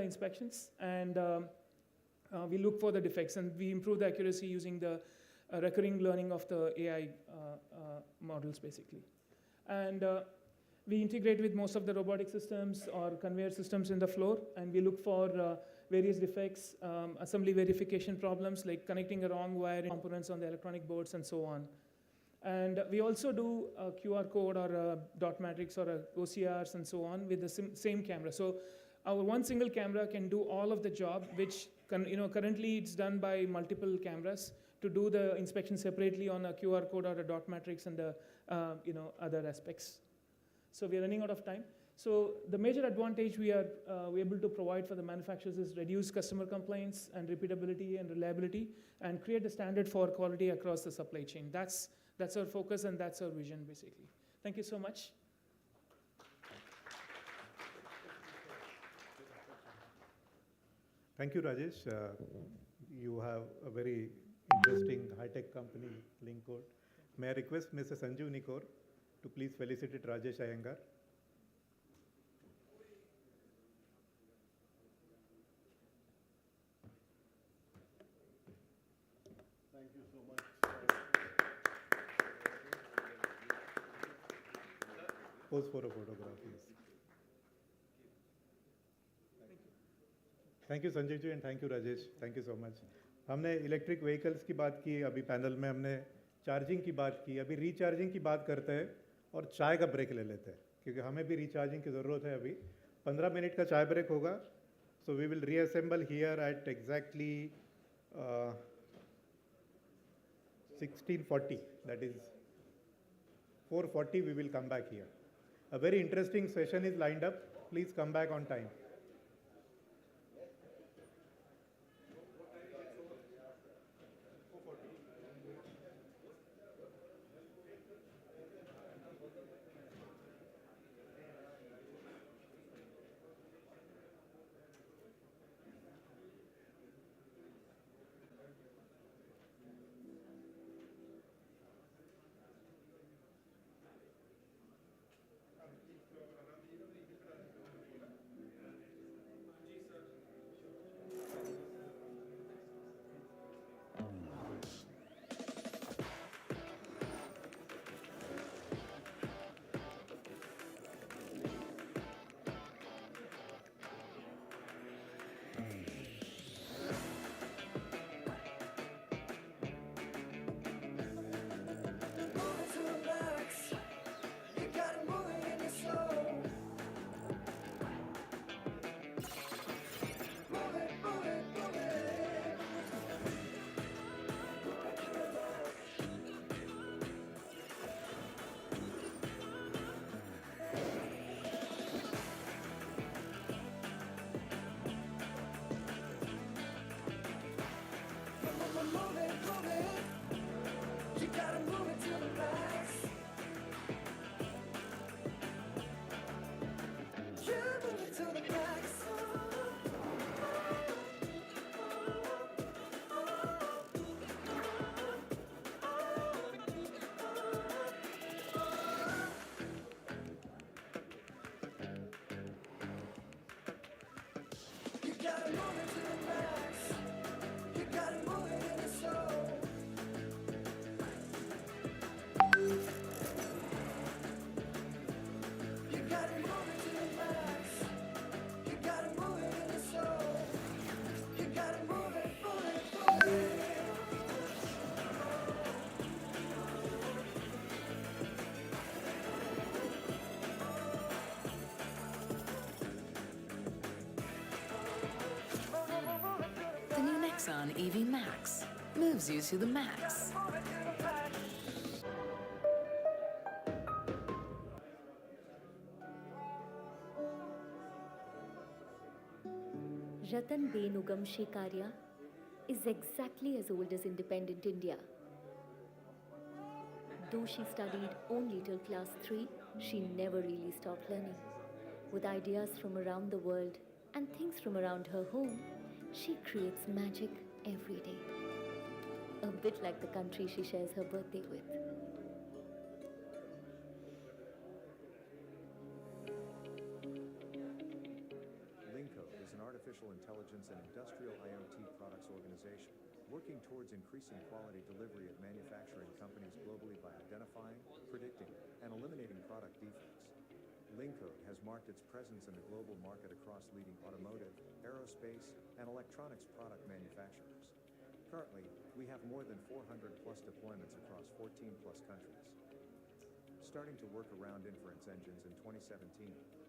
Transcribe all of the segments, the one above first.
inspections, and we look for the defects, and we improve the accuracy using the recurring learning of the AI models, basically. And we integrate with most of the robotic systems or conveyor systems in the floor, and we look for various defects, assembly verification problems like connecting a wrong wire components on the electronic boards and so on. And we also do a QR code or a dot matrix or a OCRs and so on with the same camera. So our one single camera can do all of the job, which currently it's done by multiple cameras to do the inspection separately on a QR code or a dot matrix and the other aspects. So we're running out of time. So the major advantage we're able to provide for the manufacturers is reduce customer complaints and repeatability and reliability, and create a standard for quality across the supply chain. That's our focus, and that's our vision, basically. Thank you so much. Thank you, Rajesh. You have a very interesting high-tech company, LinkCode. May I request Mr. Sanjeev Nikor to please felicitate Rajesh Iyengar. Thank you so much. Pose for a photograph, please. Thank you Sanjay ji and thank you Rajesh, thank you so much. हमने electric vehicles की बात की, अभी panel में हमने charging की बात की, अभी रिचार्जिंग की बात करते हैं और चाय का ब्रेक ले लेते हैं, क्योंकि हमें भी रिचार्जिंग की ज़रूरत है. अभी 15 मिनट का चाय ब्रेक होगा. So we will reassemble here at exactly 16:40, that is 4:40 we will come back here. A very interesting session is lined up. Please come back on time. On EV Max moves you to the max. Ratan Benugam Shekarya is exactly as old as independent India. Though she studied only till class 3, she never really stopped learning. With ideas from around the world and things from around her home, she creates magic every day. A bit like the country she shares her birthday with. LinkCode is an artificial artificial intelligence and industrial IoT products organization, working towards increasing quality delivery of manufacturing companies globally by identifying, predicting, and eliminating product defects. Lincode has marked its presence in the global market across leading automotive, aerospace, and electronics product manufacturers. Currently, we have more than 400 plus deployments across 14 plus countries. Starting to work around inference engines in 2017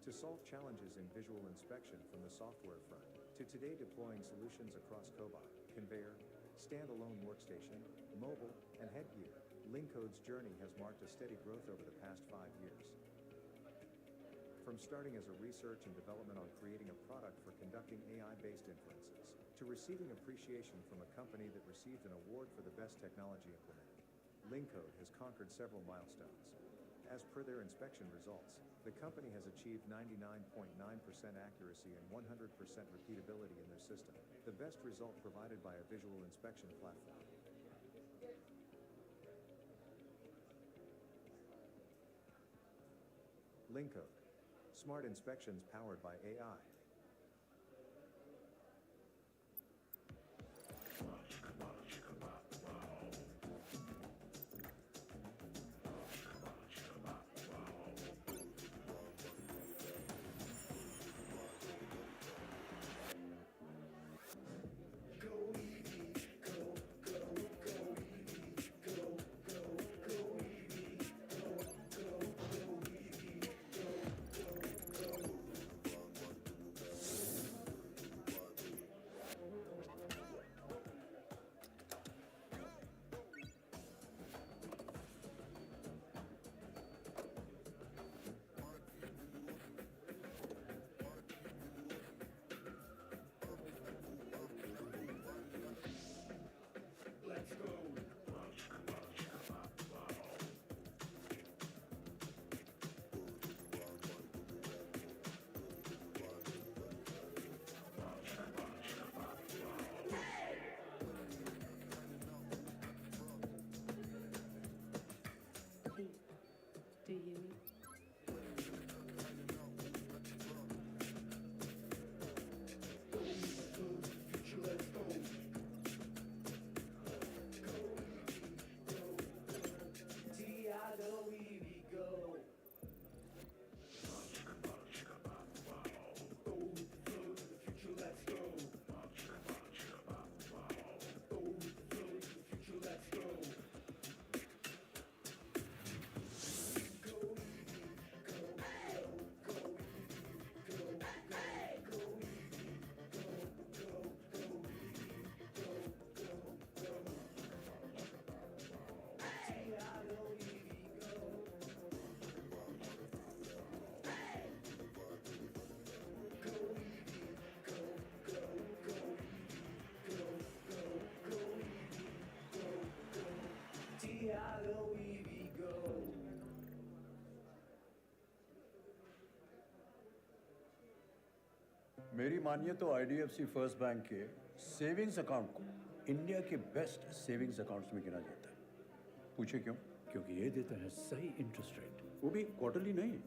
to solve challenges in visual inspection from the software front, to today deploying solutions across cobot, conveyor, standalone workstation, mobile, and headgear. Lincode's journey has marked a steady growth over the past 5 years. From starting as a research and development on creating a product for conducting AI-based inferences, to receiving appreciation from a company that received an award for the best technology implemented, Lincode has conquered several milestones. As per their inspection results, the company has achieved 99.9% accuracy and 100% repeatability in their system, the best result provided by a visual inspection platform. Lincode, smart inspections powered by AI. Hey, do you hear me? मेरी मानिए तो IDFC first bank के savings account को India के best savings accounts में गिना जाता है। पूछे क्यों? क्योंकि ये देता है सही इंटरेस्ट रेट, वो भी क्वार्टरली नहीं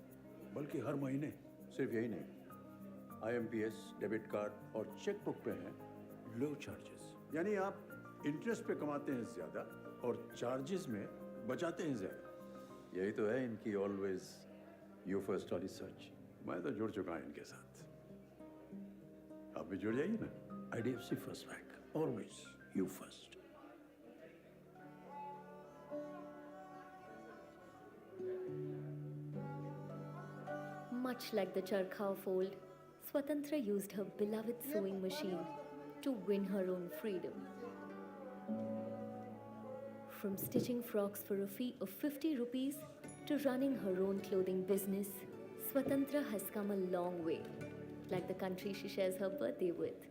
बल्कि हर महीने। सिर्फ यही नहीं, आईएमपीएस, डेबिट कार्ड और चेकबुक पे हैं लो चार्जेस, यानी आप इंटरेस्ट पे कमाते हैं ज्यादा और चार्जेस में बचाते हैं ज्यादा। यही तो है इनकी ऑलवेज यू फर्स्ट वाली सर्च। मैं तो जुड़ चुका हूं इनके साथ, आप भी जुड़ जाइए ना। IDFC first bank, always you first. Much like the charkha fold, Swatantra used her beloved sewing machine to win her own freedom. From stitching frocks for a fee of 50 rupees to running her own clothing business, Swatantra has come a long way, like the country she shares her birthday with.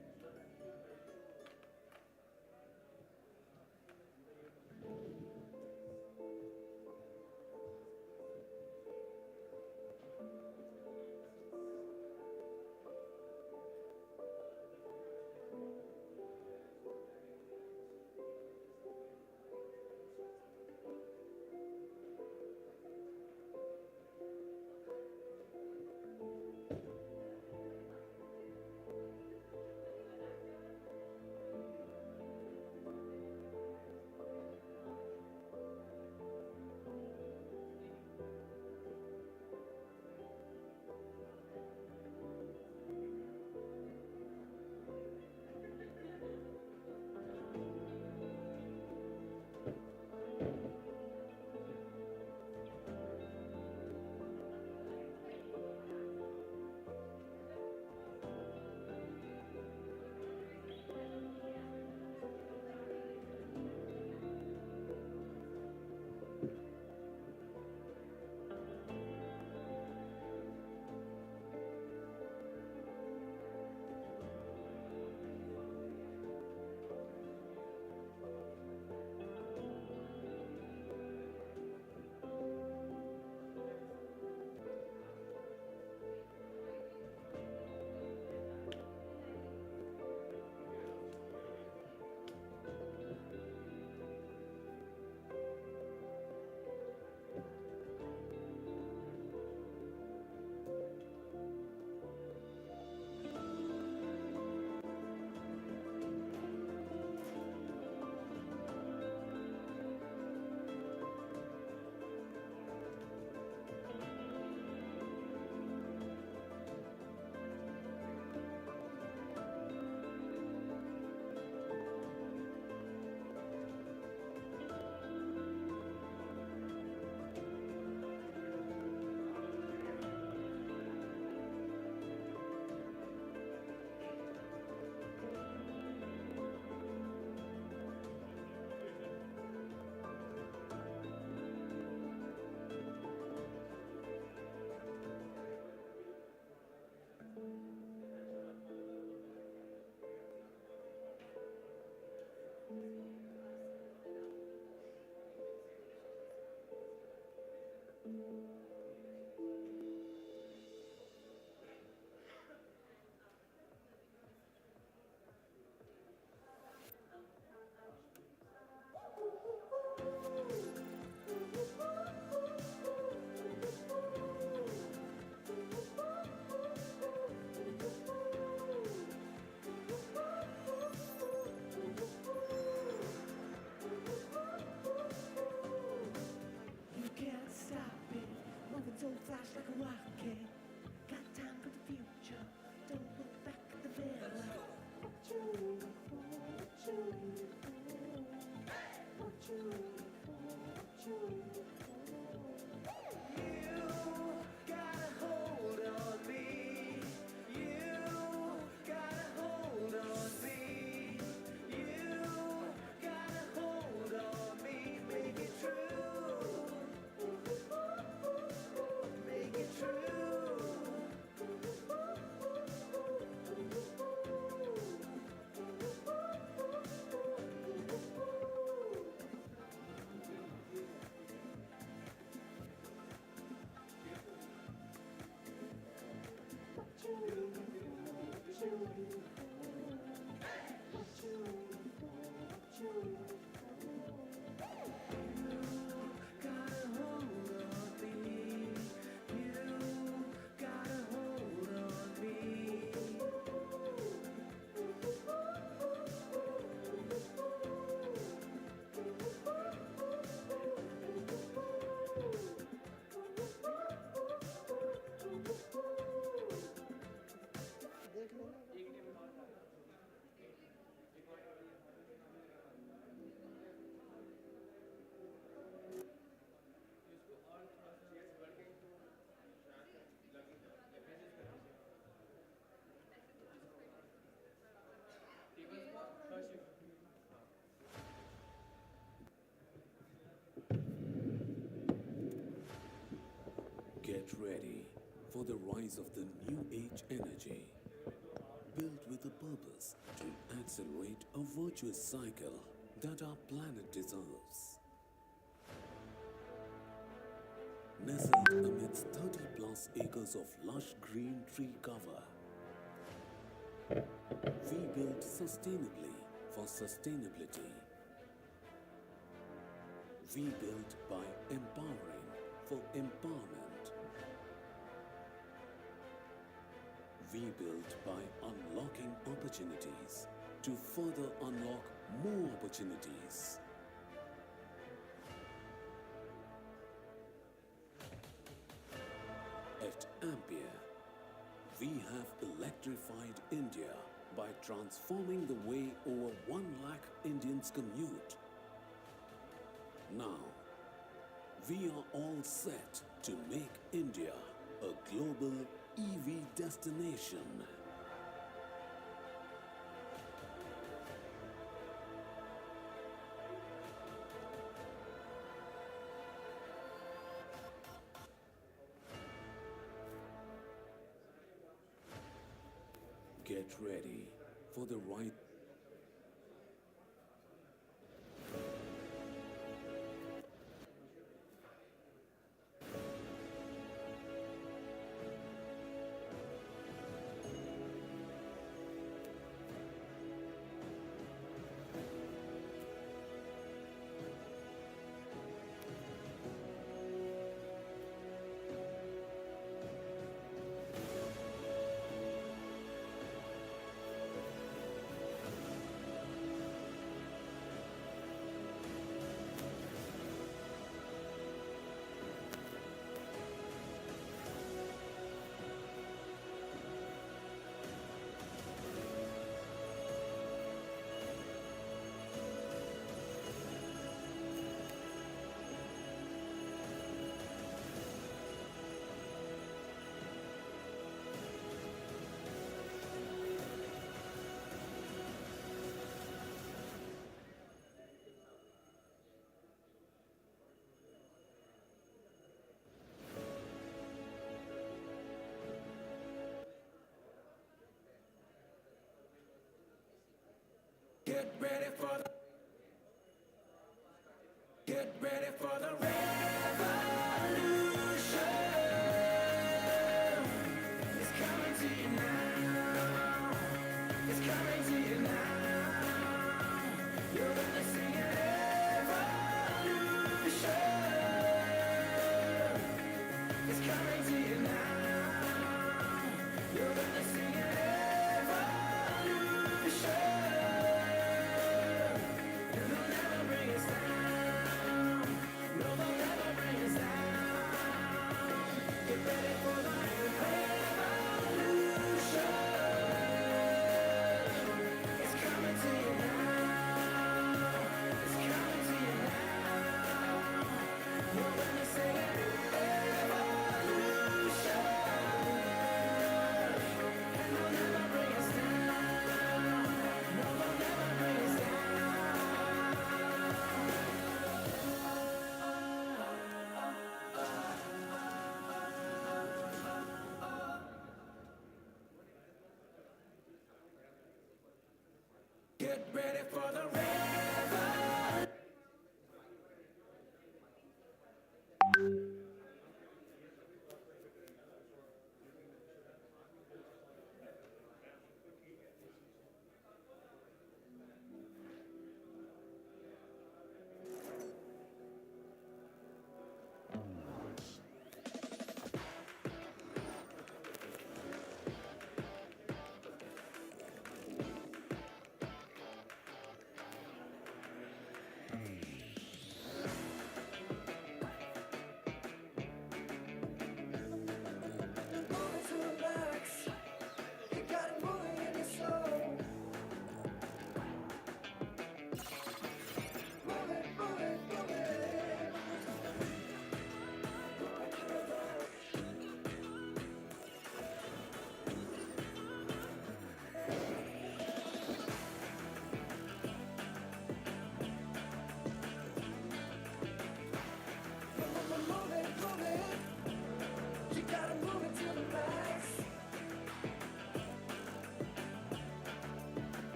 Get ready for the rise of the new age energy, built with a purpose to accelerate a virtuous cycle that our planet deserves. Nestled amidst 30 plus acres of lush green tree cover, we build sustainably for sustainability. We build by empowering for empowerment. We build by unlocking opportunities to further unlock more opportunities. At Ampere, we have electrified India by transforming the way over 1 lakh Indians commute. Now, we are all set to make India a global EV destination. Get ready for the right. Get ready for the revolution. It's coming to you now. It's coming to you now. You're witnessing an evolution. It's coming to you now. You're witnessing an evolution. Get ready for the revolution.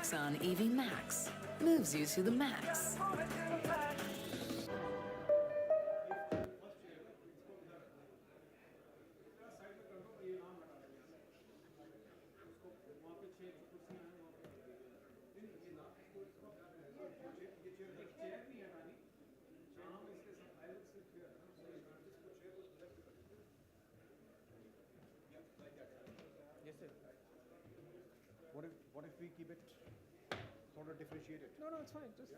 Tucson EV Max moves you to the max. What if we keep it sort of differentiated? No, it's fine. Just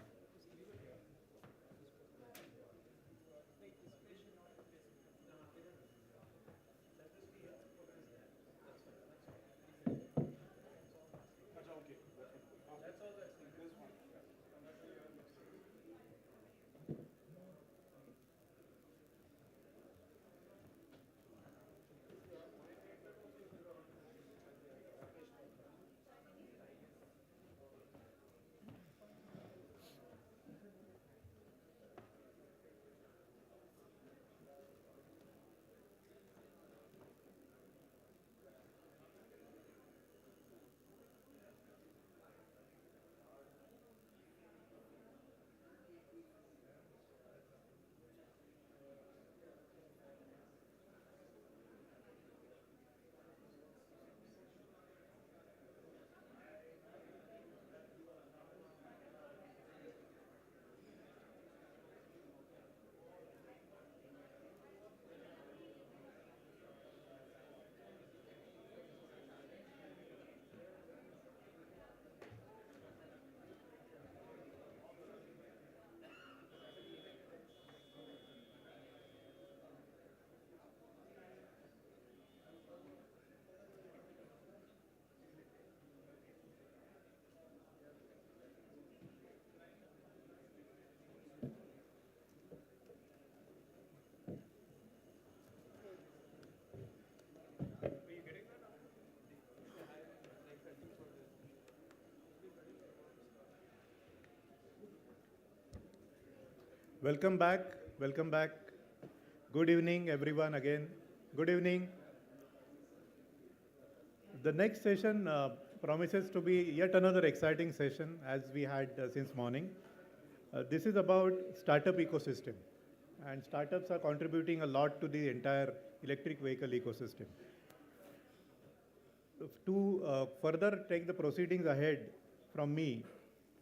Welcome back. Welcome back. Good evening, everyone, again. Good evening. The next session promises to be yet another exciting session as we had since morning. This is about startup ecosystem, and startups are contributing a lot to the entire electric vehicle ecosystem. To further take the proceedings ahead from me,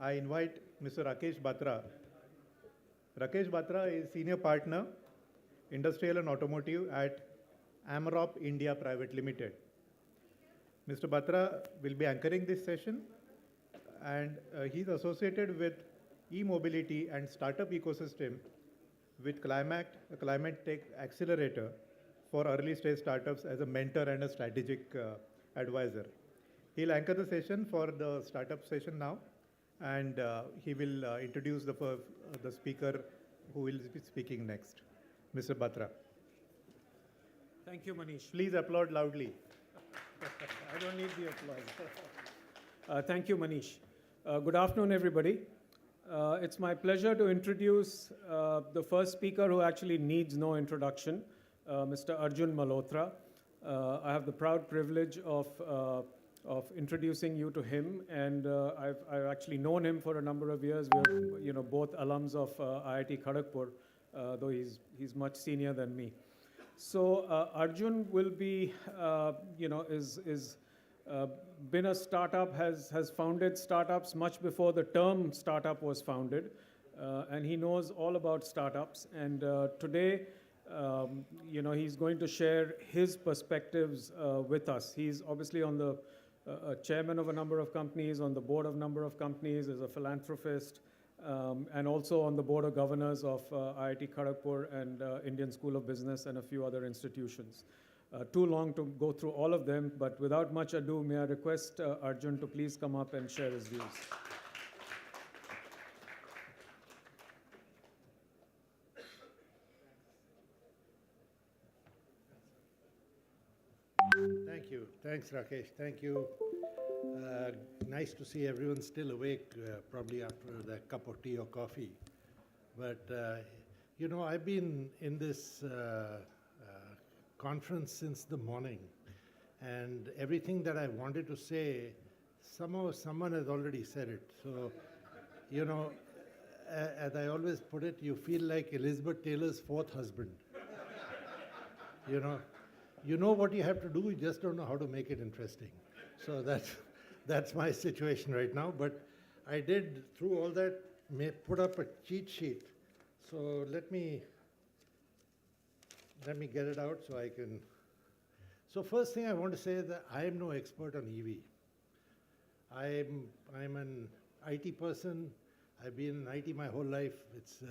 I invite Mr. Rakesh Batra. Rakesh Batra is Senior Partner, Industrial and Automotive at Amrop India Private Limited. Mr. Batra will be anchoring this session, and he's associated with e-mobility and startup ecosystem with Climate Tech Accelerator for early stage startups as a mentor and a strategic advisor. He'll anchor the session for the startup session now, and he will introduce the speaker who will be speaking next, Mr. Batra. Thank you, Manish. Please applaud loudly. I don't need the applause. Thank you, Manish. Good afternoon, everybody. It's my pleasure to introduce the first speaker who actually needs no introduction, Mr. Arjun Malhotra. I have the proud privilege of introducing you to him, and I've actually known him for a number of years. We're both alums of IIT Kharagpur, though he's much senior than me. So Arjun will be, been a startup, has founded startups much before the term startup was founded, and he knows all about startups. And today, he's going to share his perspectives with us. He's obviously on the chairman of a number of companies, on the board of a number of companies, is a philanthropist, and also on the board of governors of IIT Kharagpur and Indian School of Business and a few other institutions. Too long to go through all of them, but without much ado, may I request Arjun to please come up and share his views. Thank you. Thanks, Rakesh. Thank you. Nice to see everyone still awake, probably after that cup of tea or coffee. But, I've been in this conference since the morning, and everything that I wanted to say somehow someone has already said it. So, you know, as I always put it, you feel like Elizabeth Taylor's fourth husband. You know what you have to do, you just don't know how to make it interesting. So that's my situation right now. But I did, through all that, put up a cheat sheet. So let me get it out so I can. So first thing I want to say is that I am no expert on EV. I'm an IT person. I've been in IT my whole life. It's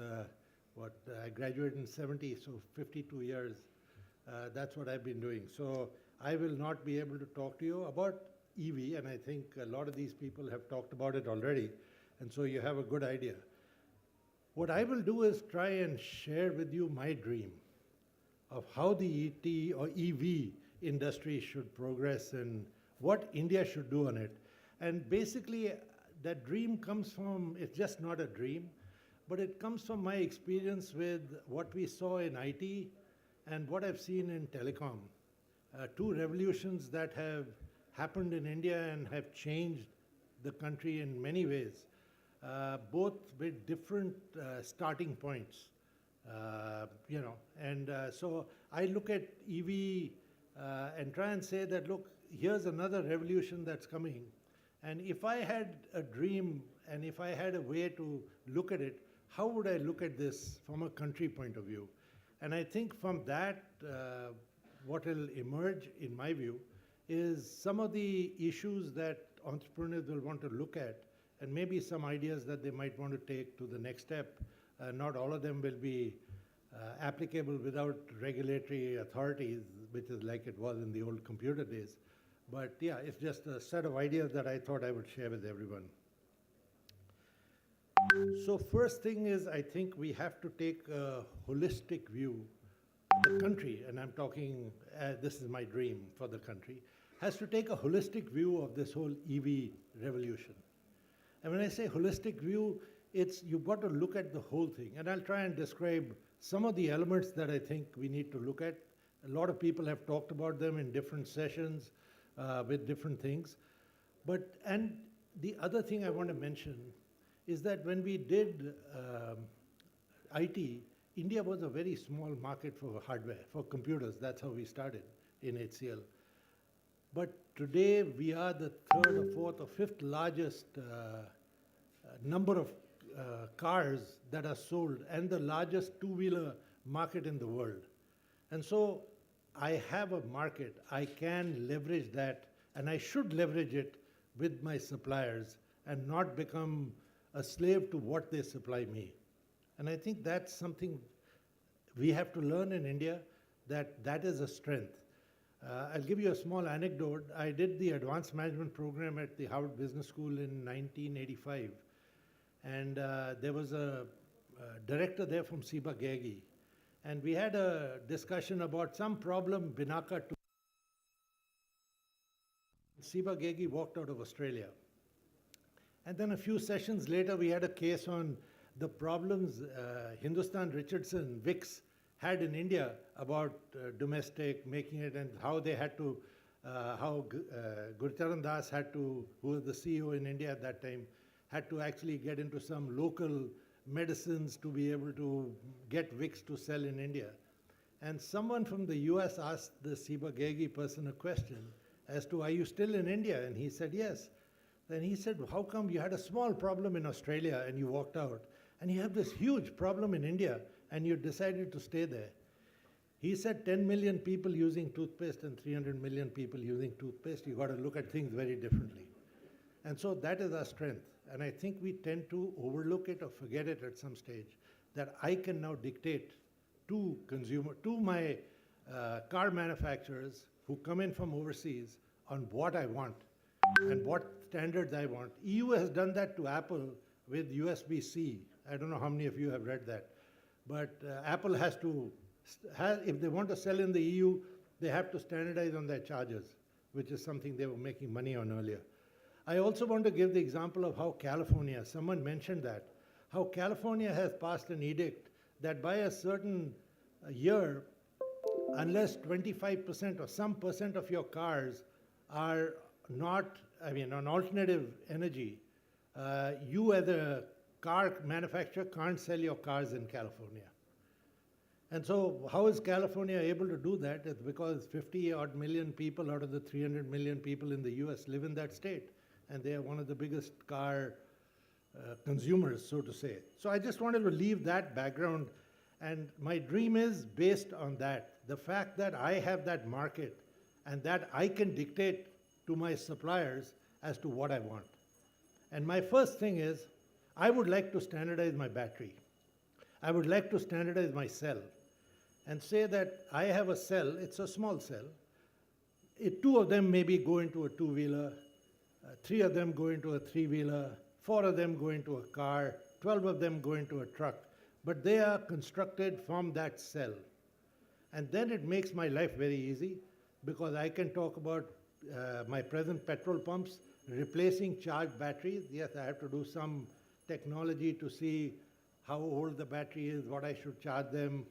I graduated in '70, so 52 years. That's what I've been doing. So I will not be able to talk to you about EV, and I think a lot of these people have talked about it already, and so you have a good idea. What I will do is try and share with you my dream of how the ET or EV industry should progress and what India should do on it. And basically, that dream comes from, it's just not a dream, but it comes from my experience with what we saw in IT and what I've seen in telecom. Two revolutions that have happened in India and have changed the country in many ways, both with different starting points. So I look at EV and try and say that, look, here's another revolution that's coming. And if I had a dream and if I had a way to look at it, how would I look at this from a country point of view? And I think from that, what will emerge, in my view, is some of the issues that entrepreneurs will want to look at, and maybe some ideas that they might want to take to the next step. Not all of them will be applicable without regulatory authorities, which is like it was in the old computer days. But yeah, it's just a set of ideas that I thought I would share with everyone. So first thing is, I think we have to take a holistic view. The country, and I'm talking, this is my dream for the country, has to take a holistic view of this whole EV revolution. And when I say holistic view, it's you've got to look at the whole thing. And I'll try and describe some of the elements that I think we need to look at. A lot of people have talked about them in different sessions with different things. And the other thing I want to mention is that when we did IT, India was a very small market for hardware, for computers. That's how we started in HCL. But today we are the third or fourth or fifth largest number of cars that are sold and the largest two-wheeler market in the world. And so I have a market. I can leverage that, and I should leverage it with my suppliers and not become a slave to what they supply me. And I think that's something we have to learn in India, that is a strength. I'll give you a small anecdote. I did the advanced management program at the Harvard Business School in 1985. And there was a director there from Ciba Geigy. And we had a discussion about some problem Binaka to. Ciba Geigy walked out of Australia. And then a few sessions later, we had a case on the problems Hindustan Richardson, VIX, had in India about domestic, making it, and how they had to, how Gurcharan Das had to, who was the CEO in India at that time, had to actually get into some local medicines to be able to get VIX to sell in India. And someone from the US asked the Ciba Geigy person a question as to, are you still in India? And he said, yes. Then he said, well, how come you had a small problem in Australia and you walked out? And you have this huge problem in India and you decided to stay there. He said 10 million people using toothpaste and 300 million people using toothpaste. You've got to look at things very differently. And so that is our strength. And I think we tend to overlook it or forget it at some stage, that I can now dictate to my car manufacturers who come in from overseas on what I want and what standards I want. EU has done that to Apple with USB-C. I don't know how many of you have read that. But Apple has to, if they want to sell in the EU, they have to standardize on their chargers, which is something they were making money on earlier. I also want to give the example of how California, someone mentioned that, how California has passed an edict that by a certain year, unless 25% or some percent of your cars are not on alternative energy, you as a car manufacturer can't sell your cars in California. And so how is California able to do that? It's because 50 odd million people out of the 300 million people in the US live in that state. And they are one of the biggest car consumers, so to say. So I just wanted to leave that background. And my dream is based on that. The fact that I have that market and that I can dictate to my suppliers as to what I want. And my first thing is, I would like to standardize my battery. I would like to standardize my cell and say that I have a cell, it's a small cell. Two of them maybe go into a two-wheeler, three of them go into a three-wheeler, four of them go into a car, 12 of them go into a truck. But they are constructed from that cell. And then it makes my life very easy because I can talk about my present petrol pumps replacing charged batteries. Yes, I have to do some technology to see how old the battery is, what I should charge them,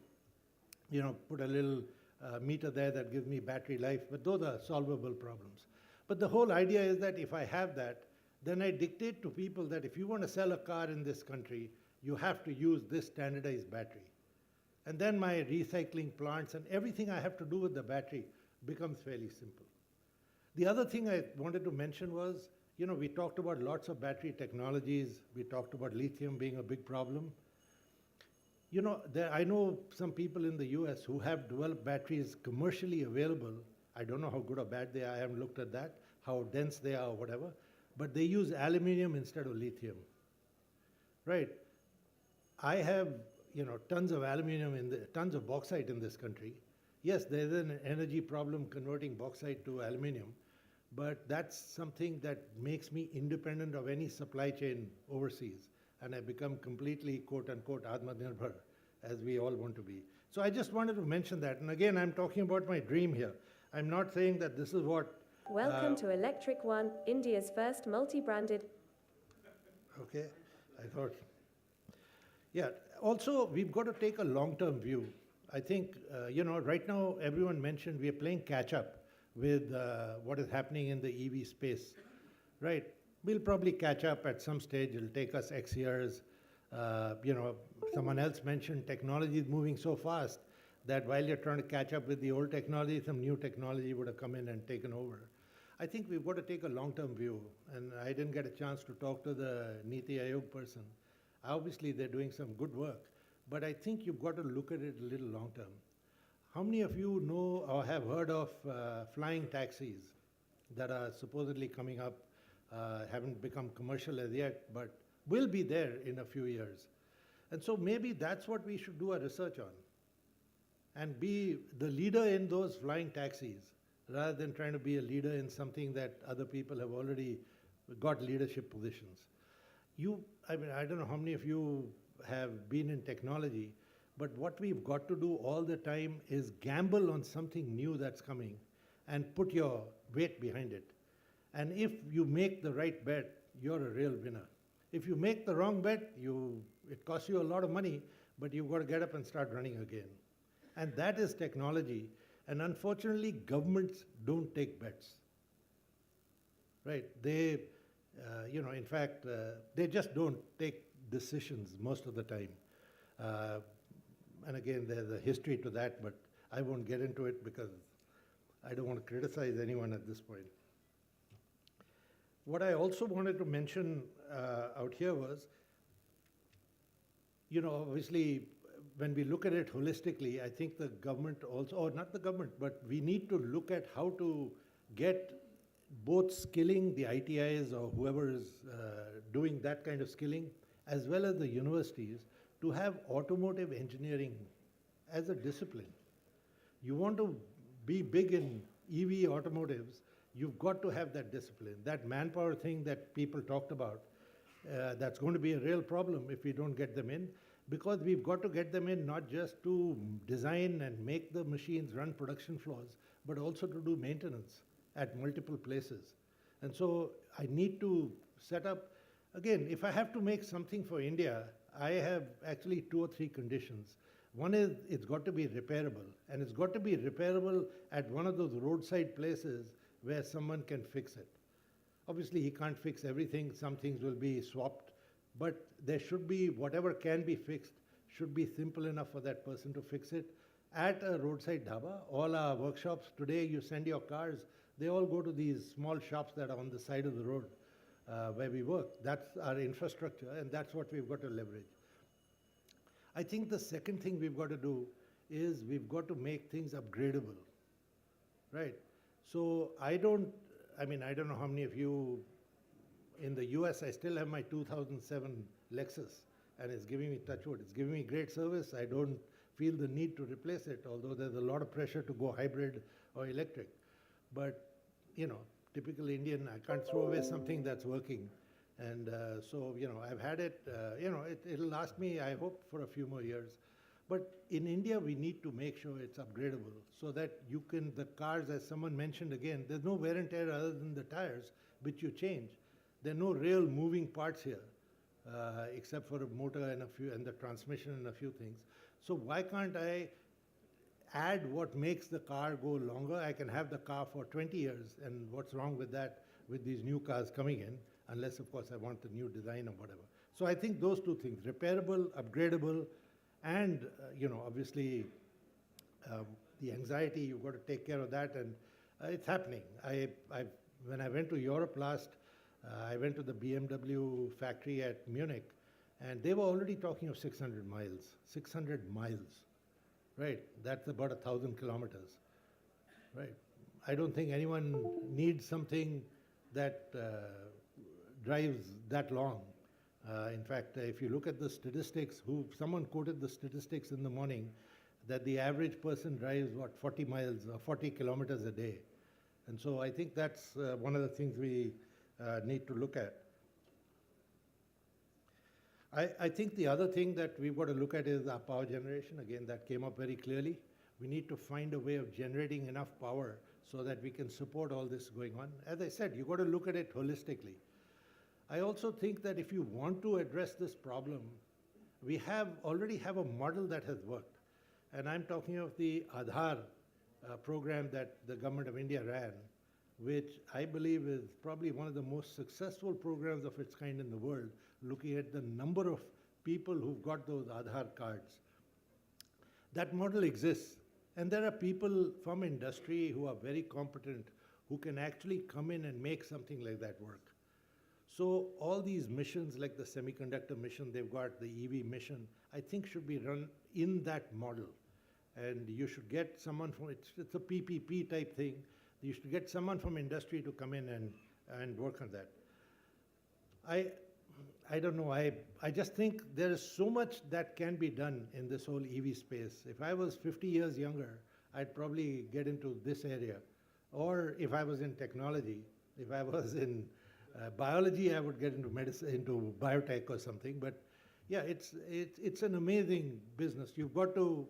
put a little meter there that gives me battery life, but those are solvable problems. But the whole idea is that if I have that, then I dictate to people that if you want to sell a car in this country, you have to use this standardized battery. And then my recycling plants and everything I have to do with the battery becomes fairly simple. The other thing I wanted to mention was, we talked about lots of battery technologies. We talked about lithium being a big problem. I know some people in the US who have developed batteries commercially available. I don't know how good or bad they are. I haven't looked at that, how dense they are or whatever. But they use aluminum instead of lithium. Right? I have, tons of aluminum, tons of bauxite in this country. Yes, there's an energy problem converting bauxite to aluminum. But that's something that makes me independent of any supply chain overseas. And I become completely, quote unquote, Atmanirbhar, as we all want to be. So I just wanted to mention that. And again, I'm talking about my dream here. I'm not saying that this is what... Welcome to Electric One, India's first multi-branded... Okay, I thought... Yeah, also, we've got to take a long-term view. I think, right now, everyone mentioned we are playing catch-up with what is happening in the EV space, right? We'll probably catch up at some stage. It'll take us X years. Someone else mentioned technology is moving so fast that while you're trying to catch up with the old technology, some new technology would have come in and taken over. I think we've got to take a long-term view. And I didn't get a chance to talk to the Niti Aayog person. Obviously, they're doing some good work. But I think you've got to look at it a little long-term. How many of you know or have heard of flying taxis that are supposedly coming up, haven't become commercial as yet, but will be there in a few years? And so maybe that's what we should do our research on and be the leader in those flying taxis rather than trying to be a leader in something that other people have already got leadership positions. I don't know how many of you have been in technology, but what we've got to do all the time is gamble on something new that's coming and put your weight behind it. And if you make the right bet, you're a real winner. If you make the wrong bet, it costs you a lot of money, but you've got to get up and start running again. And that is technology. And unfortunately, governments don't take bets. Right? They, in fact, they just don't take decisions most of the time. And again, there's a history to that, but I won't get into it because I don't want to criticize anyone at this point. What I also wanted to mention out here was, obviously, when we look at it holistically, I think the government also, or not the government, but we need to look at how to get both skilling the ITIs or whoever is doing that kind of skilling, as well as the universities, to have automotive engineering as a discipline. You want to be big in EV automotives, you've got to have that discipline. That manpower thing that people talked about, that's going to be a real problem if we don't get them in, because we've got to get them in not just to design and make the machines run production floors, but also to do maintenance at multiple places. And so I need to set up, again, if I have to make something for India, I have actually 2 or 3 conditions. One is it's got to be repairable, and it's got to be repairable at one of those roadside places where someone can fix it. Obviously, he can't fix everything. Some things will be swapped. But there should be, whatever can be fixed, should be simple enough for that person to fix it. At a roadside dhaba, all our workshops, today you send your cars, they all go to these small shops that are on the side of the road where we work. That's our infrastructure, and that's what we've got to leverage. I think the second thing we've got to do is we've got to make things upgradable, right? So I don't know how many of you, in the US, I still have my 2007 Lexus, and it's giving me, touch wood, it's giving me great service. I don't feel the need to replace it, although there's a lot of pressure to go hybrid or electric. But, you know, typical Indian, I can't throw away something that's working. And so, you know, I've had it, it'll last me, I hope, for a few more years. But in India, we need to make sure it's upgradable so that you can, the cars, as someone mentioned again, there's no wear and tear other than the tires, which you change. There are no real moving parts here, except for a motor and the transmission and a few things. So why can't I add what makes the car go longer? I can have the car for 20 years, and what's wrong with that with these new cars coming in, unless, of course, I want the new design or whatever. So I think those two things, repairable, upgradable, and, obviously, the anxiety, you've got to take care of that, and it's happening. When I went to Europe last, I went to the BMW factory at Munich, and they were already talking of 600 miles. 600 miles, right? That's about 1,000 kilometers, right? I don't think anyone needs something that drives that long. In fact, if you look at the statistics, someone quoted the statistics in the morning that the average person drives, 40 miles or 40 kilometers a day. And so I think that's one of the things we need to look at. I think the other thing that we've got to look at is our power generation. Again, that came up very clearly. We need to find a way of generating enough power so that we can support all this going on. As I said, you've got to look at it holistically. I also think that if you want to address this problem, we already have a model that has worked. And I'm talking of the Aadhaar program that the government of India ran, which I believe is probably one of the most successful programs of its kind in the world, looking at the number of people who've got those Aadhaar cards. That model exists. And there are people from industry who are very competent who can actually come in and make something like that work. So all these missions, like the semiconductor mission they've got, the EV mission, I think should be run in that model. And you should get someone from, it's a PPP type thing. You should get someone from industry to come in and work on that. I don't know, I just think there is so much that can be done in this whole EV space. If I was 50 years younger, I'd probably get into this area. Or if I was in technology, if I was in biology, I would get into medicine, into biotech or something. But yeah, it's an amazing business. You've got to,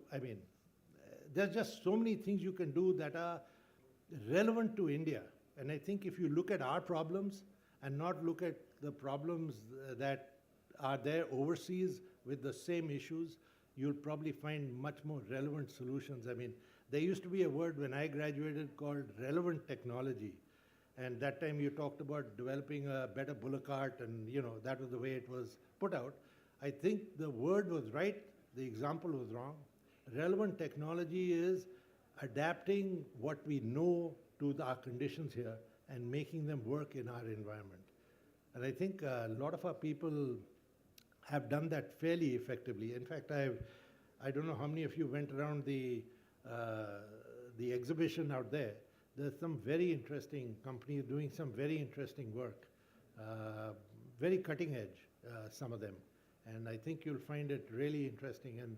there's just so many things you can do that are relevant to India. And I think if you look at our problems and not look at the problems that are there overseas with the same issues, you'll probably find much more relevant solutions. There used to be a word when I graduated called relevant technology. And that time you talked about developing a better bullock cart, and that was the way it was put out. I think the word was right, the example was wrong. Relevant technology is adapting what we know to our conditions here and making them work in our environment. And I think a lot of our people have done that fairly effectively. In fact, I don't know how many of you went around the exhibition out there. There's some very interesting companies doing some very interesting work, very cutting edge, some of them. And I think you'll find it really interesting. And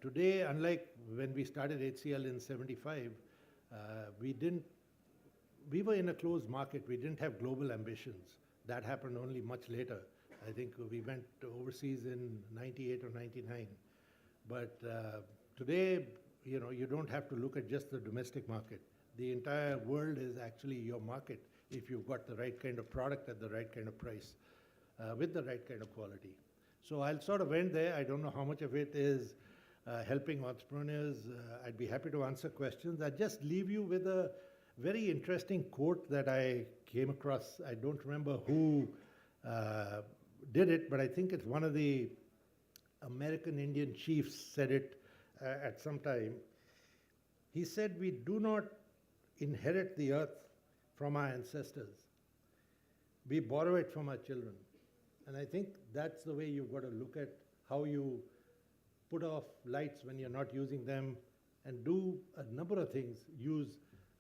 today, unlike when we started HCL in '75, we were in a closed market. We didn't have global ambitions. That happened only much later. I think we went overseas in '98 or '99. But today, you don't have to look at just the domestic market. The entire world is actually your market if you've got the right kind of product at the right kind of price, with the right kind of quality. So I'll sort of end there. I don't know how much of it is helping entrepreneurs. I'd be happy to answer questions. I'd just leave you with very interesting quote that I came across. I don't remember who did it, but I think it's one of the American Indian chiefs said it at some time. He said, "We do not inherit the earth from our ancestors. We borrow it from our children." And I think that's the way you've got to look at how you put off lights when you're not using them, and do a number of things.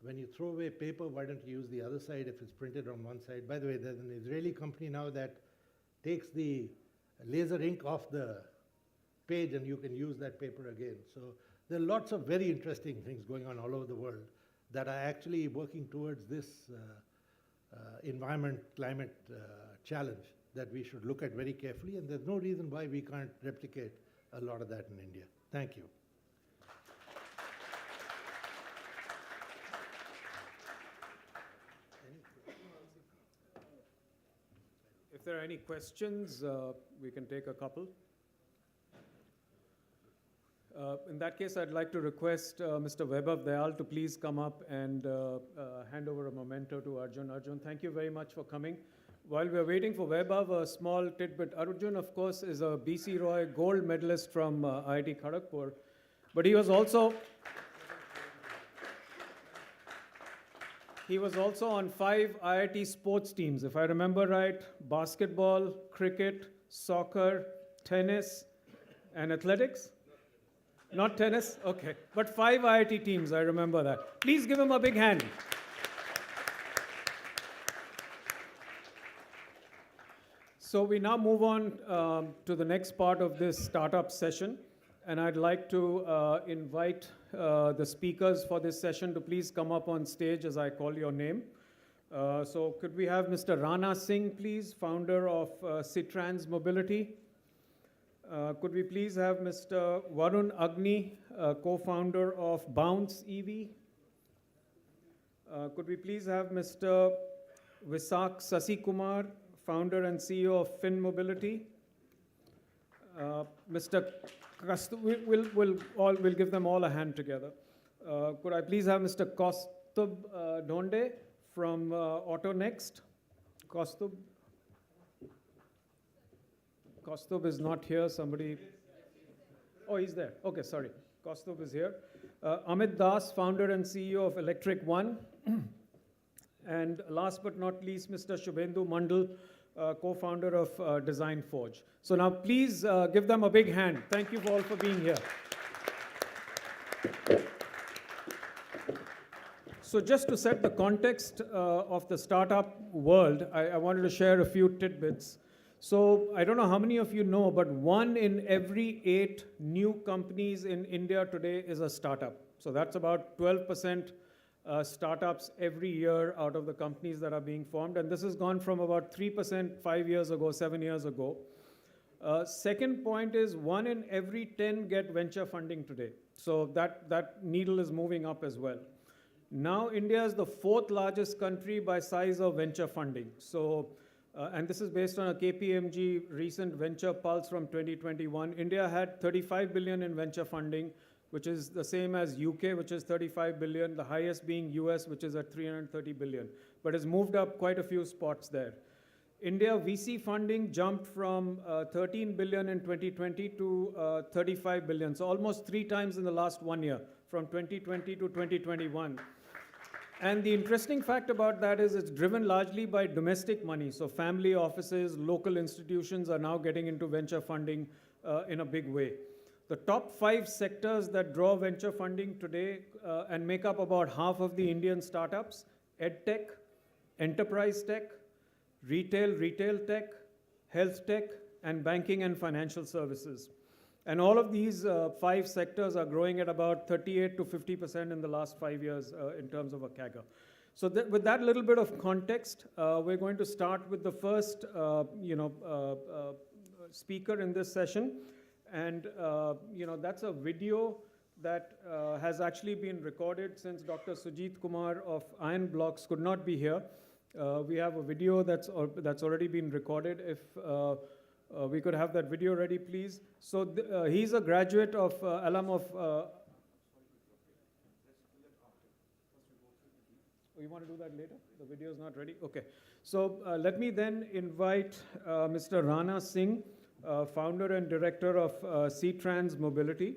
When you throw away paper, why don't you use the other side if it's printed on one side? By the way, there's an Israeli company now that takes the laser ink off the page and you can use that paper again. So there are lots of very interesting things going on all over the world that are actually working towards this climate challenge that we should look at very carefully, and there's no reason why we can't replicate a lot of that in India. Thank you. If there are any questions, we can take a couple. In that case, I'd like to request Mr. Vaibhav Dayal to please come up and hand over a memento to Arjun. Arjun, thank you very much for coming. While we're waiting for Vaibhav, a small tidbit. Arjun, of course, is a BC Roy gold medalist from IIT Kharagpur, but he was also on 5 IIT sports teams, if I remember right: basketball, cricket, soccer, tennis, and athletics. Not tennis? Okay. But 5 IIT teams, I remember that. Please give him a big hand. So we now move on to the next part of this startup session. And I'd like to invite the speakers for this session to please come up on stage as I call your name. So could we have Mr. Rana Singh, please, founder of Citrans Mobility? Could we please have Mr. Varun Agni, co-founder of Bounce EV? Could we please have Mr. Visak Sasikumar, founder and CEO of Fin Mobility? Mr. We'll give them all a hand together. Could I please have Mr. Kaustubh Dhonde from AutoNext? Kaustubh is not here. Somebody. Oh, he's there. Okay, sorry. Kaustubh is here. Amit Das, founder and CEO of Electric One. And last but not least, Mr. Shubhendu Mandal, co-founder of Design Forge. So now please give them a big hand. Thank you all for being here. So just to set the context of the startup world, I wanted to share a few tidbits. So I don't know how many of you know, but 1 in every 8 new companies in India today is a startup. So that's about 12% startups every year out of the companies that are being formed. And this has gone from about 3% 5 years ago, 7 years ago. Second point is 1 in every 10 get venture funding today. So that needle is moving up as well. Now India is the 4th largest country by size of venture funding. So, and this is based on a KPMG recent venture pulse from 2021. India had 35 billion in venture funding, which is the same as UK, which is 35 billion, the highest being US, which is at 330 billion. But it's moved up quite a few spots there. India VC funding jumped from 13 billion in 2020 to 35 billion. So almost 3 times in the last 1 year, from 2020 to 2021. And the interesting fact about that is it's driven largely by domestic money. So family offices, local institutions are now getting into venture funding in a big way. The top 5 sectors that draw venture funding today and make up about half of the Indian startups: EdTech, Enterprise Tech, Retail Tech, Health Tech, and Banking and Financial Services. And all of these 5 sectors are growing at about 38 to 50% in the last 5 years in terms of a CAGR. So with that little bit of context, we're going to start with the first speaker in this session. And that's a video that has actually been recorded since Dr. Sujit Kumar of Iron Blocks could not be here. We have a video that's already been recorded. If we could have that video ready, please. So he's a graduate of alum of. Oh, you want to do that later? The video is not ready? Okay. So let me then invite Mr. Rana Singh, founder and director of C-Trans Mobility.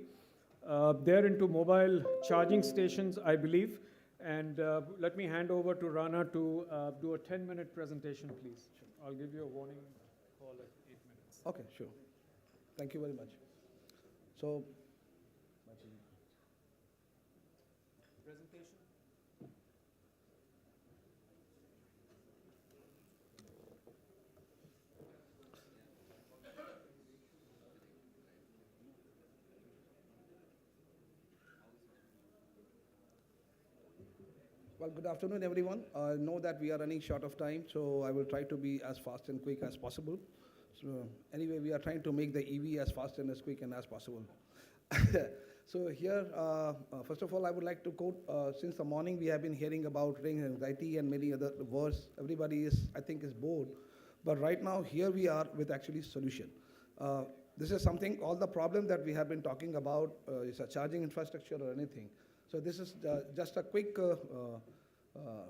They're into mobile charging stations, I believe. And let me hand over to Rana to do a 10-minute presentation, please. I'll give you a warning call at 8 minutes. Okay, sure. Thank you very much. So, Presentation. well, good afternoon, everyone. I know that we are running short of time, so I will try to be as fast and quick as possible. So, anyway, we are trying to make the EV as fast and as quick and as possible. So here, first of all, I would like to quote, since the morning we have been hearing about range anxiety and many other words. Everybody is, I think, is bored. But right now, here we are with actually solution. This is something, all the problem that we have been talking about is a charging infrastructure or anything. So this is just a quick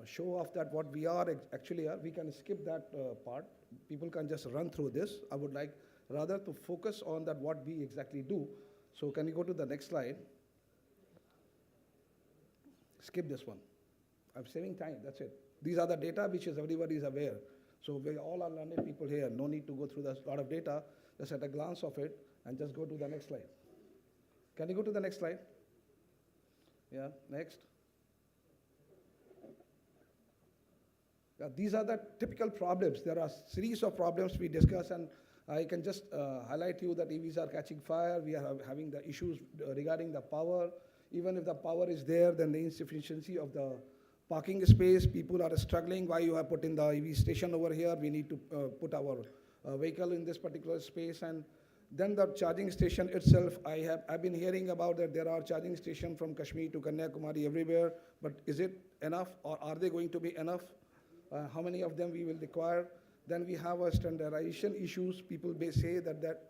show of that what we are actually are. We can skip that part. People can just run through this. I would like rather to focus on that what we exactly do. So can you go to the next slide? Skip this one. I'm saving time, that's it. These are the data which is everybody is aware. So we all are learning people here. No need to go through a lot of data. Just at a glance of it and just go to the next slide. Can you go to the next slide? Yeah, next. Yeah, these are the typical problems. There are series of problems we discuss, and I can just highlight you that EVs are catching fire. We are having the issues regarding the power. Even if the power is there, then the insufficiency of the parking space. People are struggling. Why you have put in the EV station over here? We need to put our vehicle in this particular space. And then the charging station itself, I've been hearing about that there are charging stations from Kashmir to Kanyakumari everywhere. But is it enough, or are they going to be enough? How many of them we will require? Then we have a standardization issues. People may say that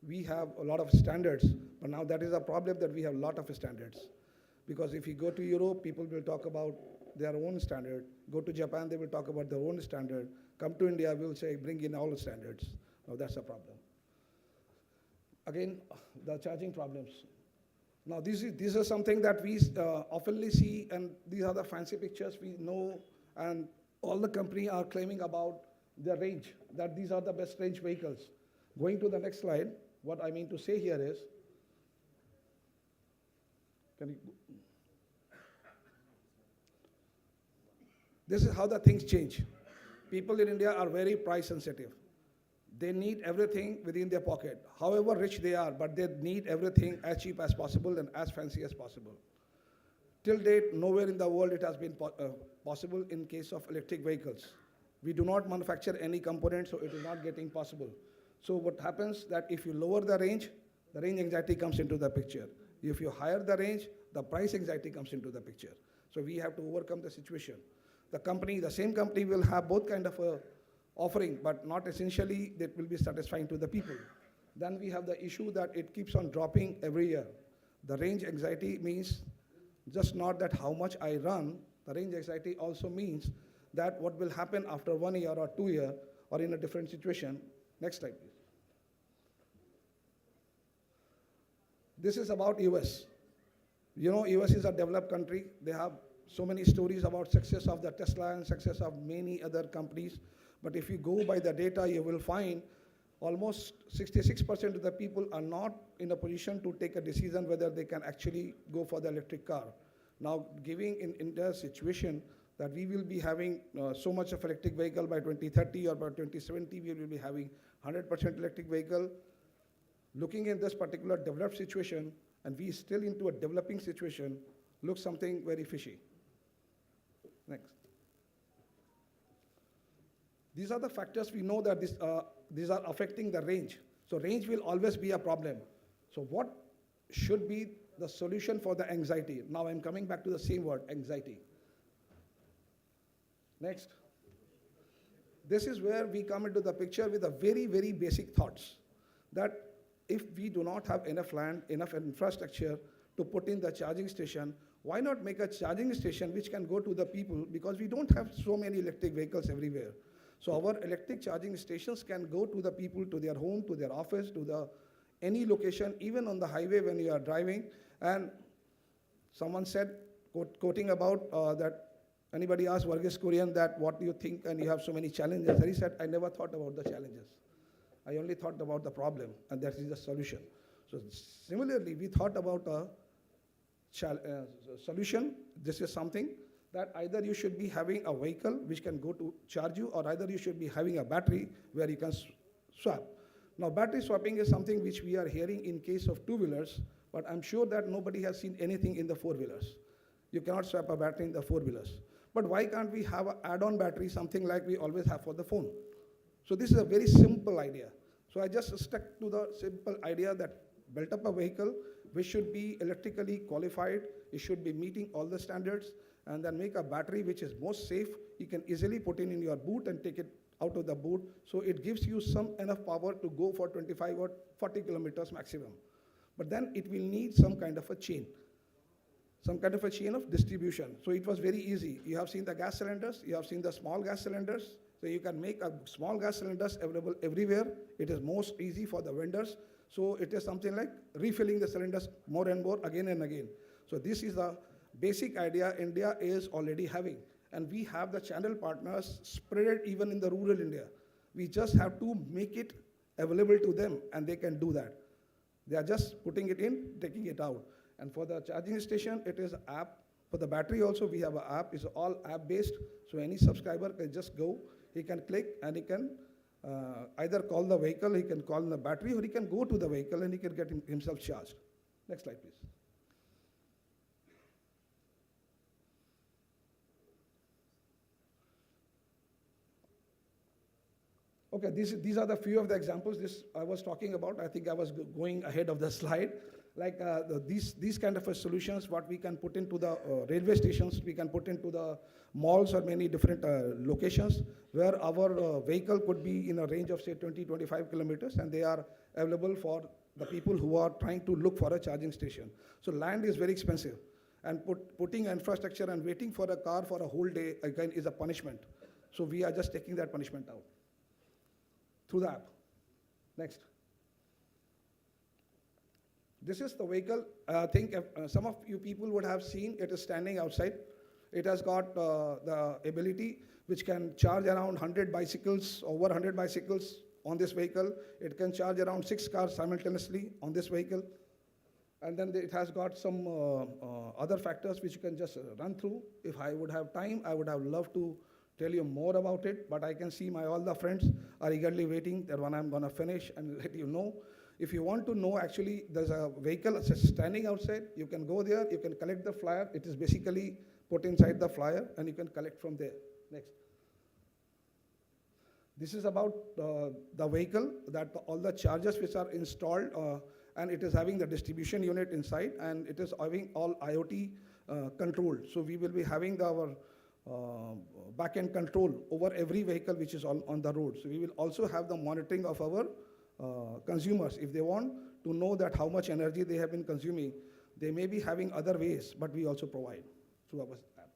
we have a lot of standards, but now that is a problem that we have a lot of standards. Because if you go to Europe, people will talk about their own standard. Go to Japan, they will talk about their own standard. Come to India, we will say, bring in all the standards. Now that's a problem. Again, the charging problems. Now this is something that we oftenly see, and these are the fancy pictures we know, and all the companies are claiming about the range, that these are the best range vehicles. Going to the next slide, what I mean to say here is, this is how the things change. People in India are very price sensitive. They need everything within their pocket, however rich they are, but they need everything as cheap as possible and as fancy as possible. Till date, nowhere in the world it has been possible in case of electric vehicles. We do not manufacture any components, so it is not getting possible. So what happens that if you lower the range anxiety comes into the picture. If you higher the range, the price anxiety comes into the picture. So we have to overcome the situation. The same company will have both kind of a offering, but not essentially that will be satisfying to the people. Then we have the issue that it keeps on dropping every year. The range anxiety means just not that how much I run, the range anxiety also means that what will happen after 1 year or 2 years or in a different situation. Next slide, please. This is about US. You know, US is a developed country. They have so many stories about success of the Tesla and success of many other companies. But if you go by the data, you will find almost 66% of the people are not in a position to take a decision whether they can actually go for the electric car. Now, giving in the situation that we will be having so much of electric vehicle by 2030 or by 2070, we will be having 100% electric vehicle. Looking in this particular developed situation, and we still into a developing situation, looks something very fishy. Next. These are the factors we know that these are affecting the range. So range will always be a problem. So what should be the solution for the anxiety? Now I'm coming back to the same word, anxiety. Next. This is where we come into the picture with a very, very basic thoughts. That if we do not have enough land, enough infrastructure to put in the charging station, why not make a charging station which can go to the people, because we don't have so many electric vehicles everywhere. So our electric charging stations can go to the people, to their home, to their office, to any location, even on the highway when you are driving. And someone said, quoting about that, anybody asked Varghese Kurian that what do you think, and you have so many challenges, and he said, I never thought about the challenges. I only thought about the problem, and that is the solution. So similarly, we thought about a solution. This is something that either you should be having a vehicle which can go to charge you, or either you should be having a battery where you can swap. Now, battery swapping is something which we are hearing in case of two-wheelers, but I'm sure that nobody has seen anything in the four-wheelers. You cannot swap a battery in the four-wheelers. But why can't we have an add-on battery, something like we always have for the phone? So this is a very simple idea. So I just stuck to the simple idea that built up a vehicle which should be electrically qualified, it should be meeting all the standards, and then make a battery which is most safe. You can easily put in your boot and take it out of the boot, so it gives you some enough power to go for 25 or 40 kilometers maximum. But then it will need some kind of a chain of distribution. So it was very easy. You have seen the gas cylinders, you have seen the small gas cylinders, so you can make a small gas cylinders available everywhere. It is most easy for the vendors. So it is something like refilling the cylinders more and more again and again. So this is the basic idea India is already having. And we have the channel partners spread it even in the rural India. We just have to make it available to them, and they can do that. They are just putting it in, taking it out. And for the charging station, it is an app. For the battery also, we have an app. It's all app-based. So any subscriber can just go, he can click, and he can either call the vehicle, he can call the battery, or he can go to the vehicle and he can get himself charged. Next slide, please. Okay, these are the few of the examples this I was talking about. I think I was going ahead of the slide. Like these kind of solutions, what we can put into the railway stations, we can put into the malls or many different locations where our vehicle could be in a range of say 20-25 kilometers, and they are available for the people who are trying to look for a charging station. So land is very expensive, and putting infrastructure and waiting for a car for a whole day again is a punishment. So we are just taking that punishment out through the app. Next. This is the vehicle. I think some of you people would have seen it is standing outside. It has got the ability which can charge around 100 bicycles, over 100 bicycles on this vehicle. It can charge around 6 cars simultaneously on this vehicle. And then it has got some other factors which you can just run through. If I would have time, I would have loved to tell you more about it, but I can see all the friends are eagerly waiting that when I'm going to finish and let you know. If you want to know, actually, there's a vehicle standing outside. You can go there, you can collect the flyer. It is basically put inside the flyer, and you can collect from there. Next. This is about the vehicle, that all the chargers which are installed, and it is having the distribution unit inside, and it is having all IoT controlled. So we will be having our back-end control over every vehicle which is on the road. So we will also have the monitoring of our consumers. If they want to know that how much energy they have been consuming, they may be having other ways, but we also provide through our app.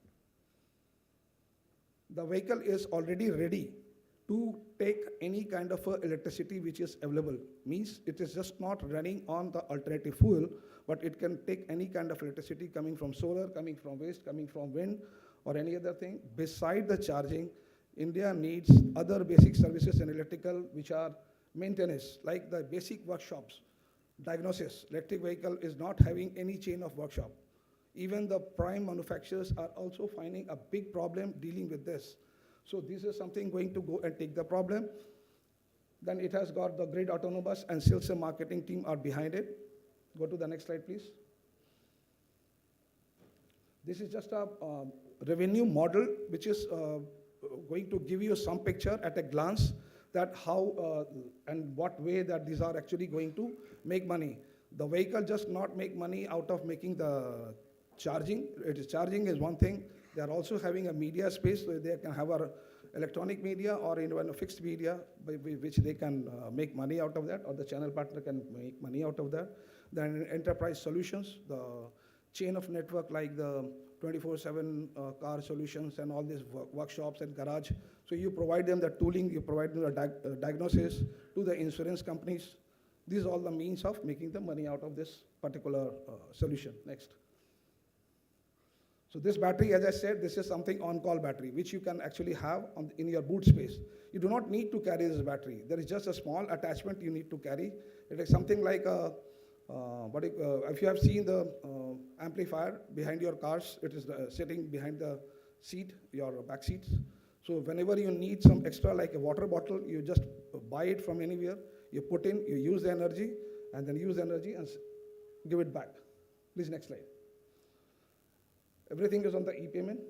The vehicle is already ready to take any kind of electricity which is available. Means it is just not running on the alternative fuel, but it can take any kind of electricity coming from solar, coming from waste, coming from wind, or any other thing. Beside the charging, India needs other basic services in electrical, which are maintenance, like the basic workshops, diagnosis. Electric vehicle is not having any chain of workshop. Even the prime manufacturers are also finding a big problem dealing with this. So this is something going to go and take the problem. Then it has got the grid autonomous and sales and marketing team are behind it. Go to the next slide, please. This is just a revenue model, which is going to give you some picture at a glance that how and what way that these are actually going to make money. The vehicle just not make money out of making the charging. Charging is one thing. They are also having a media space where they can have a electronic media or even a fixed media by which they can make money out of that, or the channel partner can make money out of that. then enterprise solutions, the chain of network like the 24/7 car solutions and all these workshops and garage. So you provide them the tooling, you provide them the diagnosis to the insurance companies. These are all the means of making the money out of this particular solution. Next. So this battery, as I said, this is something on-call battery, which you can actually have in your boot space. You do not need to carry this battery. There is just a small attachment you need to carry. It is something like a, if you have seen the amplifier behind your cars, it is sitting behind the seat, your back seats. So whenever you need some extra, like a water bottle, you just buy it from anywhere, you put in, you use the energy, and then use the energy and give it back. Please, next slide. Everything is on the e-payment.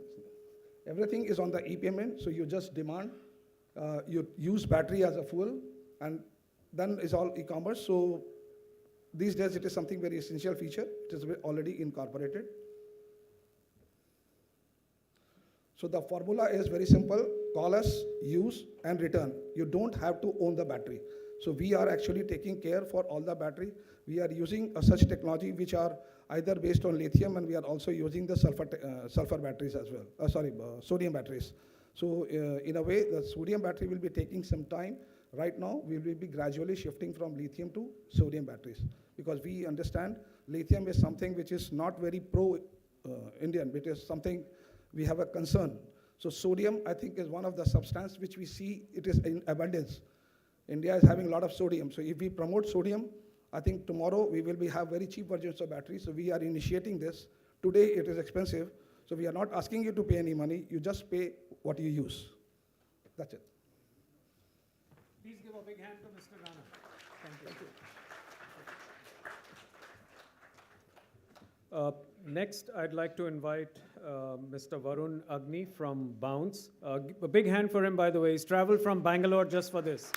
Everything is on the e-payment, so you just demand, you use battery as a fuel, and then it's all e-commerce. So these days it is something very essential feature. It is already incorporated. So the formula is very simple. Call us, use, and return. You don't have to own the battery. So we are actually taking care for all the battery. We are using such technology which are either based on lithium, and we are also using the sulfur batteries as well. Sodium batteries. So in a way, the sodium battery will be taking some time. Right now, we will be gradually shifting from lithium to sodium batteries, because we understand lithium is something which is not very pro-Indian. It is something we have a concern. So sodium, I think, is one of the substances which we see it is in abundance. India is having a lot of sodium. So if we promote sodium, I think tomorrow we will have very cheap versions of batteries. So we are initiating this. Today it is expensive. So we are not asking you to pay any money. You just pay what you use. That's it. Please give a big hand to Mr. Rana. Thank you. Next, I'd like to invite Mr. Varun Agni from Bounce. A big hand for him, by the way. He's traveled from Bangalore just for this.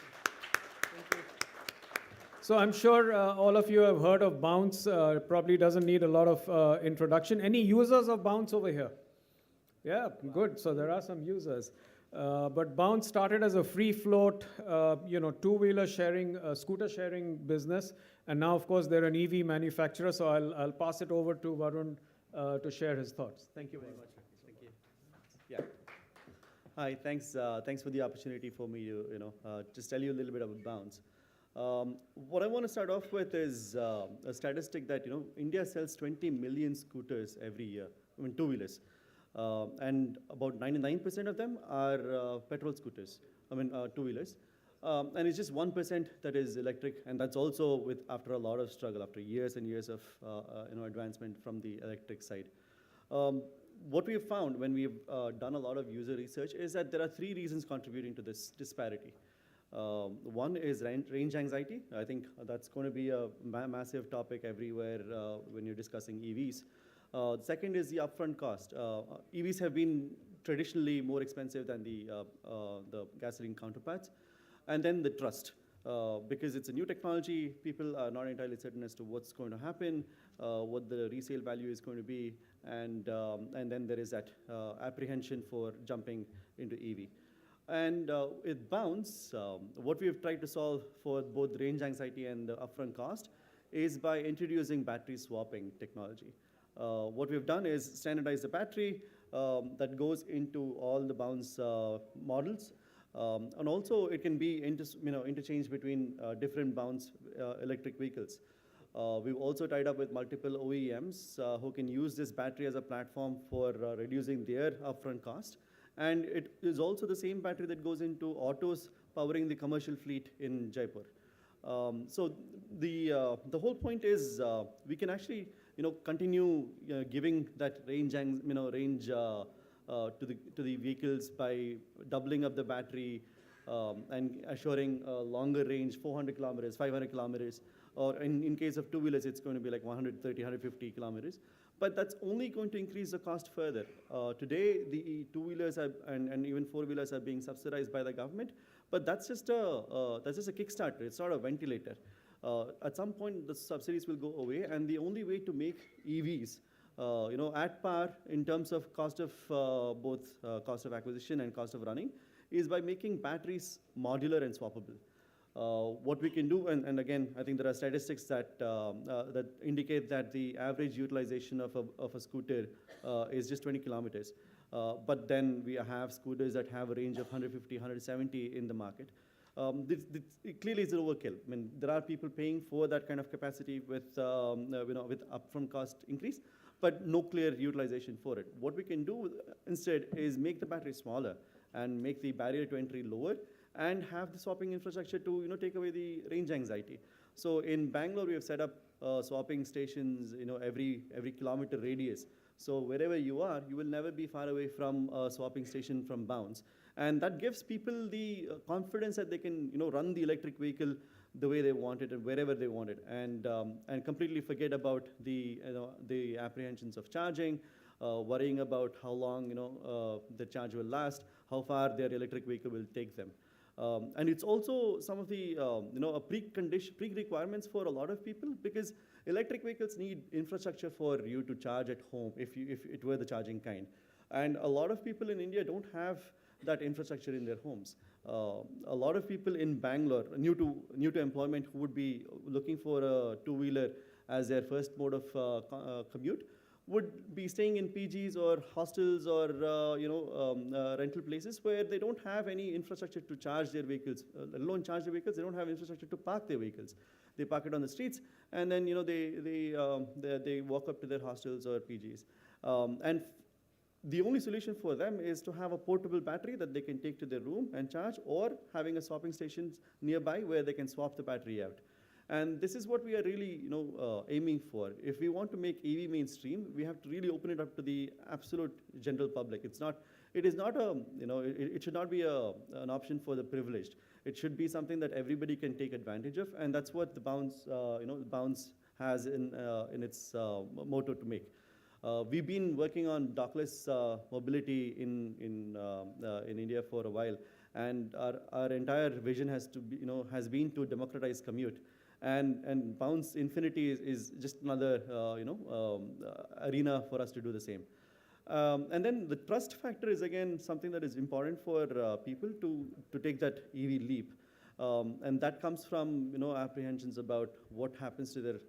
So I'm sure all of you have heard of Bounce. Probably doesn't need a lot of introduction. Any users of Bounce over here? Yeah, good. So there are some users. But Bounce started as a free float, two-wheeler sharing, scooter sharing business. And now, of course, they're an EV manufacturer. So I'll pass it over to Varun to share his thoughts. Thank you very much. Thank you. Yeah. Hi, thanks for the opportunity for me to, just tell you a little bit about Bounce. What I want to start off with is a statistic that, India sells 20 million scooters every year, two-wheelers. And about 99% of them are petrol scooters, two-wheelers. And it's just 1% that is electric, and that's also after a lot of struggle, after years and years of advancement from the electric side. What we have found when we've done a lot of user research is that there are 3 reasons contributing to this disparity. One is range anxiety. I think that's going to be a massive topic everywhere when you're discussing EVs. Second is the upfront cost. EVs have been traditionally more expensive than the gasoline counterparts. And then the trust. Because it's a new technology, people are not entirely certain as to what's going to happen, what the resale value is going to be, and then there is that apprehension for jumping into EV. And with Bounce, what we have tried to solve for both range anxiety and the upfront cost is by introducing battery swapping technology. What we've done is standardize the battery that goes into all the Bounce models. And also, it can be interchanged between different Bounce electric vehicles. We've also tied up with multiple OEMs who can use this battery as a platform for reducing their upfront cost. And it is also the same battery that goes into autos powering the commercial fleet in Jaipur. So the whole point is we can actually continue giving that range to the vehicles by doubling up the battery and assuring a longer range, 400 kilometers, 500 kilometers, or in case of two-wheelers, it's going to be like 130, 150 kilometers. But that's only going to increase the cost further. Today, the two-wheelers and even four-wheelers are being subsidized by the government, but that's just a Kickstarter. It's not a ventilator. At some point, the subsidies will go away, and the only way to make EVs at par in terms of cost of both cost of acquisition and cost of running is by making batteries modular and swappable. What we can do, and again, I think there are statistics that, that indicate that the average utilization of a scooter is just 20 kilometers. But then we have scooters that have a range of 150, 170 in the market. It clearly is an overkill. I mean, there are people paying for that kind of capacity with, with upfront cost increase, but no clear utilization for it. What we can do instead is make the battery smaller and make the barrier to entry lower, and have the swapping infrastructure to take away the range anxiety. So in Bangalore, we have set up swapping stations every kilometer radius. So wherever you are, you will never be far away from a swapping station from Bounce. And that gives people the confidence that they can run the electric vehicle the way they want it and wherever they want it, and completely forget about the apprehensions of charging, worrying about how long the charge will last, how far their electric vehicle will take them. And it's also some of the pre-requirements for a lot of people, because electric vehicles need infrastructure for you to charge at home if it were the charging kind. And a lot of people in India don't have that infrastructure in their homes. A lot of people in Bangalore, new to employment, who would be looking for a two-wheeler as their first mode of commute, would be staying in PGs or hostels or rental places where they don't have any infrastructure to charge their vehicles, let alone charge their vehicles. They don't have infrastructure to park their vehicles. They park it on the streets, and then they walk up to their hostels or PGs. And the only solution for them is to have a portable battery that they can take to their room and charge, or having a swapping station nearby where they can swap the battery out. And this is what we are really, aiming for. If we want to make EV mainstream, we have to really open it up to the absolute general public. It should not be an option for the privileged. It should be something that everybody can take advantage of, and that's what the Bounce, Bounce has in its motto to make. We've been working on dockless mobility in India for a while, and our entire vision has been to democratize commute. And Bounce Infinity is just another arena for us to do the same. And then the trust factor is again something that is important for people to take that EV leap. And that comes from apprehensions about what happens to their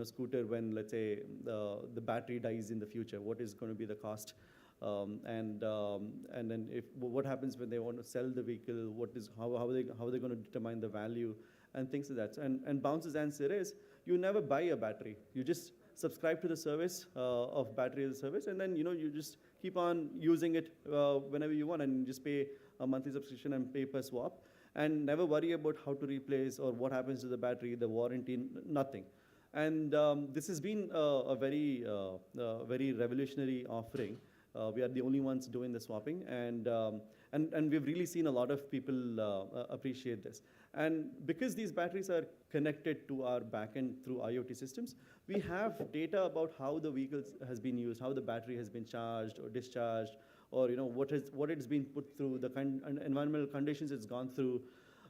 scooter when, let's say, the battery dies in the future. What is going to be the cost? And then what happens when they want to sell the vehicle? How are they going to determine the value and things like that? And Bounce's answer is, you never buy a battery. You just subscribe to the service of battery as a service, and then you just keep on using it whenever you want, and you just pay a monthly subscription and pay per swap, and never worry about how to replace or what happens to the battery, the warranty, nothing. And this has been a very revolutionary offering. We are the only ones doing the swapping, and we've really seen a lot of people appreciate this. And because these batteries are connected to our backend through IoT systems, we have data about how the vehicle has been used, how the battery has been charged or discharged, or what it's been put through, the environmental conditions it's gone through.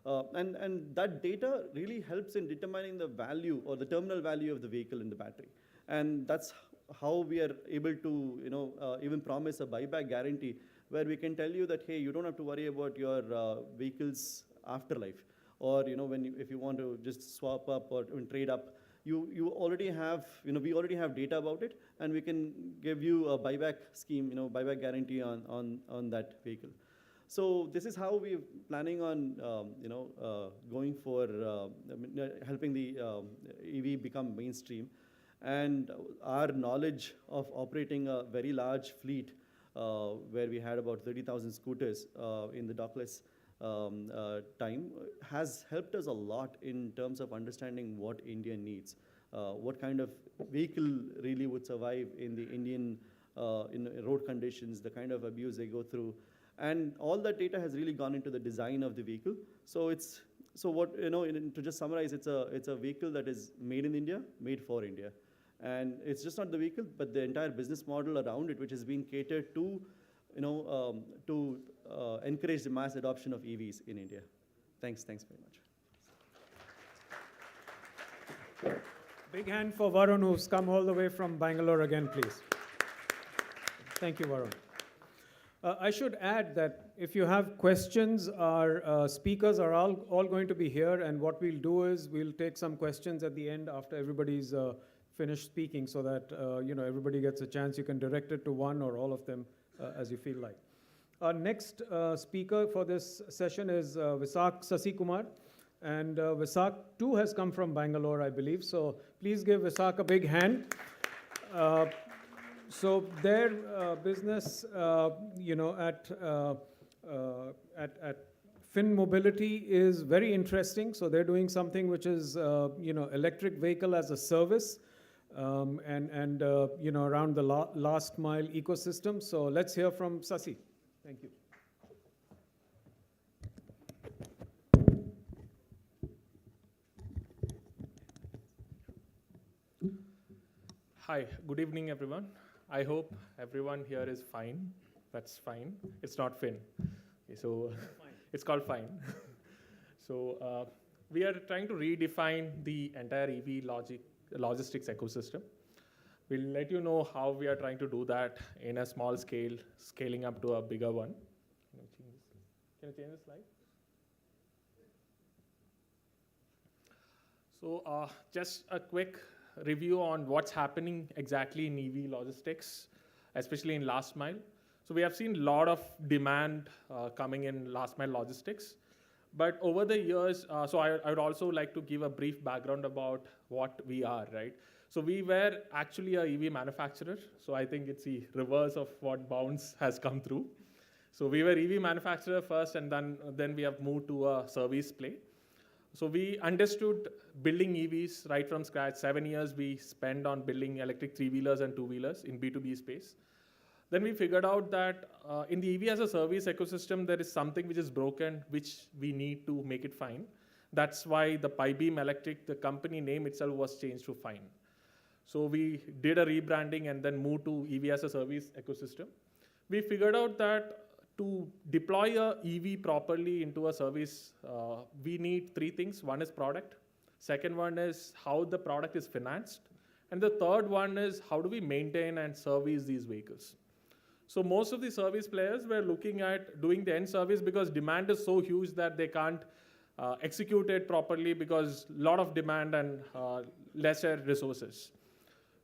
And that data really helps in determining the value or the terminal value of the vehicle in the battery. And that's how we are able to even promise a buyback guarantee, where we can tell you that, hey, you don't have to worry about your vehicle's afterlife, or if you want to just swap up or trade up, you already have we already have data about it, and we can give you a buyback scheme, buyback guarantee on that vehicle. So this is how we're planning on going for helping the EV become mainstream. And our knowledge of operating a very large fleet, where we had about 30,000 scooters in the dockless time, has helped us a lot in terms of understanding what India needs, what kind of vehicle really would survive in the Indian road conditions, the kind of abuse they go through. And all that data has really gone into the design of the vehicle. To just summarize, it's a vehicle that is made in India, made for India. And it's just not the vehicle, but the entire business model around it, which has been catered to, encourage the mass adoption of EVs in India. Thanks very much. Big hand for Varun, who's come all the way from Bangalore again, please. Thank you, Varun. I should add that if you have questions, our speakers are all going to be here, and what we'll do is we'll take some questions at the end after everybody's finished speaking, so that everybody gets a chance. You can direct it to one or all of them as you feel like. Our next speaker for this session is Visak Sasikumar, and Visak too has come from Bangalore, I believe. So please give Visak a big hand. So their business, at Fin Mobility is very interesting. So they're doing something which is, electric vehicle as a service, and around the last mile ecosystem. So let's hear from Sasi. Thank you. Hi, good evening, everyone. I hope everyone here is fine. That's fine. It's not Fin. Okay, so it's called fine. So we are trying to redefine the entire EV logistics ecosystem. We'll let you know how we are trying to do that in a small scale, scaling up to a bigger one. Can you change the slide? So just a quick review on what's happening exactly in EV logistics, especially in last mile. So we have seen a lot of demand coming in last mile logistics. But over the years, so I would also like to give a brief background about what we are, right? So we were actually a EV manufacturer. So I think it's the reverse of what Bounce has come through. So we were EV manufacturer first, and then we have moved to a service play. So we understood building EVs right from scratch. 7 years we spent on building electric 3-wheelers and 2-wheelers in B2B space. Then we figured out that in the EV as a service ecosystem, there is something which is broken, which we need to make it fine. That's why the Pibeam Electric, the company name itself, was changed to Fine. So we did a rebranding and then moved to EV as a service ecosystem. We figured out that to deploy a EV properly into a service, we need 3 things. One is product. Second one is how the product is financed. And the third one is how do we maintain and service these vehicles. So most of the service players were looking at doing the end service because demand is so huge that they can't execute it properly because a lot of demand and lesser resources.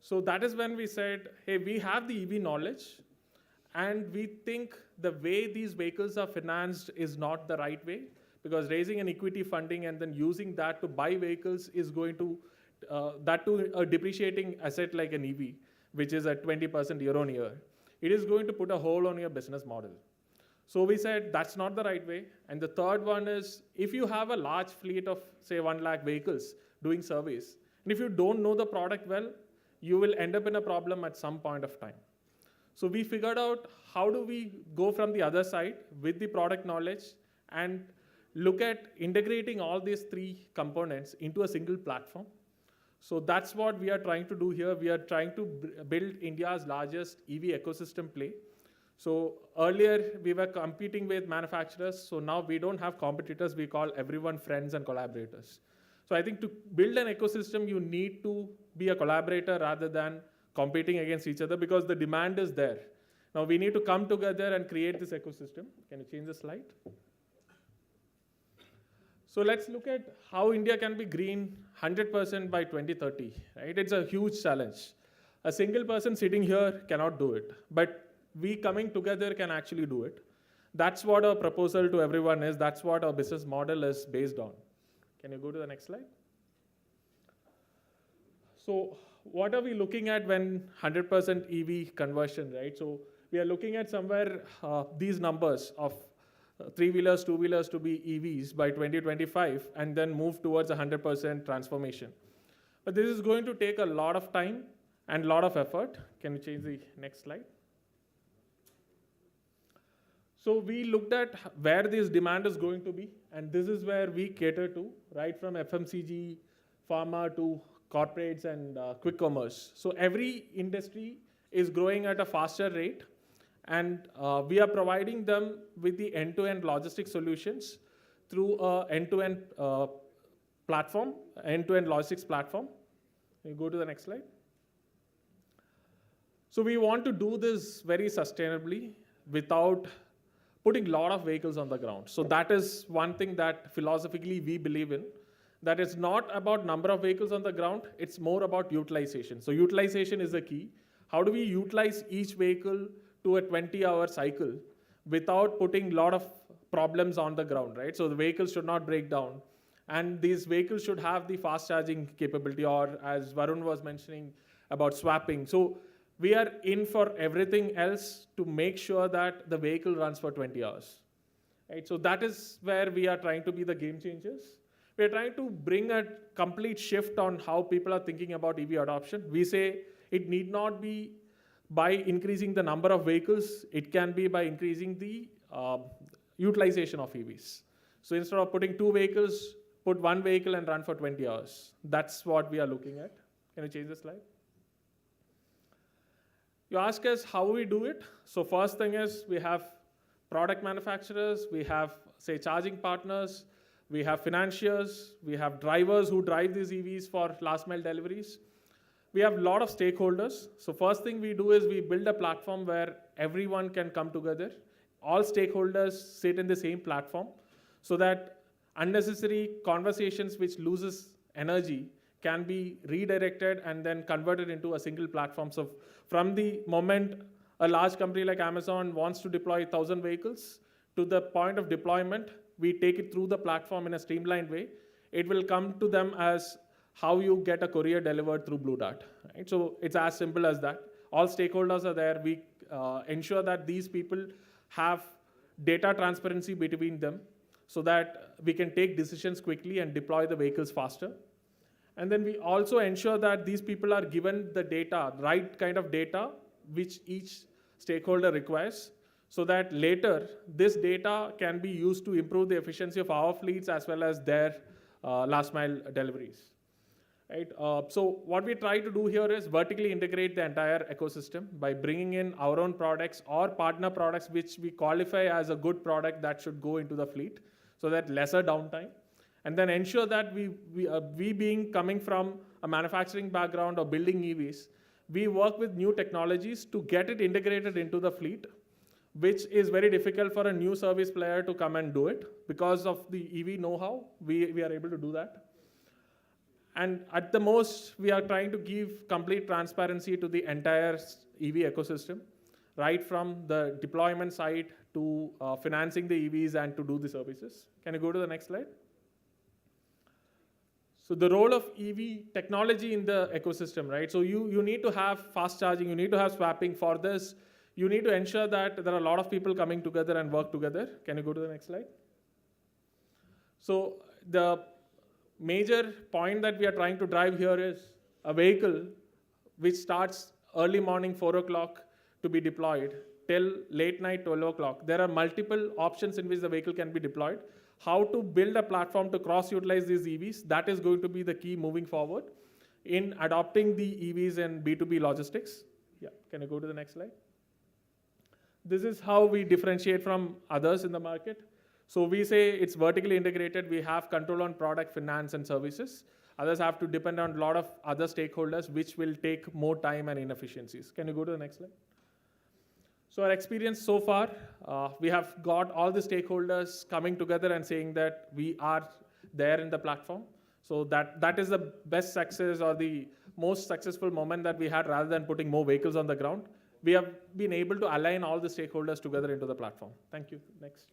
So that is when we said, hey, we have the EV knowledge, and we think the way these vehicles are financed is not the right way, because raising an equity funding and then using that to buy vehicles is going to, that to a depreciating asset like an EV, which is at 20% year on year, it is going to put a hole on your business model. So we said that's not the right way. And the third one is, if you have a large fleet of, say, 1 lakh vehicles doing service, and if you don't know the product well, you will end up in a problem at some point of time. So we figured out how do we go from the other side with the product knowledge and look at integrating all these 3 components into a single platform. So that's what we are trying to do here. We are trying to build India's largest EV ecosystem play. So earlier we were competing with manufacturers. So now we don't have competitors. We call everyone friends and collaborators. So I think to build an ecosystem, you need to be a collaborator rather than competing against each other, because the demand is there. Now we need to come together and create this ecosystem. Can you change the slide? So let's look at how India can be green 100% by 2030, right? It's a huge challenge. A single person sitting here cannot do it, but we coming together can actually do it. That's what our proposal to everyone is. That's what our business model is based on. Can you go to the next slide? So what are we looking at when 100% EV conversion, right? So we are looking at somewhere these numbers of 3-wheelers, 2-wheelers to be EVs by 2025, and then move towards 100% transformation. But this is going to take a lot of time and a lot of effort. Can you change the next slide? So we looked at where this demand is going to be, and this is where we cater to, right from FMCG, pharma to corporates and quick commerce. So every industry is growing at a faster rate, and we are providing them with the end-to-end logistics solutions through an end-to-end platform, end-to-end logistics platform. Can you go to the next slide? So we want to do this very sustainably. without putting a lot of vehicles on the ground. So that is one thing that philosophically we believe in, that it's not about number of vehicles on the ground, it's more about utilization. So utilization is the key. How do we utilize each vehicle to a 20-hour cycle without putting a lot of problems on the ground, right? So the vehicles should not break down. And these vehicles should have the fast charging capability, or as Varun was mentioning about swapping. So we are in for everything else to make sure that the vehicle runs for 20 hours. Right? So that is where we are trying to be the game changers. We are trying to bring a complete shift on how people are thinking about EV adoption. We say it need not be by increasing the number of vehicles, it can be by increasing the utilization of EVs. So instead of putting 2 vehicles, put 1 vehicle and run for 20 hours. That's what we are looking at. Can you change the slide? You ask us how we do it. So first thing is we have product manufacturers, we have, say, charging partners, we have financiers, we have drivers who drive these EVs for last mile deliveries. We have a lot of stakeholders. So first thing we do is we build a platform where everyone can come together. All stakeholders sit in the same platform so that unnecessary conversations which loses energy can be redirected and then converted into a single platform. So from the moment a large company like Amazon wants to deploy 1,000 vehicles to the point of deployment, we take it through the platform in a streamlined way. It will come to them as how you get a courier delivered through Blue Dart. Right? So it's as simple as that. All stakeholders are there. We ensure that these people have data transparency between them so that we can take decisions quickly and deploy the vehicles faster. And then we also ensure that these people are given the data, right kind of data, which each stakeholder requires, so that later this data can be used to improve the efficiency of our fleets as well as their last mile deliveries. Right? So what we try to do here is vertically integrate the entire ecosystem by bringing in our own products or partner products which we qualify as a good product that should go into the fleet, so that lesser downtime. And then ensure that we being coming from a manufacturing background or building EVs, we work with new technologies to get it integrated into the fleet, which is very difficult for a new service player to come and do it. Because of the EV know-how, we are able to do that. And at the most, we are trying to give complete transparency to the entire EV ecosystem, right from the deployment side to financing the EVs and to do the services. Can you go to the next slide? So the role of EV technology in the ecosystem, right? So you need to have fast charging, you need to have swapping. For this, you need to ensure that there are a lot of people coming together and work together. Can you go to the next slide? So the major point that we are trying to drive here is a vehicle which starts early morning 4 o'clock to be deployed till late night 12 o'clock. There are multiple options in which the vehicle can be deployed. How to build a platform to cross-utilize these EVs, that is going to be the key moving forward in adopting the EVs and B2B logistics. Yeah, can you go to the next slide? This is how we differentiate from others in the market. So we say it's vertically integrated. We have control on product, finance, and services. Others have to depend on a lot of other stakeholders, which will take more time and inefficiencies. Can you go to the next slide? So our experience so far, we have got all the stakeholders coming together and saying that we are there in the platform. So that is the best success or the most successful moment that we had, rather than putting more vehicles on the ground. We have been able to align all the stakeholders together into the platform. Thank you. Next.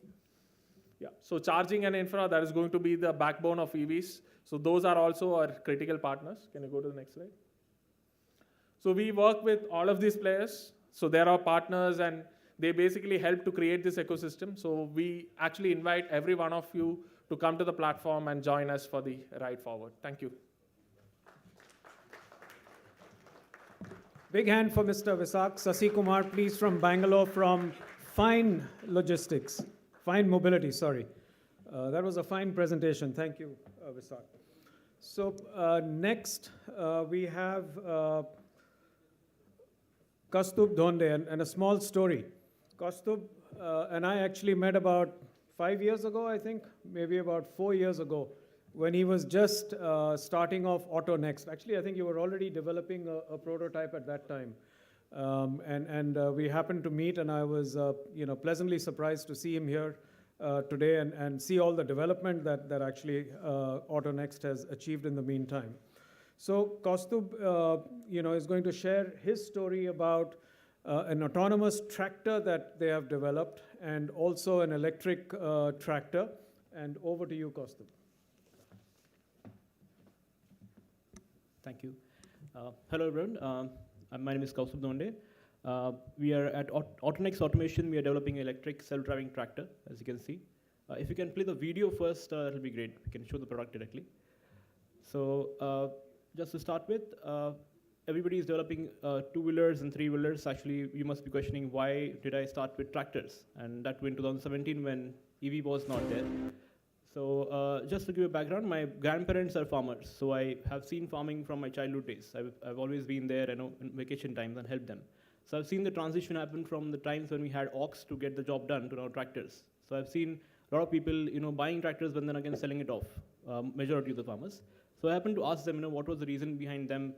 Yeah. So charging and infra, that is going to be the backbone of EVs. So those are also our critical partners. Can you go to the next slide? So we work with all of these players. So they're our partners and they basically help to create this ecosystem. So we actually invite every one of you to come to the platform and join us for the ride forward. Thank you. Big hand for Mr. Visak. Sasi Kumar, please, from Bangalore, from Fine Logistics. Fine Mobility, sorry. That was a fine presentation. Thank you, Visak. So next, we have Kaustubh Dhonde, and a small story. Kaustubh and I actually met about 5 years ago, I think, maybe about 4 years ago, when he was just starting off AutoNext. Actually, I think you were already developing a prototype at that time. We happened to meet, and I was pleasantly surprised to see him here today and see all the development that actually AutoNext has achieved in the meantime. So Kaustubh, is going to share his story about an autonomous tractor that they have developed and also an electric tractor. And over to you, Kaustubh. Thank you. Hello, everyone. My name is Kaustubh Donde. We are at AutoNext Automation. We are developing an electric self-driving tractor, as you can see. If you can play the video first, it'll be great. We can show the product directly. So just to start with, everybody is developing two-wheelers and three-wheelers. Actually, you must be questioning, why did I start with tractors? And that was in 2017 when EV was not there. So just to give you a background, my grandparents are farmers. So I have seen farming from my childhood days. I've always been there, in vacation times, and helped them. So I've seen the transition happen from the times when we had ox to get the job done to now tractors. So I've seen a lot of people, buying tractors, but then again selling it off, majority of the farmers. So I happened to ask them, what was the reason behind them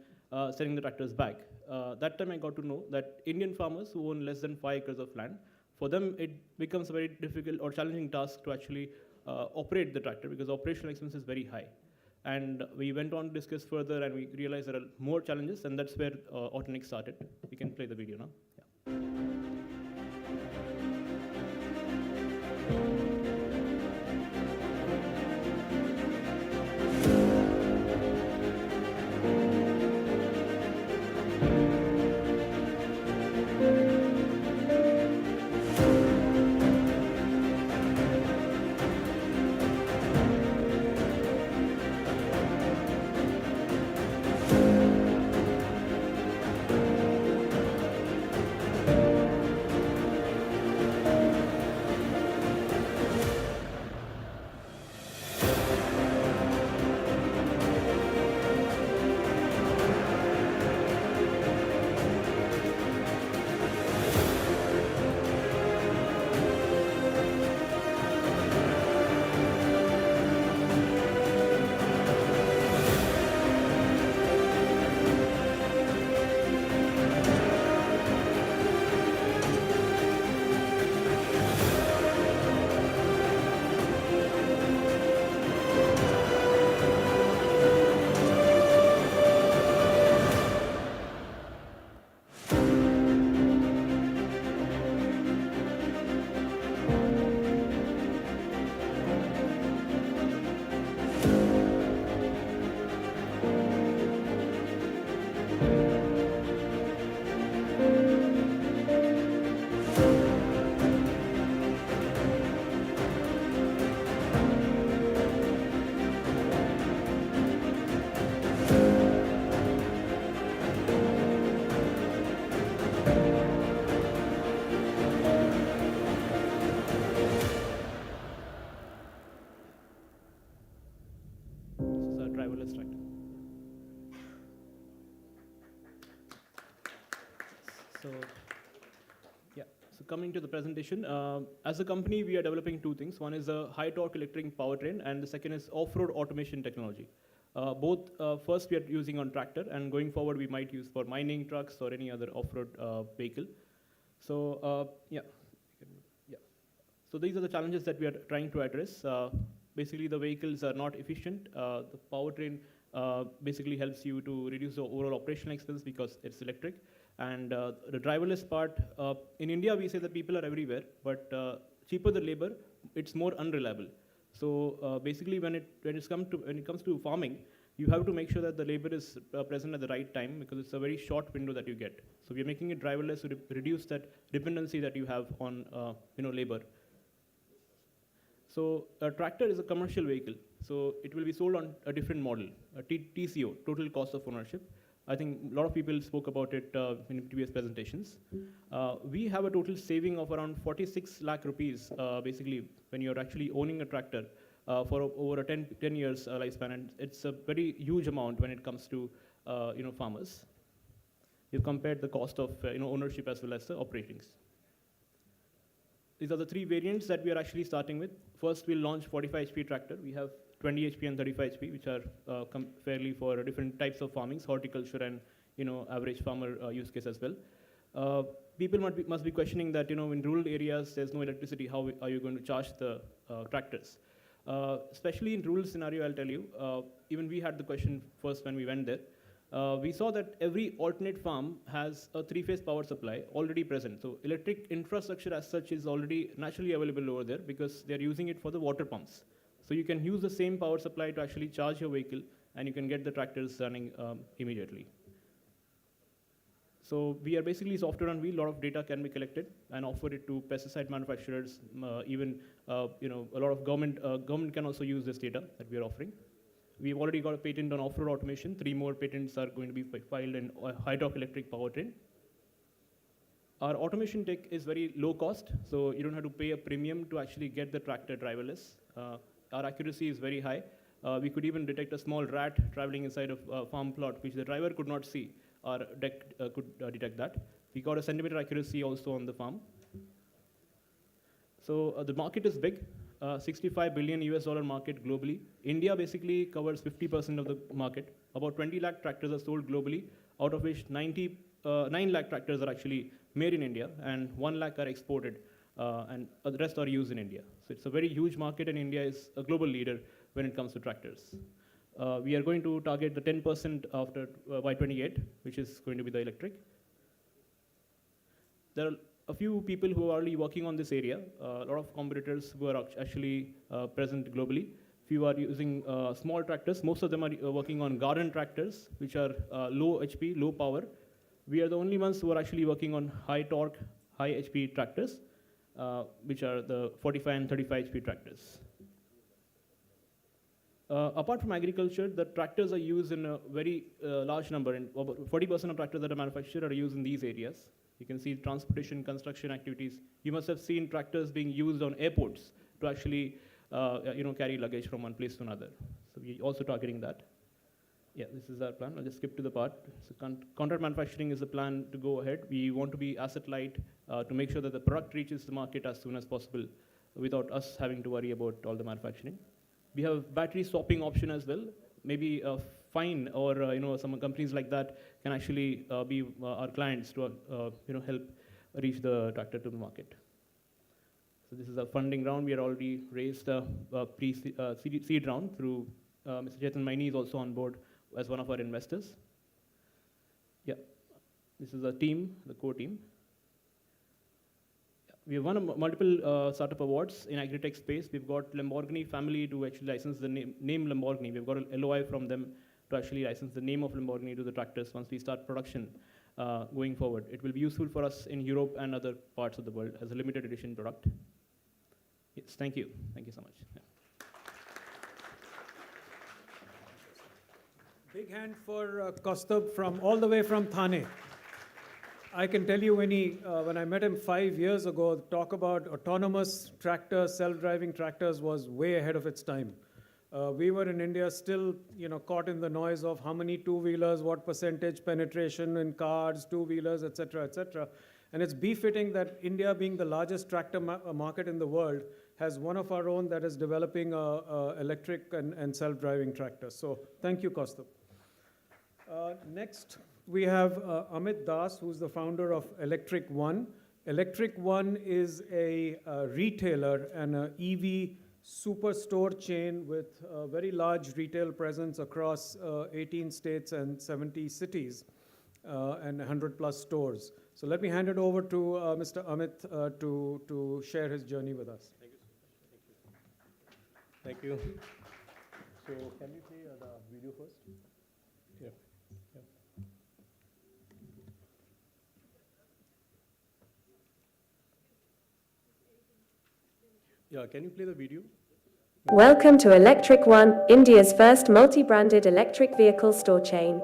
selling the tractors back. That time I got to know that Indian farmers who own less than 5 acres of land, for them it becomes a very difficult or challenging task to actually operate the tractor because operational expense is very high. And we went on to discuss further and we realized there are more challenges, and that's where AutoNext started. We can play the video now. Yeah. driverless tractor. So, yeah. So coming to the presentation, as a company, we are developing two things. One is a high torque electric powertrain, and the second is off-road automation technology. Both first we are using on tractor, and going forward we might use for mining trucks or any other off-road vehicle. So yeah. So these are the challenges that we are trying to address. Basically, the vehicles are not efficient. The powertrain basically helps you to reduce the overall operational expense because it's electric. And the driverless part, in India we say that people are everywhere, but cheaper the labor, it's more unreliable. So basically, when it comes to farming, you have to make sure that the labor is present at the right time because it's a very short window that you get. So we are making it driverless to reduce that dependency that you have on labor. So a tractor is a commercial vehicle, so it will be sold on a different model, a TCO, total cost of ownership. I think a lot of people spoke about it in previous presentations. We have a total saving of around 46 lakh rupees, basically, when you're actually owning a tractor for over a 10 years lifespan, and it's a very huge amount when it comes to farmers. We've compared the cost of ownership as well as the operatings. These are the three variants that we are actually starting with. First, we'll launch 45 HP tractor. We have 20 HP and 35 HP, which are fairly for different types of farming, horticulture and average farmer use case as well. People must be questioning that, in rural areas, there's no electricity, how are you going to charge the tractors? Especially in rural scenario, I'll tell you, even we had the question first when we went there. We saw that every alternate farm has a 3-phase power supply already present. So electric infrastructure as such is already naturally available over there because they're using it for the water pumps. So you can use the same power supply to actually charge your vehicle, and you can get the tractors running immediately. So we are basically software on wheel. A lot of data can be collected and offered it to pesticide manufacturers. Even a lot of government can also use this data that we are offering. We've already got a patent on off-road automation. 3 more patents are going to be filed in hydraulic electric powertrain. Our automation tech is very low cost, so you don't have to pay a premium to actually get the tractor driverless. Our accuracy is very high. We could even detect a small rat traveling inside a farm plot, which the driver could not see. Our deck could detect that. We got a centimeter accuracy also on the farm. So the market is big, $65 billion US market globally. India basically covers 50% of the market. About 20 lakh tractors are sold globally, out of which 9 lakh tractors are actually made in India, and 1 lakh are exported, and the rest are used in India. So it's a very huge market, and India is a global leader when it comes to tractors. We are going to target the 10% after by 28, which is going to be the electric. There are a few people who are already working on this area, a lot of competitors who are actually present globally. Few are using small tractors. Most of them are working on garden tractors, which are low HP, low power. We are the only ones who are actually working on high torque, high HP tractors, which are the 45 and 35 HP tractors. Apart from agriculture, the tractors are used in a very large number, and about 40% of tractors that are manufactured are used in these areas. You can see transportation, construction activities. You must have seen tractors being used on airports to actually carry luggage from one place to another. So we're also targeting that. Yeah, this is our plan. I'll just skip to the part. So contract manufacturing is the plan to go ahead. We want to be asset light to make sure that the product reaches the market as soon as possible without us having to worry about all the manufacturing. We have battery swapping option as well. Maybe Fine or some companies like that can actually be our clients to help reach the tractor to the market. So this is a funding round. We are already raised a pre-seed round through Mr. Chetan Maini is also on board as one of our investors. Yeah, this is a team, the core team. We have won multiple startup awards in agri-tech space. We've got Lamborghini family to actually license the name Lamborghini. We've got an LOI from them to actually license the name of Lamborghini to the tractors once we start production going forward. It will be useful for us in Europe and other parts of the world as a limited edition product. Yes, thank you. Thank you so much. Yeah. Big hand for Kaustubh from all the way from Thane. I can tell you when I met him 5 years ago, talk about autonomous tractors, self-driving tractors was way ahead of its time. We were in India still, caught in the noise of how many two-wheelers, what percentage penetration in cars, two-wheelers, et cetera, And it's befitting that India, being the largest tractor market in the world, has one of our own that is developing electric and self-driving tractors. So thank you, Kaustubh. Next, we have Amit Das, who's the founder of Electric One. Electric One is a retailer and an EV superstore chain with a very large retail presence across 18 states and 70 cities and 100 plus stores. So let me hand it over to Mr. Amit to share his journey with us. Thank you. So can we play the video first? Yeah. Yeah, can you play the video? Welcome to Electric One, India's first multi-branded electric vehicle store chain.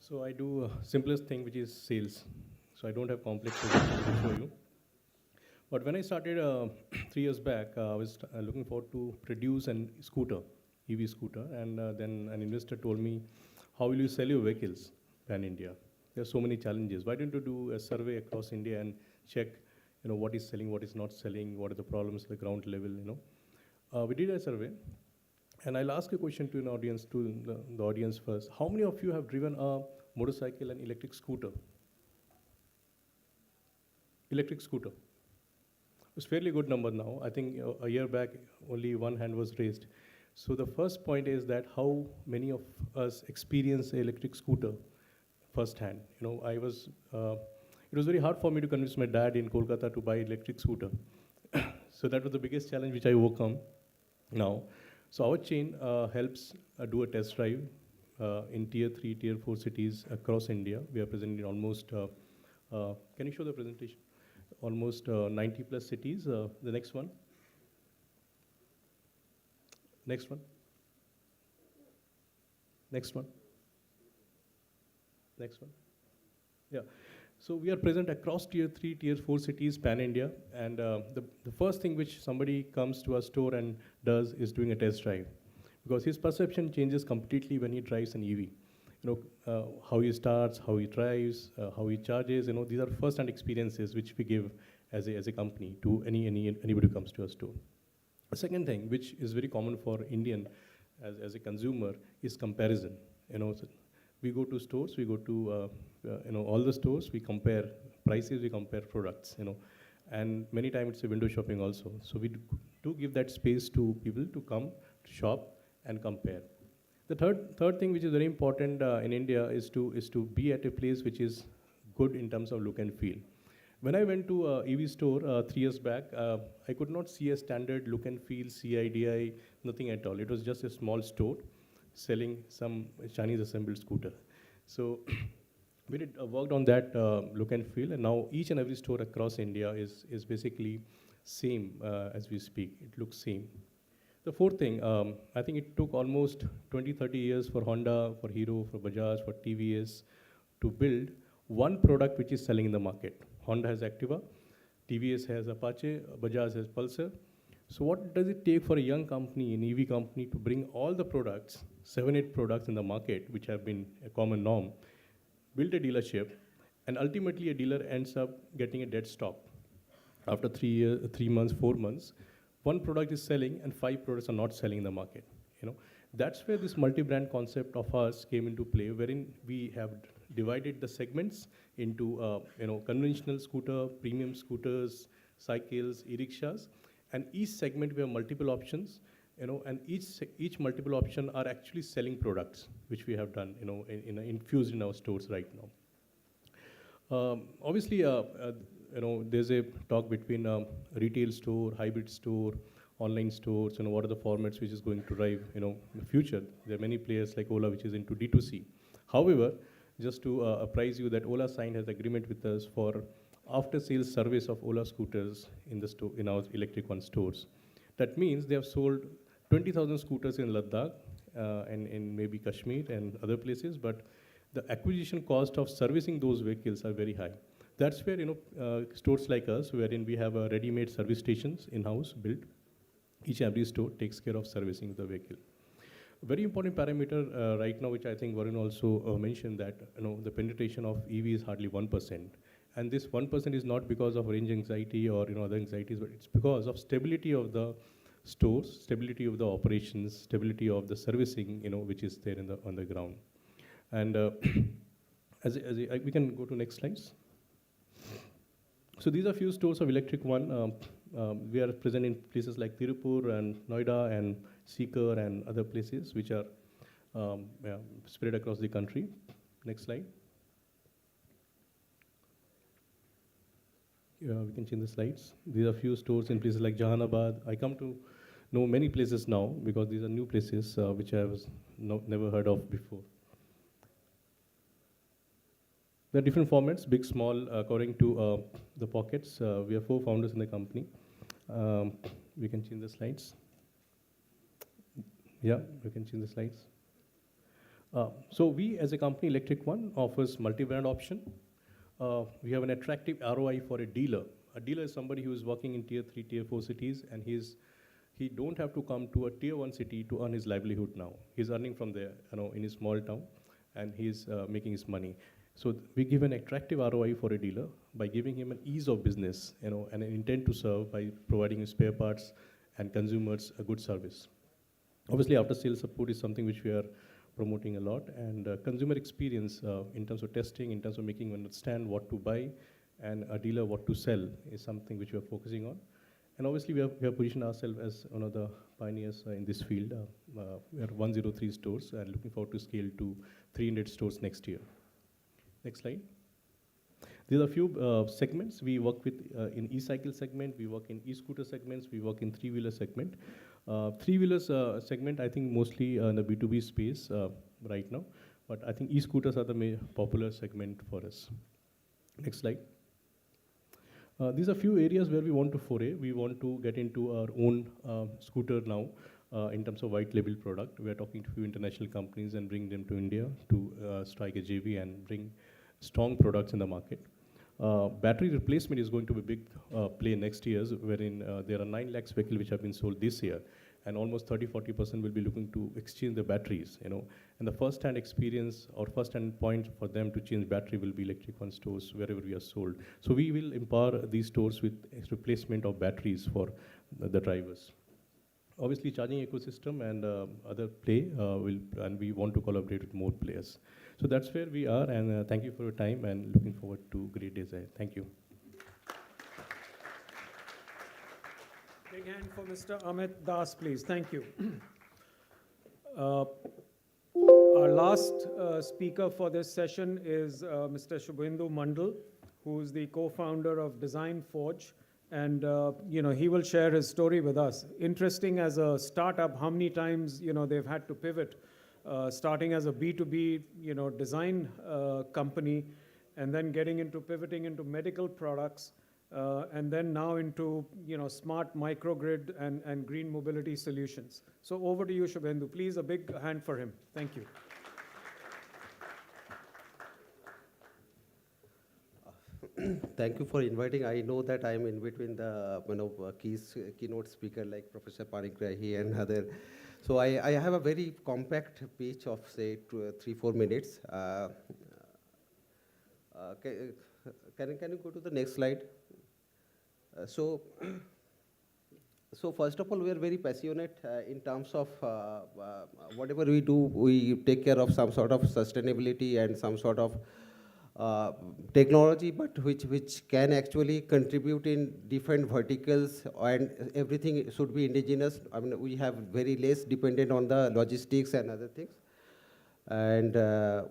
So I do simplest thing, which is sales. So I don't have complex solutions to show you. But when I started 3 years back, I was looking forward to produce an scooter, EV scooter, and then an investor told me, how will you sell your vehicles pan-India? There are so many challenges. Why don't you do a survey across India and check, what is selling, what is not selling, what are the problems at the ground level, We did a survey, and I'll ask a question to an audience, to the audience first. How many of you have driven a motorcycle and electric scooter? Electric scooter. It's a fairly good number now. I think a year back, only one hand was raised. So the first point is that how many of us experience an electric scooter firsthand. It was very hard for me to convince my dad in Kolkata to buy electric scooter. So that was the biggest challenge which I overcome now. So our chain helps do a test drive in tier 3, tier 4 cities across India. We are present in almost, can you show the presentation? Almost 90 plus cities. The next one. Next one. Next one. Next one. Yeah. So we are present across tier 3, tier 4 cities, pan-India. And the first thing which somebody comes to our store and does is doing a test drive. Because his perception changes completely when he drives an EV. How he starts, how he drives, how he charges, these are first-hand experiences which we give as a company to anybody who comes to our store. The second thing, which is very common for Indian as a consumer, is comparison. So we go to stores, we go to all the stores, we compare prices, we compare products, and many times it's a window shopping also. So we do give that space to people to come, to shop, and compare. The third thing which is very important in India is to be at a place which is good in terms of look and feel. When I went to a EV store 3 years back, I could not see a standard look and feel, CIDI, nothing at all. It was just a small store selling some Chinese assembled scooter. So we did worked on that look and feel, and now each and every store across India is basically same as we speak. It looks same. The fourth thing, I think it took almost 20-30 years for Honda, for Hero, for Bajaj, for TVS to build one product which is selling in the market. Honda has Activa, TVS has Apache, Bajaj has Pulsar. So what does it take for a young company, an EV company, to bring all the products, 7-8 products in the market, which have been a common norm, build a dealership, and ultimately a dealer ends up getting a dead stock. After 3 months, 4 months, one product is selling and 5 products are not selling in the market. That's where this multi-brand concept of ours came into play, wherein we have divided the segments into conventional scooter, premium scooters, cycles, e-rickshaws, and each segment we have multiple options, and each multiple option are actually selling products, which we have done, infused in our stores right now. Obviously, there's a talk between retail store, hybrid store, online stores, what are the formats which is going to drive, in the future. There are many players like Ola, which is into D2C. However, just to apprise you that Ola signed has agreement with us for after-sales service of Ola scooters in our Electric One stores. That means they have sold 20,000 scooters in Ladakh and in maybe Kashmir and other places, but the acquisition cost of servicing those vehicles are very high. That's where stores like us, wherein we have ready-made service stations in-house built. Each and every store takes care of servicing the vehicle. A very important parameter right now, which I think Varun also mentioned, that the penetration of EV is hardly 1%. And this 1% is not because of range anxiety or other anxieties, but it's because of stability of the stores, stability of the operations, stability of the servicing, which is there on the ground. And we can go to next slides. So these are few stores of Electric One. We are present in places like Tirupur and Noida and Sikar and other places which are spread across the country. Next slide. We can change the slides. These are few stores in places like Jahanabad. I come to know many places now because these are new places which I was never heard of before. There are different formats, big, small, according to the pockets. We have 4 founders in the company. We can change the slides. Yeah, we can change the slides. So we, as a company, Electric One, offers multi-brand option. We have an attractive ROI for a dealer. A dealer is somebody who is working in tier 3, tier 4 cities, and he don't have to come to a tier 1 city to earn his livelihood now. He's earning from there, in his small town, and he's making his money. So we give an attractive ROI for a dealer by giving him an ease of business, and an intent to serve by providing him spare parts and consumers a good service. Obviously, after-sales support is something which we are promoting a lot, and consumer experience in terms of testing, in terms of making them understand what to buy, and a dealer what to sell is something which we are focusing on. And obviously, we have positioned ourselves as one of the pioneers in this field. We are 103 stores and looking forward to scale to 300 stores next year. Next slide. There are a few segments we work with in e-cycle segment, we work in e-scooter segments, we work in three-wheeler segment. Three-wheelers segment, I think mostly in the B2B space right now, but I think e-scooters are the popular segment for us. Next slide. These are few areas where we want to foray. We want to get into our own scooter now in terms of white label product. We are talking to a few international companies and bring them to India to strike a JV and bring strong products in the market. Battery replacement is going to be a big play next year, wherein there are 9 lakhs vehicles which have been sold this year, and almost 30-40% will be looking to exchange the batteries, And the first-hand experience or first-hand point for them to change battery will be Electric One stores wherever we are sold. So we will empower these stores with replacement of batteries for the drivers. Obviously, charging ecosystem and other play and we want to collaborate with more players. So that's where we are, and thank you for your time, and looking forward to great days ahead. Thank you. Big hand for Mr. Amit Das, please. Thank you. Our last speaker for this session is Mr. Shubhendu Mandal, who is the co-founder of Design Forge. And he will share his story with us. Interesting, as a startup, how many times they've had to pivot, starting as a B2B design company, and then pivoting into medical products, and then now into smart microgrid and green mobility solutions. So over to you, Shubhendu. Please, a big hand for him. Thank you. Thank you for inviting. I know that I am in between the keynote speaker like Professor Panigrahi and other. So I have a very compact pitch of say 3-4 minutes. Can you go to the next slide? So first of all, we are very passionate in terms of whatever we do, we take care of some sort of sustainability and some sort of technology, but which can actually contribute in different verticals, and everything should be indigenous. I mean, we have very less dependent on the logistics and other things. And in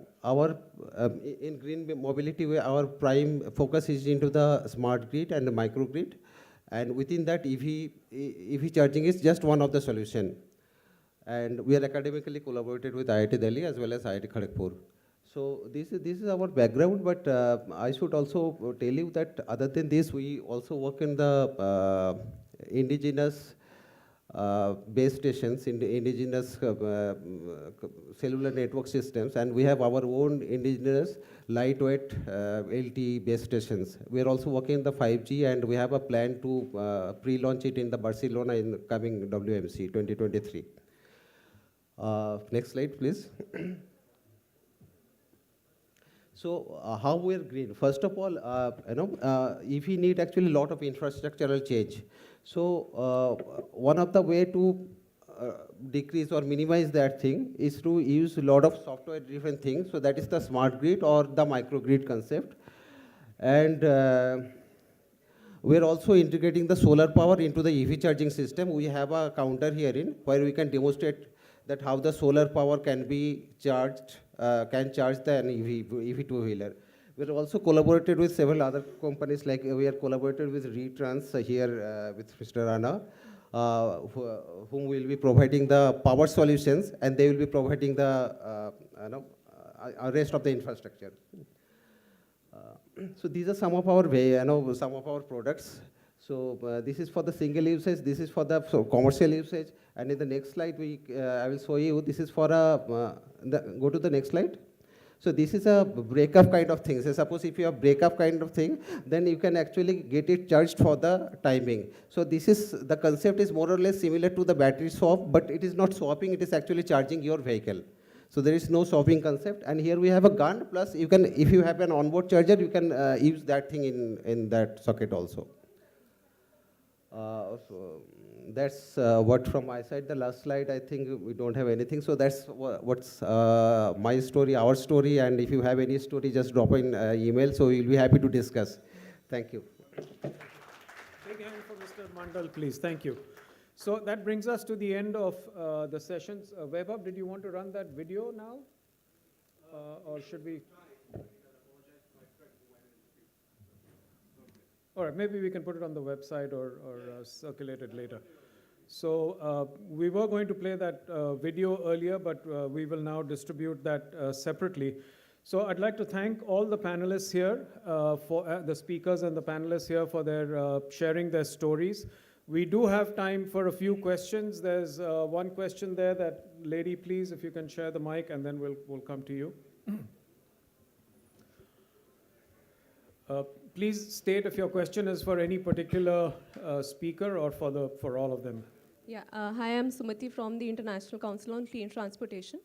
green mobility, our prime focus is into the smart grid and the microgrid. And within that, EV charging is just one of the solution. And we are academically collaborated with IIT Delhi as well as IIT Kharagpur. So this is our background, but I should also tell you that other than this, we also work in the indigenous base stations, in the indigenous cellular network systems, and we have our own indigenous lightweight LTE base stations. We are also working in the 5G, and we have a plan to pre-launch it in the Barcelona in the coming WMC 2023. Next slide, please. So how we are green? First of all, if we need actually a lot of infrastructural change. So one of the way to decrease or minimize that thing is to use a lot of software-driven things. So that is the smart grid or the microgrid concept. And we're also integrating the solar power into the EV charging system. We have a counter herein where we can demonstrate that how the solar power can be charged, can charge the EV two-wheeler. We're also collaborated with several other companies, like we are collaborated with Retrans here with Mr. Rana, whom will be providing the power solutions, and they will be providing the rest of the infrastructure. So these are some of our some of our products. So this is for the single usage, this is for the commercial usage, and in the next slide, I will show you, this is for go to the next slide. So this is a breakup kind of thing. So suppose if you have breakup kind of thing, then you can actually get it charged for the timing. So the concept is more or less similar to the battery swap, but it is not swapping, it is actually charging your vehicle. So there is no swapping concept, and here we have a gun, plus you can, if you have an onboard charger, you can use that thing in that socket also. So that's what from my side. The last slide, I think we don't have anything. So that's what's my story, our story. And if you have any story, just drop in email. So we'll be happy to discuss. Thank you. Big hand for Mr. Mandal, please. Thank you. So that brings us to the end of the sessions. Vaibhav, did you want to run that video now? Or should we? All right, maybe we can put it on the website or circulate it later. So we were going to play that video earlier, but we will now distribute that separately. So I'd like to thank all the panelists here, for the speakers and the panelists here for their sharing their stories. We do have time for a few questions. There's one question there. That lady, please, if you can share the mic, and then we'll come to you. Please state if your question is for any particular speaker or for all of them. Yeah, hi, I'm Sumati from the International Council on Clean Transportation.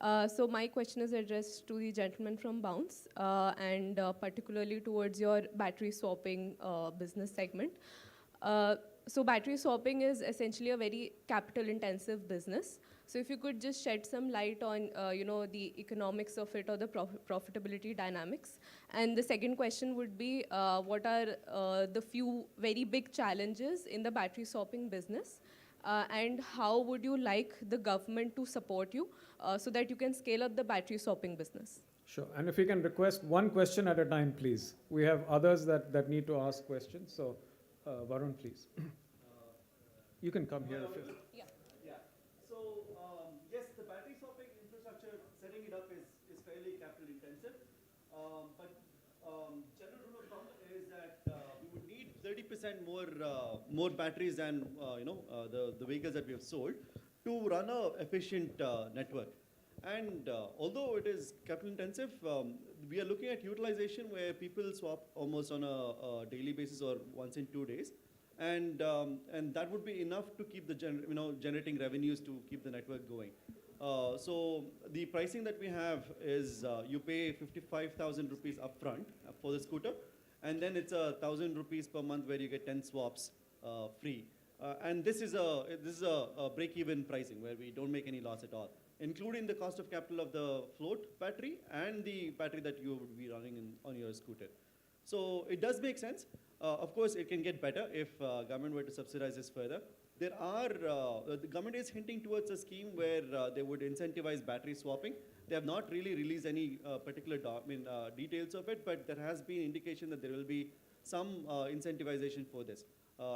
So my question is addressed to the gentleman from Bounce, and particularly towards your battery swapping business segment. So battery swapping is essentially a very capital-intensive business. So if you could just shed some light on, the economics of it or the profitability dynamics. And the second question would be, what are the few very big challenges in the battery swapping business? And how would you like the government to support you so that you can scale up the battery swapping business? Sure, and if you can request one question at a time, please. We have others that need to ask questions. So Varun, please. You can come here. If yeah. So yes, the battery swapping infrastructure, setting it up is fairly capital intensive. But general rule of thumb is that we would need 30% more batteries than the vehicles that we have sold to run a efficient network. And although it is capital intensive, we are looking at utilization where people swap almost on a daily basis or once in 2 days. And that would be enough to keep the generating revenues to keep the network going. So the pricing that we have is you pay 55,000 rupees upfront for the scooter, and then it's 1,000 rupees per month where you get 10 swaps free. And this is a break-even pricing where we don't make any loss at all, including the cost of capital of the float battery and the battery that you would be running on your scooter. So it does make sense. Of course, it can get better if government were to subsidize this further. There are, the government is hinting towards a scheme where they would incentivize battery swapping. They have not really released any particular details of it, but there has been indication that there will be some incentivization for this.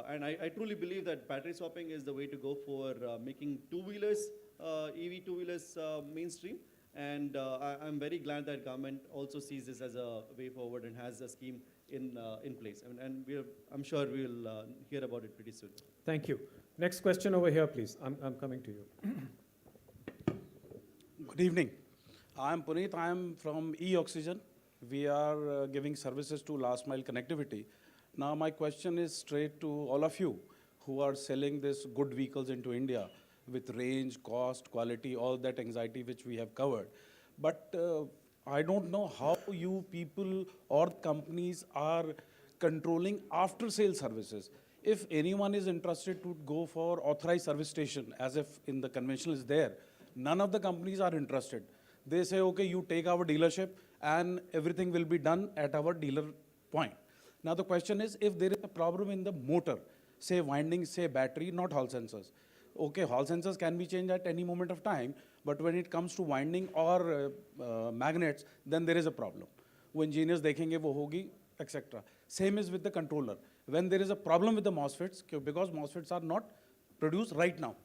And I truly believe that battery swapping is the way to go for making two-wheelers, EV two-wheelers mainstream. And I'm very glad that government also sees this as a way forward and has a scheme in place. And I'm sure we'll hear about it pretty soon. Thank you. Next question over here, please. I'm coming to you. Good evening. I'm Puneet. I'm from E-Oxygen. We are giving services to last mile connectivity. Now my question is straight to all of you who are selling these good vehicles into India with range, cost, quality, all that anxiety which we have covered. But I don't know how you people or companies are controlling after-sale services. If anyone is interested to go for authorized service station, as if in the conventional is there, none of the companies are interested. They say, okay, you take our dealership and everything will be done at our dealer point. Now the question is, if there is a problem in the motor, say winding, say battery, not hall sensors. Okay, hall sensors can be changed at any moment of time, but when it comes to winding or magnets, then there is a problem. वो engineers देखेंगे वो होगी, etc. Same is with the controller. When there is a problem with the MOSFETs, because MOSFETs are not produced right now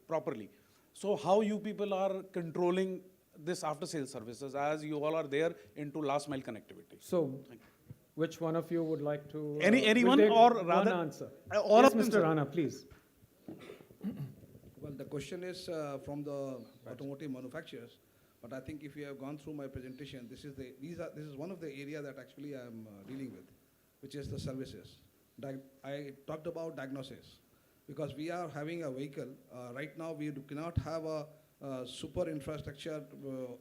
properly. So how you people are controlling this after-sales services as you all are there into last mile connectivity? So Which one of you would like to? Anyone, we'll take or one rather answer. all yes, of them, Mr. sir. Rana, please. Well, the question is from the automotive manufacturers, but I think if you have gone through my presentation, this is one of the area that actually I'm dealing with, which is the services. I talked about diagnosis, because we are having a vehicle. Right now, we cannot have a super infrastructure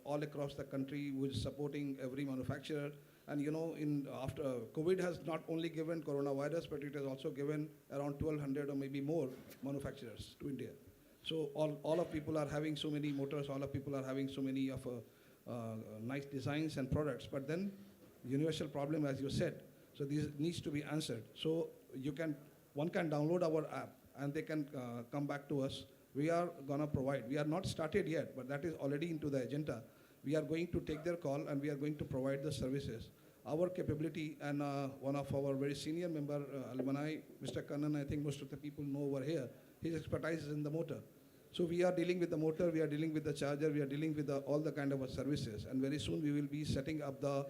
all across the country which is supporting every manufacturer. And you know, after COVID has not only given coronavirus, but it has also given around 1,200 or maybe more manufacturers to India. So all of people are having so many motors, all of people are having so many of nice designs and products, but then universal problem, as you said. So this needs to be answered. So one can download our app and they can come back to us. We are gonna provide. We are not started yet, but that is already into the agenda. We are going to take their call and we are going to provide the services. Our capability, and one of our very senior member, alumni, Mr. Kannan, I think most of the people know over here, his expertise is in the motor. So we are dealing with the motor, we are dealing with the charger, we are dealing with all the kind of services. And very soon we will be setting up the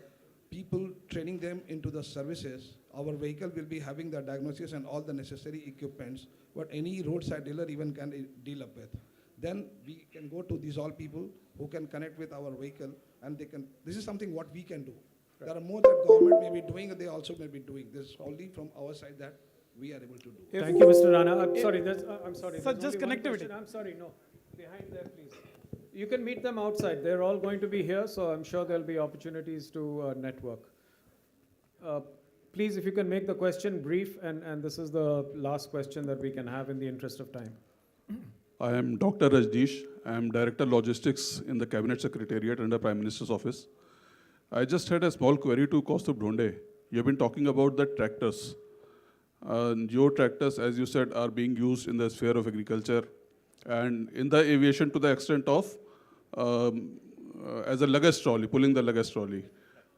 people, training them into the services. Our vehicle will be having the diagnosis and all the necessary equipments, what any roadside dealer even can deal up with. Then we can go to these all people who can connect with our vehicle, and this is something what we can do. Right. There are more that government may be doing, and they also may be doing. This is only from our side that we are able to do. Thank you, Mr. Rana. I'm sorry. So just connectivity. I'm sorry, no. Behind there, please. You can meet them outside. They're all going to be here, so I'm sure there'll be opportunities to network. Please, if you can make the question brief, and this is the last question that we can have in the interest of time. I am Dr. Rajneesh. I am Director Logistics in the Cabinet Secretariat under Prime Minister's Office. I just had a small query to Kaustubh Dhonde. You've been talking about the tractors. Your tractors, as you said, are being used in the sphere of agriculture and in the aviation to the extent of as a luggage trolley, pulling the luggage trolley.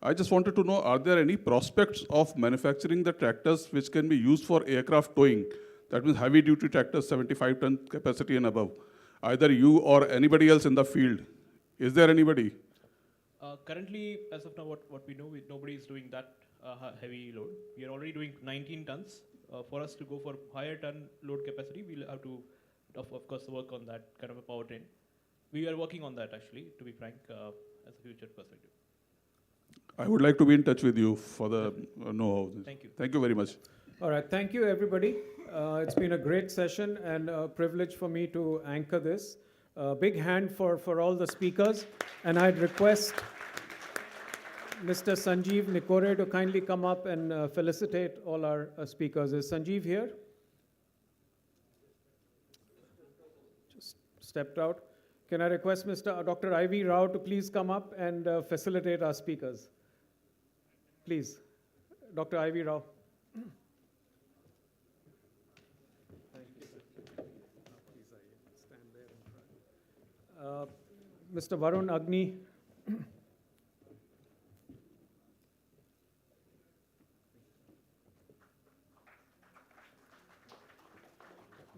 I just wanted to know, are there any prospects of manufacturing the tractors which can be used for aircraft towing? That means heavy duty tractors, 75-ton capacity and above. Either you or anybody else in the field. Is there anybody? Currently, as of now, what we know, nobody is doing that heavy load. We are already doing 19 tons. For us to go for higher ton load capacity, we'll have to, of course, work on that kind of a powertrain. We are working on that, actually, to be frank, as a future perspective. I would like to be in touch with you for the know-how. Thank you. Thank you very much. All right, thank you, everybody. It's been a great session and a privilege for me to anchor this. Big hand for all the speakers. And I'd request Mr. Sanjeev Nikore to kindly come up and felicitate all our speakers. Is Sanjeev here? Just stepped out. Can I request Dr. Ivy Rao to please come up and facilitate our speakers? Please, Dr. Ivy Rao. Mr. Varun Agni.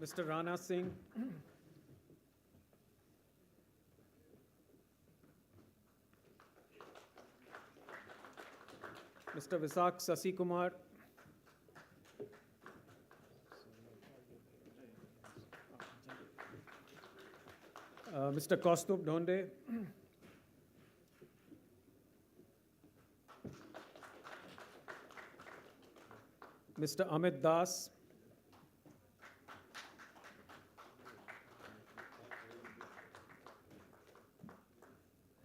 Mr. Rana Singh. Mr. Visak Sasikumar. Mr. Kaustubh Dhonde. Mr. Amit Das.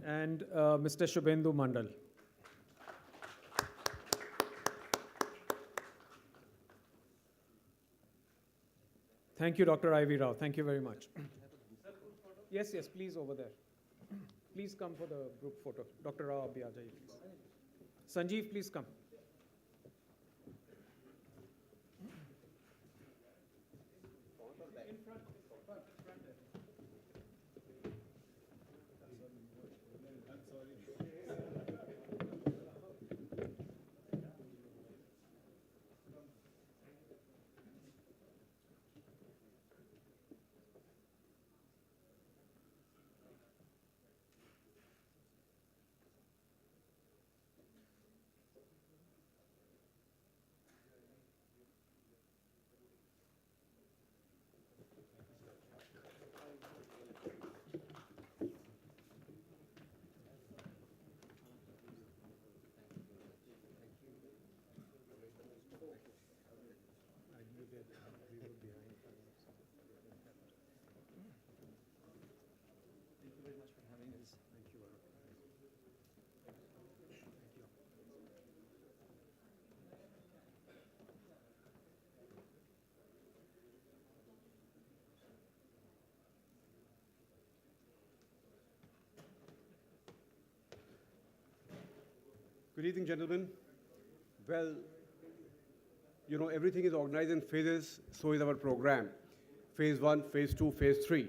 And Mr. Shubhendu Mandal. Thank you, Dr. Ivy Rao. Thank you very much. Yes, please, over there. Please come for the group photo. Dr. Rao, abhi aa jaiye, please. Sanjeev, please come. Good evening, gentlemen. Well, you know, everything is organized in phases, so is our program. Phase 1, Phase 2, Phase 3.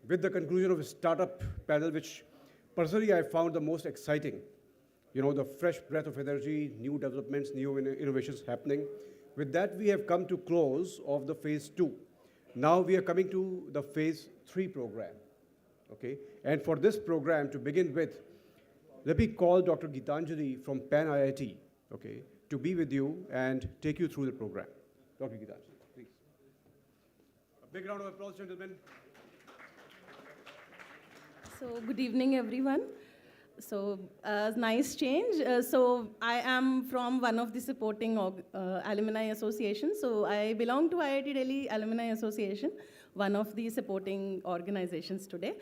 With the conclusion of a startup panel, which personally I found the most exciting. You know, the fresh breath of energy, new developments, new innovations happening. With that, we have come to close of the Phase 2. Now we are coming to the Phase 3 program, okay? And for this program, to begin with, let me call Dr. Gitanjali from Pan IIT, okay, to be with you and take you through the program. Dr. Gitanjali, please. A big round of applause, gentlemen. So good evening, everyone. So nice change. So I am from one of the supporting alumni associations. So I belong to IIT Delhi Alumni Association, one of the supporting organizations today.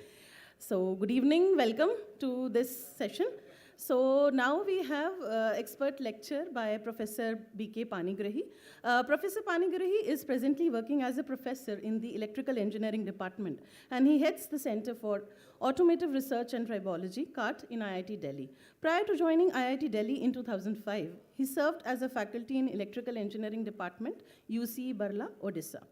So good evening, welcome to this session. So now we have expert lecture by Professor B.K. Panigrahi. Professor Panigrahi is presently working as a professor in the Electrical Engineering Department, and he heads the Center for Automotive Research and Tribology, CART, in IIT Delhi. Prior to joining IIT Delhi in 2005, he served as a faculty in Electrical Engineering Department, UC Barla, Odisha.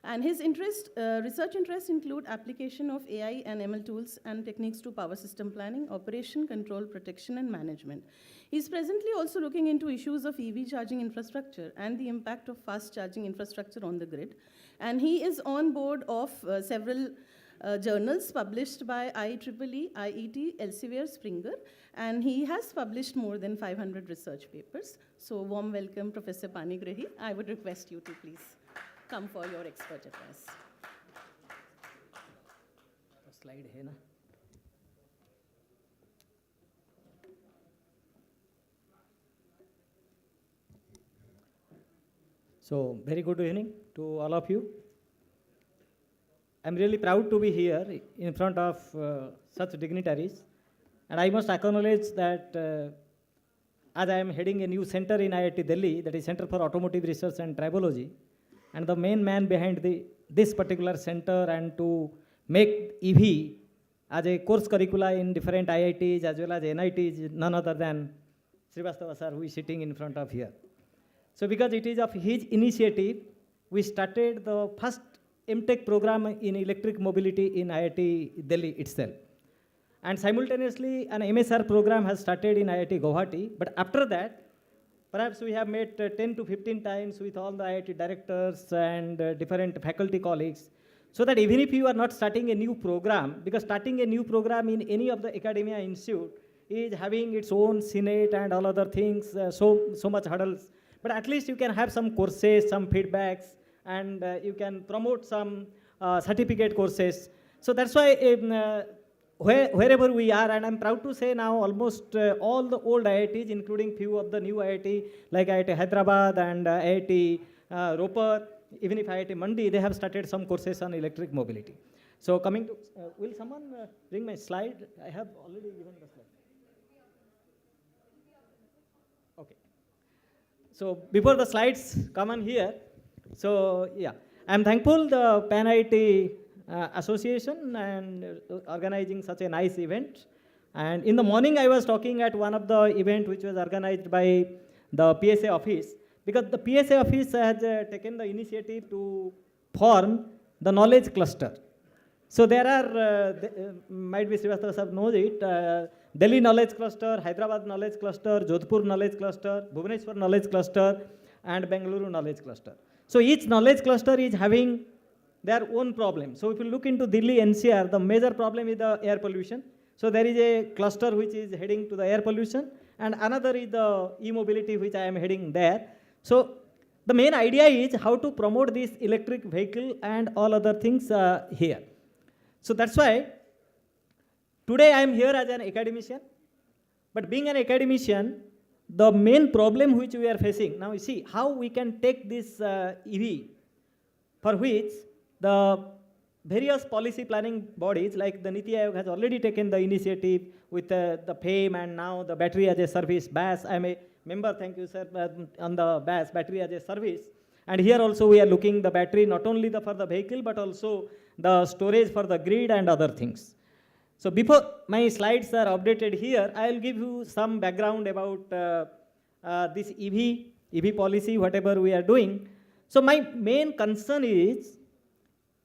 And his research interests include application of AI and ML tools and techniques to power system planning, operation, control, protection, and management. He's presently also looking into issues of EV charging infrastructure and the impact of fast charging infrastructure on the grid. And he is on board of several journals published by IEEE, IET, Elsevier, Springer, and he has published more than 500 research papers. So warm welcome, Professor Panigrahi. I would request you to please come for your expert address. Slide hai na? So, very good evening to all of you. I'm really proud to be here in front of such dignitaries. And I must acknowledge that as I am heading a new center in IIT Delhi, that is Center for Automotive Research and Tribology, and the main man behind this particular center and to make EV as a course curricula in different IITs as well as NITs, none other than Srivastava sir, who is sitting in front of here. So because it is of his initiative, we started the first MTech program in electric mobility in IIT Delhi itself. And simultaneously, an MSR program has started in IIT Guwahati, but after that, perhaps we have met 10 to 15 times with all the IIT directors and different faculty colleagues, so that even if you are not starting a new program, because starting a new program in any of the academia institute is having its own senate and all other things, so much hurdles, but at least you can have some courses, some feedbacks, and you can promote some certificate courses. So that's why wherever we are, and I'm proud to say now almost all the old IITs, including few of the new IIT, like IIT Hyderabad and IIT Ropar, even if IIT Mandi, they have started some courses on electric mobility. So coming to, will someone bring my slide? I have already given the slide. Okay. So before the slides come on here, so yeah, I'm thankful the Pan IIT Association and organizing such a nice event. And in the morning I was talking at one of the event which was organized by the PSA office, because the PSA office has taken the initiative to form the knowledge cluster. So there are, might be Srivastava sir knows it, Delhi knowledge cluster, Hyderabad knowledge cluster, Jodhpur knowledge cluster, Bhubaneswar knowledge cluster, and Bengaluru knowledge cluster. So each knowledge cluster is having their own problem. So if you look into Delhi NCR, the major problem is the air pollution. So there is a cluster which is heading to the air pollution, and another is the e-mobility which I am heading there. So the main idea is how to promote this electric vehicle and all other things here. So that's why today I am here as an academician, but being an academician, the main problem which we are facing, now you see how we can take this EV, for which the various policy planning bodies like the Niti Aayog has already taken the initiative with the FAME and now the battery as a service, BAS. I am a member, thank you sir, on the BAS, battery as a service. And here also we are looking the battery not only for the vehicle but also the storage for the grid and other things. So before my slides are updated here, I will give you some background about this EV policy, whatever we are doing. So my main concern is,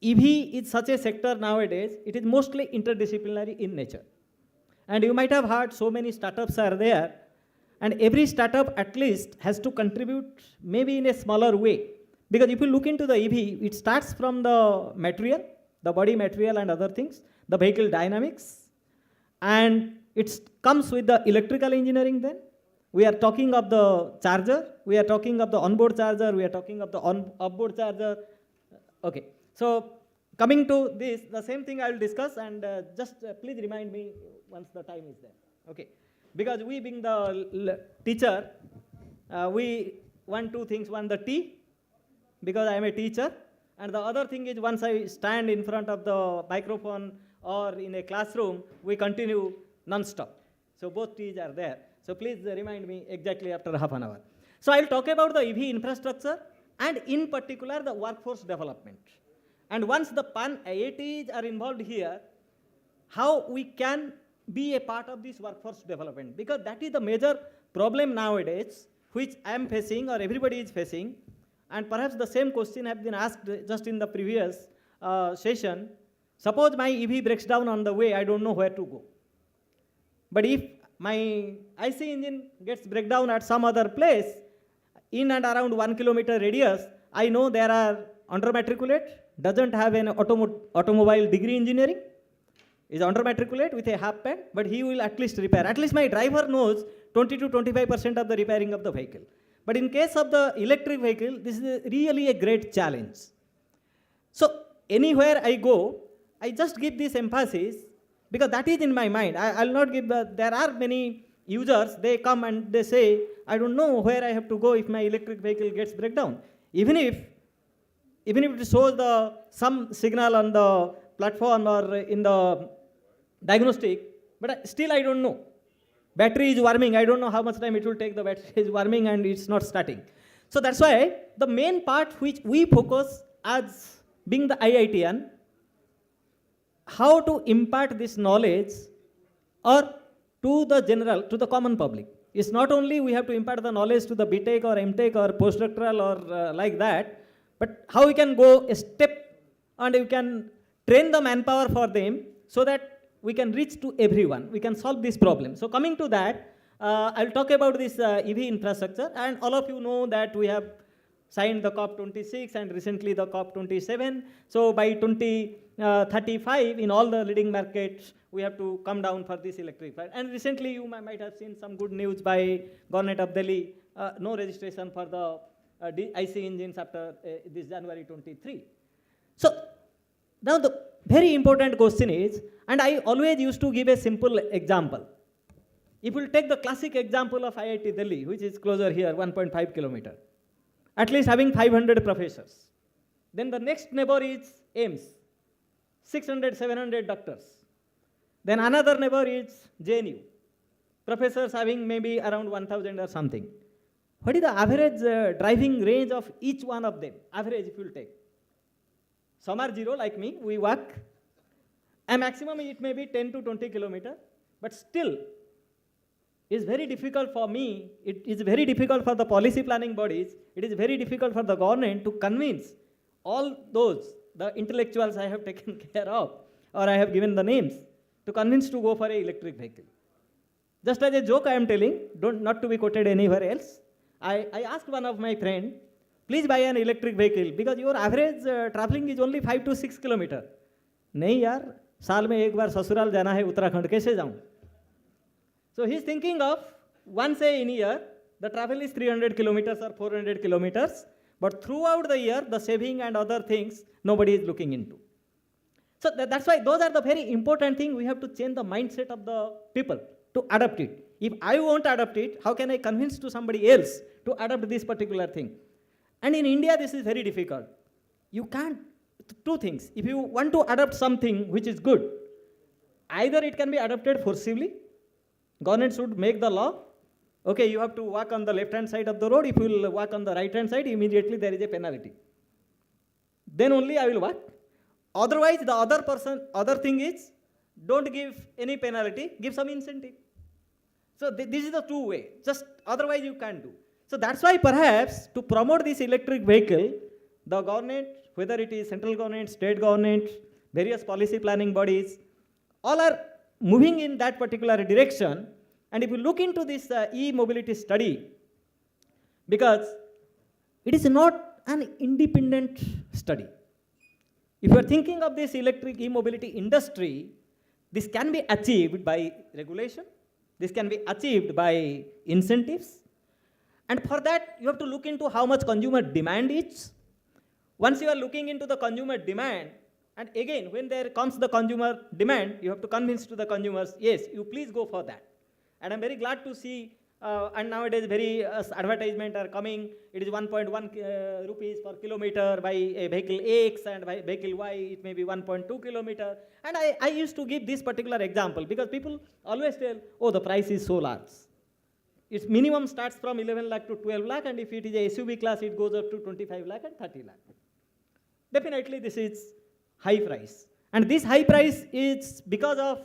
EV is such a sector nowadays, it is mostly interdisciplinary in nature. And you might have heard so many startups are there, and every startup at least has to contribute maybe in a smaller way. Because if you look into the EV, it starts from the material, the body material and other things, the vehicle dynamics, and it comes with the electrical engineering then. We are talking of the charger, we are talking of the onboard charger, we are talking of the offboard charger. Okay, so coming to this, the same thing I will discuss, and just please remind me once the time is there. Okay, because we being the teacher, we want two things. One, the T, because I am a teacher, and the other thing is once I stand in front of the microphone or in a classroom, we continue non-stop. So both T's are there. So please remind me exactly after half an hour. So I'll talk about the EV infrastructure and in particular the workforce development. And once the PAN IITs are involved here, how we can be a part of this workforce development, because that is the major problem nowadays which I am facing or everybody is facing, and perhaps the same question have been asked just in the previous session. Suppose my EV breaks down on the way, I don't know where to go. But if my IC engine gets breakdown at some other place, in and around 1 kilometer radius, I know there are under matriculate, doesn't have an automobile degree engineering, is under matriculate with a half pen, but he will at least repair. At least my driver knows 20 to 25% of the repairing of the vehicle. But in case of the electric vehicle, this is really a great challenge. So anywhere I go, I just give this emphasis because that is in my mind. I'll not give there are many users, they come and they say, I don't know where I have to go if my electric vehicle gets breakdown. Even if it shows some signal on the platform or in the diagnostic, but still I don't know. Battery is warming, I don't know how much time it will take, the battery is warming and it's not starting. So that's why the main part which we focus as being the IITian, how to impart this knowledge or to the general, to the common public. It's not only we have to impart the knowledge to the BTech or MTech or postdoctoral or like that, but how we can go a step and we can train the manpower for them so that we can reach to everyone, we can solve this problem. So coming to that, I'll talk about this EV infrastructure, and all of you know that we have signed the COP26 and recently the COP27. So by 2035 in all the leading markets, we have to come down for this electric. And recently you might have seen some good news by Government of Delhi, no registration for the IC engines after this January 23. So now the very important question is, and I always used to give a simple example. If we'll take the classic example of IIT Delhi, which is closer here, 1.5 kilometer, at least having 500 professors. Then the next neighbor is AIMS, 600, 700 doctors. Then another neighbor is JNU, professors having maybe around 1,000 or something. What is the average driving range of each one of them? Average if you'll take. Some are 0 like me, we walk. A maximum it may be 10 to 20 kilometers, but still it's very difficult for me, it is very difficult for the policy planning bodies, it is very difficult for the government to convince all those, the intellectuals I have taken care of, or I have given the names, to convince to go for an electric vehicle. Just as a joke I am telling, not to be quoted anywhere else, I asked one of my friends, please buy an electric vehicle because your average traveling is only 5 to 6 kilometers. नहीं यार, साल में एक बार ससुराल जाना है उत्तराखंड, कैसे जाऊँ? So he's thinking of once in a year, the travel is 300 kilometers or 400 kilometers, but throughout the year, the saving and other things, nobody is looking into. So that's why those are the very important things. We have to change the mindset of the people to adapt it. If I won't adapt it, how can I convince to somebody else to adapt this particular thing? And in India, this is very difficult. You can't, two things. If you want to adapt something which is good, either it can be adopted forcibly, government should make the law, okay, you have to walk on the left-hand side of the road, if you will walk on the right-hand side, immediately there is a penalty. Then only I will walk. Otherwise, the other thing is, don't give any penalty, give some incentive. So this is the true way, just otherwise you can't do. So that's why perhaps to promote this electric vehicle, the government, whether it is central government, state government, various policy planning bodies, all are moving in that particular direction. And if you look into this e-mobility study, because it is not an independent study. If you are thinking of this electric e-mobility industry, this can be achieved by regulation, this can be achieved by incentives, and for that you have to look into how much consumer demand is. Once you are looking into the consumer demand, and again when there comes the consumer demand, you have to convince to the consumers, yes, you please go for that. And I'm very glad to see, and nowadays advertisement are coming, it is 1.1 rupees per kilometer by a vehicle X, and by vehicle Y it may be 1.2 kilometer. And I used to give this particular example because people always tell, oh, the price is so large. Its minimum starts from 11 lakh to 12 lakh, and if it is a SUV class, it goes up to 25 lakh and 30 lakh. Definitely this is high price. And this high price is because of,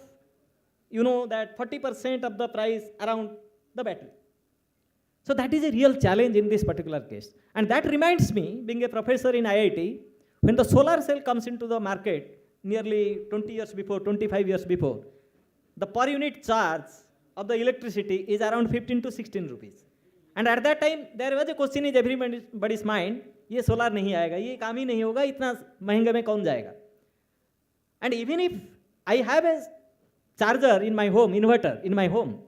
you know, that 40% of the price around the battery. So that is a real challenge in this particular case. And that reminds me, being a professor in IIT, when the solar cell comes into the market nearly 20 years before, 25 years before, the per unit charge of the electricity is around 15 to 16 rupees. And at that time, there was a question in everybody's mind, ये solar नहीं आएगा, ये काम ही नहीं होगा, इतना महंगे में कौन जाएगा? And even if I have a charger in my home, inverter in my home,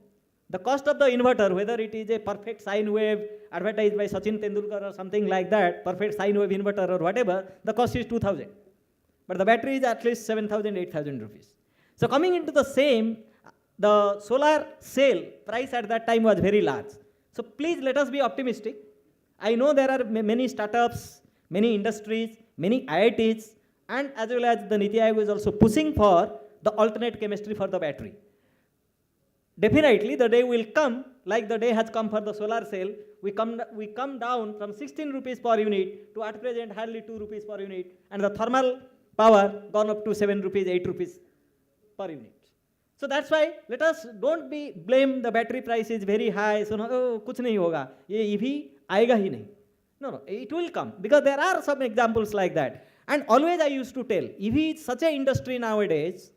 the cost of the inverter, whether it is a perfect sine wave advertised by Sachin Tendulkar or something like that, perfect sine wave inverter or whatever, the cost is 2,000. But the battery is at least 7,000, 8,000 rupees. So coming into the same, the solar cell price at that time was very large. So please let us be optimistic. I know there are many startups, many industries, many IITs, and as well as the Niti Aayog is also pushing for the alternate chemistry for the battery. Definitely the day will come, like the day has come for the solar cell, we come down from 16 rupees per unit to at present hardly 2 rupees per unit, and the thermal power gone up to 7 rupees, 8 rupees per unit. So that's why let us don't blame the battery price is very high, so no, oh, kuch nahi hoga, ye EV aayega hi nahi. No, it will come, because there are some examples like that. And always I used to tell, EV is such an industry nowadays,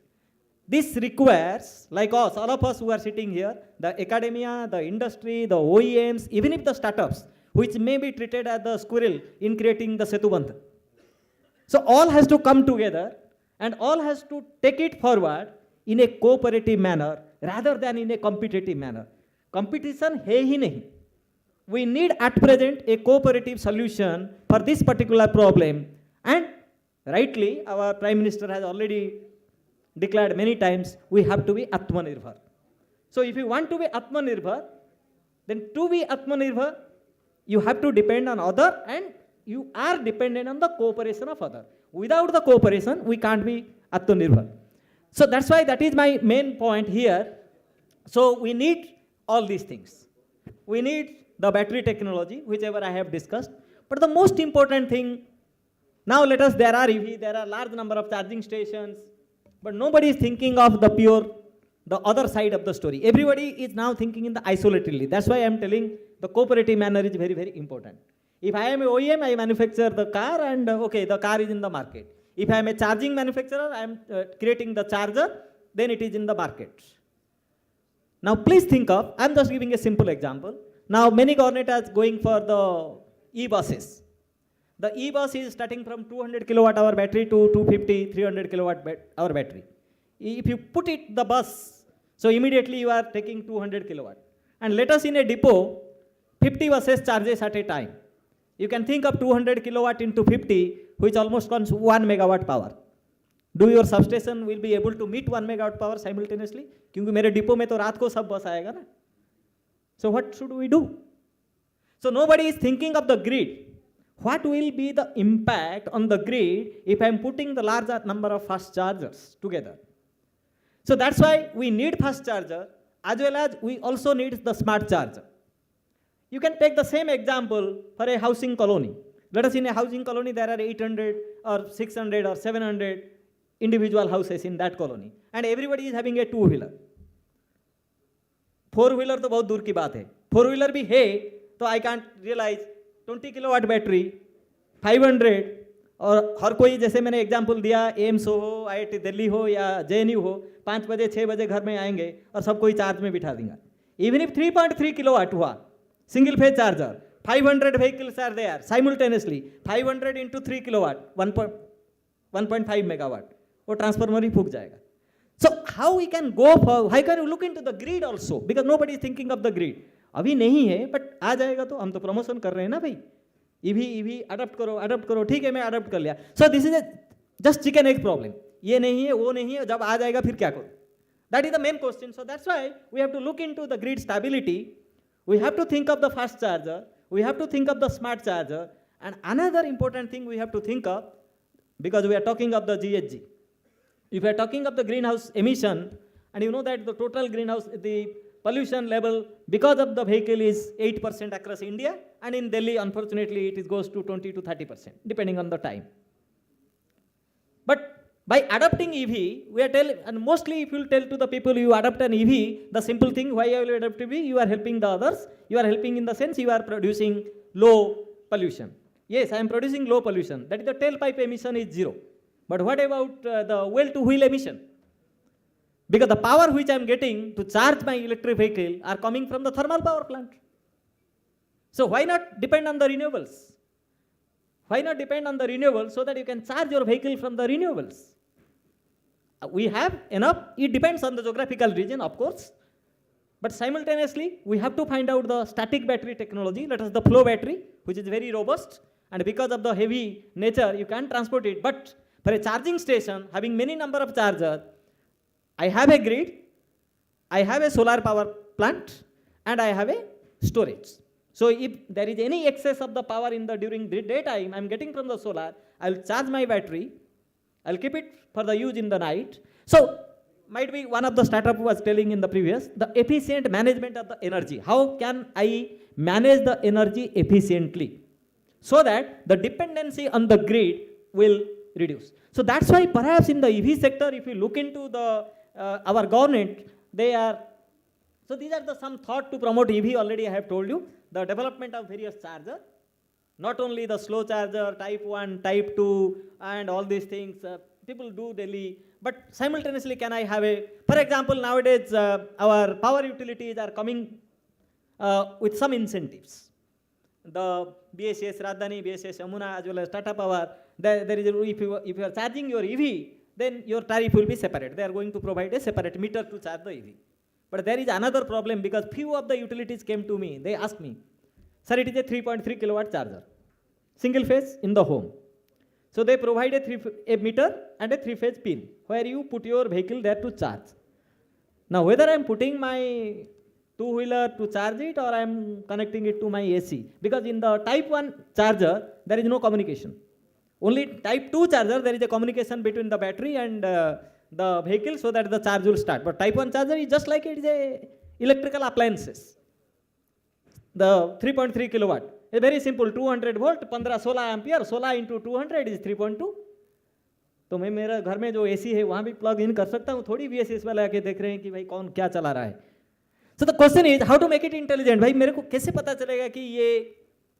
this requires, like us, all of us who are sitting here, the academia, the industry, the OEMs, even if the startups, which may be treated as the squirrel in creating the Setubandh. So all has to come together and all has to take it forward in a cooperative manner rather than in a competitive manner. Competition hai hi nahi. We need at present a cooperative solution for this particular problem, and rightly our Prime Minister has already declared many times, we have to be Atmanirbhar. So if you want to be Atmanirbhar, then to be Atmanirbhar, you have to depend on other, and you are dependent on the cooperation of other. Without the cooperation, we can't be Atmanirbhar. So that's why that is my main point here. So we need all these things. We need the battery technology, whichever I have discussed. But the most important thing, now there are EV, there are large number of charging stations, but nobody is thinking of the other side of the story. Everybody is now thinking in the isolatedly. That's why I am telling the cooperative manner is very, very important. If I am a OEM, I manufacture the car, and okay, the car is in the market. If I am a charging manufacturer, I am creating the charger, then it is in the market. Now please think of, I am just giving a simple example. Now many government are going for the e-buses. The e-bus is starting from 200 kilowatt hour battery to 250, 300 kilowatt hour battery. If you put it the bus, so immediately you are taking 200 kilowatt. And let us in a depot, 50 buses charges at a time. You can think of 200 kilowatt into 50, which almost comes 1 megawatt power. Do your substation will be able to meet 1 megawatt power simultaneously? Because मेरे depot में तो रात को सब बस आएगा ना. So what should we do? So nobody is thinking of the grid. What will be the impact on the grid if I am putting the larger number of fast chargers together? So that's why we need fast charger, as well as we also need the smart charger. You can take the same example for a housing colony. Let us in a housing colony, there are 800 or 600 or 700 individual houses in that colony. and everybody is having a two-wheeler. Four-wheeler तो बहुत दूर की बात है. Four-wheeler भी है, तो I can't realize 20 kilowatt battery, 500, और हर कोई जैसे मैंने एग्जाम्पल दिया एम्स हो, IIT दिल्ली हो या JNU हो, 5 बजे 6 बजे घर में आएंगे और सब कोई चार्ज में बिठा देंगे. Even if 3.3 kilowatt हुआ, single phase charger, 500 vehicles are there simultaneously, 500 into 3 kilowatt, 1.5 megawatt, वो ट्रांसफार्मर ही फूक जाएगा. So how we can go for, how can you look into the grid also, because nobody is thinking of the grid. अभी नहीं है, but आ जाएगा तो हम तो प्रमोशन कर रहे हैं ना भाई. EV अडॉप्ट करो, ठीक है मैं अडॉप्ट कर लिया. So this is a just chicken egg problem. ये नहीं है, वो नहीं है, जब आ जाएगा फिर क्या करो? That is the main question. So that's why we have to look into the grid stability. We have to think of the fast charger. We have to think of the smart charger. And another important thing we have to think of, because we are talking of the GHG. If we are talking of the greenhouse emission, and you know that the total greenhouse, the pollution level because of the vehicle is 8% across India, and in Delhi, unfortunately, it goes to 20 to 30%, depending on the time. But by adopting EV, we are telling, and mostly if you tell to the people you adopt an EV, the simple thing, why you will adopt EV, you are helping the others, you are helping in the sense you are producing low pollution. Yes, I am producing low pollution, that is the tailpipe emission is 0. But what about the well-to-wheel emission? Because the power which I am getting to charge my electric vehicle are coming from the thermal power plant. So why not depend on the renewables? Why not depend on the renewables so that you can charge your vehicle from the renewables? We have enough, it depends on the geographical region, of course. But simultaneously, we have to find out the static battery technology, that is the flow battery, which is very robust. And because of the heavy nature, you can't transport it. But for a charging station, having many number of chargers, I have a grid, I have a solar power plant, and I have a storage. So if there is any excess of the power in the during the daytime, I am getting from the solar, I will charge my battery, I will keep it for the use in the night. So might be one of the startup was telling in the previous, the efficient management of the energy. How can I manage the energy efficiently so that the dependency on the grid will reduce? So that's why perhaps in the EV sector, if you look into the our government, they are, so these are the some thought to promote EV. Already I have told you, the development of various charger, not only the slow charger, type 1, type 2, and all these things, people do daily, but simultaneously can I have a, for example, nowadays our power utilities are coming with some incentives. The BSS Rajdhani, BSS Yamuna, as well as Tata Power, there is a, if you are charging your EV, then your tariff will be separate. They are going to provide a separate meter to charge the EV. But there is another problem, because few of the utilities came to me, they asked me, sir, it is a 3.3 kilowatt charger, single phase in the home. So they provide a meter and a 3-phase pin, where you put your vehicle there to charge. Now whether I am putting my two-wheeler to charge it or I am connecting it to my AC, because in the type 1 charger, there is no communication. Only type 2 charger, there is a communication between the battery and the vehicle so that the charge will start. But type 1 charger is just like it is a electrical appliances. The 3.3 kilowatt is very simple, 200 volt, 16 ampere, 16 into 200 is 3.2. तो मैं मेरा घर में जो AC है वहाँ भी plug in कर सकता हूँ, थोड़ी BSS वाले आके देख रहे हैं कि भाई कौन क्या चला रहा है. So the question is how to make it intelligent. भाई मेरे को कैसे पता चलेगा कि ये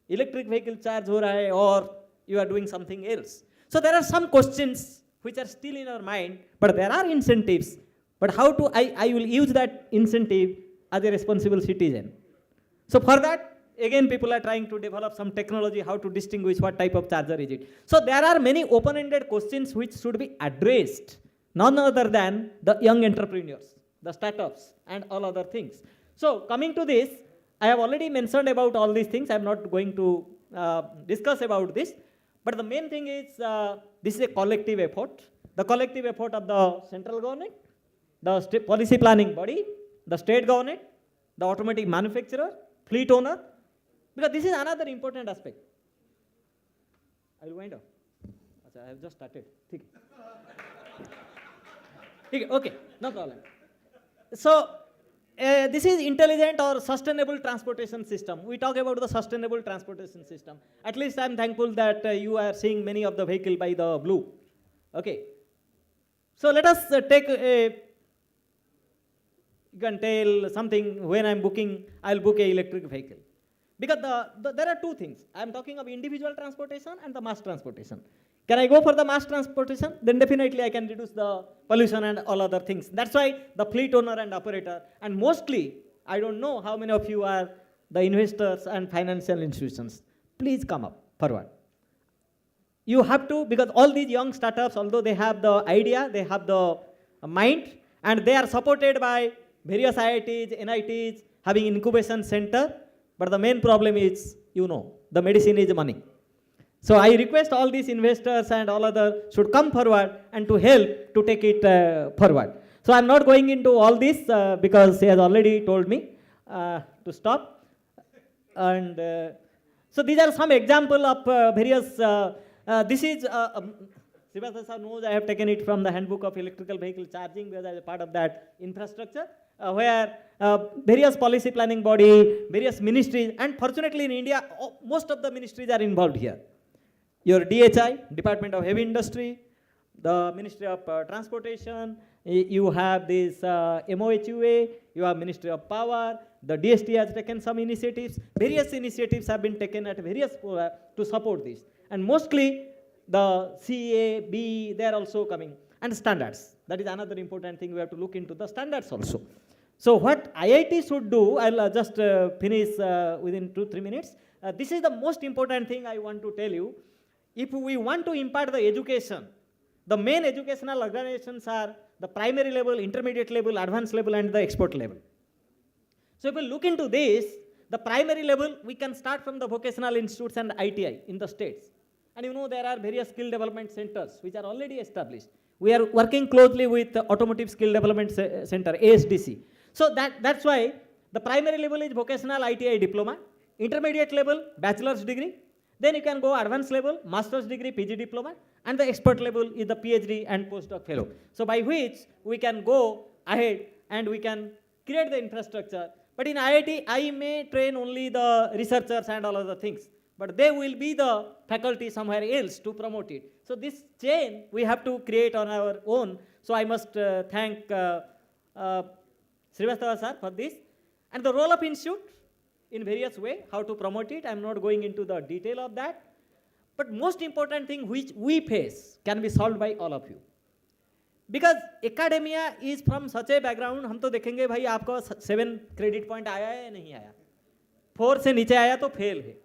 electric vehicle charge हो रहा है और you are doing something else. So there are some questions which are still in our mind, but there are incentives. But how to, I will use that incentive as a responsible citizen. So for that, again people are trying to develop some technology, how to distinguish what type of charger is it. So there are many open-ended questions which should be addressed, none other than the young entrepreneurs, the startups, and all other things. So coming to this, I have already mentioned about all these things. I am not going to discuss about this. But the main thing is, this is a collective effort. The collective effort of the central government, the policy planning body, the state government, the automotive manufacturer, fleet owner, because this is another important aspect. I will wind up. I have just started. Okay, no problem. So, this is intelligent or sustainable transportation system. We talk about the sustainable transportation system. At least I am thankful that you are seeing many of the vehicle by the blue. Okay. So let us take a You can tell something when I'm booking, I'll book a electric vehicle. Because there are two things. I'm talking of individual transportation and the mass transportation. Can I go for the mass transportation? Then definitely I can reduce the pollution and all other things. That's why the fleet owner and operator, and mostly, I don't know how many of you are the investors and financial institutions. Please come up forward. You have to, because all these young startups, although they have the idea, they have the mind, and they are supported by various IITs, NITs, having incubation center, but the main problem is, the medicine is money. So I request all these investors and all other should come forward and to help to take it forward. So I'm not going into all this because he has already told me to stop. And so these are some example of various, this is, Srivastava sir knows I have taken it from the handbook of electrical vehicle charging because as a part of that infrastructure where various policy planning body, various ministries, and fortunately in India, most of the ministries are involved here. Your DHI, Department of Heavy Industry, the Ministry of Transportation, you have this MOHUA, you have Ministry of Power, the DST has taken some initiatives, various initiatives have been taken at various to support this. And mostly the CA, B, they are also coming. And standards, that is another important thing, we have to look into the standards also. So what IIT should do, I'll just finish within 2-3 minutes. This is the most important thing I want to tell you. If we want to impart the education, the main educational organizations are the primary level, intermediate level, advanced level, and the expert level. So if we look into this, the primary level, we can start from the vocational institutes and ITI in the states. And there are various skill development centers which are already established. We are working closely with the Automotive Skill Development Center, ASDC. So that's why the primary level is vocational ITI diploma, intermediate level, bachelor's degree, then you can go advanced level, master's degree, PG diploma, and the expert level is the PhD and postdoc fellow. So by which we can go ahead and we can create the infrastructure. But in IIT, I may train only the researchers and all other things, but they will be the faculty somewhere else to promote it. So this chain we have to create on our own. So I must thank Srivastava sir for this. And the role of institute in various way, how to promote it. I'm not going into the detail of that. But most important thing which we face can be solved by all of you. Because academia is from such a background, हम तो देखेंगे भाई आपको 7 credit point आया है या नहीं आया, 4 से नीचे आया तो fail है.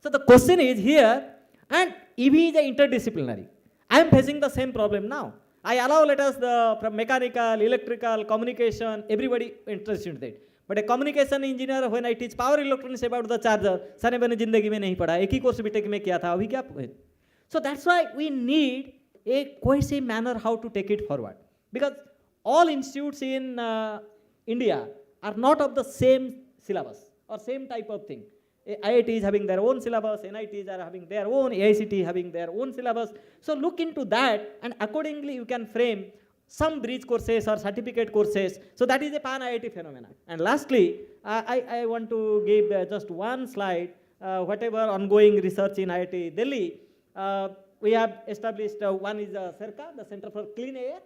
So the question is here, and EV is a interdisciplinary. I am facing the same problem now. I allow, let us, from mechanical, electrical, communication, everybody interested in that. But a communication engineer, when I teach power electronics about the charger, सारे मैंने जिंदगी में नहीं पढ़ा, एक ही course BTech में किया था, अभी क्या? So that's why we need a cohesive manner how to take it forward. Because all institutes in India are not of the same syllabus or same type of thing. IIT is having their own syllabus, NITs are having their own, AICT having their own syllabus. So look into that and accordingly you can frame some bridge courses or certificate courses. So that is a pan-IIT phenomenon. And lastly, I want to give just one slide, whatever ongoing research in IIT Delhi. We have established, one is CERCA, the Center for Clean Air,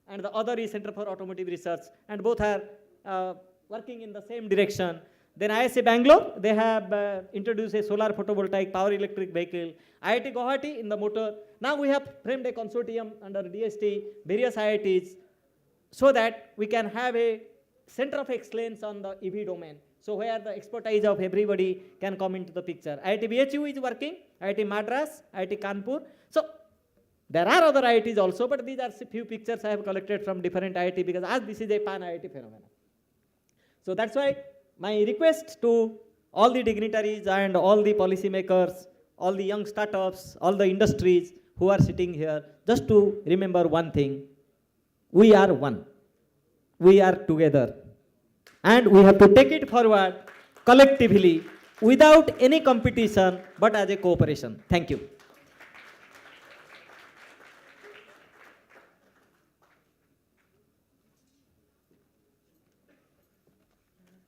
and the other is Center for Automotive Research, and both are working in the same direction. Then ISA Bangalore, they have introduced a solar photovoltaic power electric vehicle. IIT Guwahati in the motor. Now we have framed a consortium under DST, various IITs, so that we can have a center of excellence on the EV domain. So where the expertise of everybody can come into the picture. IIT BHU is working, IIT Madras, IIT Kanpur. So there are other IITs also, but these are few pictures I have collected from different IIT because as this is a pan-IIT phenomenon. So that's why my request to all the dignitaries and all the policymakers, all the young startups, all the industries who are sitting here, just to remember one thing. We are one. We are together. And we have to take it forward collectively without any competition, but as a cooperation. Thank you.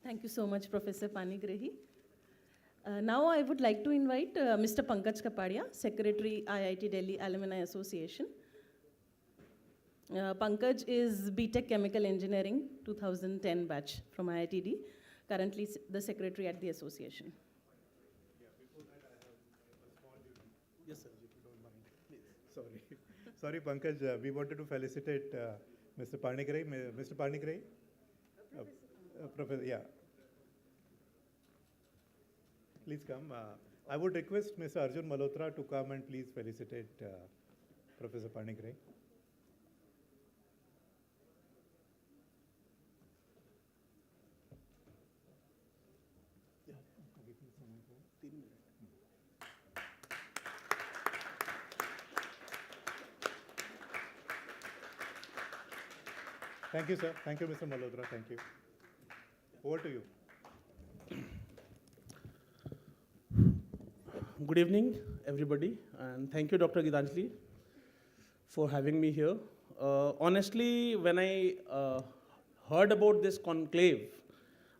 Thank you so much, Professor Panigrahi. Now I would like to invite Mr. Pankaj Kapadia, Secretary, IIT Delhi Alumni Association. Pankaj is BTech Chemical Engineering, 2010 batch from IITD, currently the secretary at the association. Yes, sir, if you don't mind, please. Sorry, Pankaj, we wanted to felicitate Mr. Parnikrai. Mr. Parnikrai? Professor, yeah. Please come. I would request Mr. Arjun Malhotra to come and please felicitate Professor Parnikrai. Thank you, sir. Thank you, Mr. Malhotra. Thank you. Over to you. Good evening, everybody, and thank you, Dr. Gitanjali, for having me here. Honestly, when I heard about this conclave,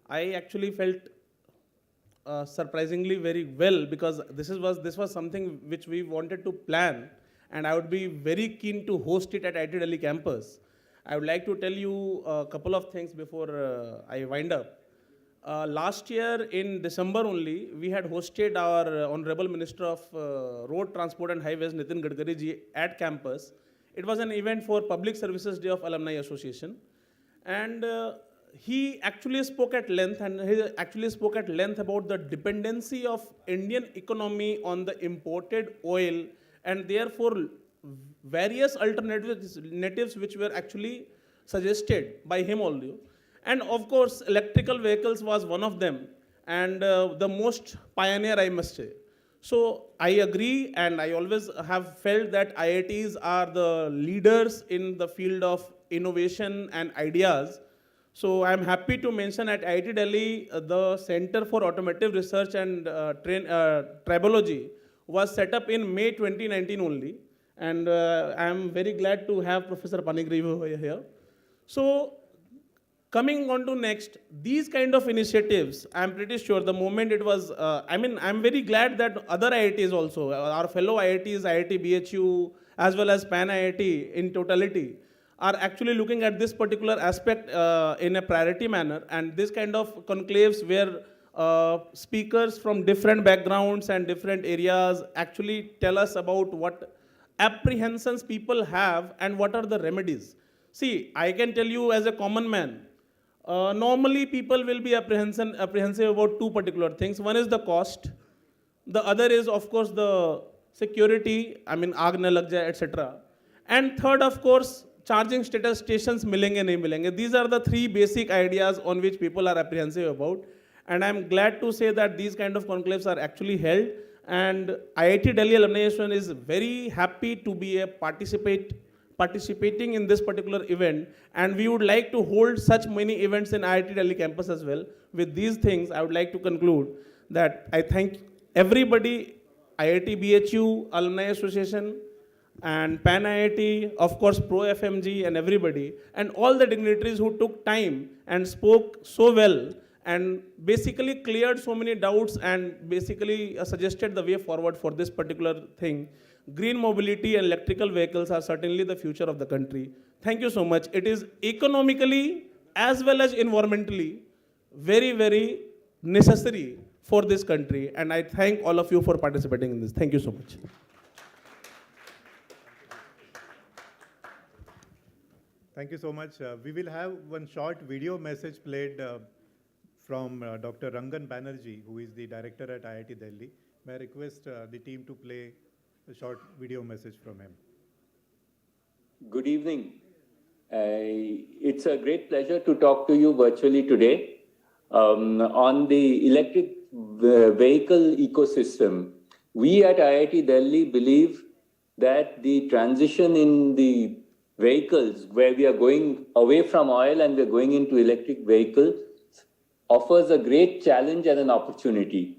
I actually felt surprisingly very well, because this was something which we wanted to plan, and I would be very keen to host it at IIT Delhi campus. I would like to tell you a couple of things before I wind up. Last year in December only, we had hosted our Honorable Minister of Road Transport and Highways, Nitin Gadkari ji, at campus. It was an event for Public Services Day of Alumni Association. And he actually spoke at length, about the dependency of Indian economy on the imported oil, and therefore various alternatives which were actually suggested by him only. And of course, electrical vehicles was one of them, and the most pioneer, I must say. So I agree, and I always have felt that IITs are the leaders in the field of innovation and ideas. So I'm happy to mention at IIT Delhi, the Center for Automotive Research and Tribology was set up in May 2019 only. And I'm very glad to have Professor Parnikrai over here. So coming on to next, these kind of initiatives, I'm pretty sure the moment it was, I'm very glad that other IITs also, our fellow IITs, IIT BHU, as well as Pan IIT in totality, are actually looking at this particular aspect in a priority manner. And this kind of conclaves where speakers from different backgrounds and different areas actually tell us about what apprehensions people have and what are the remedies. See, I can tell you as a common man, normally people will be apprehensive about two particular things. One is the cost. The other is, of course, the security, aag na lag jaye, etc. And third, of course, charging stations milenge nahi milenge. These are the three basic ideas on which people are apprehensive about. And I'm glad to say that these kind of conclaves are actually held. And IIT Delhi Alumni Association is very happy to be participating in this particular event, and we would like to hold such many events in IIT Delhi campus as well. With these things, I would like to conclude that I thank everybody, IIT BHU, Alumni Association, and Pan IIT, of course Pro FMG and everybody, and all the dignitaries who took time and spoke so well, and basically cleared so many doubts and basically suggested the way forward for this particular thing. Green mobility and electrical vehicles are certainly the future of the country. Thank you so much. It is economically as well as environmentally very, very necessary for this country. And I thank all of you for participating in this. Thank you so much. Thank you so much. We will have one short video message played from Dr. Rangan Banerjee, who is the director at IIT Delhi. May I request the team to play a short video message from him. Good evening. It's a great pleasure to talk to you virtually today on the electric vehicle ecosystem. We at IIT Delhi believe that the transition in the vehicles, where we are going away from oil and we're going into electric vehicles, offers a great challenge and an opportunity.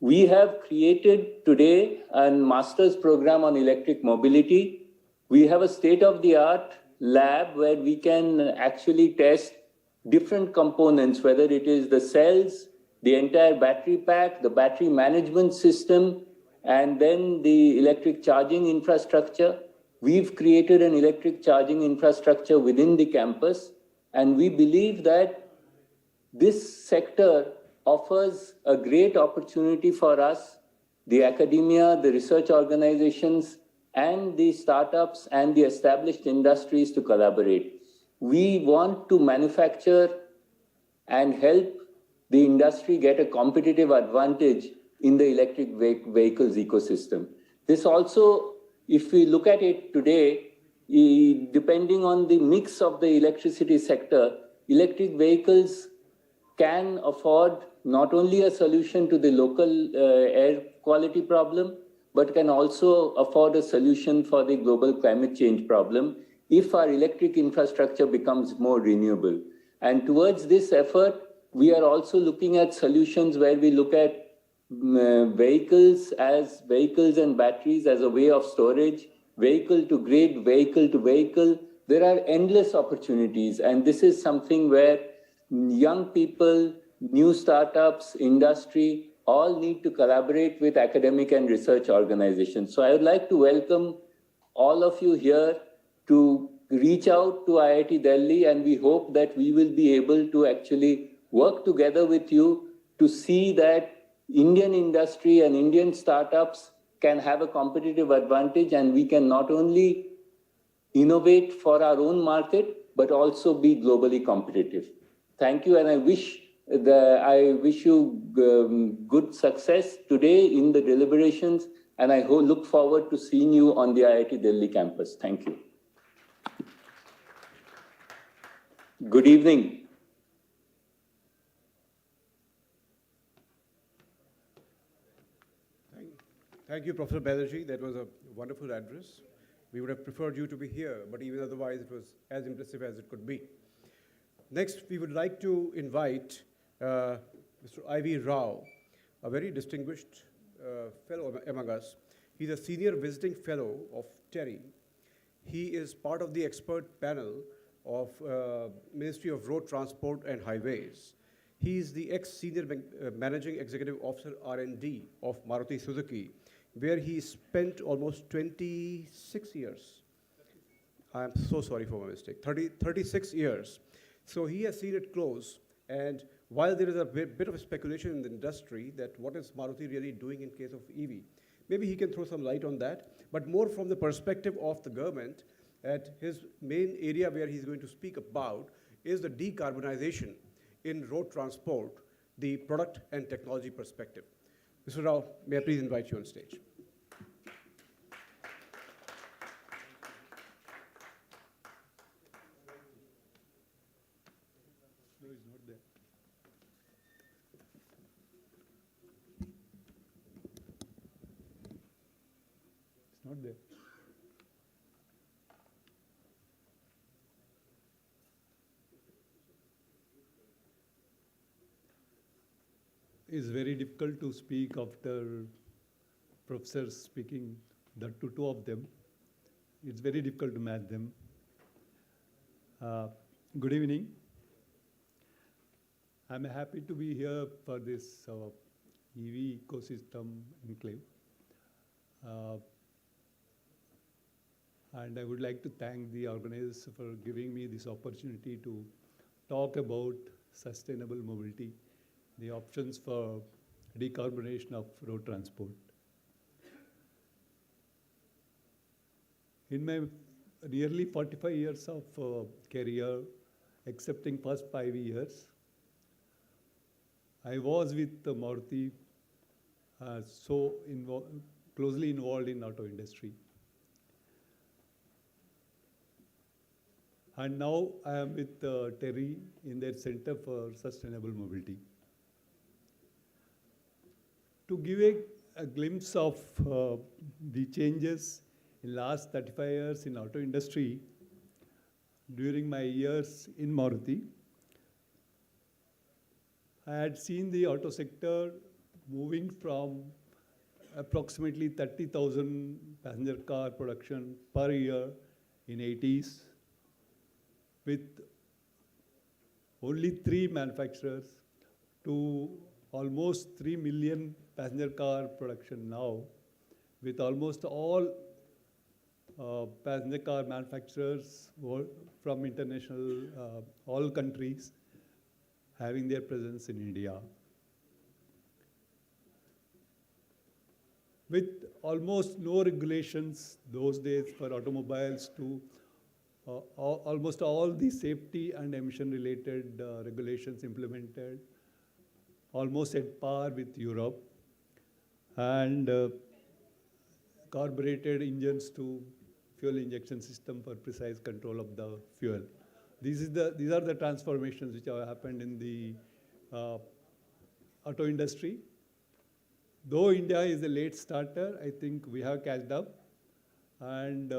We have created today a master's program on electric mobility. We have a state-of-the-art lab where we can actually test different components, whether it is the cells, the entire battery pack, the battery management system, and then the electric charging infrastructure. we've created an electric charging infrastructure within the campus, and we believe that this sector offers a great opportunity for us, the academia, the research organizations, and the startups and the established industries to collaborate. We want to manufacture and help the industry get a competitive advantage in the electric vehicles ecosystem. This also, if we look at it today, depending on the mix of the electricity sector, electric vehicles can afford not only a solution to the local air quality problem, but can also afford a solution for the global climate change problem if our electric infrastructure becomes more renewable. And towards this effort, we are also looking at solutions where we look at vehicles and batteries as a way of storage, vehicle to grid, vehicle to vehicle. There are endless opportunities, and this is something where young people, new startups, industry, all need to collaborate with academic and research organizations. So I would like to welcome all of you here to reach out to IIT Delhi, and we hope that we will be able to actually work together with you to see that Indian industry and Indian startups can have a competitive advantage, and we can not only innovate for our own market, but also be globally competitive. Thank you, and I wish you good success today in the deliberations, and I look forward to seeing you on the IIT Delhi campus. Thank you. Good evening. Thank you, Professor Banerjee. That was a wonderful address. We would have preferred you to be here, but even otherwise, it was as impressive as it could be. Next, we would like to invite Mr. I.V. Rao, a very distinguished fellow among us. He's a senior visiting fellow of TERI. He is part of the expert panel of Ministry of Road Transport and Highways. He is the ex-senior managing executive officer R&D of Maruti Suzuki, where he spent almost 26 years. I'm so sorry for my mistake, 36 years. So he has seen it close, and while there is a bit of speculation in the industry that what is Maruti really doing in case of EV, maybe he can throw some light on that, but more from the perspective of the government, at his main area where he's going to speak about is the decarbonization in road transport, the product and technology perspective. Mr. Rao, may I please invite you on stage? No, he's not there. It's not there. It's very difficult to speak after professors speaking, that to two of them. It's very difficult to match them. Good evening. I'm happy to be here for this EV ecosystem enclave. And I would like to thank the organizers for giving me this opportunity to talk about sustainable mobility, the options for decarbonization of road transport. In my nearly 45 years of career, excepting first 5 years, I was with Maruti, closely involved in auto industry. And now I am with TERI in their Center for Sustainable Mobility. To give a glimpse of the changes in last 35 years in auto industry, during my years in Maruti, I had seen the auto sector moving from approximately 30,000 passenger car production per year in 80s, with only 3 manufacturers, to almost 3 million passenger car production now, with almost all passenger car manufacturers from international, all countries having their presence in India. With almost no regulations those days for automobiles to almost all the safety and emission related regulations implemented, almost at par with Europe, and carbureted engines to fuel injection system for precise control of the fuel. These are the transformations which have happened in the auto industry. Though India is a late starter, I think we have catched up, and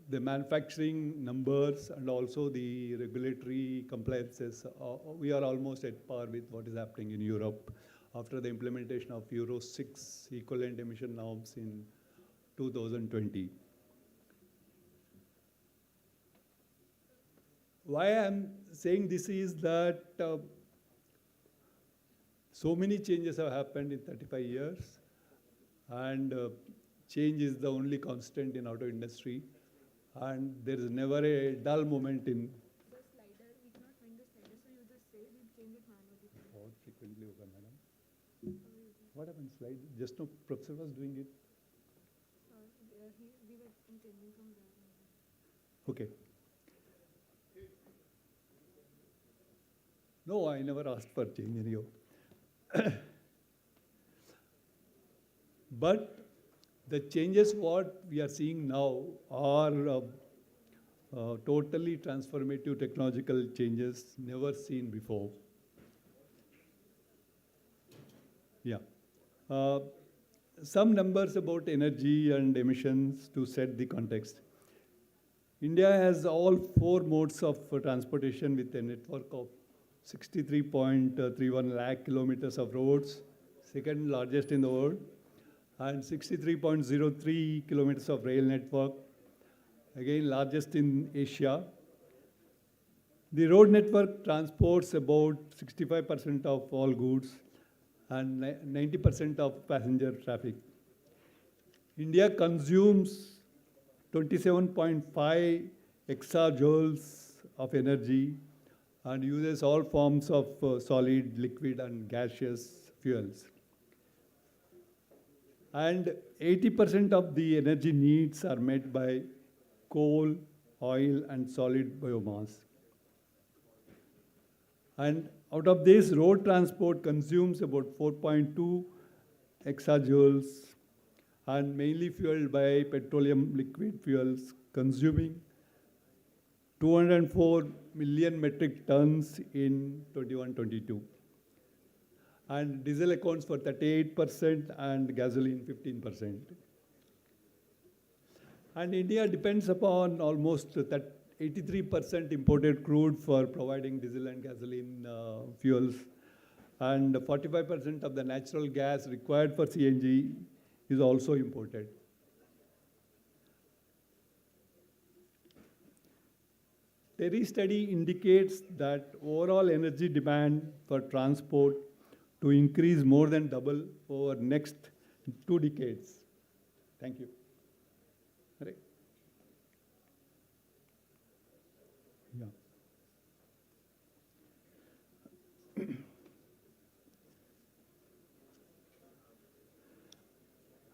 the manufacturing numbers and also the regulatory compliances, we are almost at par with what is happening in Europe after the implementation of Euro 6 equivalent emission norms in 2020. Why I'm saying this is that so many changes have happened in 35 years, and change is the only constant in auto industry, and there is never a dull moment in. The slider, we cannot find the slider, so you just say we change it manually. How frequently hoga, madam? What happened? Slide? Just now, professor was doing it. We were changing from there. Okay. No, I never asked for change anyhow. But the changes what we are seeing now are totally transformative technological changes never seen before. Yeah. Some numbers about energy and emissions to set the context. India has all 4 modes of transportation with a network of 63.31 lakh kilometers of roads, second largest in the world, and 63.03 kilometers of rail network, again largest in Asia. The road network transports about 65% of all goods and 90% of passenger traffic. India consumes 27.5 exajoules of energy and uses all forms of solid, liquid, and gaseous fuels. And 80% of the energy needs are met by coal, oil, and solid biomass. And out of this, road transport consumes about 4.2 exajoules and mainly fueled by petroleum liquid fuels, consuming 204 million metric tons in 21-22. And diesel accounts for 38% and gasoline 15%. And India depends upon almost 83% imported crude for providing diesel and gasoline fuels. And 45% of the natural gas required for CNG is also imported. TERI study indicates that overall energy demand for transport to increase more than double over next 2 decades. Thank you. Right. Yeah.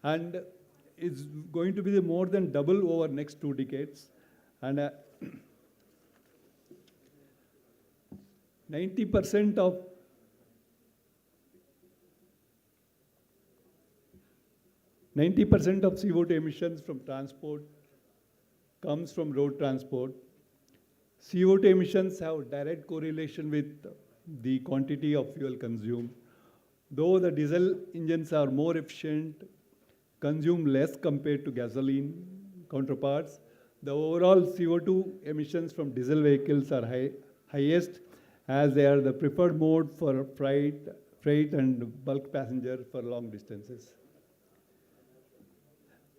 And it's going to be more than double over next 2 decades. And 90% of CO2 emissions from transport comes from road transport. CO2 emissions have direct correlation with the quantity of fuel consumed. Though the diesel engines are more efficient, consume less compared to gasoline counterparts, the overall CO2 emissions from diesel vehicles are highest, as they are the preferred mode for freight and bulk passenger for long distances.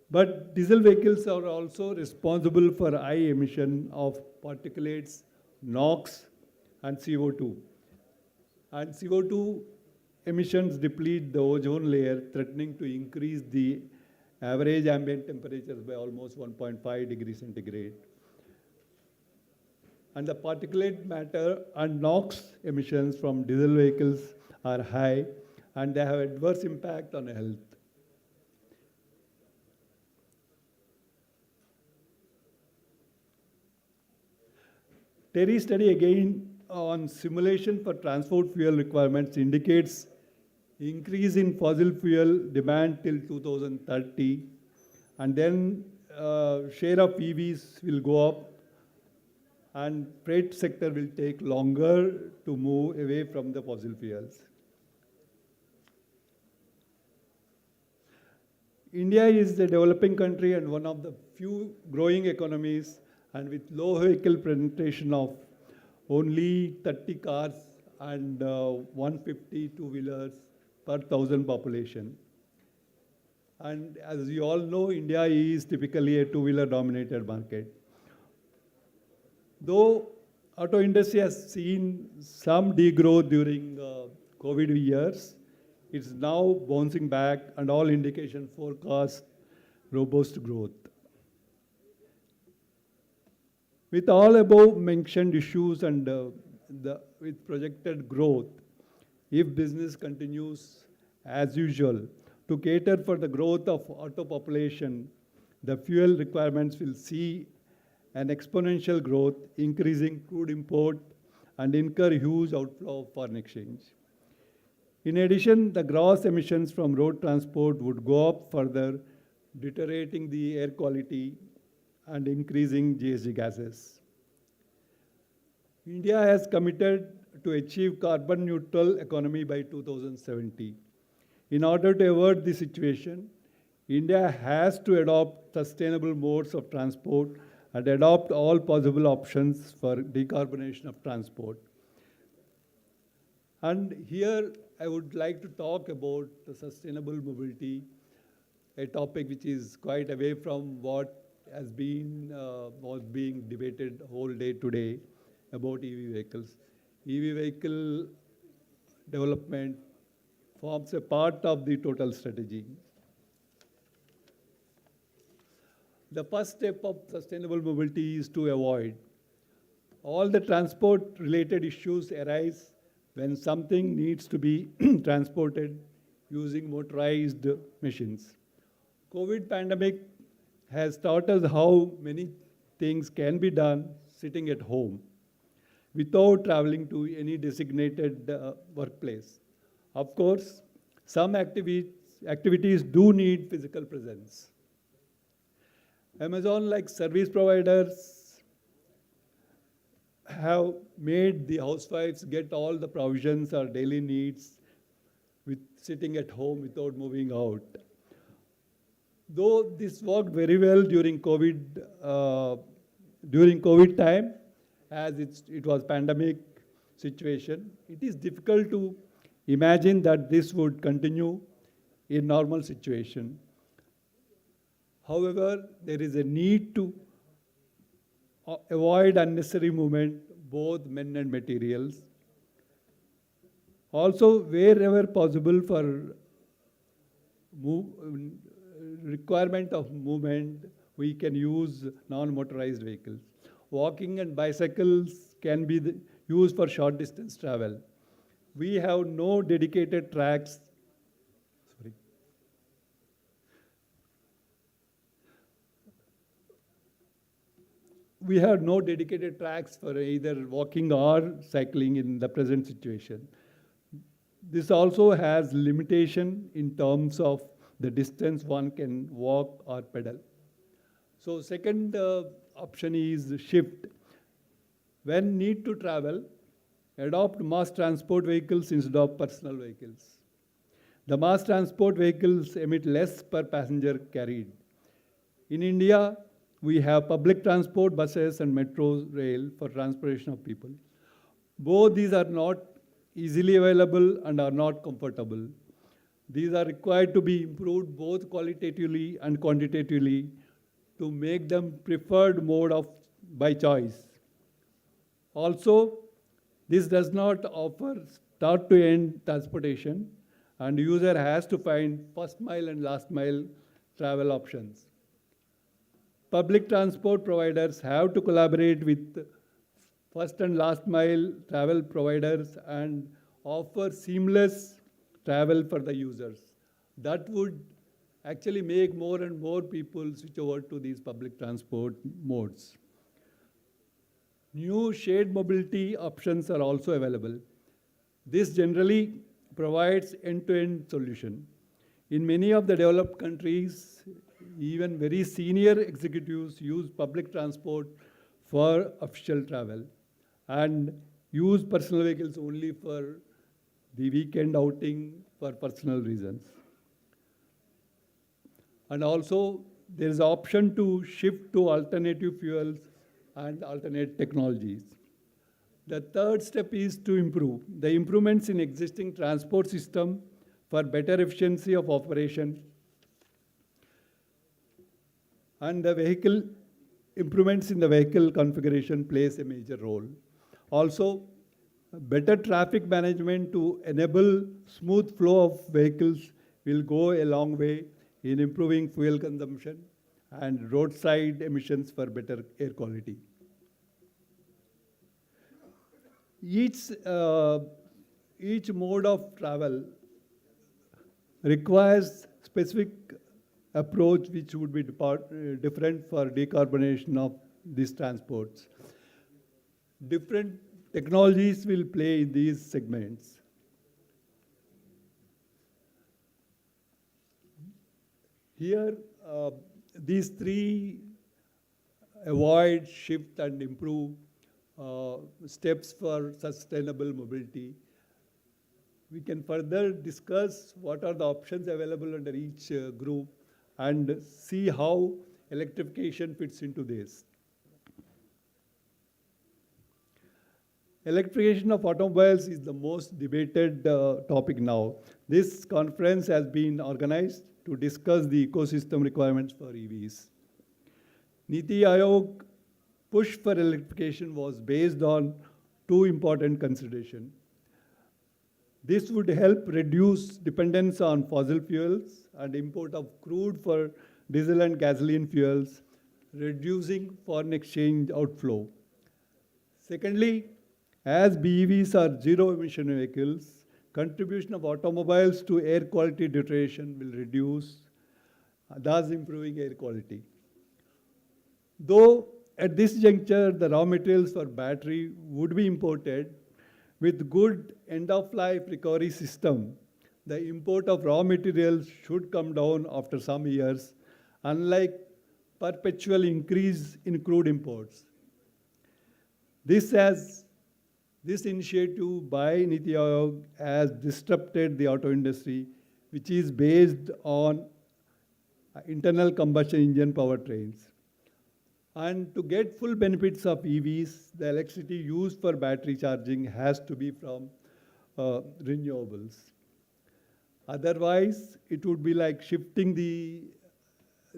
But diesel vehicles are also responsible for high emission of particulates, NOx, and CO2. And CO2 emissions deplete the ozone layer, threatening to increase the average ambient temperatures by almost 1.5 degrees centigrade. And the particulate matter and NOx emissions from diesel vehicles are high, and they have adverse impact on health. Terry study again on simulation for transport fuel requirements indicates increase in fossil fuel demand till 2030, and then share of EVs will go up, and freight sector will take longer to move away from the fossil fuels. India is a developing country and one of the few growing economies, and with low vehicle penetration of only 30 cars and 150 two-wheelers per 1,000 population. And as you all know, India is typically a two-wheeler dominated market. Though auto industry has seen some degrowth during COVID years, it's now bouncing back, and all indications forecast robust growth. With all above mentioned issues and with projected growth, if business continues as usual to cater for the growth of auto population, the fuel requirements will see an exponential growth, increasing crude import and incur huge outflow of foreign exchange. In addition, the gross emissions from road transport would go up further, deteriorating the air quality and increasing GHG gases. India has committed to achieve carbon neutral economy by 2070. In order to avert this situation, India has to adopt sustainable modes of transport and adopt all possible options for decarbonization of transport. And here I would like to talk about the sustainable mobility, a topic which is quite away from what has been was being debated whole day today about EV vehicles. EV vehicle development forms a part of the total strategy. The first step of sustainable mobility is to avoid. All the transport-related issues arise when something needs to be transported using motorized machines. COVID pandemic has taught us how many things can be done sitting at home without traveling to any designated workplace. Of course, some activities do need physical presence. Amazon-like service providers have made the housewives get all the provisions or daily needs with sitting at home without moving out. Though this worked very well during COVID time, as it was pandemic situation, it is difficult to imagine that this would continue in normal situation. However, there is a need to avoid unnecessary movement, both men and materials. Also, wherever possible for requirement of movement, we can use non-motorized vehicles. Walking and bicycles can be used for short distance travel. We have no dedicated tracks. We have no dedicated tracks for either walking or cycling in the present situation. This also has limitation in terms of the distance one can walk or pedal. So second option is shift. When need to travel, adopt mass transport vehicles instead of personal vehicles. The mass transport vehicles emit less per passenger carried. In India, we have public transport, buses and metro rail for transportation of people. Both these are not easily available and are not comfortable. These are required to be improved both qualitatively and quantitatively to make them preferred mode of by choice. Also, this does not offer start to end transportation, and user has to find first mile and last mile travel options. Public transport providers have to collaborate with first and last mile travel providers and offer seamless travel for the users. That would actually make more and more people switch over to these public transport modes. New shared mobility options are also available. This generally provides end-to-end solution. In many of the developed countries, even very senior executives use public transport for official travel and use personal vehicles only for the weekend outing for personal reasons. And also, there is an option to shift to alternative fuels and alternate technologies. The third step is to improve. The improvements in existing transport system for better efficiency of operation and the vehicle improvements in the vehicle configuration plays a major role. Also, better traffic management to enable smooth flow of vehicles will go a long way in improving fuel consumption and roadside emissions for better air quality. Each mode of travel requires specific approach which would be different for decarbonation of these transports. Different technologies will play in these segments. Here, these three avoid, shift, and improve steps for sustainable mobility. We can further discuss what are the options available under each group and see how electrification fits into this. Electrification of automobiles is the most debated topic now. This conference has been organized to discuss the ecosystem requirements for EVs. Niti Aayog push for electrification was based on two important considerations. This would help reduce dependence on fossil fuels and import of crude for diesel and gasoline fuels, reducing foreign exchange outflow. Secondly, as BEVs are zero-emission vehicles, contribution of automobiles to air quality deterioration will reduce, thus improving air quality. Though at this juncture, the raw materials for battery would be imported, with good end-of-life recovery system, the import of raw materials should come down after some years, unlike perpetual increase in crude imports. This initiative by Niti Aayog has disrupted the auto industry, which is based on internal combustion engine powertrains. And to get full benefits of EVs, the electricity used for battery charging has to be from renewables. Otherwise, it would be like shifting the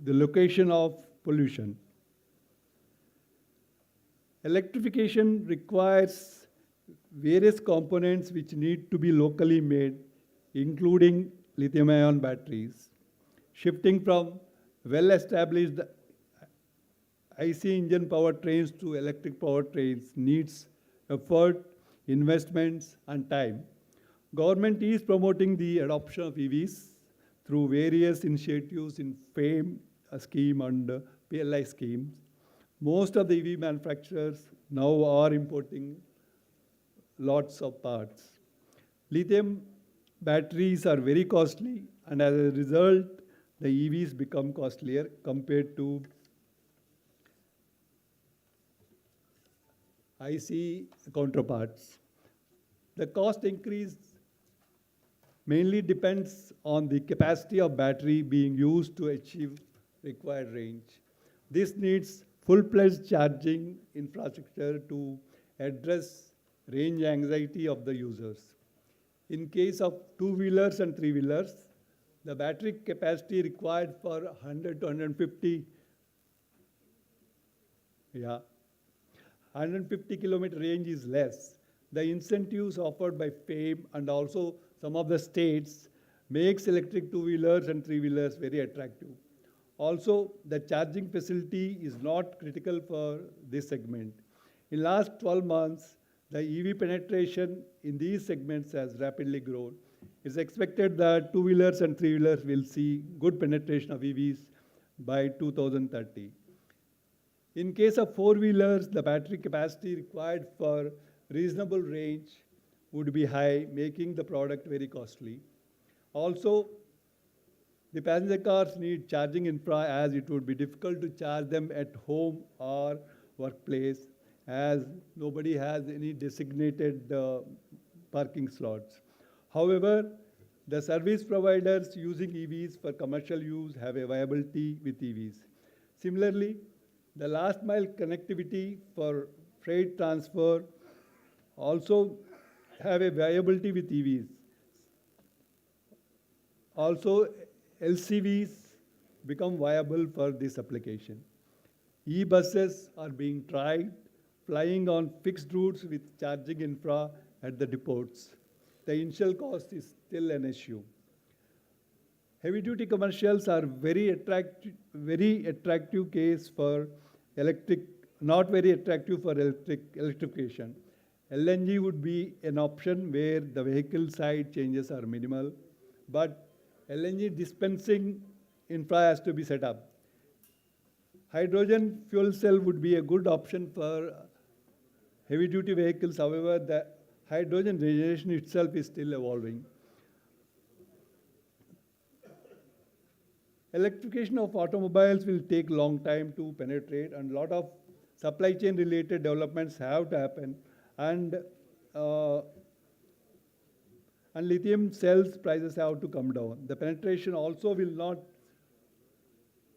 location of pollution. Electrification requires various components which need to be locally made, including lithium-ion batteries. Shifting from well-established IC engine powertrains to electric powertrains needs effort, investments, and time. Government is promoting the adoption of EVs through various initiatives in FAME scheme and PLI schemes. Most of the EV manufacturers now are importing lots of parts. Lithium batteries are very costly, and as a result, the EVs become costlier compared to IC counterparts. The cost increase mainly depends on the capacity of battery being used to achieve required range. This needs full-fledged charging infrastructure to address range anxiety of the users. In case of two-wheelers and three-wheelers, the battery capacity required for 100 to 150 kilometer range is less. The incentives offered by FAME and also some of the states makes electric two-wheelers and three-wheelers very attractive. Also, the charging facility is not critical for this segment. In last 12 months, the EV penetration in these segments has rapidly grown. It's expected that two-wheelers and three-wheelers will see good penetration of EVs by 2030. In case of four-wheelers, the battery capacity required for reasonable range would be high, making the product very costly. Also, the passenger cars need charging infra, as it would be difficult to charge them at home or workplace, as nobody has any designated parking slots. However, the service providers using EVs for commercial use have a viability with EVs. Similarly, the last mile connectivity for freight transfer also have a viability with EVs. Also, LCVs become viable for this application. E-buses are being tried, flying on fixed routes with charging infra at the depots. The initial cost is still an issue. Heavy-duty commercials are very attractive case for electric, not very attractive for electrification. LNG would be an option where the vehicle side changes are minimal, but LNG dispensing infra has to be set up. Hydrogen fuel cell would be a good option for heavy-duty vehicles. However, the hydrogen generation itself is still evolving. Electrification of automobiles will take long time to penetrate, and a lot of supply chain related developments have to happen, and lithium cells prices have to come down. The penetration also will not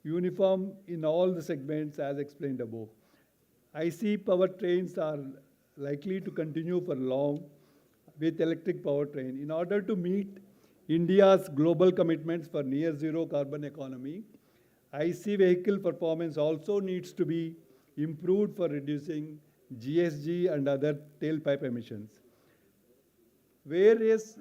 uniform in all the segments as explained above. IC powertrains are likely to continue for long with electric powertrain. In order to meet India's global commitments for near zero carbon economy, IC vehicle performance also needs to be improved for reducing GSG and other tailpipe emissions. Various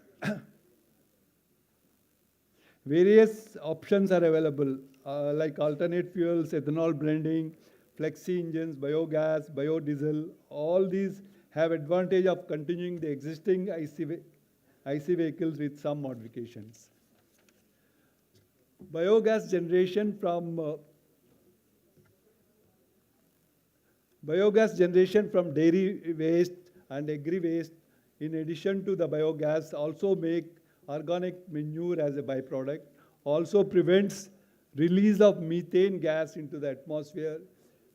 options are available, like alternate fuels, ethanol blending, flexi engines, biogas, biodiesel. All these have advantage of continuing the existing IC vehicles with some modifications. Biogas generation from dairy waste and agri waste, in addition to the biogas, also make organic manure as a byproduct, also prevents release of methane gas into the atmosphere,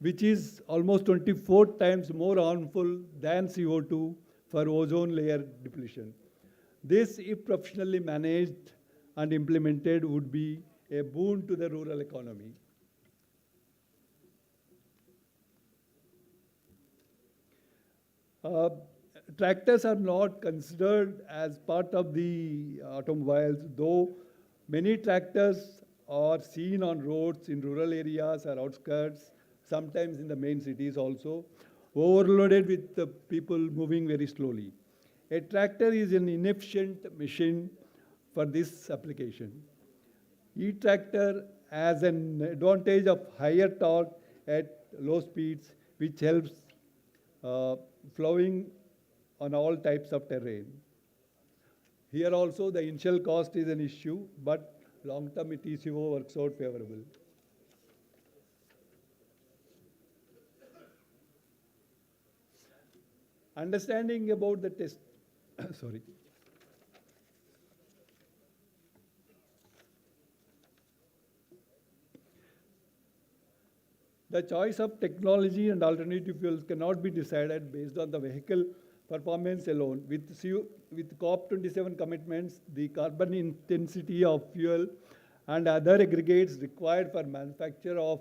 which is almost 24 times more harmful than CO2 for ozone layer depletion. This, if professionally managed and implemented, would be a boon to the rural economy. Tractors are not considered as part of the automobiles, though many tractors are seen on roads in rural areas or outskirts, sometimes in the main cities also, overloaded with the people moving very slowly. A tractor is an inefficient machine for this application. E-tractor has an advantage of higher torque at low speeds, which helps plowing on all types of terrain. Here also the initial cost is an issue, but long-term TCO works out favorable. Understanding about the test, sorry. The choice of technology and alternative fuels cannot be decided based on the vehicle performance alone. With COP27 commitments, the carbon intensity of fuel and other aggregates required for manufacture of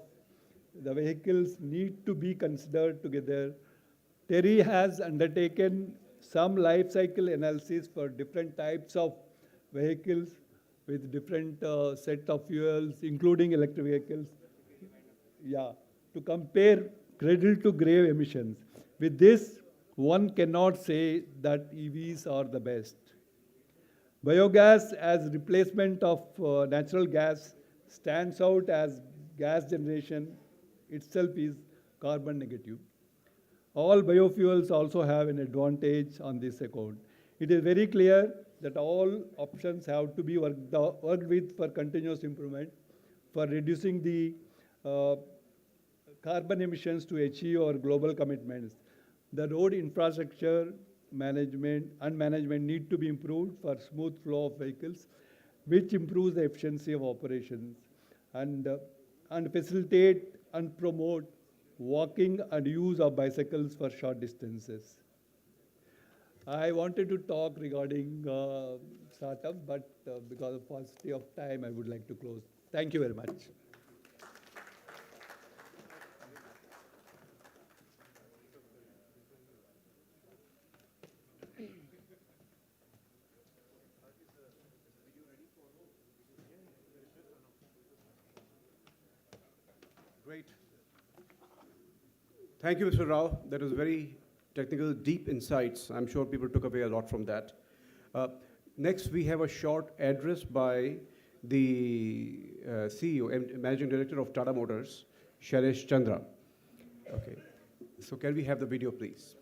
the vehicles need to be considered together. TERI has undertaken some life cycle analysis for different types of vehicles with different set of fuels, including electric vehicles. Yeah, to compare cradle to grave emissions. With this, one cannot say that EVs are the best. Biogas as replacement of natural gas stands out as gas generation itself is carbon negative. All biofuels also have an advantage on this account. It is very clear that all options have to be worked with for continuous improvement, for reducing the carbon emissions to achieve our global commitments. The road infrastructure management need to be improved for smooth flow of vehicles, which improves the efficiency of operations and facilitate and promote walking and use of bicycles for short distances. I wanted to talk regarding startup, but because of paucity of time, I would like to close. Thank you very much. Great. Thank you, Mr. Rao. That was very technical, deep insights. I'm sure people took away a lot from that. Next, we have a short address by the CEO and Managing Director of Tata Motors, Shailesh Chandra. Okay. So can we have the video, please?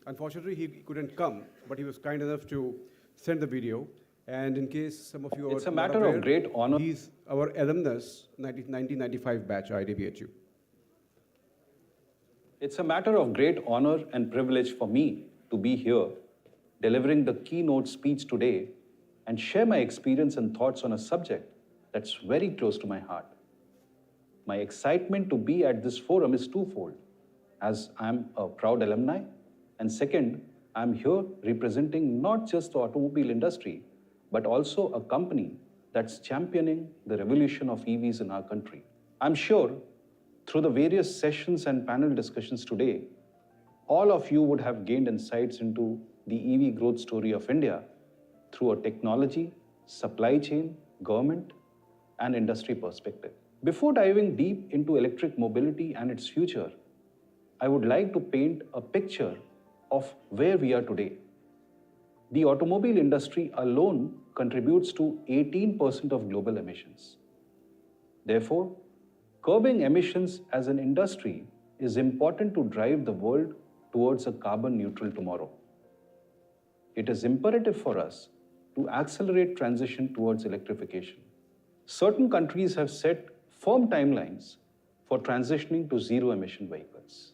Unfortunately, he couldn't come, but he was kind enough to send the video. And in case some of you are It's a not matter aware, of great honor. He's our alumnus, 1995 batch, IDBHU. It's a matter of great honor and privilege for me to be here, delivering the keynote speech today and share my experience and thoughts on a subject that's very close to my heart. My excitement to be at this forum is twofold, as I'm a proud alumni, and second, I'm here representing not just the automobile industry, but also a company that's championing the revolution of EVs in our country. I'm sure through the various sessions and panel discussions today, all of you would have gained insights into the EV growth story of India through a technology, supply chain, government, and industry perspective. Before diving deep into electric mobility and its future, I would like to paint a picture of where we are today. The automobile industry alone contributes to 18% of global emissions. Therefore, curbing emissions as an industry is important to drive the world towards a carbon neutral tomorrow. It is imperative for us to accelerate transition towards electrification. Certain countries have set firm timelines for transitioning to zero emission vehicles.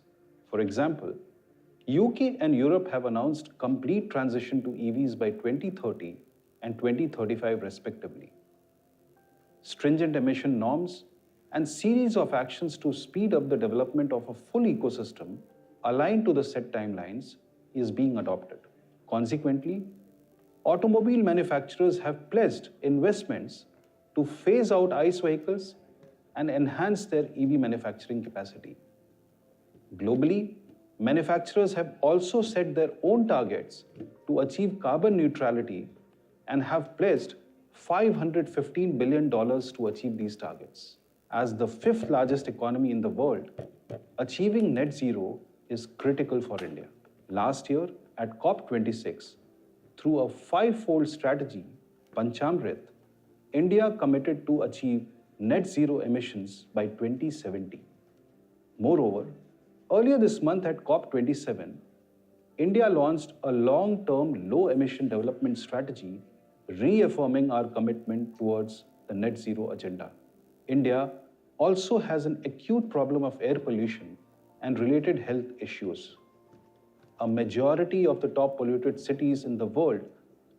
For example, UK and Europe have announced complete transition to EVs by 2030 and 2035 respectively. Stringent emission norms and series of actions to speed up the development of a full ecosystem aligned to the set timelines is being adopted. Consequently, automobile manufacturers have pledged investments to phase out ICE vehicles and enhance their EV manufacturing capacity. Globally, manufacturers have also set their own targets to achieve carbon neutrality and have pledged $515 billion to achieve these targets. As the fifth largest economy in the world, achieving net zero is critical for India. Last year at COP26, through a five-fold strategy, Panchamrit, India committed to achieve net zero emissions by 2070. Moreover, earlier this month at COP27, India launched a long-term low-emission development strategy, reaffirming our commitment towards the net zero agenda. India also has an acute problem of air pollution and related health issues. A majority of the top polluted cities in the world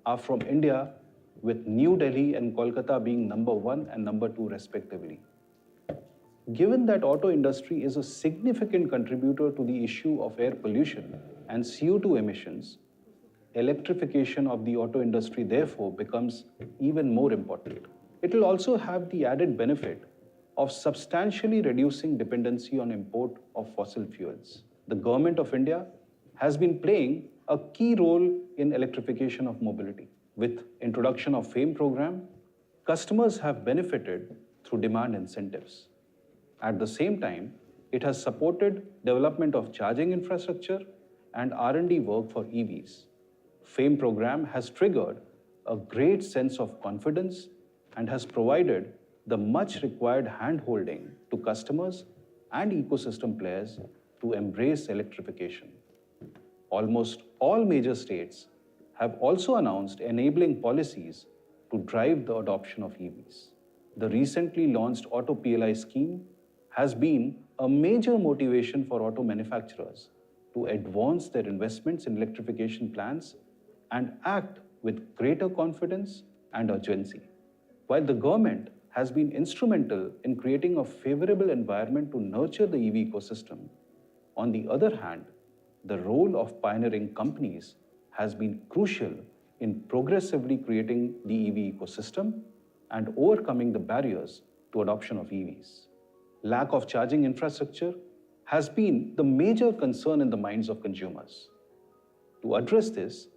are from India, with New Delhi and Kolkata being number 1 and number 2 respectively. Given that auto industry is a significant contributor to the issue of air pollution and CO2 emissions, electrification of the auto industry therefore becomes even more important. It will also have the added benefit of substantially reducing dependency on import of fossil fuels. The government of India has been playing a key role in electrification of mobility. With introduction of FAME program, customers have benefited through demand incentives. At the same time, it has supported development of charging infrastructure and R&D work for EVs. FAME program has triggered a great sense of confidence and has provided the much required hand-holding to customers and ecosystem players to embrace electrification. Almost all major states have also announced enabling policies to drive the adoption of EVs. The recently launched Auto PLI scheme has been a major motivation for auto manufacturers to advance their investments in electrification plans and act with greater confidence and urgency. While the government has been instrumental in creating a favorable environment to nurture the EV ecosystem, on the other hand, the role of pioneering companies has been crucial in progressively creating the EV ecosystem and overcoming the barriers to adoption of EVs. Lack of charging infrastructure has been the major concern in the minds of consumers. To address this,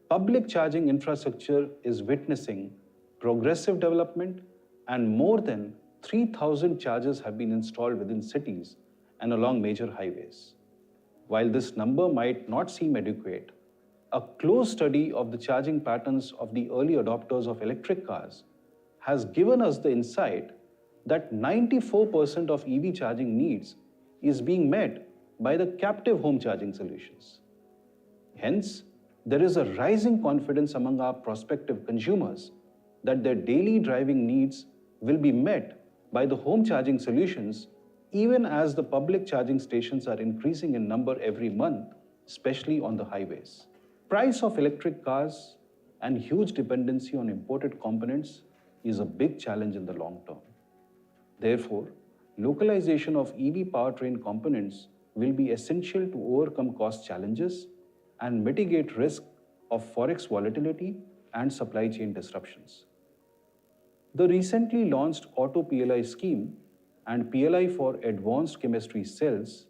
public charging infrastructure is witnessing progressive development, and more than 3,000 chargers have been installed within cities and along major highways. While this number might not seem adequate, a close study of the charging patterns of the early adopters of electric cars has given us the insight that 94% of EV charging needs is being met by the captive home charging solutions. Hence, there is a rising confidence among our prospective consumers that their daily driving needs will be met by the home charging solutions, even as the public charging stations are increasing in number every month, especially on the highways. Price of electric cars and huge dependency on imported components is a big challenge in the long term. Therefore, localization of EV powertrain components will be essential to overcome cost challenges and mitigate risk of forex volatility and supply chain disruptions. The recently launched Auto PLI scheme and PLI for Advanced Chemistry Cells,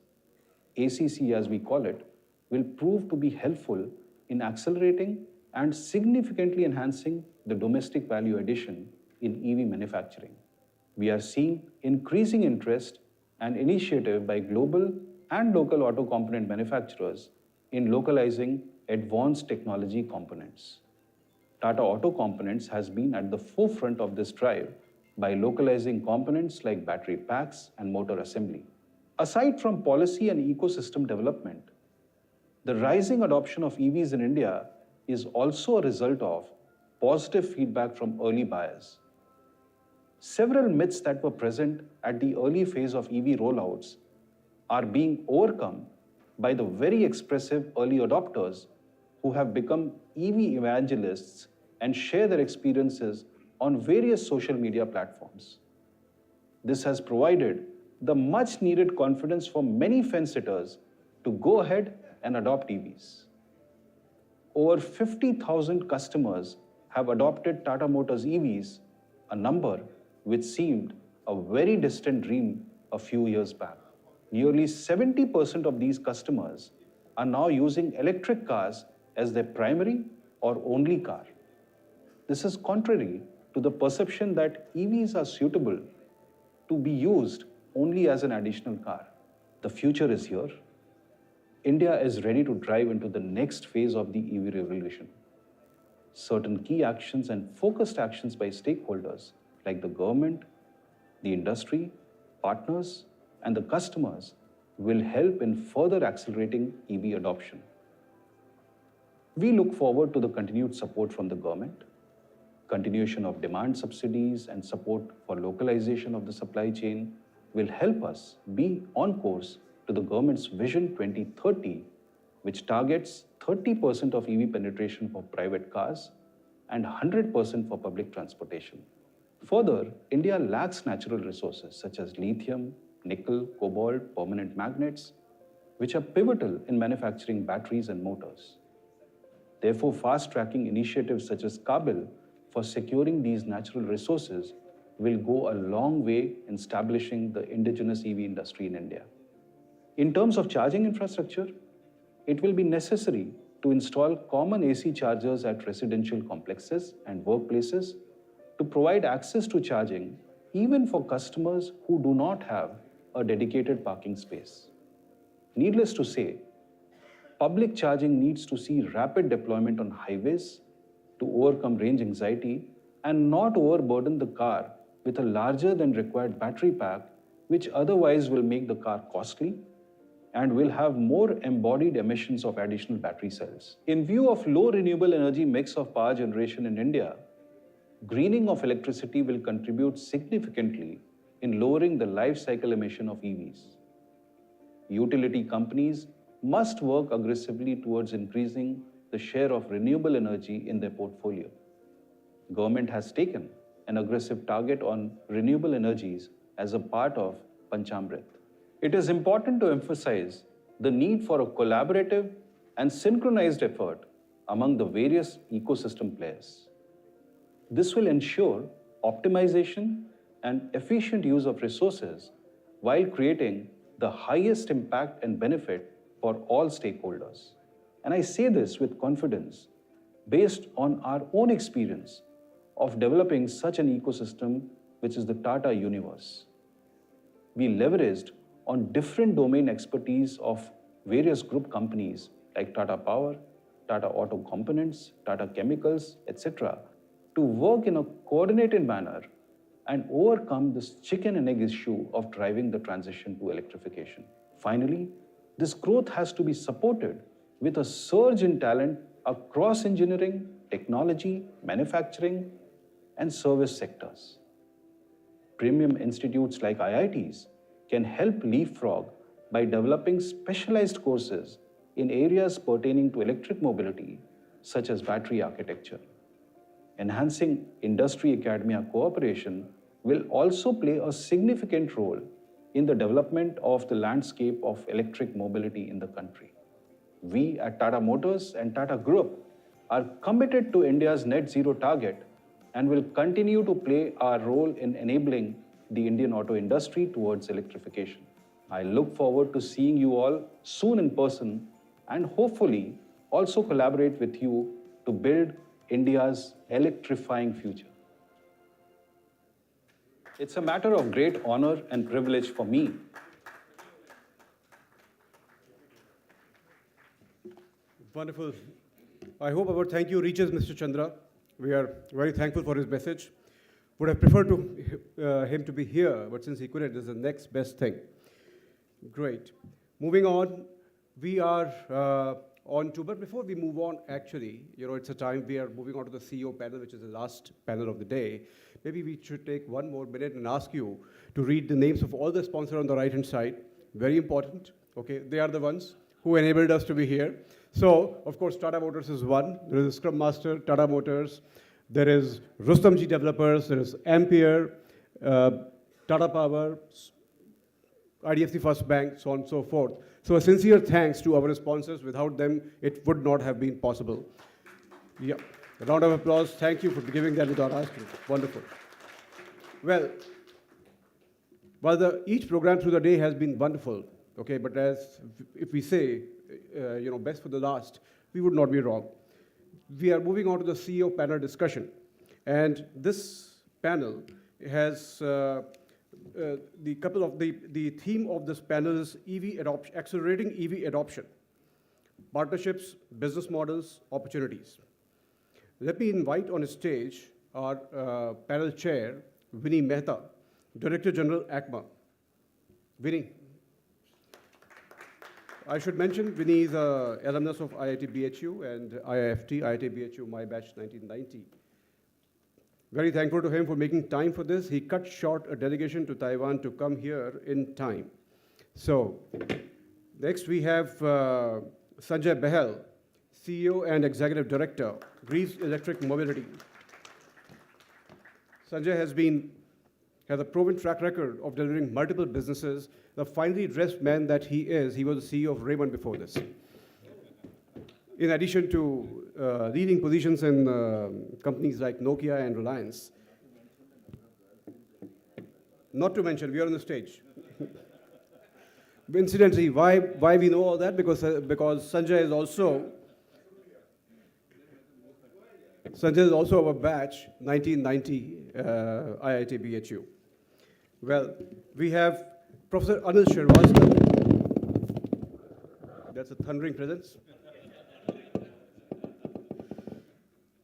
ACC as we call it, will prove to be helpful in accelerating and significantly enhancing the domestic value addition in EV manufacturing. We are seeing increasing interest and initiative by global and local auto component manufacturers in localizing advanced technology components. Tata Auto Components has been at the forefront of this drive by localizing components like battery packs and motor assembly. Aside from policy and ecosystem development, the rising adoption of EVs in India is also a result of positive feedback from early buyers. Several myths that were present at the early phase of EV rollouts are being overcome by the very expressive early adopters who have become EV evangelists and share their experiences on various social media platforms. This has provided the much needed confidence for many fence-sitters to go ahead and adopt EVs. Over 50,000 customers have adopted Tata Motors EVs, a number which seemed a very distant dream a few years back. Nearly 70% of these customers are now using electric cars as their primary or only car. This is contrary to the perception that EVs are suitable to be used only as an additional car. The future is here. India is ready to drive into the next phase of the EV revolution. Certain key actions and focused actions by stakeholders like the government, the industry, partners, and the customers will help in further accelerating EV adoption. We look forward to the continued support from the government, continuation of demand subsidies and support for localization of the supply chain will help us be on course to the government's Vision 2030, which targets 30% of EV penetration for private cars and 100% for public transportation. Further, India lacks natural resources such as lithium, nickel, cobalt, permanent magnets, which are pivotal in manufacturing batteries and motors. Therefore, fast-tracking initiatives such as Kabil for securing these natural resources will go a long way in establishing the indigenous EV industry in India. In terms of charging infrastructure, it will be necessary to install common AC chargers at residential complexes and workplaces to provide access to charging even for customers who do not have a dedicated parking space. Needless to say, public charging needs to see rapid deployment on highways to overcome range anxiety and not overburden the car with a larger than required battery pack, which otherwise will make the car costly and will have more embodied emissions of additional battery cells. In view of low renewable energy mix of power generation in India, greening of electricity will contribute significantly in lowering the life cycle emission of EVs. Utility companies must work aggressively towards increasing the share of renewable energy in their portfolio. Government has taken an aggressive target on renewable energies as a part of Panchamrit. It is important to emphasize the need for a collaborative and synchronized effort among the various ecosystem players. This will ensure optimization and efficient use of resources while creating the highest impact and benefit for all stakeholders. And I say this with confidence based on our own experience of developing such an ecosystem, which is the Tata universe. We leveraged on different domain expertise of various group companies like Tata Power, Tata Auto Components, Tata Chemicals, etc., to work in a coordinated manner and overcome this chicken and egg issue of driving the transition to electrification. Finally, this growth has to be supported with a surge in talent across engineering, technology, manufacturing, and service sectors. Premium institutes like IITs can help leapfrog by developing specialized courses in areas pertaining to electric mobility, such as battery architecture. Enhancing industry-academia cooperation will also play a significant role in the development of the landscape of electric mobility in the country. We at Tata Motors and Tata Group are committed to India's net zero target and will continue to play our role in enabling the Indian auto industry towards electrification. I look forward to seeing you all soon in person and hopefully also collaborate with you to build India's electrifying future. It's a matter of great honor and privilege for me Wonderful. I hope our thank you reaches Mr. Chandra. We are very thankful for his message. Would have preferred him to be here, but since he couldn't, this is the next best thing. Great. Moving on, we are on to, but before we move on, actually, it's a time we are moving on to the CEO panel, which is the last panel of the day. Maybe we should take one more minute and ask you to read the names of all the sponsors on the right-hand side. Very important, okay? They are the ones who enabled us to be here. So, of course, Tata Motors is one. There is a Scrum Master, Tata Motors. There is Rustomji Developers. There is Ampere, Tata Power, IDFC First Bank, so on and so forth. So a sincere thanks to our sponsors. Without them, it would not have been possible. Yeah, a round of applause. Thank you for giving that without asking. Wonderful. Well, while each program through the day has been wonderful, okay, but if we say, best for the last, we would not be wrong. We are moving on to the CEO panel discussion. And this panel has the theme of this panel is EV adoption, accelerating EV adoption, partnerships, business models, opportunities. Let me invite on stage our panel chair, Vinny Mehta, Director General, ACMA. Vinny. I should mention, Vinny is an alumnus of IIT BHU and IIFT, IIT BHU, my batch 1990. Very thankful to him for making time for this. He cut short a delegation to Taiwan to come here in time. So, next we have Sanjay Behel, CEO and Executive Director, Greaves Electric Mobility. Sanjay has a proven track record of delivering multiple businesses. The finely dressed man that he is, he was the CEO of Raymond before this. In addition to leading positions in companies like Nokia and Reliance. Not to mention, we are on the stage. Incidentally, why we know all that? Because Sanjay is also our batch, 1990, IIT BHU. Well, we have Professor Anil Shrivastava. That's a thundering presence.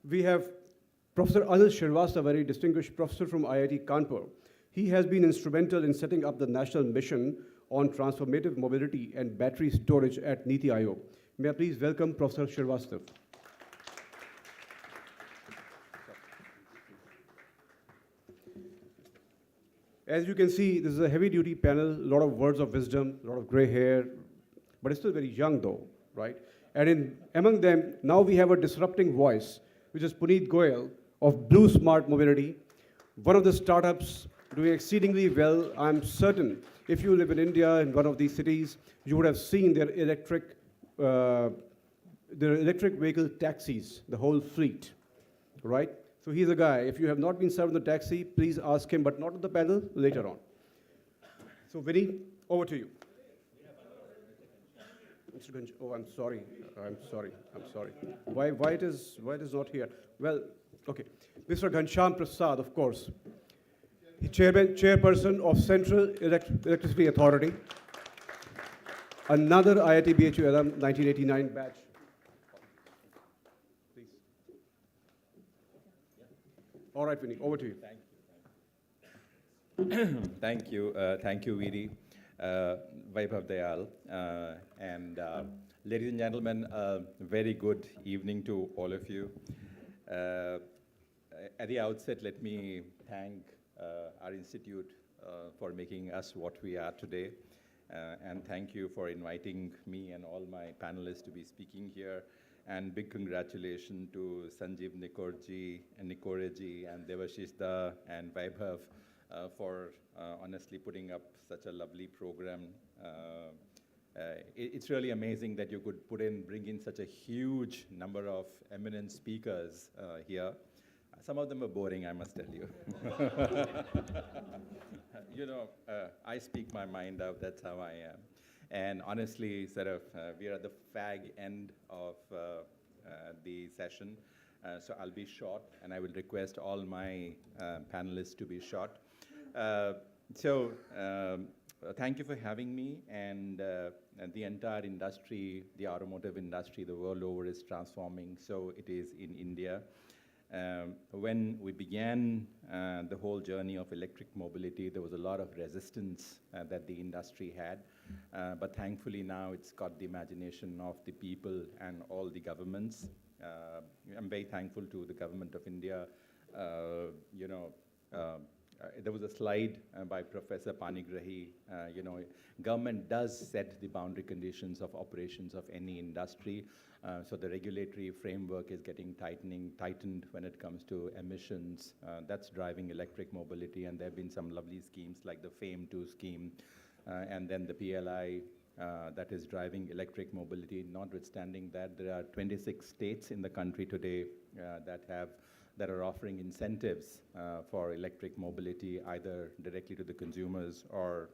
We have Professor Anil Shrivastava, a very distinguished professor from IIT Kanpur. He has been instrumental in setting up the national mission on transformative mobility and battery storage at Niti Aayog. May I please welcome Professor Shrivastava. As you can see, this is a heavy-duty panel, a lot of words of wisdom, a lot of gray hair, but it's still very young though, right? And among them, now we have a disrupting voice, which is Puneet Goyal of Blue Smart Mobility, one of the startups doing exceedingly well. I'm certain if you live in India, in one of these cities, you would have seen their electric vehicle taxis, the whole fleet, right? So he's a guy. If you have not been served in the taxi, please ask him, but not on the panel, later on. So Vinny, over to you. Mr. Ganj, oh, I'm sorry. Why it is not here? Well, okay. Mr. Ghansham Prasad, of course. He's chairperson of Central Electricity Authority. Another IIT BHU alum, 1989 batch. Please. All right, Vinny, over to you. Thank you, Viri, Vaibhav Dayal, and ladies and gentlemen, very good evening to all of you. At the outset, let me thank our institute for making us what we are today, and thank you for inviting me and all my panelists to be speaking here. And big congratulations to Sanjeev Nikoreji and Devashish Da and Vaibhav for honestly putting up such a lovely program. It's really amazing that you could bring in such a huge number of eminent speakers here. Some of them are boring, I must tell you. You know, I speak my mind out, that's how I am. And honestly, we are at the fag end of the session. So I'll be short, and I will request all my panelists to be short. Thank you for having me, and the entire industry, the automotive industry, the world over is transforming, so it is in India. When we began the whole journey of electric mobility, there was a lot of resistance that the industry had, but thankfully now it's got the imagination of the people and all the governments. I'm very thankful to the government of India. There was a slide by Professor Panigrahi. Government does set the boundary conditions of operations of any industry. So the regulatory framework is getting tightened when it comes to emissions. That's driving electric mobility, and there have been some lovely schemes like the FAME2 scheme, and then the PLI that is driving electric mobility. Notwithstanding that, there are 26 states in the country today that are offering incentives for electric mobility, either directly to the consumers or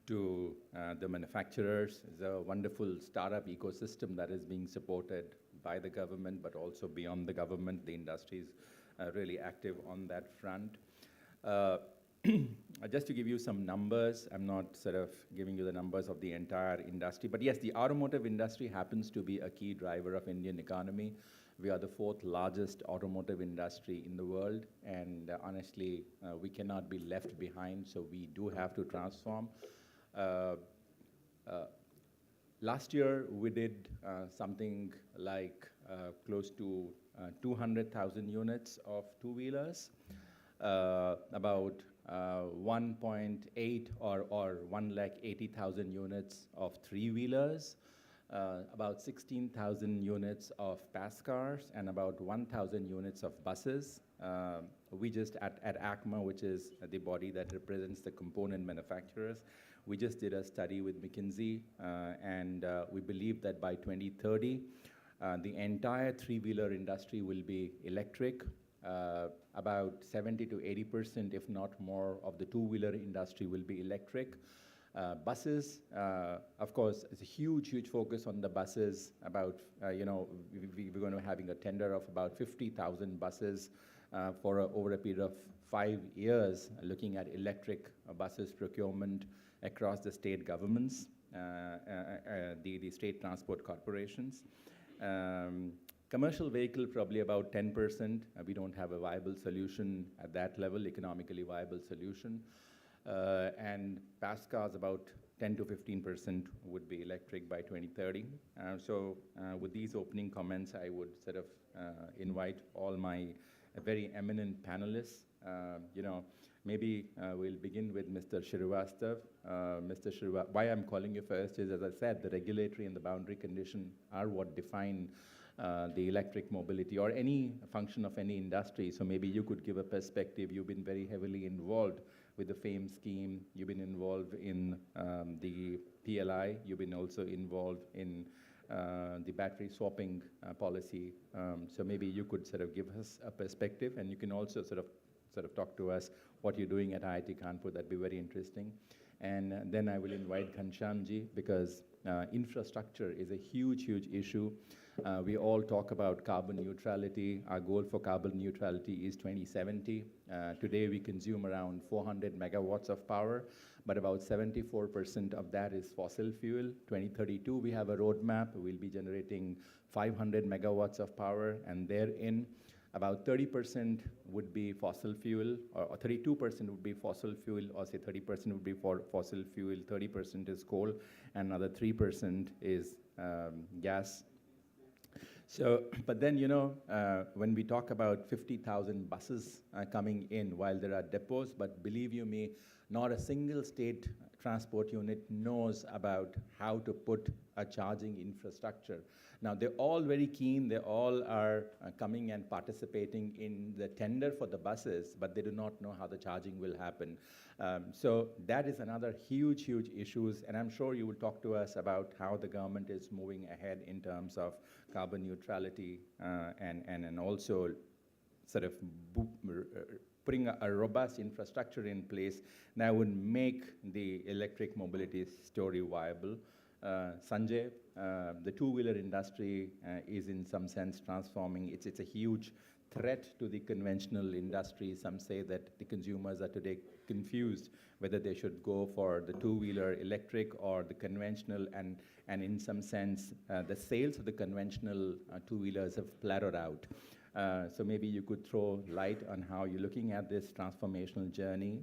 to the manufacturers. There's a wonderful startup ecosystem that is being supported by the government, but also beyond the government. The industry is really active on that front. Just to give you some numbers, I'm not giving you the numbers of the entire industry, but yes, the automotive industry happens to be a key driver of Indian economy. We are the 4th largest automotive industry in the world, and honestly, we cannot be left behind, so we do have to transform. Last year, we did something like close to 200,000 units of two-wheelers, about 1.8 or 180,000 units of three-wheelers, about 16,000 units of pass cars, and about 1,000 units of buses. We just, at ACMA, which is the body that represents the component manufacturers, we just did a study with McKinsey, and we believe that by 2030, the entire three-wheeler industry will be electric. About 70 to 80%, if not more, of the two-wheeler industry will be electric. Buses, of course, it's a huge, huge focus on the buses. About, we're going to be having a tender of about 50,000 buses over a period of 5 years, looking at electric buses procurement across the state governments, the state transport corporations. Commercial vehicle, probably about 10%. We don't have a viable solution at that level, economically viable solution. And pass cars, about 10 to 15% would be electric by 2030. With these opening comments, I would sort of invite all my very eminent panelists. Maybe we'll begin with Mr. Srivastav. Mr. Srivastav, why I'm calling you first is, as I said, the regulatory and the boundary condition are what define the electric mobility or any function of any industry. So maybe you could give a perspective. You've been very heavily involved with the FAME scheme. You've been involved in the PLI. You've been also involved in the battery swapping policy. So maybe you could sort of give us a perspective, and you can also sort of talk to us what you're doing at IIT Kanpur. That'd be very interesting. And then I will invite Ghanshyamji, because infrastructure is a huge, huge issue. We all talk about carbon neutrality. Our goal for carbon neutrality is 2070. Today we consume around 400 megawatts of power, but about 74% of that is fossil fuel. 2032 we have a roadmap. We'll be generating 500 megawatts of power, and therein about 30% would be fossil fuel, or 32% would be fossil fuel, or say 30% would be for fossil fuel, 30% is coal, and another 3% is gas. So, but then, when we talk about 50,000 buses coming in, while there are depots, but believe you me, not a single state transport unit knows about how to put a charging infrastructure. Now, they're all very keen. They all are coming and participating in the tender for the buses, but they do not know how the charging will happen. So that is another huge, huge issue. And I'm sure you will talk to us about how the government is moving ahead in terms of carbon neutrality and also sort of putting a robust infrastructure in place that would make the electric mobility story viable. Sanjay, the two-wheeler industry is in some sense transforming. It's a huge threat to the conventional industry. Some say that the consumers are today confused whether they should go for the two-wheeler electric or the conventional, and in some sense the sales of the conventional two-wheelers have plateaued out. So maybe you could throw light on how you're looking at this transformational journey.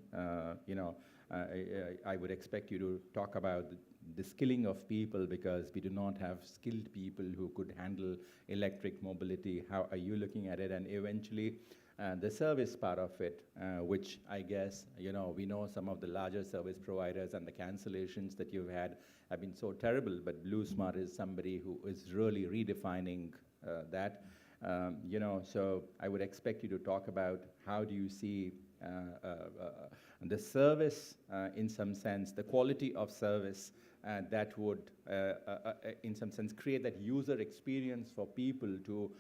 I would expect you to talk about the skilling of people, because we do not have skilled people who could handle electric mobility. How are you looking at it? And eventually, the service part of it, which I guess, we know some of the larger service providers and the cancellations that you've had have been so terrible, but Blue Smart is somebody who is really redefining that. So I would expect you to talk about how do you see the service, in some sense, the quality of service that would, in some sense, create that user experience for people to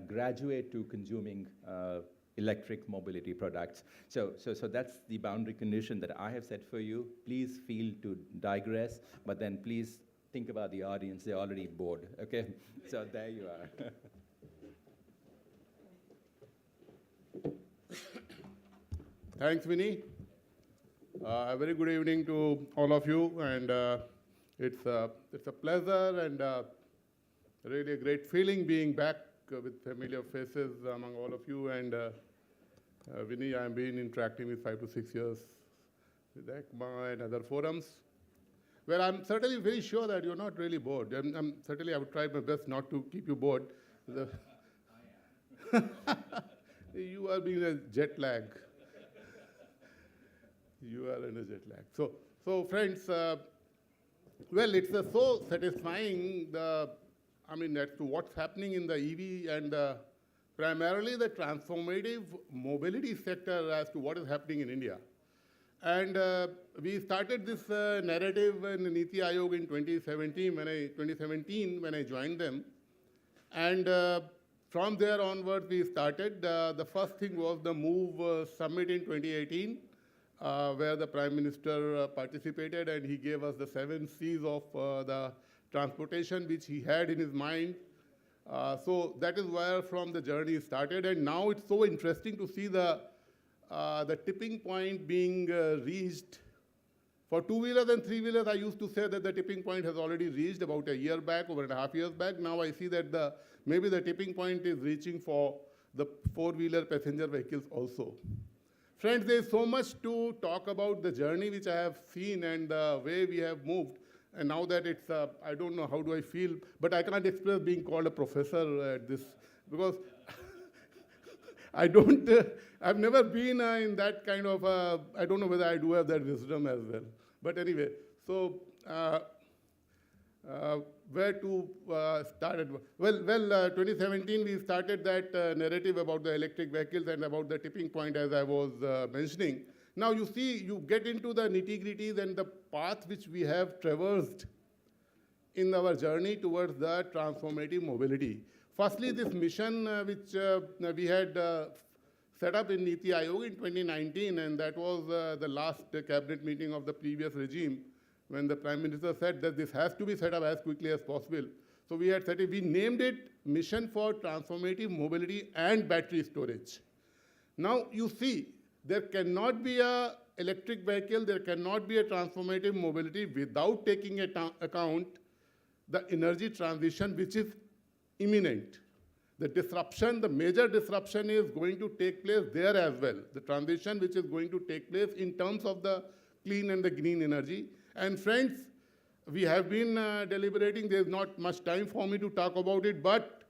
graduate to consuming electric mobility products. So that's the boundary condition that I have set for you. Please feel to digress, but then please think about the audience. They're already bored, okay? So there you are. Thanks, Vinny. A very good evening to all of you, and it's a pleasure and really a great feeling being back with familiar faces among all of you. And Vinny, I've been interacting with 5 to 6 years with ECMA and other forums, where I'm certainly very sure that you're not really bored. I would try my best not to keep you bored. You are being a jet lag. You are in a jet lag. So friends, well, it's so satisfying, as to what's happening in the EV and primarily the transformative mobility sector as to what is happening in India. And we started this narrative in Niti Aayog in 2017 when I joined them. And from there onward, we started. The first thing was the MOVE Summit in 2018, where the Prime Minister participated, and he gave us the 7 C's of the transportation, which he had in his mind. So that is where from the journey started. And now it's so interesting to see the tipping point being reached For two-wheelers and three-wheelers, I used to say that the tipping point has already reached about a year back, over 1.5 years back. Now I see that maybe the tipping point is reaching for the four-wheeler passenger vehicles also. Friends, there is so much to talk about the journey which I have seen and the way we have moved. And now that it's, I don't know how do I feel, but I can't express being called a professor at this, because I don't, I've never been in that kind of, I don't know whether I do have that wisdom as well. But anyway, so where to start at? Well, 2017 we started that narrative about the electric vehicles and about the tipping point, as I was mentioning. Now you see, you get into the nitty-gritties and the path which we have traversed in our journey towards the transformative mobility. Firstly, this mission which we had set up in Niti Aayog in 2019, and that was the last cabinet meeting of the previous regime, when the Prime Minister said that this has to be set up as quickly as possible. So we had set it, we named it Mission for Transformative Mobility and Battery Storage. Now you see, there cannot be an electric vehicle, there cannot be a transformative mobility without taking account the energy transition which is imminent. The disruption, the major disruption is going to take place there as well. The transition which is going to take place in terms of the clean and the green energy. And friends, we have been deliberating, there's not much time for me to talk about it, but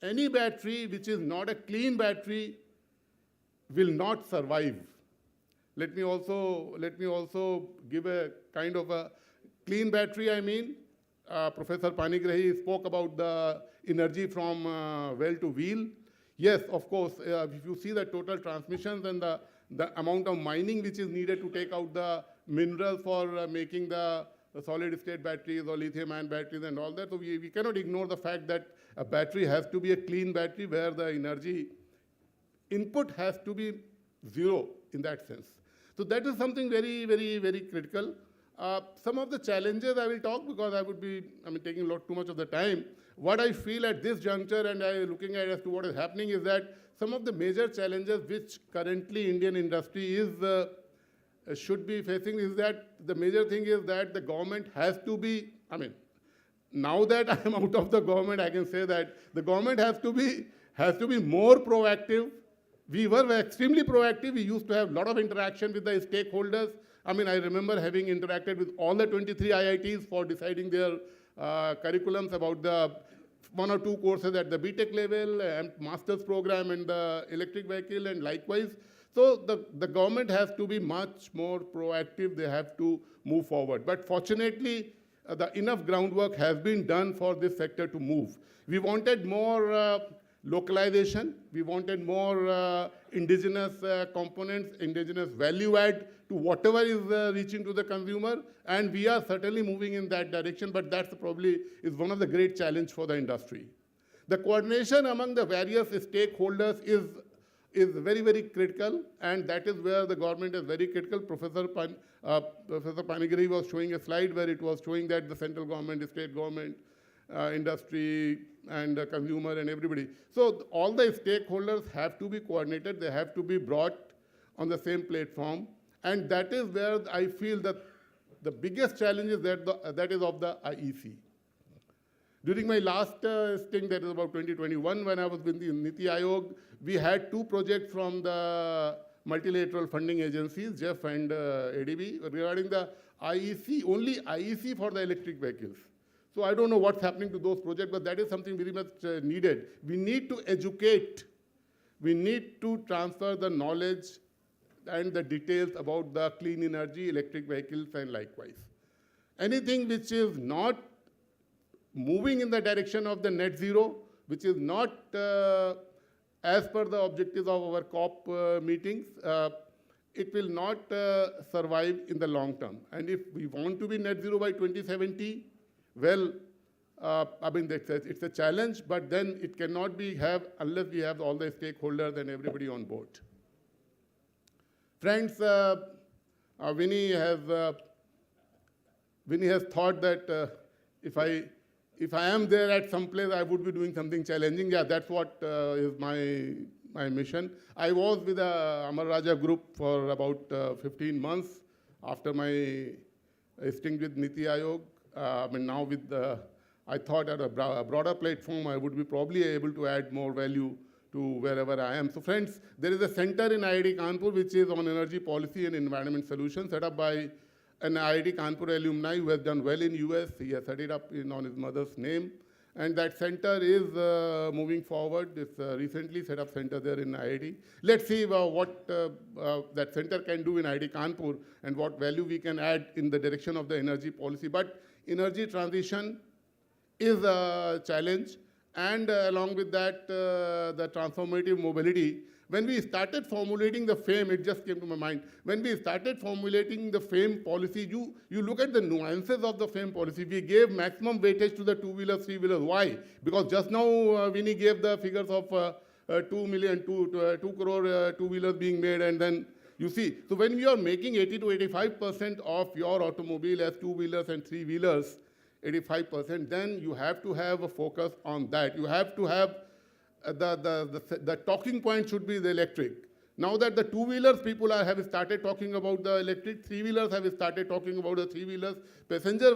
any battery which is not a clean battery will not survive. Let me also give a kind of a clean battery, I mean. Professor Panigrahi spoke about the energy from well to wheel. Yes, of course, if you see the total transmissions and the amount of mining which is needed to take out the minerals for making the solid-state batteries or lithium-ion batteries and all that, so we cannot ignore the fact that a battery has to be a clean battery where the energy input has to be zero in that sense. So that is something very, very, very critical. Some of the challenges I will talk, because I would be taking too much of the time. What I feel at this juncture, and I am looking at as to what is happening, is that some of the major challenges which currently Indian industry is should be facing is that the major thing is that the government has to be, now that I am out of the government, I can say that the government has to be more proactive. We were extremely proactive. We used to have a lot of interaction with the stakeholders. I remember having interacted with all the 23 IITs for deciding their curriculums about the 1 or 2 courses at the BTech level and master's program in the electric vehicle and likewise. So the government has to be much more proactive. They have to move forward. But fortunately, the enough groundwork has been done for this sector to move. We wanted more localization. We wanted more indigenous components, indigenous value add to whatever is reaching to the consumer, and we are certainly moving in that direction, but that's probably is one of the great challenges for the industry. The coordination among the various stakeholders is very, very critical, and that is where the government is very critical. Professor Panigiri was showing a slide where it was showing that the central government, the state government, industry, and consumer and everybody. So all the stakeholders have to be coordinated. They have to be brought on the same platform. And that is where I feel that the biggest challenge is that is of the IEC. During my last stint, that is about 2021, when I was with the Niti Aayog, we had 2 projects from the multilateral funding agencies, JEF and ADB, regarding the IEC, only IEC for the electric vehicles. So I don't know what's happening to those projects, but that is something very much needed. We need to educate. We need to transfer the knowledge and the details about the clean energy, electric vehicles, and likewise. Anything which is not moving in the direction of the net zero, which is not as per the objectives of our COP meetings, it will not survive in the long term. And if we want to be net zero by 2070, well, it's a challenge, but then it cannot be unless we have all the stakeholders and everybody on board. Friends, Vinny has thought that if I am there at some place, I would be doing something challenging. Yeah, that's what is my mission. I was with the Amar Raja group for about 15 months. after my stint with Niti Aayog, now with I thought at a broader platform, I would be probably able to add more value to wherever I am. So friends, there is a center in IIT Kanpur which is on energy policy and environment solutions, set up by an IIT Kanpur alumni who has done well in US. He has set it up on his mother's name. And that center is moving forward. It's recently set up center there in IIT. Let's see what that center can do in IIT Kanpur and what value we can add in the direction of the energy policy. But energy transition is a challenge. And along with that, the transformative mobility. When we started formulating the FAME, it just came to my mind. When we started formulating the FAME policy, you look at the nuances of the FAME policy. We gave maximum weightage to the two-wheelers, three-wheelers. Why? Because just now Vinny gave the figures of 2 crore two-wheelers being made, and then you see. So when we are making 80 to 85% of your automobile as two-wheelers and three-wheelers, 85%, then you have to have a focus on that. You have to have the talking point should be the electric. Now that the two-wheelers people have started talking about the electric, three-wheelers have started talking about the three-wheelers. Passenger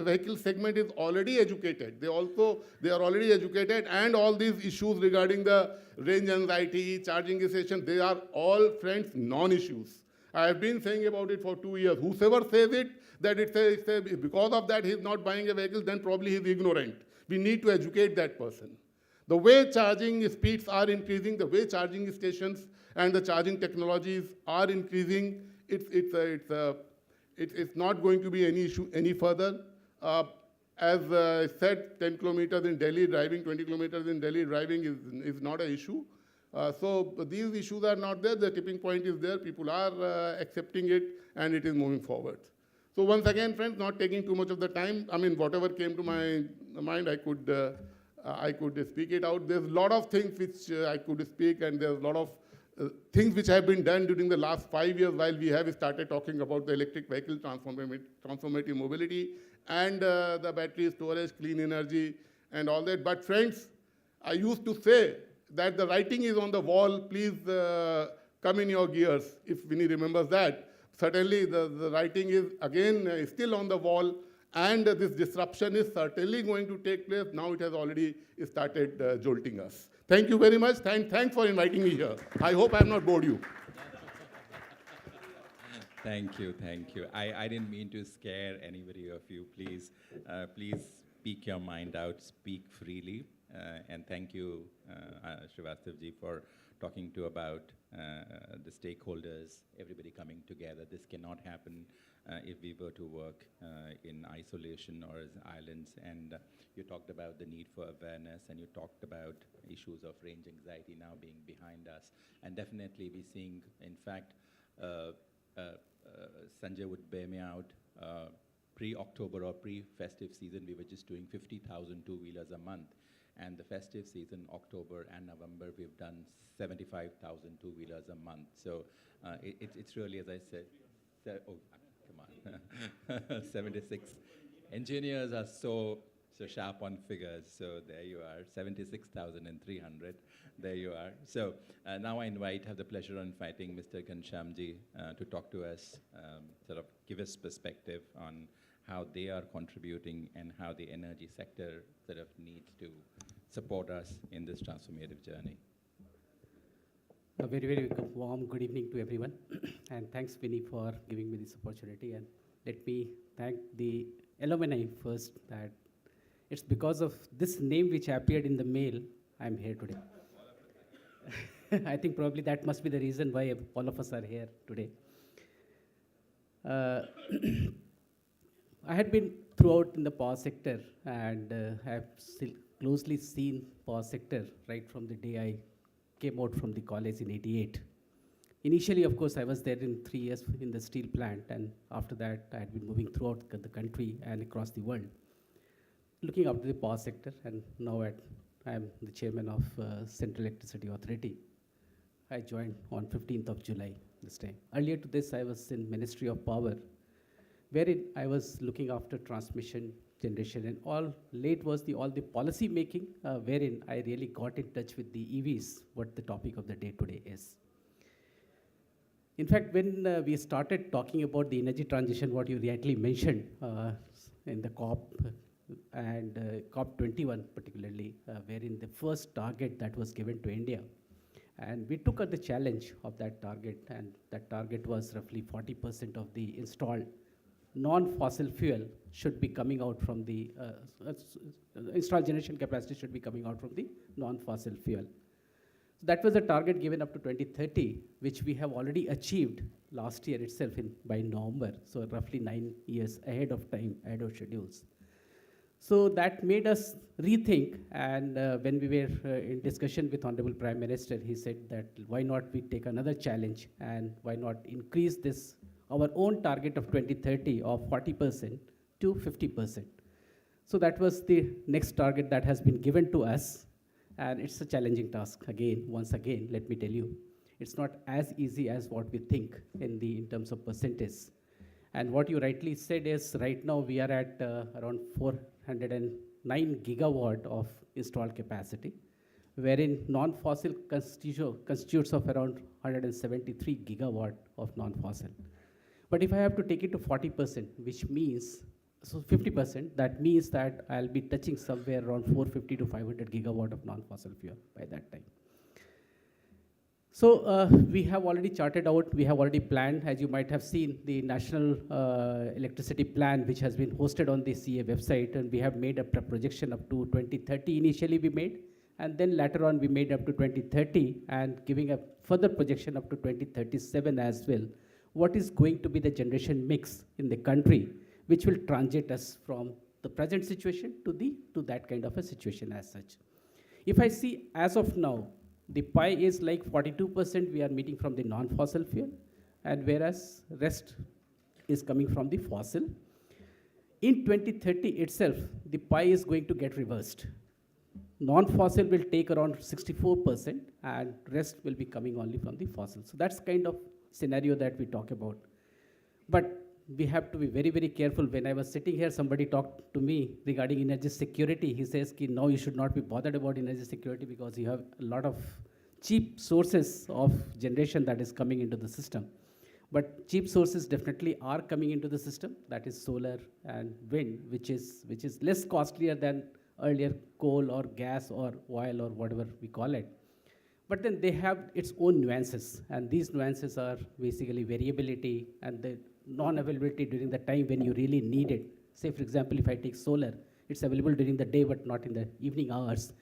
vehicle segment is already educated. They are already educated, and all these issues regarding the range anxiety, charging station, they are all, friends, non-issues. I have been saying about it for 2 years. Whoever says it, that because of that he's not buying a vehicle, then probably he's ignorant. We need to educate that person. The way charging speeds are increasing, the way charging stations and the charging technologies are increasing, it's not going to be any issue any further. As I said, 10 kilometers in Delhi driving, 20 kilometers in Delhi driving is not an issue. So these issues are not there. The tipping point is there. People are accepting it, and it is moving forward. So once again, friends, not taking too much of the time. I mean, whatever came to my mind, I could speak it out. There's a lot of things which I could speak, and there's a lot of things which have been done during the last 5 years while we have started talking about the electric vehicle transformative mobility and the battery storage, clean energy, and all that. But friends, I used to say that the writing is on the wall. Please come in your gears, if Vinny remembers that. Certainly, the writing is again still on the wall. And this disruption is certainly going to take place. Now it has already started jolting us. Thank you very much. Thanks for inviting me here. I hope I have not bored you. Thank you, thank you. I didn't mean to scare anybody of you. Please speak your mind out, speak freely. And thank you, Srivastava ji, for talking about the stakeholders, everybody coming together. This cannot happen if we were to work in isolation or as islands. And you talked about the need for awareness, and you talked about issues of range anxiety now being behind us. And definitely we're seeing, in fact, Sanjay would bear me out, pre-October or pre-festive season, we were just doing 50,000 two-wheelers a month. And the festive season, October and November, we've done 75,000 two-wheelers a month. So it's really, as I said, come on, 76. Engineers are so sharp on figures. So there you are, 76,300. There you are. So now I have the pleasure of inviting Mr. Ghanshyamji to talk to us, sort of give us perspective on how they are contributing and how the energy sector sort of needs to support us in this transformative journey. A very, very warm good evening to everyone. And thanks, Vinny, for giving me this opportunity. And let me thank the alumni first, that it's because of this name which appeared in the mail, I'm here today. I think probably that must be the reason why all of us are here today. I had been throughout in the power sector, and have closely seen power sector right from the day I came out from the college in '88. Initially, of course, I was there in 3 years in the steel plant, and after that, I had been moving throughout the country and across the world, looking after the power sector, and now I am the chairman of Central Electricity Authority. I joined on 15th of July this time. Earlier to this, I was in Ministry of Power, wherein I was looking after transmission, generation, and all the policy making, wherein I really got in touch with the EVs, what the topic of the day today is. In fact, when we started talking about the energy transition, what you rightly mentioned in the COP and COP21 particularly, wherein the first target that was given to India, and we took up the challenge of that target, and that target was roughly 40% of the installed non-fossil fuel should be coming out from the, installed generation capacity should be coming out from the non-fossil fuel. So that was a target given up to 2030, which we have already achieved last year itself by November, so roughly 9 years ahead of time, ahead of schedules. So that made us rethink, and when we were in discussion with Honorable Prime Minister, he said that why not we take another challenge and why not increase this, our own target of 2030 of 40% to 50%. So that was the next target that has been given to us, and it's a challenging task again, once again, let me tell you. It's not as easy as what we think in terms of percentage. And what you rightly said is right now we are at around 409 gigawatt of installed capacity, wherein non-fossil constitutes of around 173 gigawatt of non-fossil. But if I have to take it to 40%, which means, so 50%, that means that I'll be touching somewhere around 450 to 500 gigawatt of non-fossil fuel by that time. So we have already charted out, we have already planned, as you might have seen, the National Electricity Plan, which has been hosted on the CA website, and we have made a projection up to 2030 initially we made, and then later on we made up to 2030, and giving a further projection up to 2037 as well. What is going to be the generation mix in the country, which will transit us from the present situation to that kind of a situation as such. If I see as of now, the pie is like 42% we are meeting from the non-fossil fuel, and whereas rest is coming from the fossil. In 2030 itself, the pie is going to get reversed. Non-fossil will take around 64%, and rest will be coming only from the fossil. So that's kind of scenario that we talk about. But we have to be very, very careful. When I was sitting here, somebody talked to me regarding energy security. He says, now you should not be bothered about energy security because you have a lot of cheap sources of generation that is coming into the system. But cheap sources definitely are coming into the system, that is solar and wind, which is less costlier than earlier coal or gas or oil or whatever we call it. But then they have its own nuances, and these nuances are basically variability and the non-availability during the time when you really need it. Say, for example, if I take solar, it's available during the day but not in the evening hours.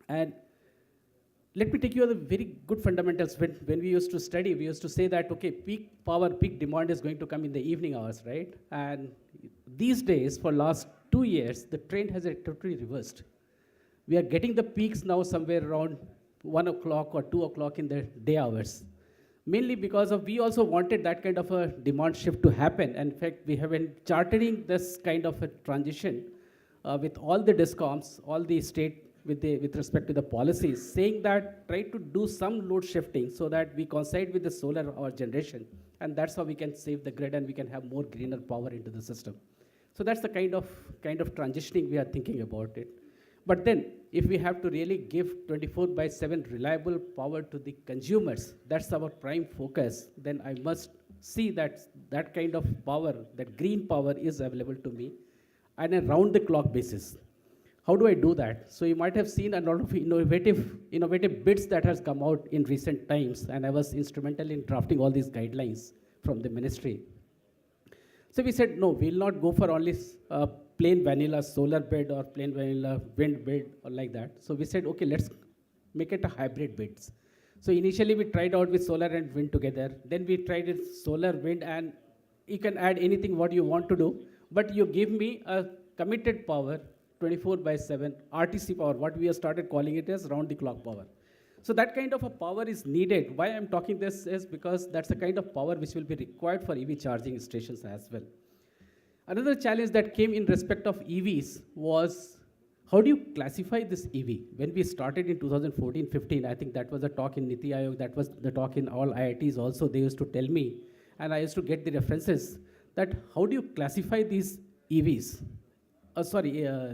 And let me take you to the very good fundamentals. When we used to study, we used to say that, okay, peak power, peak demand is going to come in the evening hours, right? And these days, for last 2 years, the trend has totally reversed. We are getting the peaks now somewhere around 1 o'clock or 2 o'clock in the day hours. Mainly because of, we also wanted that kind of a demand shift to happen. And in fact, we have been chartering this kind of a transition with all the DISCOMs, all the state with respect to the policies, saying that try to do some load shifting so that we coincide with the solar power generation. And that's how we can save the grid and we can have more greener power into the system. So that's the kind of transitioning we are thinking about it. But then, if we have to really give 24/7 reliable power to the consumers, that's our prime focus, then I must see that that kind of power, that green power is available to me on a round-the-clock basis. How do I do that? So you might have seen a lot of innovative bids that has come out in recent times, and I was instrumental in drafting all these guidelines from the ministry. So we said, no, we'll not go for only plain vanilla solar bid or plain vanilla wind bid or like that. So we said, okay, let's make it a hybrid bids. So initially we tried out with solar and wind together. Then we tried it solar, wind, and you can add anything what you want to do, but you give me a committed power 24/7 RTC power, what we have started calling it as round the clock power. So that kind of a power is needed. Why I'm talking this is because that's the kind of power which will be required for EV charging stations as well. Another challenge that came in respect of EVs was, how do you classify this EV? When we started in 2014-15, I think that was a talk in Niti Aayog, that was the talk in all IITs also, they used to tell me, and I used to get the references, that how do you classify these EVs?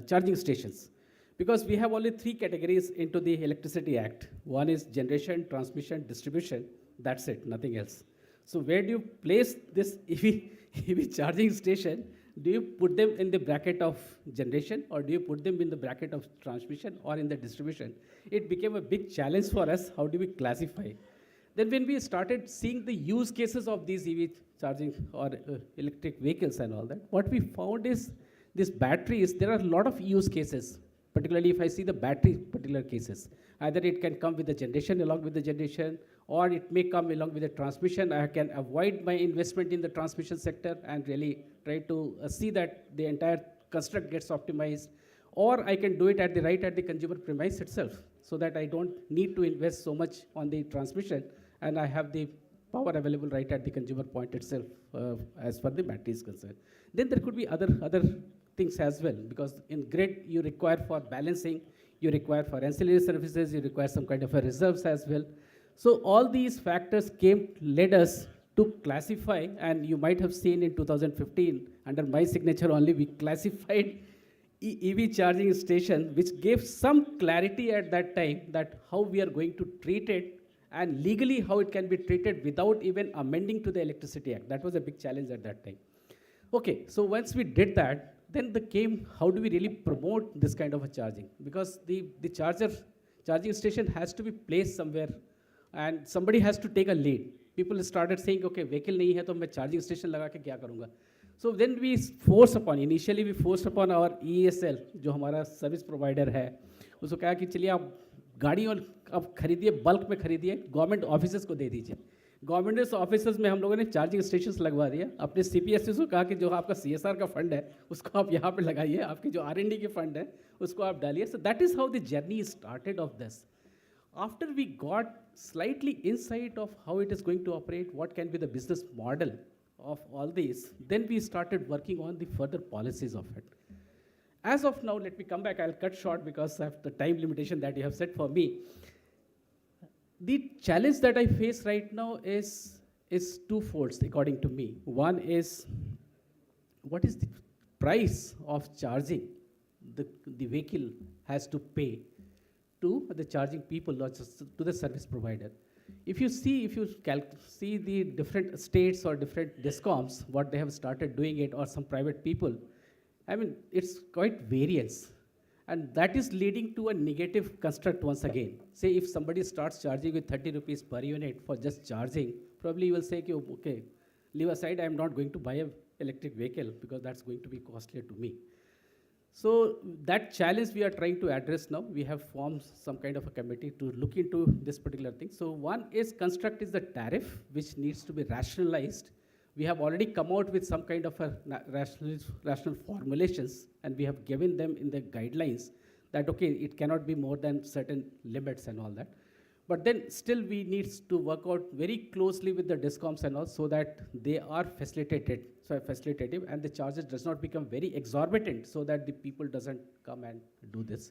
Charging stations. Because we have only 3 categories into the Electricity Act. One is generation, transmission, distribution. That's it, nothing else. So where do you place this EV charging station? Do you put them in the bracket of generation, or do you put them in the bracket of transmission or in the distribution? It became a big challenge for us. How do we classify? Then when we started seeing the use cases of these EV charging or electric vehicles and all that, what we found is these batteries, there are a lot of use cases, particularly if I see the battery particular cases. Either it can come with the generation, along with the generation, or it may come along with the transmission. I can avoid my investment in the transmission sector and really try to see that the entire construct gets optimized. Or I can do it at the consumer premise itself, so that I don't need to invest so much on the transmission, and I have the power available right at the consumer point itself, as far the battery is concerned. Then there could be other things as well, because in grid you require for balancing, you require for ancillary services, you require some kind of a reserves as well. So all these factors led us to classify, and you might have seen in 2015, under my signature only, we classified EV charging station, which gave some clarity at that time that how we are going to treat it, and legally how it can be treated without even amending to the Electricity Act. That was a big challenge at that time. Okay, so once we did that, then how do we really promote this kind of a charging? Because the charging station has to be placed somewhere, and somebody has to take a lead. People started saying, okay, vehicle nahi hai, to main charging station laga ke kya karunga? So then initially we forced upon our ESL, जो हमारा service provider है, उसको कहा कि चलिए आप गाड़ी और अब खरीदिए, बल्क में खरीदिए, गवर्नमेंट ऑफिसेस को दे दीजिए. गवर्नमेंट ऑफिसेस में हम लोगों ने चार्जिंग स्टेशंस लगवा दिया. अपने CPSC को कहा कि जो आपका CSR का फंड है उसको आप यहाँ पे लगाइए, आपकी जो R&D के फंड है उसको आप डालिए. So that is how the journey started of this. After we got slightly insight of how it is going to operate, what can be the business model of all these, then we started working on the further policies of it. As of now, let me come back. I'll cut short because of the time limitation that you have set for me. The challenge that I face right now is twofold, according to me. One is, what is the price of charging the vehicle has to pay to the charging people, not just to the service provider. If you see the different states or different discoms, what they have started doing it, or some private people, I mean, it's quite variance. And that is leading to a negative construct once again. Say if somebody starts charging with 30 rupees per unit for just charging, probably you will say, okay, leave aside, I'm not going to buy an electric vehicle because that's going to be costlier to me. So that challenge we are trying to address now. We have formed some kind of a committee to look into this particular thing. So one is construct is the tariff, which needs to be rationalized. We have already come out with some kind of a rational formulations, and we have given them in the guidelines that, okay, it cannot be more than certain limits and all that. But then still we need to work out very closely with the discoms and all, so that they are facilitative, and the charges does not become very exorbitant, so that the people doesn't come and do this.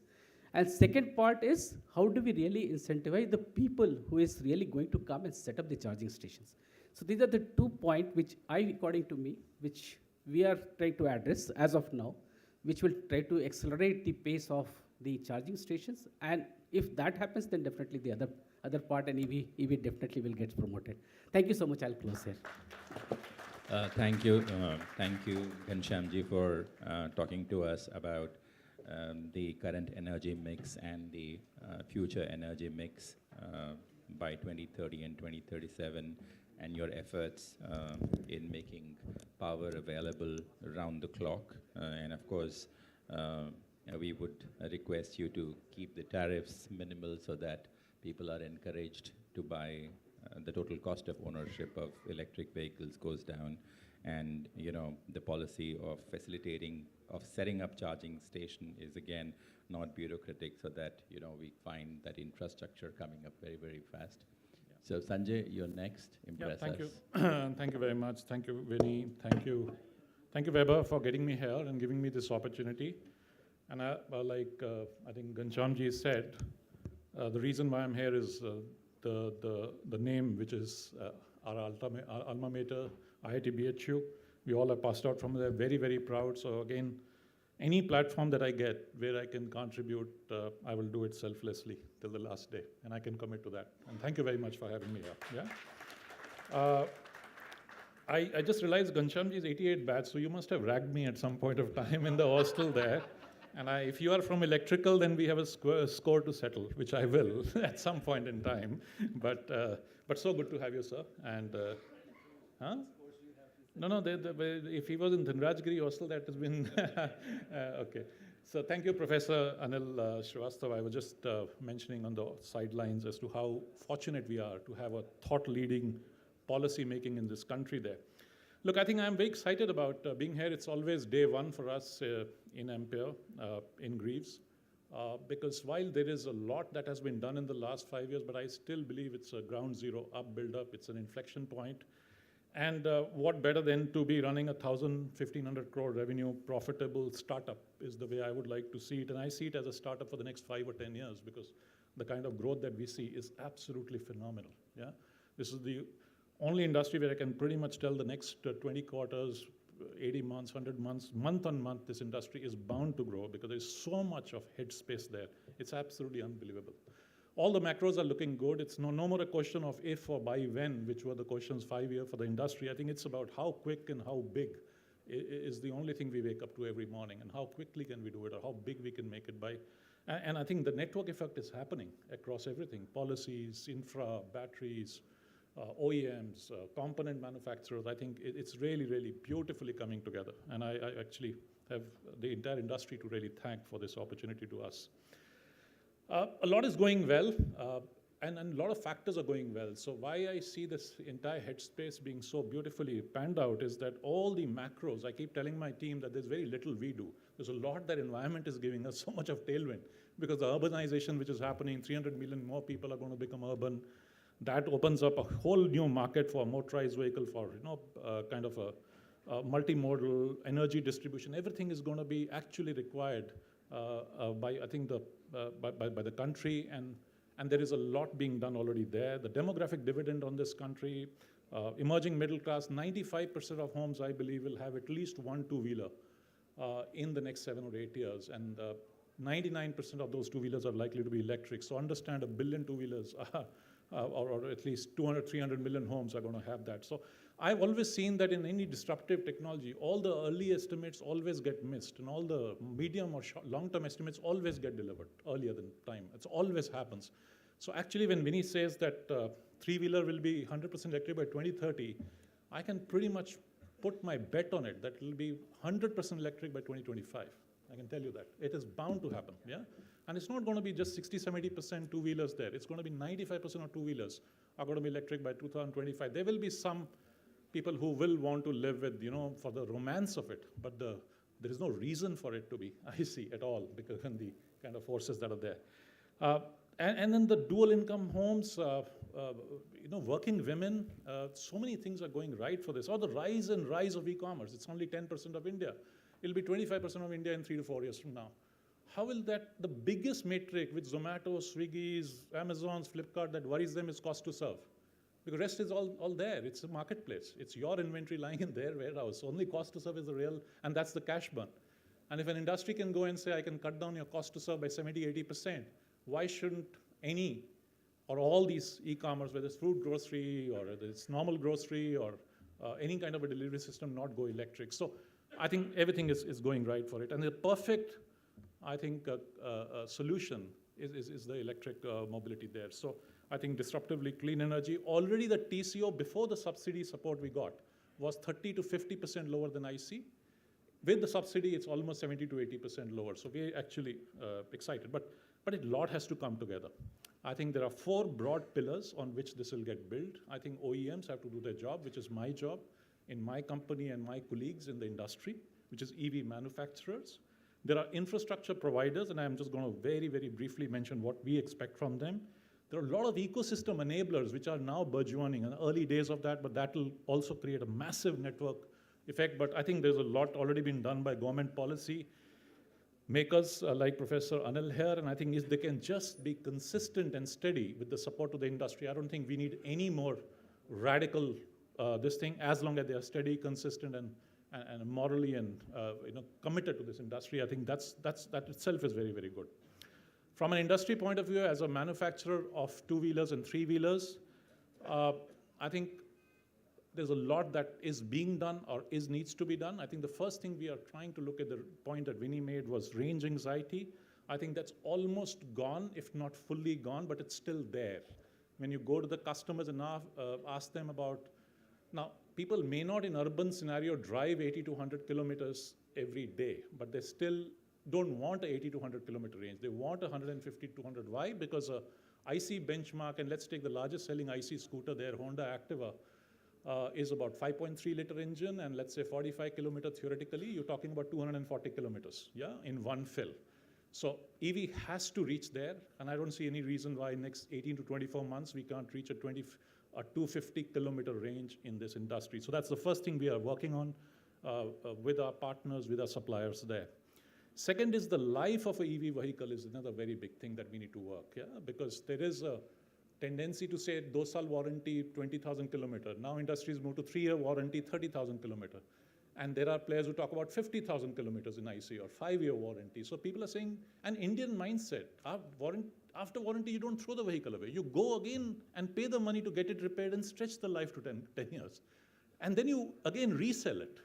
And second part is, how do we really incentivize the people who is really going to come and set up the charging stations? So these are the 2 points which according to me, which we are trying to address as of now, which will try to accelerate the pace of the charging stations. And if that happens, then definitely the other part, and EV definitely will get promoted. Thank you so much. I'll close here. Thank you, Ghanshyamji, for talking to us about the current energy mix and the future energy mix by 2030 and 2037, and your efforts in making power available around the clock. And of course, we would request you to keep the tariffs minimal so that people are encouraged to buy. The total cost of ownership of electric vehicles goes down, and the policy of setting up charging station is again not bureaucratic, so that we find that infrastructure coming up very, very fast. So Sanjay, you're next. Impress thank us. you. Thank you very much. Thank you, Vinny. Thank you, Weber, for getting me here and giving me this opportunity. And I think Ghanshyamji said, the reason why I'm here is the name, which is our alma mater, IIT BHU. We all are passed out from there, very, very proud. So again, any platform that I get where I can contribute, I will do it selflessly till the last day, and I can commit to that. And thank you very much for having me here. Yeah. I just realized Ghanshyamji is 88 batch, so you must have ragged me at some point of time in the hostel there. And if you are from electrical, then we have a score to settle, which I will at some point in time. But so good to have you, sir. And huh? No, if he was in Dhanrajgiri hostel, that has been okay. So thank you, Professor Anil Srivastava. I was just mentioning on the sidelines as to how fortunate we are to have a thought-leading policy making in this country there. Look, I think I'm very excited about being here. It's always day one for us in Ampere, in Greaves, because while there is a lot that has been done in the last 5 years, but I still believe it's a ground zero up, build up. It's an inflection point. And what better than to be running 1,500 crore revenue profitable startup is the way I would like to see it. And I see it as a startup for the next 5 or 10 years because the kind of growth that we see is absolutely phenomenal. Yeah, this is the only industry where I can pretty much tell the next 20 quarters, 80 months, 100 months, month on month, this industry is bound to grow because there's so much of head space there. It's absolutely unbelievable. All the macros are looking good. It's no more a question of if or by when, which were the questions 5 years for the industry. I think it's about how quick and how big is the only thing we wake up to every morning, and how quickly can we do it, or how big we can make it by. And I think the network effect is happening across everything: policies, infra, batteries, OEMs, component manufacturers. I think it's really, really beautifully coming together. And I actually have the entire industry to really thank for this opportunity to us. A lot is going well, and a lot of factors are going well. So why I see this entire headspace being so beautifully panned out is that all the macros, I keep telling my team that there's very little we do. There's a lot that environment is giving us so much of tailwind, because the urbanization which is happening, 300 million more people are going to become urban. That opens up a whole new market for a motorized vehicle, for kind of a multimodal energy distribution. Everything is going to be actually required by, I think, by the country, and there is a lot being done already there. The demographic dividend on this country, emerging middle class, 95% of homes, I believe, will have at least one two-wheeler in the next 7 or 8 years, and 99% of those two-wheelers are likely to be electric. So understand, 1 billion two-wheelers or at least 200, 300 million homes are going to have that. So I've always seen that in any disruptive technology, all the early estimates always get missed, and all the medium or long-term estimates always get delivered earlier than time. It always happens. So actually, when Vinny says that three-wheeler will be 100% electric by 2030, I can pretty much put my bet on it that it will be 100% electric by 2025. I can tell you that. It is bound to happen, yeah? And it's not going to be just 60, 70% two-wheelers there. It's going to be 95% of two-wheelers are going to be electric by 2025. There will be some people who will want to live with, for the romance of it, but there is no reason for it to be, I see, at all, because of the kind of forces that are there. And then the dual income homes, working women, so many things are going right for this. Or the rise of e-commerce. It's only 10% of India. It'll be 25% of India in 3 to 4 years from now. How will the biggest metric with Zomato, Swiggy's, Amazon's, Flipkart that worries them is cost to serve? Because the rest is all there. It's a marketplace. It's your inventory lying in their warehouse. Only cost to serve is the real, and that's the cash burn. And if an industry can go and say, I can cut down your cost to serve by 70, 80%, why shouldn't any or all these e-commerce, whether it's food grocery or whether it's normal grocery or any kind of a delivery system, not go electric? So I think everything is going right for it. And the perfect, I think, solution is the electric mobility there. So I think disruptively clean energy. Already the TCO before the subsidy support we got was 30 to 50% lower than IC. With the subsidy, it's almost 70 to 80% lower. So we're actually excited. But a lot has to come together. I think there are 4 broad pillars on which this will get built. I think OEMs have to do their job, which is my job in my company and my colleagues in the industry, which is EV manufacturers. There are infrastructure providers, and I'm just going to very, very briefly mention what we expect from them. There are a lot of ecosystem enablers which are now burgeoning, in the early days of that, but that will also create a massive network effect. But I think there's a lot already been done by government policy makers like Professor Anil here, and I think if they can just be consistent and steady with the support of the industry, I don't think we need any more radical this thing, as long as they are steady, consistent, and morally and committed to this industry. I think that itself is very, very good. From an industry point of view, as a manufacturer of two-wheelers and three-wheelers, I think There's a lot that is being done or needs to be done. I think the first thing we are trying to look at, the point that Vinny made, was range anxiety. I think that's almost gone, if not fully gone, but it's still there. When you go to the customers and ask them about, now people may not in urban scenario drive 80 to 100 kilometers every day, but they still don't want a 80 to 100 kilometer range. They want 150 to 200. Why? Because a IC benchmark, and let's take the largest selling IC scooter there, Honda Activa, is about 5.3 liter engine, and let's say 45 kilometer theoretically, you're talking about 240 kilometers, yeah, in one fill. So EV has to reach there, and I don't see any reason why next 18 to 24 months we can't reach a 250 kilometer range in this industry. So that's the first thing we are working on with our partners, with our suppliers there. Second is the life of an EV vehicle is another very big thing that we need to work, yeah, because there is a tendency to say 2 saal warranty, 20,000 kilometer. Now industries move to 3-year warranty, 30,000 kilometer. And there are players who talk about 50,000 kilometers in IC or 5-year warranty. So people are saying, an Indian mindset, after warranty, you don't throw the vehicle away. You go again and pay the money to get it repaired and stretch the life to 10 years. And then you again resell it.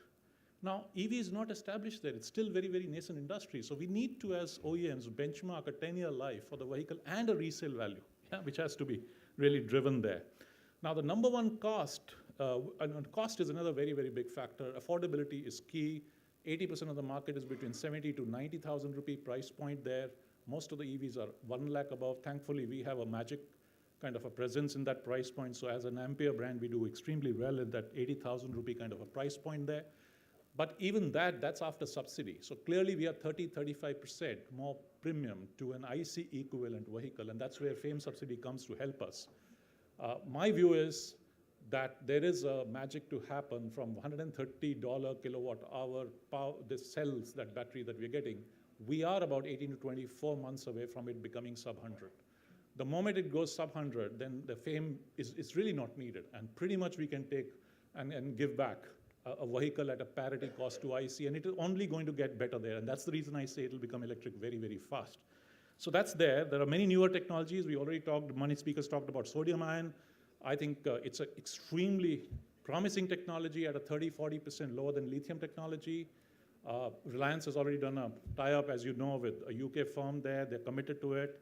Now, EV is not established there. It's still very, very nascent industry. So we need to, as OEMs, benchmark a 10-year life for the vehicle and a resale value, yeah, which has to be really driven there. Now, the number one cost, and cost is another very, very big factor. Affordability is key. 80% of the market is between 70 to 90,000 rupee price point there. Most of the EVs are 1 lakh above. Thankfully, we have a magic kind of a presence in that price point. So as an Ampere brand, we do extremely well at that 80,000 rupee kind of a price point there. But even that's after subsidy. So clearly we are 30-35% more premium to an IC equivalent vehicle, and that's where FAME subsidy comes to help us. My view is that there is a magic to happen from $130 kilowatt hour power, the cells, that battery that we're getting. We are about 18 to 24 months away from it becoming sub 100. The moment it goes sub 100, then the FAME is really not needed, and pretty much we can take and give back a vehicle at a parity cost to IC, and it is only going to get better there, and that's the reason I say it will become electric very, very fast. So that's there. There are many newer technologies. We already talked, many speakers talked about sodium ion. I think it's an extremely promising technology at a 30-40% lower than lithium technology. Reliance has already done a tie-up, as you know, with a UK firm there. They're committed to it.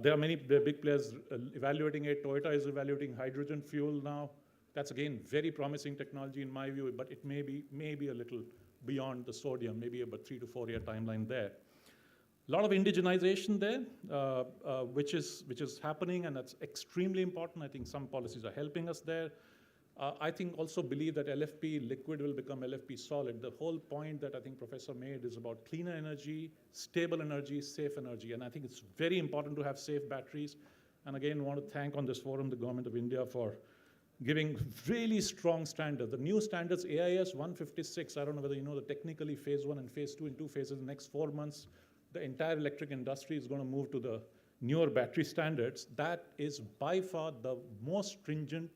There are many big players evaluating it. Toyota is evaluating hydrogen fuel now. That's, again, very promising technology in my view, but it may be a little beyond the sodium, maybe about 3 to 4 year timeline there. A lot of indigenization there, which is happening, and that's extremely important. I think some policies are helping us there. I think also believe that LFP liquid will become LFP solid. The whole point that I think Professor made is about cleaner energy, stable energy, safe energy, and I think it's very important to have safe batteries. And again, I want to thank on this forum the Government of India for giving really strong standards. The new standards, AIS 156, I don't know whether you know the technically phase 1 and phase 2 in 2 phases. In the next 4 months, the entire electric industry is going to move to the newer battery standards. That is by far the most stringent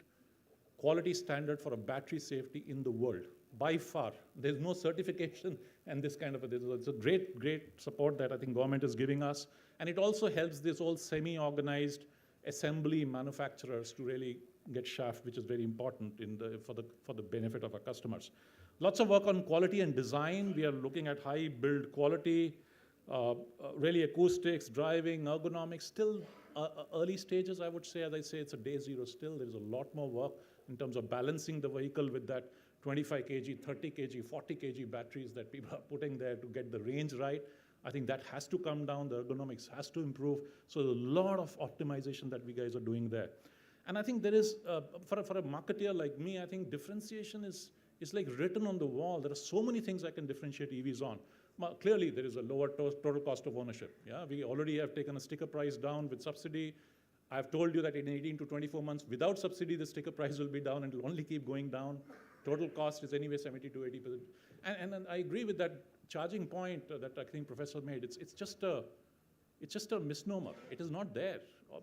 quality standard for a battery safety in the world, by far. There's no certification and this kind of it's a great, great support that I think government is giving us. And it also helps this whole semi-organized assembly manufacturers to really get shaft, which is very important for the benefit of our customers. Lots of work on quality and design. We are looking at high build quality, really acoustics, driving, ergonomics, still early stages, I would say. As I say, it's a day zero still. There's a lot more work in terms of balancing the vehicle with that 25 kg, 30 kg, 40 kg batteries that people are putting there to get the range right. I think that has to come down. The ergonomics has to improve. So there's a lot of optimization that we guys are doing there. And I think there is, for a marketeer like me, I think differentiation is like written on the wall. There are so many things I can differentiate EVs on. Clearly, there is a lower total cost of ownership. Yeah, we already have taken a sticker price down with subsidy. I've told you that in 18 to 24 months, without subsidy, the sticker price will be down and it will only keep going down. Total cost is anyway 70 to 80%. And I agree with that charging point that I think Professor made. It's just a misnomer. It is not there.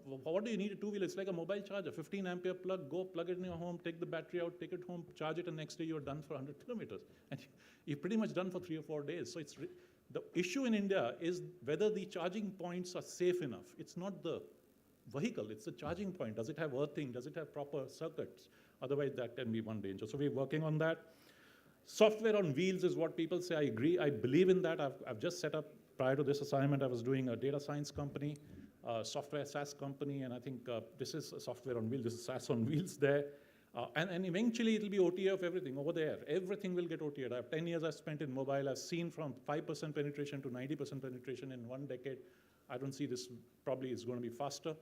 What do you need a two-wheeler? It's like a mobile charger, 15 ampere plug, go plug it in your home, take the battery out, take it home, charge it, and next day you're done for 100 kilometers. And you're pretty much done for 3 or 4 days. So the issue in India is whether the charging points are safe enough. It's not the vehicle, it's the charging point. Does it have earthing? Does it have proper circuits? Otherwise, that can be one danger. So we're working on that. Software on wheels is what people say. I agree. I believe in that. I've just set up, prior to this assignment, I was doing a data science company, software SaaS company, and I think this is a software on wheels. This is SaaS on wheels there. And eventually it'll be OTA of everything over there. Everything will get OTA. I have 10 years I've spent in mobile. I've seen from 5% penetration to 90% penetration in 1 decade. I don't see this probably is going to be faster.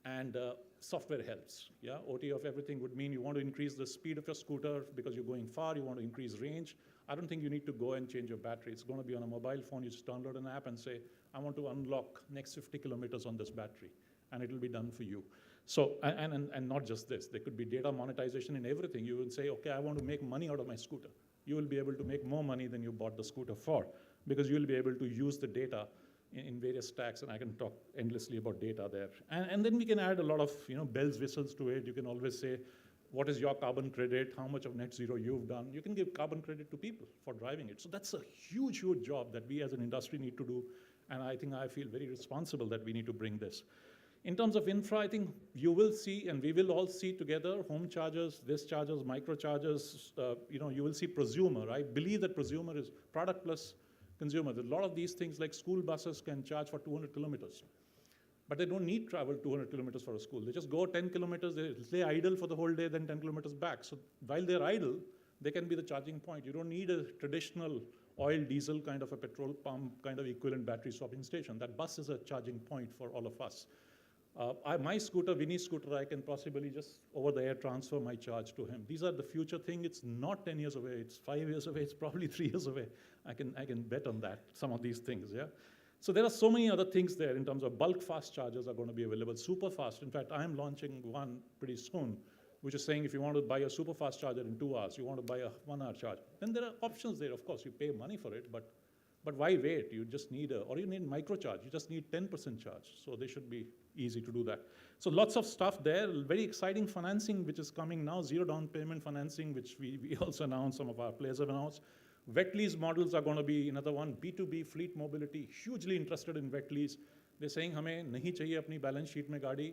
And software helps. Yeah, OTA of everything would mean you want to increase the speed of your scooter because you're going far, you want to increase range. I don't think you need to go and change your battery. It's going to be on a mobile phone. You just download an app and say, I want to unlock next 50 kilometers on this battery, and it'll be done for you. So, and not just this, there could be data monetization in everything. You will say, okay, I want to make money out of my scooter. You will be able to make more money than you bought the scooter for, because you'll be able to use the data in various stacks, and I can talk endlessly about data there. And then we can add a lot of bells, whistles to it. You can always say, what is your carbon credit? How much of net zero you've done? You can give carbon credit to people for driving it. So that's a huge, huge job that we as an industry need to do. And I think I feel very responsible that we need to bring this. In terms of infra, I think you will see, and we will all see together, home chargers, this chargers, micro chargers, you will see prosumer. I believe that prosumer is product plus consumer. A lot of these things like school buses can charge for 200 kilometers. But they don't need travel 200 kilometers for a school. They just go 10 kilometers, they stay idle for the whole day, then 10 kilometers back. So while they're idle, they can be the charging point. You don't need a traditional oil, diesel kind of a petrol pump, kind of equivalent battery swapping station. That bus is a charging point for all of us. My scooter, Vinny's scooter, I can possibly just over the air transfer my charge to him. These are the future thing. It's not 10 years away. It's 5 years away. It's probably 3 years away. I can bet on that, some of these things, yeah? So there are so many other things there in terms of bulk fast chargers are going to be available, super fast. In fact, I'm launching one pretty soon, which is saying if you want to buy a super fast charger in 2 hours, you want to buy a 1 hour charge. Then there are options there. Of course, you pay money for it, but why wait? You just need or you need microcharge. You just need 10% charge. So they should be easy to do that. So lots of stuff there. Very exciting financing, which is coming now. Zero down payment financing, which we also announced, some of our players have announced. Wet lease models are going to be another one. B2B fleet mobility, hugely interested in wet lease. They're saying, हमें नहीं चाहिए अपनी balance sheet में गाड़ी.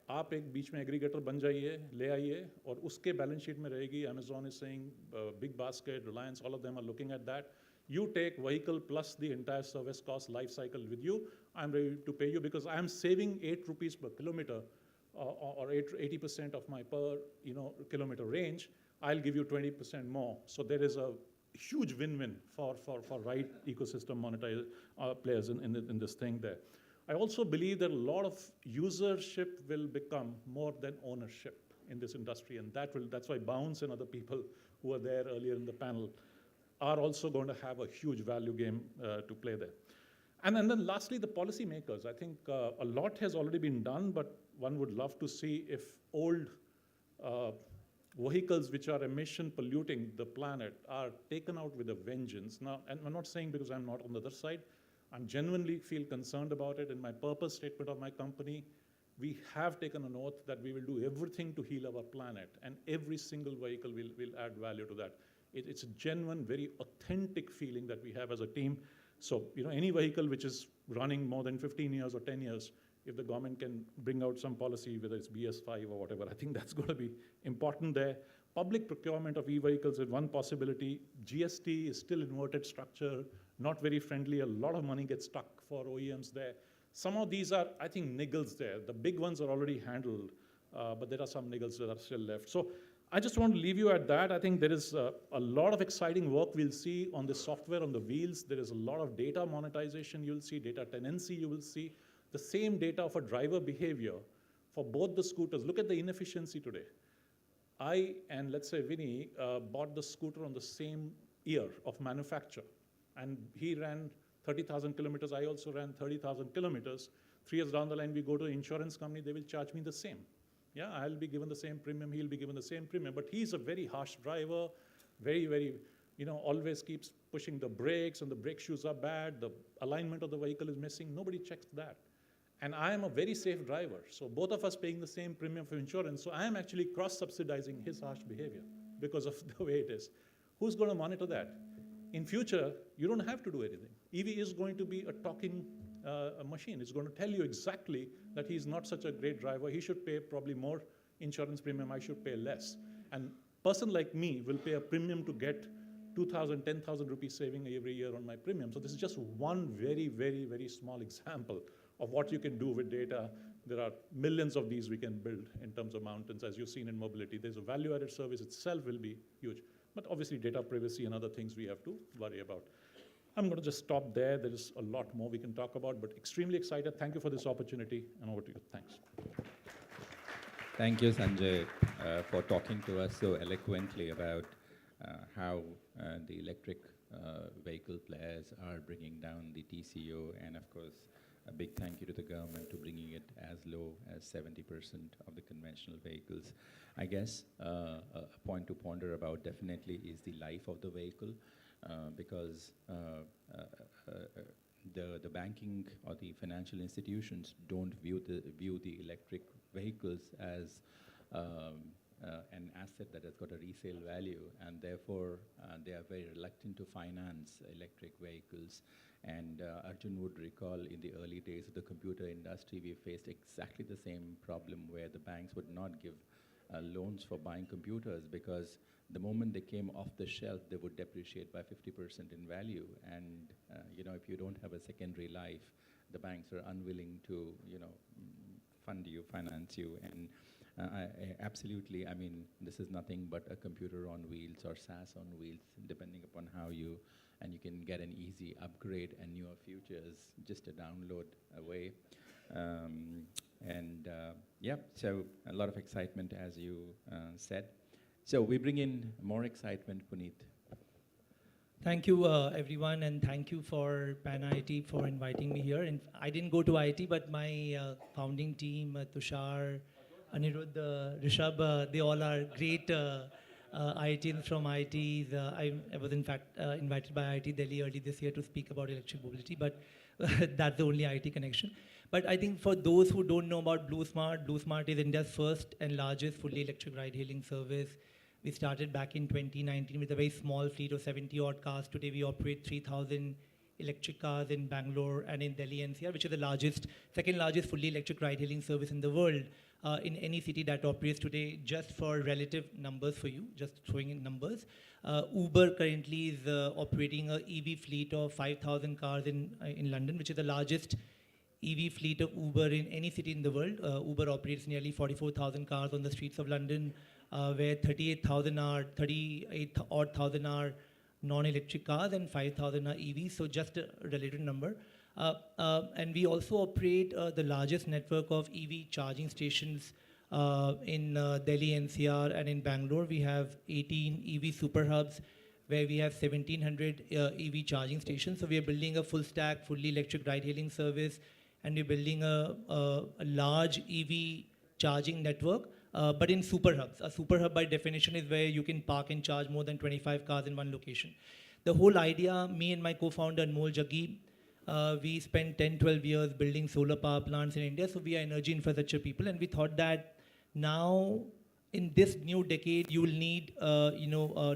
आप एक बीच में aggregator बन जाइए, ले आइए, और उसके balance sheet में रहेगी. Amazon is saying, Big Basket, Reliance, all of them are looking at that. You take vehicle plus the entire service cost life cycle with you. I'm ready to pay you because I'm saving 8 rupees per kilometer, or 80% of my per kilometer range. I'll give you 20% more. So there is a huge win-win for ride ecosystem players in this thing there. I also believe that a lot of usership will become more than ownership in this industry, and that's why Bounce and other people who were there earlier in the panel are also going to have a huge value game to play there. And then lastly, the policymakers. I think a lot has already been done, but one would love to see if old vehicles which are emission polluting the planet are taken out with a vengeance. Now, and I'm not saying because I'm not on the other side, I genuinely feel concerned about it. In my purpose statement of my company, we have taken an oath that we will do everything to heal our planet, and every single vehicle will add value to that. It's a genuine, very authentic feeling that we have as a team. So, any vehicle which is running more than 15 years or 10 years, if the government can bring out some policy, whether it's BS5 or whatever, I think that's going to be important there. Public procurement of e-vehicles is one possibility. GST is still inverted structure, not very friendly. A lot of money gets stuck for OEMs there. Some of these are, I think, niggles there. The big ones are already handled, but there are some niggles that are still left. So I just want to leave you at that. I think there is a lot of exciting work we'll see on the software on the wheels. There is a lot of data monetization you'll see, data tenancy you will see. The same data of a driver behavior for both the scooters. Look at the inefficiency today. I and let's say Vinny bought the scooter on the same year of manufacture, and he ran 30,000 kilometers. I also ran 30,000 kilometers. 3 years down the line, we go to an insurance company, they will charge me the same. Yeah, I'll be given the same premium, he'll be given the same premium, but he's a very harsh driver, very, always keeps pushing the brakes, and the brake shoes are bad, the alignment of the vehicle is missing, nobody checks that. And I am a very safe driver, so both of us paying the same premium for insurance, so I am actually cross-subsidizing his harsh behavior because of the way it is. Who's going to monitor that? In future, you don't have to do anything. EV is going to be a talking machine. It's going to tell you exactly that he's not such a great driver. He should pay probably more insurance premium. I should pay less. And person like me will pay a premium to get 2,000, 10,000 rupees saving every year on my premium. So this is just one very, very, very small example of what you can do with data. There are millions of these we can build in terms of mountains, as you've seen in mobility. There's a value-added service itself will be huge. But obviously data privacy and other things we have to worry about. I'm going to just stop there. There is a lot more we can talk about, but extremely excited. Thank you for this opportunity, and over to you. Thanks. Thank you, Sanjay, for talking to us so eloquently about how the electric vehicle players are bringing down the TCO, and of course, a big thank you to the government to bringing it as low as 70% of the conventional vehicles. I guess a point to ponder about definitely is the life of the vehicle, because the banking or the financial institutions don't view the electric vehicles as an asset that has got a resale value, and therefore they are very reluctant to finance electric vehicles. And Arjun would recall in the early days of the computer industry, we faced exactly the same problem where the banks would not give loans for buying computers, because the moment they came off the shelf, they would depreciate by 50% in value. And if you don't have a secondary life, the banks are unwilling to fund you, finance you. And absolutely, I mean, this is nothing but a computer on wheels or SaaS on wheels, depending upon how you, and you can get an easy upgrade and newer features, just a download away. Yeah, so a lot of excitement, as you said. So we bring in more excitement, Puneet. Thank you, everyone, and thank you for Pan IIT for inviting me here. And I didn't go to IIT, but my founding team, Tushar, Anirudh, Rishabh, they all are great IITians from IITs. I was in fact invited by IIT Delhi early this year to speak about electric mobility, but that's the only IIT connection. But I think for those who don't know about BlueSmart is India's first and largest fully electric ride-hailing service. We started back in 2019 with a very small fleet of 70 odd cars. Today we operate 3,000 electric cars in Bangalore and in Delhi NCR, which is the second largest fully electric ride-hailing service in the world. In any city that operates today, just for relative numbers for you, just throwing in numbers. Uber currently is operating an EV fleet of 5,000 cars in London, which is the largest EV fleet of Uber in any city in the world. Uber operates nearly 44,000 cars on the streets of London, where 38,000 are non-electric cars and 5,000 are EVs, so just a relative number. And we also operate the largest network of EV charging stations in Delhi NCR and in Bangalore. We have 18 EV super hubs where we have 1,700 EV charging stations. So we are building a full stack, fully electric ride-hailing service, and we're building a large EV charging network, but in super hubs. A super hub by definition is where you can park and charge more than 25 cars in one location. The whole idea, me and my co-founder Anmol Jaggi, we spent 10, 12 years building solar power plants in India, so we are energy infrastructure people, and we thought that now in this new decade, you will need a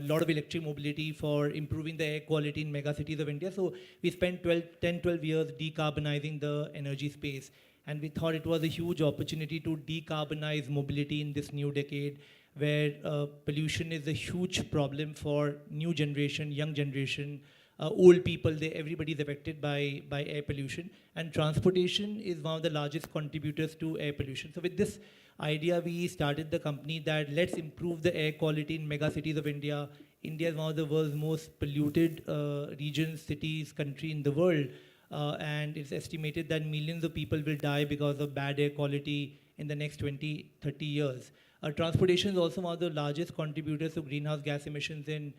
lot of electric mobility for improving the air quality in megacities of India. So we spent 10, 12 years decarbonizing the energy space, and we thought it was a huge opportunity to decarbonize mobility in this new decade, where pollution is a huge problem for new generation, young generation, old people. Everybody is affected by air pollution, and transportation is one of the largest contributors to air pollution. So with this idea, we started the company that let's improve the air quality in megacities of India. India is one of the world's most polluted regions, cities, country in the world, and it's estimated that millions of people will die because of bad air quality in the next 20, 30 years. Transportation is also one of the largest contributors to greenhouse gas emissions in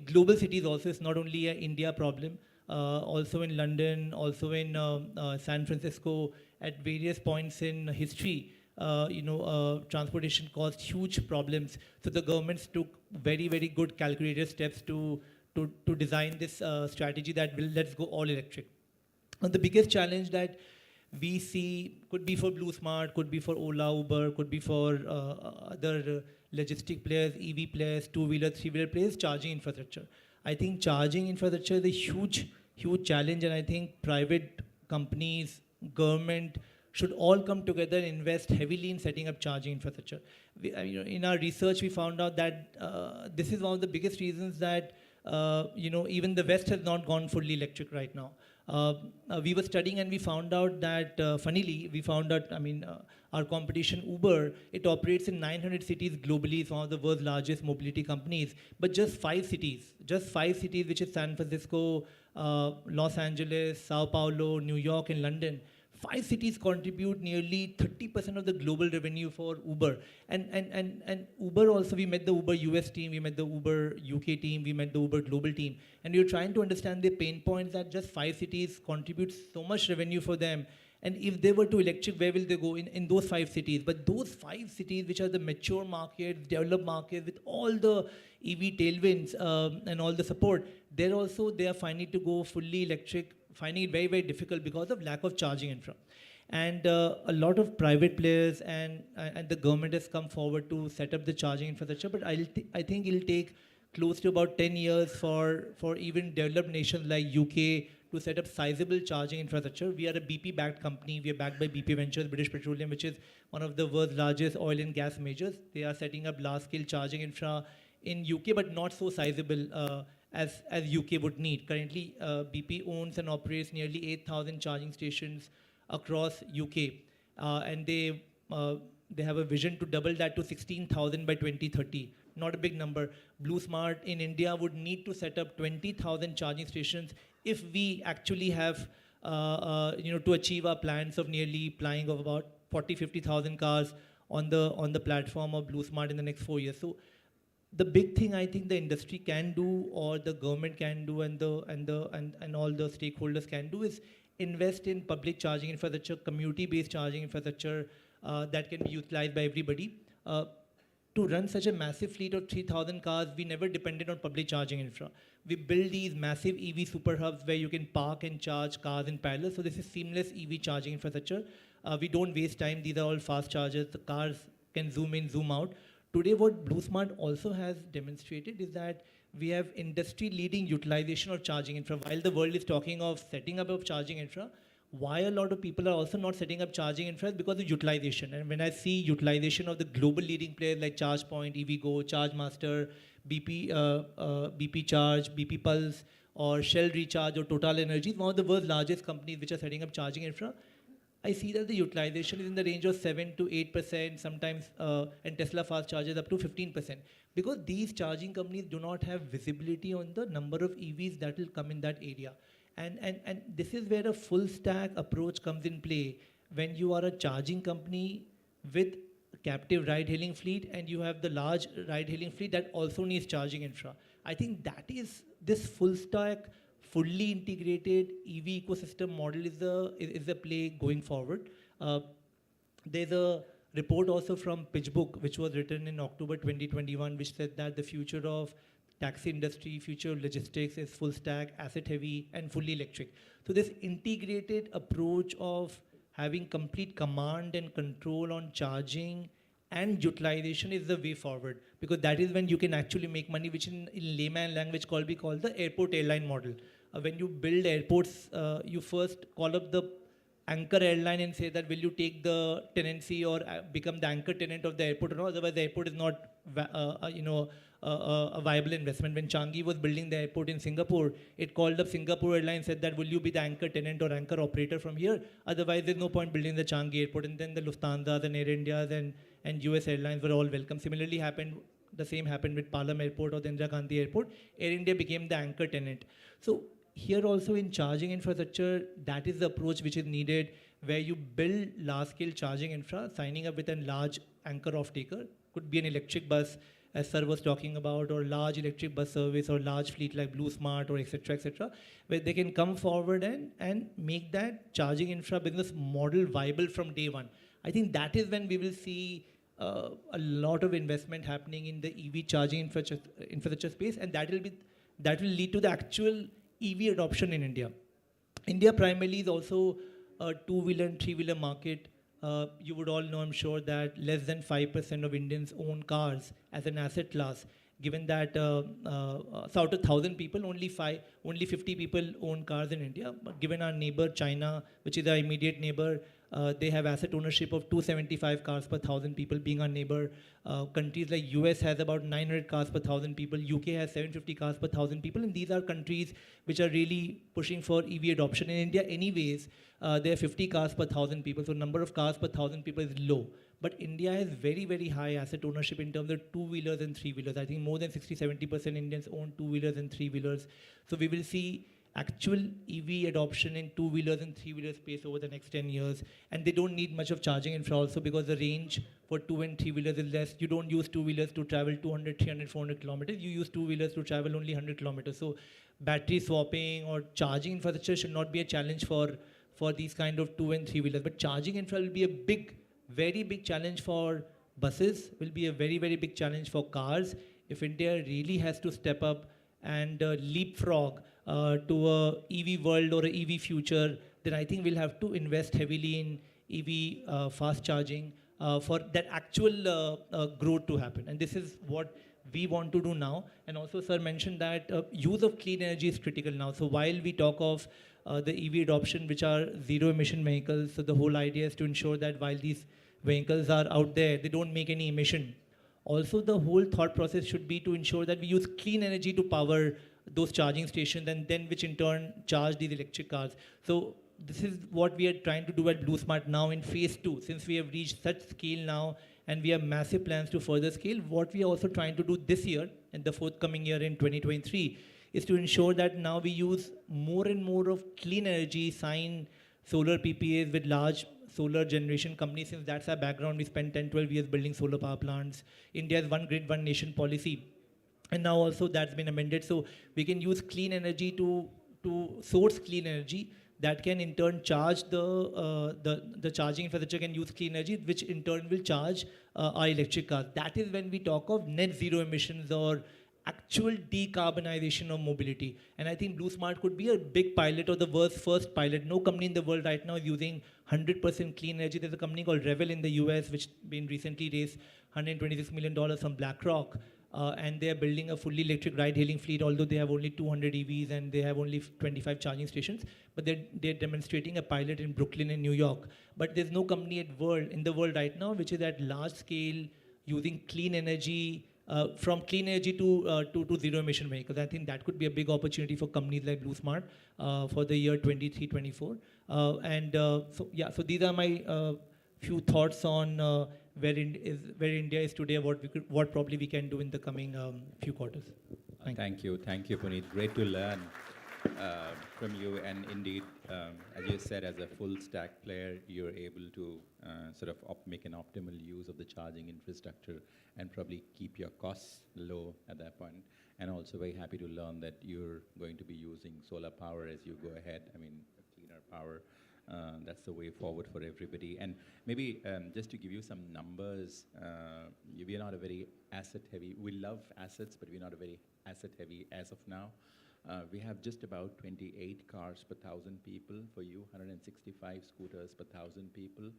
global cities also. It's not only an India problem, also in London, also in San Francisco, at various points in history, transportation caused huge problems. So the governments took very, very good calculated steps to design this strategy that will let's go all electric. And the biggest challenge that we see could be for BlueSmart, could be for Ola, Uber, could be for other logistic players, EV players, two-wheeler, three-wheeler players, charging infrastructure. I think charging infrastructure is a huge, huge challenge, and I think private companies, government, should all come together and invest heavily in setting up charging infrastructure. In our research, we found out that this is one of the biggest reasons that even the West has not gone fully electric right now. We were studying and we found out that, funnily, we found out, our competition Uber, it operates in 900 cities globally. It's one of the world's largest mobility companies. But just five cities, which is San Francisco, Los Angeles, Sao Paulo, New York, and London. 5 cities contribute nearly 30% of the global revenue for Uber. And Uber also, we met the Uber US team, we met the Uber UK team, we met the Uber global team. And we were trying to understand the pain points that just 5 cities contribute so much revenue for them. And if they were to electric, where will they go in those 5 cities? But those 5 cities, which are the mature markets, developed markets, with all the EV tailwinds and all the support, they are finding to go fully electric, finding it very, very difficult because of lack of charging infra. And a lot of private players and the government has come forward to set up the charging infrastructure, but I think it'll take close to about 10 years for even developed nations like UK to set up sizable charging infrastructure. We are a BP-backed company. We are backed by BP Ventures, British Petroleum, which is one of the world's largest oil and gas majors. They are setting up large-scale charging infra in UK, but not so sizable as UK would need. Currently, BP owns and operates nearly 8,000 charging stations across UK, and they have a vision to double that to 16,000 by 2030. Not a big number. Blue Smart in India would need to set up 20,000 charging stations if we actually have, to achieve our plans of nearly plying of about 40-50,000 cars on the platform of Blue Smart in the next 4 years. So the big thing I think the industry can do, or the government can do, and all the stakeholders can do, is invest in public charging infrastructure, community-based charging infrastructure that can be utilized by everybody. To run such a massive fleet of 3,000 cars, we never depended on public charging infra. We build these massive EV super hubs where you can park and charge cars in parallel. So this is seamless EV charging infrastructure. We don't waste time. These are all fast chargers. The cars can zoom in, zoom out. Today, what Blue Smart also has demonstrated is that we have industry-leading utilization of charging infra. While the world is talking of setting up of charging infra, why a lot of people are also not setting up charging infra is because of utilization. And when I see utilization of the global leading players like ChargePoint, EVgo, ChargeMaster, BP Charge, BP Pulse, or Shell Recharge, or Total Energies, one of the world's largest companies which are setting up charging infra, I see that the utilization is in the range of 7 to 8%, sometimes, and Tesla fast charges up to 15%. Because these charging companies do not have visibility on the number of EVs that will come in that area. And this is where a full stack approach comes in play. When you are a charging company with a captive ride-hailing fleet, and you have the large ride-hailing fleet that also needs charging infra. I think that is this full stack, fully integrated EV ecosystem model is the play going forward. There's a report also from PitchBook, which was written in October 2021, which said that the future of taxi industry, future of logistics is full stack, asset heavy, and fully electric. So this integrated approach of having complete command and control on charging and utilization is the way forward, because that is when you can actually make money, which in layman language we call the airport airline model. When you build airports, you first call up the anchor airline and say that will you take the tenancy or become the anchor tenant of the airport or not, otherwise the airport is not a viable investment. When Changi was building the airport in Singapore, it called up Singapore Airlines, said that will you be the anchor tenant or anchor operator from here, otherwise there's no point building the Changi airport. And then the Lufthansa and Air Indias and US Airlines were all welcome. Similarly the same happened with Palam Airport or the Indira Gandhi Airport. Air India became the anchor tenant. So here also in charging infrastructure, that is the approach which is needed, where you build large-scale charging infra, signing up with a large anchor off-taker. Could be an electric bus, as Sir was talking about, or large electric bus service, or large fleet like Blue Smart, or etc., where they can come forward and make that charging infra business model viable from day one. I think that is when we will see a lot of investment happening in the EV charging infrastructure space, and that will lead to the actual EV adoption in India. India primarily is also a two-wheeler and three-wheeler market. You would all know, I'm sure, that less than 5% of Indians own cars as an asset class. given that so out of 1,000 people, only 50 people own cars in India. But given our neighbor China, which is our immediate neighbor, they have asset ownership of 275 cars per 1,000 people, being our neighbor. Countries like US has about 900 cars per 1,000 people. UK has 750 cars per 1,000 people. And these are countries which are really pushing for EV adoption. In India, anyways, there are 50 cars per 1,000 people. So number of cars per 1,000 people is low. But India has very, very high asset ownership in terms of two-wheelers and three-wheelers. I think more than 60-70% Indians own two-wheelers and three-wheelers. So we will see actual EV adoption in two-wheelers and three-wheeler space over the next 10 years. And they don't need much of charging infra also, because the range for two and three-wheelers is less. You don't use two-wheelers to travel 200, 300, 400 kilometers. You use two-wheelers to travel only 100 kilometers. So battery swapping or charging infrastructure should not be a challenge for these kind of two and three-wheelers. But charging infra will be a very big challenge for buses, will be a very, very big challenge for cars. If India really has to step up and leapfrog to a EV world or a EV future, then I think we'll have to invest heavily in EV fast charging for that actual growth to happen. And this is what we want to do now. And also, sir mentioned that use of clean energy is critical now. So while we talk of the EV adoption, which are zero emission vehicles, so the whole idea is to ensure that while these vehicles are out there, they don't make any emission. Also, the whole thought process should be to ensure that we use clean energy to power those charging stations, and then which in turn charge these electric cars. So this is what we are trying to do at BlueSmart now in phase 2. Since we have reached such scale now and we have massive plans to further scale, what we are also trying to do this year and the forthcoming year in 2023 is to ensure that now we use more and more of clean energy, sign solar PPAs with large solar generation companies. Since that's our background, we spent 10, 12 years building solar power plants. India's one grid, one nation policy. And now also that's been amended. So we can use clean energy to source clean energy that can in turn charge the charging infrastructure can use clean energy, which in turn will charge our electric cars. That is when we talk of net zero emissions or actual decarbonization of mobility. And I think BlueSmart could be a big pilot or the world's first pilot. No company in the world right now is using 100% clean energy. There's a company called Revel in the US, which been recently raised $126 million from BlackRock. And they are building a fully electric ride-hailing fleet, although they have only 200 EVs and they have only 25 charging stations. But they're demonstrating a pilot in Brooklyn in New York. But there's no company in the world right now which is at large scale using clean energy, from clean energy to zero emission vehicles. I think that could be a big opportunity for companies like BlueSmart for the year 23-24. So these are my few thoughts on where India is today, what probably we can do in the coming few quarters. Thank you, Puneet. Great to learn from you. And indeed, as you said, as a full stack player, you're able to sort of make an optimal use of the charging infrastructure and probably keep your costs low at that point. And also very happy to learn that you're going to be using solar power as you go ahead. I mean, cleaner power. That's the way forward for everybody. And maybe just to give you some numbers, we are not a very asset-heavy. We love assets, but we're not a very asset-heavy as of now. We have just about 28 cars per 1,000 people for you, 165 scooters per 1,000 people,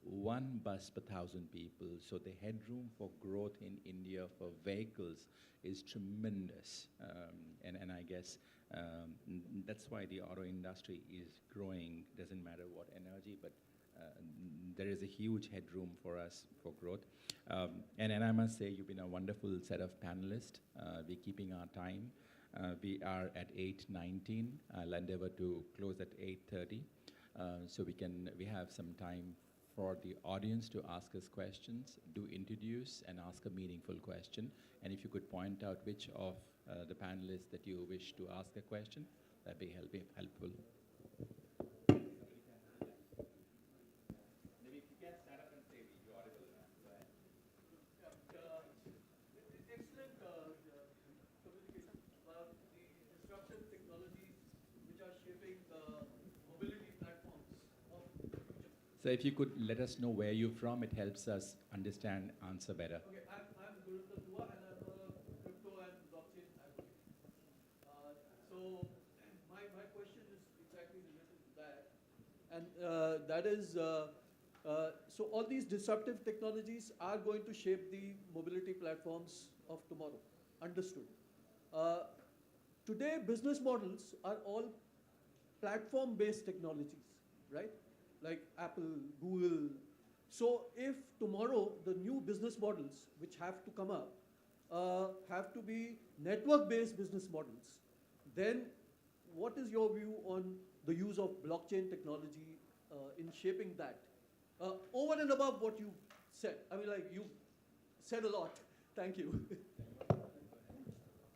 one bus per 1,000 people. So the headroom for growth in India for vehicles is tremendous. And I guess that's why the auto industry is growing. Doesn't matter what energy, but there is a huge headroom for us for growth. And I must say, you've been a wonderful set of panelists. We're keeping our time. We are at 8:19. I'll endeavor to close at 8:30. So we have some time for the audience to ask us questions, do introduce and ask a meaningful question. And if you could point out which of the panelists that you wish to ask a question, that'd be helpful. Maybe if you can stand up and say you're audible. Go ahead. Excellent communication about the disruptive technologies which are shaping the mobility platforms of the future. So if you could let us know where you're from, it helps us understand, answer better. Okay, I'm Gurundar Dua and I'm a crypto and blockchain advocate. So my question is exactly related to that. And that is, so all these disruptive technologies are going to shape the mobility platforms of tomorrow. understood. Today, business models are all platform-based technologies, right? Like Apple, Google. So if tomorrow the new business models which have to come up have to be network-based business models, then what is your view on the use of blockchain technology in shaping that? Over and above what you said. I mean, like, you said a lot. Thank you.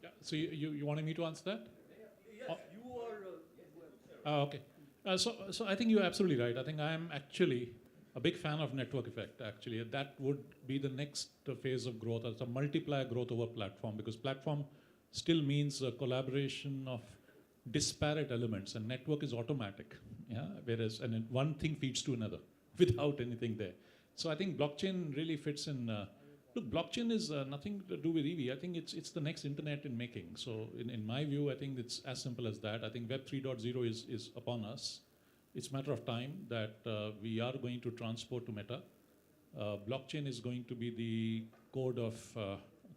Yeah, so you wanted me to answer that? Yes, you are. Okay. So I think you're absolutely right. I think I am actually a big fan of network effect, actually. That would be the next phase of growth. It's a multiplier growth over platform, because platform still means a collaboration of disparate elements, and network is automatic. Yeah, whereas one thing feeds to another without anything there. So I think blockchain really fits in. Look, blockchain is nothing to do with EV. I think it's the next internet in making. So in my view, I think it's as simple as that. I think Web 3.0 is upon us. It's a matter of time that we are going to transport to Meta. Blockchain is going to be the code of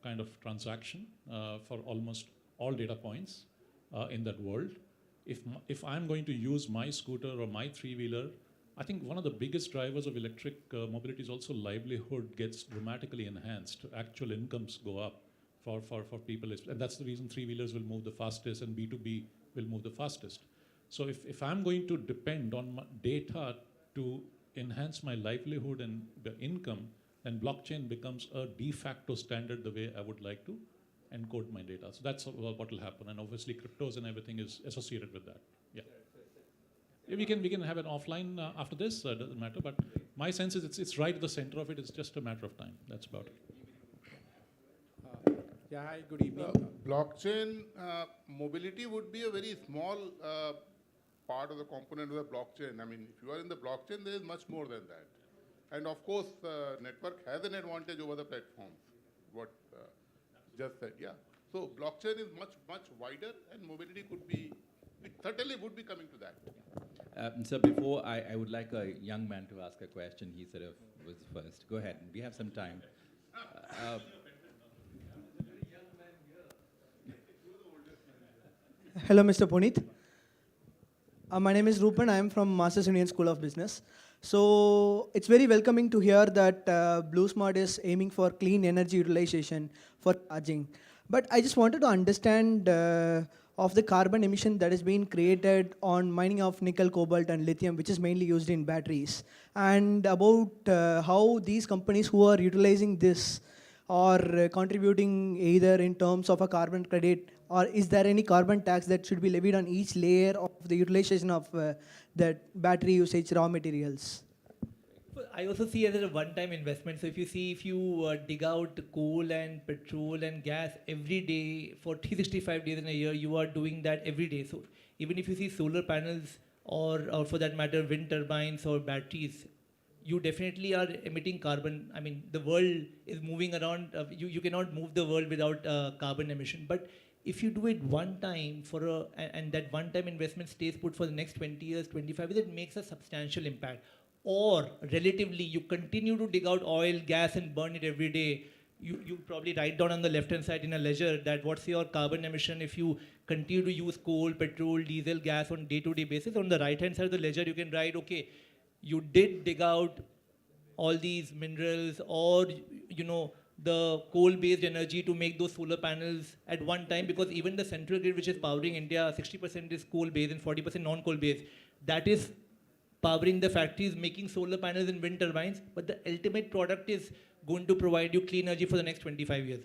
kind of transaction for almost all data points in that world. If I'm going to use my scooter or my three-wheeler, I think one of the biggest drivers of electric mobility is also livelihood gets dramatically enhanced. Actual incomes go up for people. And that's the reason three-wheelers will move the fastest and B2B will move the fastest. So if I'm going to depend on my data to enhance my livelihood and the income, then blockchain becomes a de facto standard the way I would like to encode my data. So that's what will happen. And obviously cryptos and everything is associated with that. Yeah. Yeah, we can have an offline after this, doesn't matter, but my sense is it's right at the center of it. It's just a matter of time. That's about it. Yeah, hi, good evening. Blockchain mobility would be a very small part of the component of the blockchain. I mean, if you are in the blockchain, there is much more than that. And of course, the network has an advantage over the platforms, what just said, yeah. So blockchain is much, much wider, and mobility could be, it certainly would be coming to that. So before, I would like a young man to ask a question. He sort of was first. Go ahead. We have some time. Hello, Mr. Puneet. My name is Rupan. I am from Masters Indian School of Business. So it's very welcoming to hear that BlueSmart is aiming for clean energy utilization for charging. But I just wanted to understand of the carbon emission that is being created on mining of nickel, cobalt, and lithium, which is mainly used in batteries, and about how these companies who are utilizing this are contributing either in terms of a carbon credit, or is there any carbon tax that should be levied on each layer of the utilization of that battery usage raw materials? I also see it as a one-time investment. So if you dig out coal and petrol and gas every day for 365 days in a year, you are doing that every day. So even if you see solar panels or for that matter, wind turbines or batteries, you definitely are emitting carbon. I mean, the world is moving around. You cannot move the world without carbon emission. But if you do it one time and that one-time investment stays put for the next 20 years, 25 years, it makes a substantial impact. Or relatively, you continue to dig out oil, gas, and burn it every day. You probably write down on the left-hand side in a ledger that what's your carbon emission if you continue to use coal, petrol, diesel, gas on day-to-day basis. On the right-hand side of the ledger, you can write, okay, you did dig out all these minerals or, the coal-based energy to make those solar panels at one time, because even the central grid, which is powering India, 60% is coal-based and 40% non-coal-based. That is powering the factories, making solar panels and wind turbines, but the ultimate product is going to provide you clean energy for the next 25 years.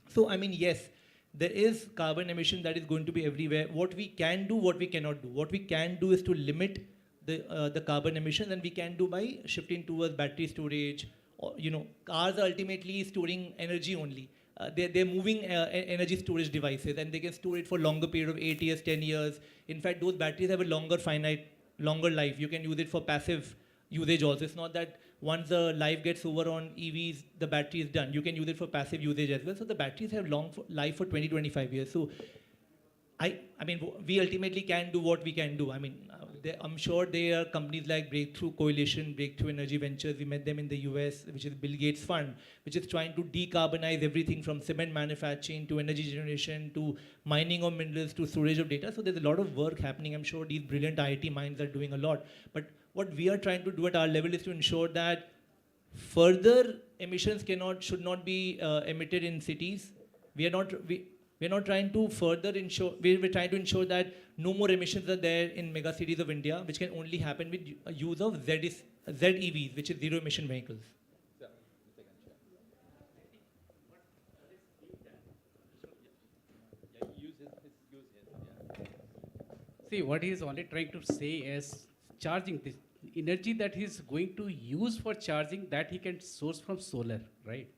So, I mean, yes, there is carbon emission that is going to be everywhere. What we can do, what we cannot do. What we can do is to limit the carbon emissions, and we can do by shifting towards battery storage. Or, cars are ultimately storing energy only. They're moving energy storage devices, and they can store it for longer period of 8 years, 10 years. In fact, those batteries have a longer life. You can use it for passive usage also. It's not that once the life gets over on EVs, the battery is done. You can use it for passive usage as well. So the batteries have long life for 20, 25 years. So I mean, we ultimately can do what we can do. I mean, I'm sure there are companies like Breakthrough Coalition, Breakthrough Energy Ventures. We met them in the US, which is Bill Gates Fund, which is trying to decarbonize everything from cement manufacturing to energy generation to mining of minerals to storage of data. So there's a lot of work happening. I'm sure these brilliant IIT minds are doing a lot. But what we are trying to do at our level is to ensure that further emissions should not be emitted in cities. We're not trying to further ensure, we're trying to ensure that no more emissions are there in mega cities of India, which can only happen with use of ZEVs, which is zero emission vehicles. See, what he is only trying to say is charging this energy that he is going to use for charging, that he can source from solar, right?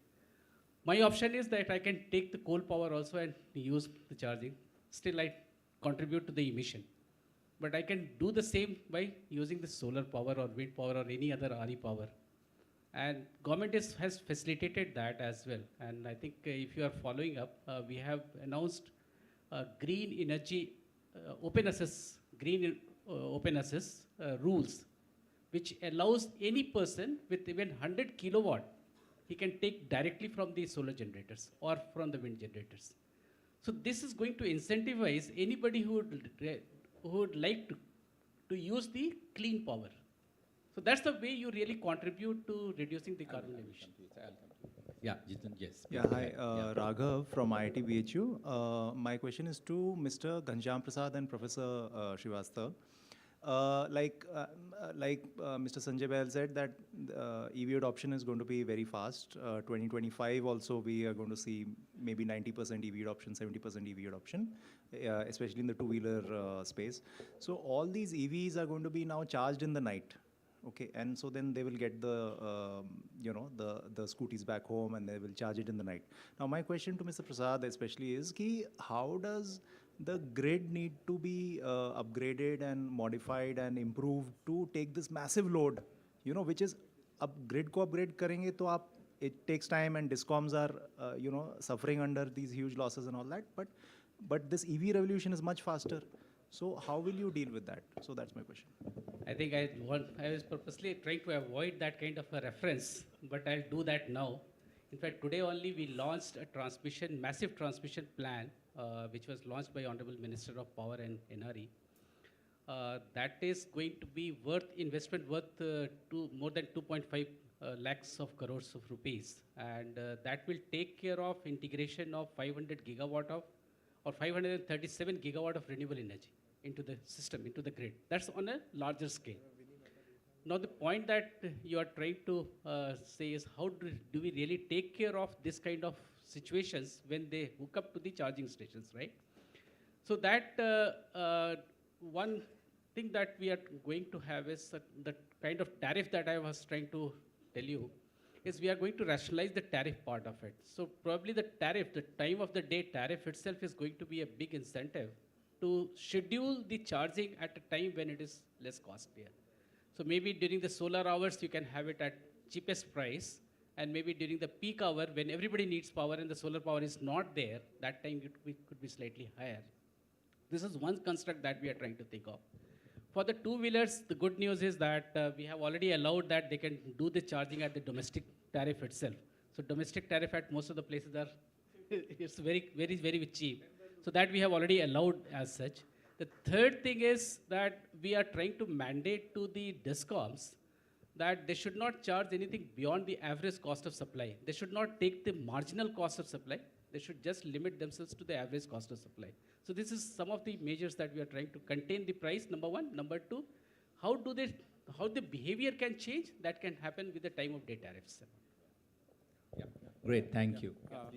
My option is that I can take the coal power also and use the charging. Still, I contribute to the emission. But I can do the same by using the solar power or wind power or any other RE power. And government has facilitated that as well. And I think if you are following up, we have announced green energy open access rules, which allows any person with even 100 kilowatt, he can take directly from the solar generators or from the wind generators. So this is going to incentivize anybody who would like to use the clean power. So that's the way you really contribute to reducing the carbon emission. Yeah, Jitin, yes. Yeah, hi, Raghav from IIT BHU. My question is to Mr. Ghanshyam Prasad and Professor Srivastava. Like Mr. Sanjay Bahl said, that EV adoption is going to be very fast. 2025 also we are going to see maybe 90% EV adoption, 70% EV adoption, especially in the two-wheeler space. So all these EVs are going to be now charged in the night. Okay, and so then they will get the scooties back home and they will charge it in the night. Now my question to Mr. Prasad especially is how does the grid need to be upgraded and modified and improved to take this massive load, which is grid ko upgrade karenge to it takes time and discoms are suffering under these huge losses and all that, but this EV revolution is much faster. So how will you deal with that? So that's my question. I think I was purposely trying to avoid that kind of a reference, but I'll do that now. In fact, today only we launched a massive transmission plan, which was launched by Honorable Minister of Power and NRE. That is going to be investment worth more than 2.5 lakhs of crores of rupees. And that will take care of integration of 500 gigawatt or 537 gigawatt of renewable energy into the system, into the grid. That's on a larger scale. Now the point that you are trying to say is how do we really take care of this kind of situations when they hook up to the charging stations, right? So that one thing that we are going to have is the kind of tariff that I was trying to tell you is we are going to rationalize the tariff part of it. So probably the tariff, the time of the day tariff itself is going to be a big incentive to schedule the charging at a time when it is less costlier. So maybe during the solar hours, you can have it at cheapest price, and maybe during the peak hour when everybody needs power and the solar power is not there, that time it could be slightly higher. This is one construct that we are trying to think of. For the two-wheelers, the good news is that we have already allowed that they can do the charging at the domestic tariff itself. So domestic tariff at most of the places are, it's very, very, very cheap. So that we have already allowed as such. The third thing is that we are trying to mandate to the DISCOMs that they should not charge anything beyond the average cost of supply. They should not take the marginal cost of supply. They should just limit themselves to the average cost of supply. So this is some of the measures that we are trying to contain the price, number one. Number two, how the behavior can change, that can happen with the time of day tariffs. Yeah. Great, thank you.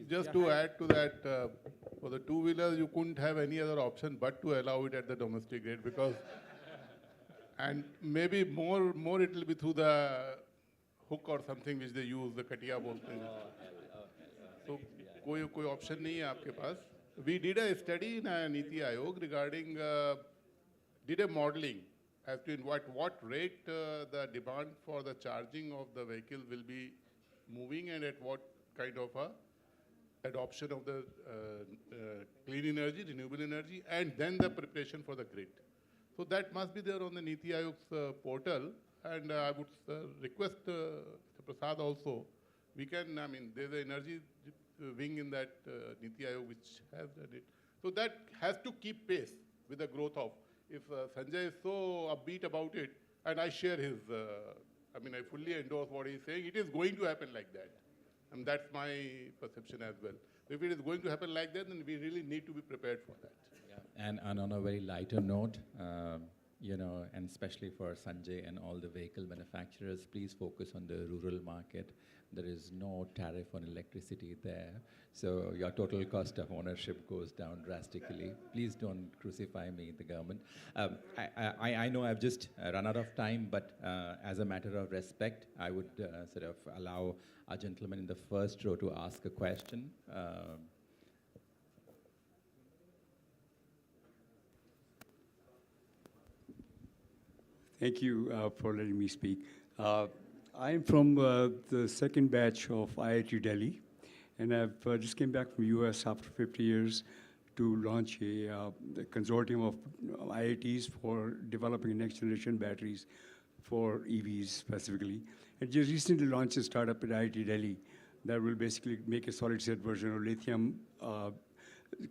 Just to add to that, for the two-wheelers, you couldn't have any other option but to allow it at the domestic grid because, and maybe more it will be through the hook or something which they use, the katiya bolte hain. So, koi option nahi hai aapke paas. We did a study in Niti Aayog regarding, did a modeling as to what rate the demand for the charging of the vehicle will be moving and at what kind of a adoption of the clean energy, renewable energy, and then the preparation for the grid. So that must be there on the Niti Aayog's portal, and I would request Mr. Prasad also. We can, I mean, there's an energy wing in that Niti Aayog which has done it. So that has to keep pace with the growth of. If Sanjay is so upbeat about it, and I share his, I mean, I fully endorse what he's saying, it is going to happen like that. And that's my perception as well. If it is going to happen like that, then we really need to be prepared for that. And on a very lighter note, you know, and especially for Sanjay and all the vehicle manufacturers, please focus on the rural market. There is no tariff on electricity there, so your total cost of ownership goes down drastically. Please don't crucify me, the government. I know I've just run out of time, but as a matter of respect, I would sort of allow our gentleman in the first row to ask a question. Thank you for letting me speak. I'm from the second batch of IIT Delhi, and I've just came back from US after 50 years to launch a consortium of IITs for developing next generation batteries for EVs specifically. And just recently launched a startup at IIT Delhi that will basically make a solid state version of lithium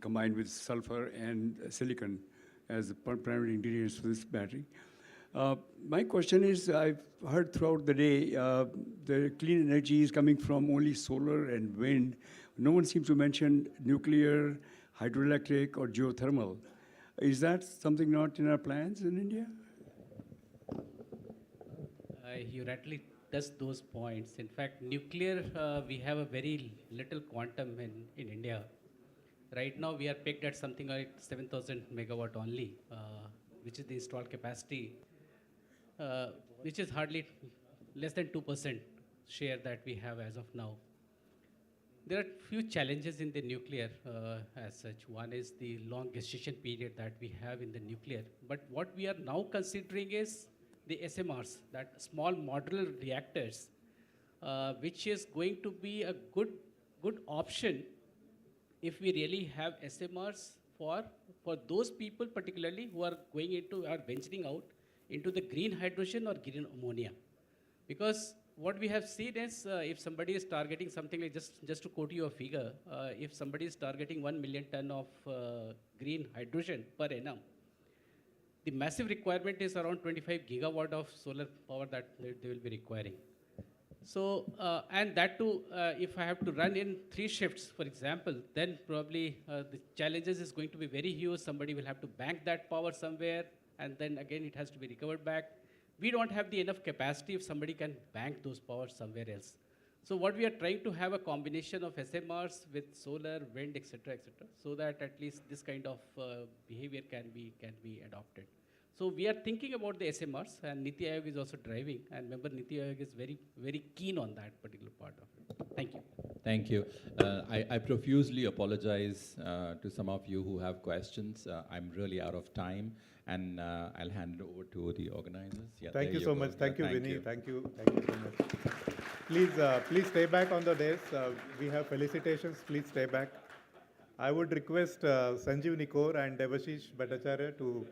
combined with sulfur and silicon as the primary ingredients for this battery. My question is, I've heard throughout the day the clean energy is coming from only solar and wind. No one seems to mention nuclear, hydroelectric, or geothermal. Is that something not in our plans in India? You rightly touched those points. In fact, nuclear, we have a very little quantum in India. Right now, we are pegged at something like 7,000 megawatt only, which is the installed capacity, which is hardly less than 2% share that we have as of now. There are few challenges in the nuclear as such. One is the long gestation period that we have in the nuclear. But what we are now considering is the SMRs, that small modular reactors, which is going to be a good option if we really have SMRs for those people particularly who are going into or venturing out into the green hydrogen or green ammonia. Because what we have seen is if somebody is targeting something like, just to quote you a figure, if somebody is targeting 1 million ton of green hydrogen per annum, the massive requirement is around 25 gigawatt of solar power that they will be requiring. So, and that too, if I have to run in 3 shifts, for example, then probably the challenges is going to be very huge. Somebody will have to bank that power somewhere, and then again it has to be recovered back. We don't have the enough capacity if somebody can bank those powers somewhere else. So what we are trying to have a combination of SMRs with solar, wind, etc., so that at least this kind of behavior can be adopted. So we are thinking about the SMRs, and Niti Aayog is also driving, and remember Niti Aayog is very keen on that particular part of it. Thank you. Thank you. I profusely apologize to some of you who have questions. I'm really out of time, and I'll hand it over to the organizers. Yeah, thank you so much. Thank you, Vinny. You. Thank you so much. Please stay back on the dais. We have felicitations. Please stay back. I would request Sanjeev Nikor and Devashish Bhattacharya to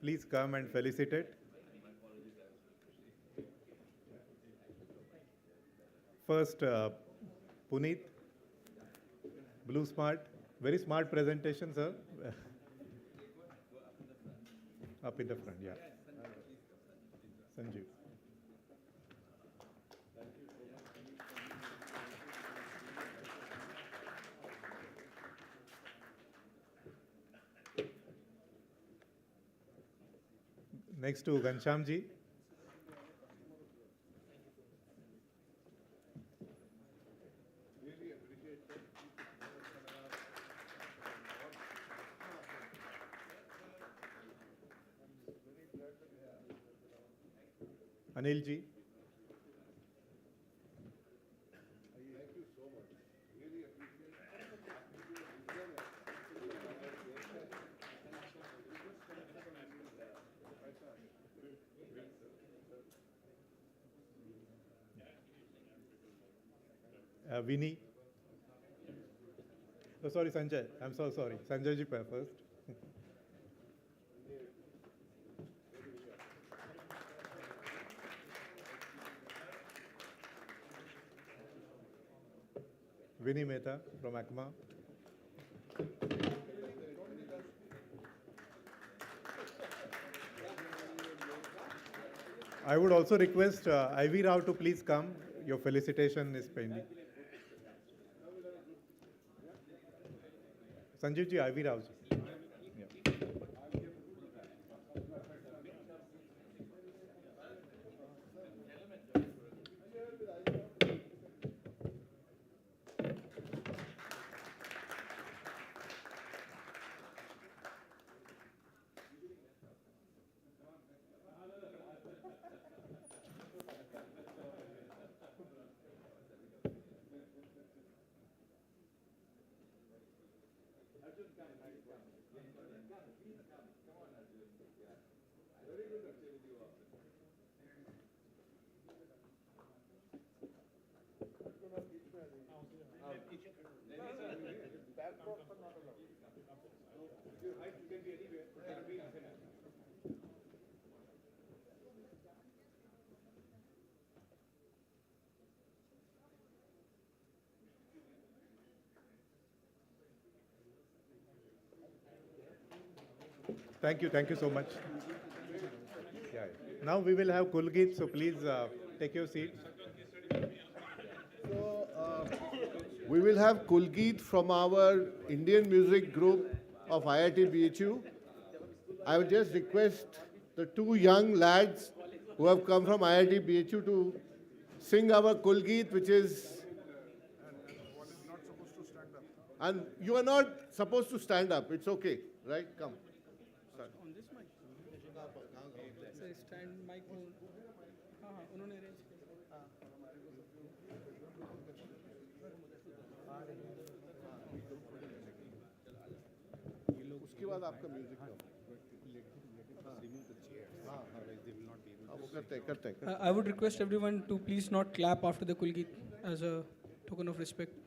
please come and felicitate. First, Puneet, Blue Smart. Very smart presentation, sir. Up in the front, yeah. Sanjeev. Next to Ghanshyamji. Anilji. Vinny. So sorry, Sanjay. I'm so sorry. Sanjay ji first. Vinny Mehta from ACMA. I would also request Ivy Rao to please come. Your felicitation is pending. Sanjeev ji, Ivy Rao ji. Thank you so much. Yeah. Now we will have Kulgeet, so please take your seats. So, we will have Kulgeet from our Indian music group of IIT BHU. I would just request the two young lads who have come from IIT BHU to sing our Kulgeet, which is... And you are not supposed to stand up. It's okay, right? Come. Start. उसके बाद आपका music I would request everyone to please not clap after the Kulgeet as a token of respect.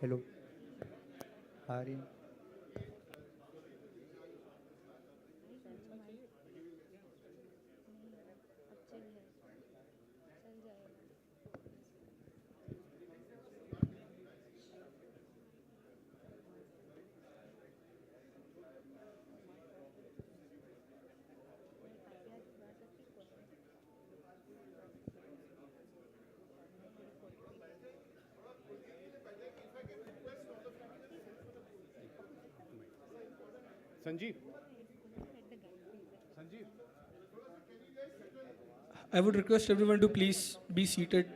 Hello. Hari. Sanjeev. I would request everyone to please be seated.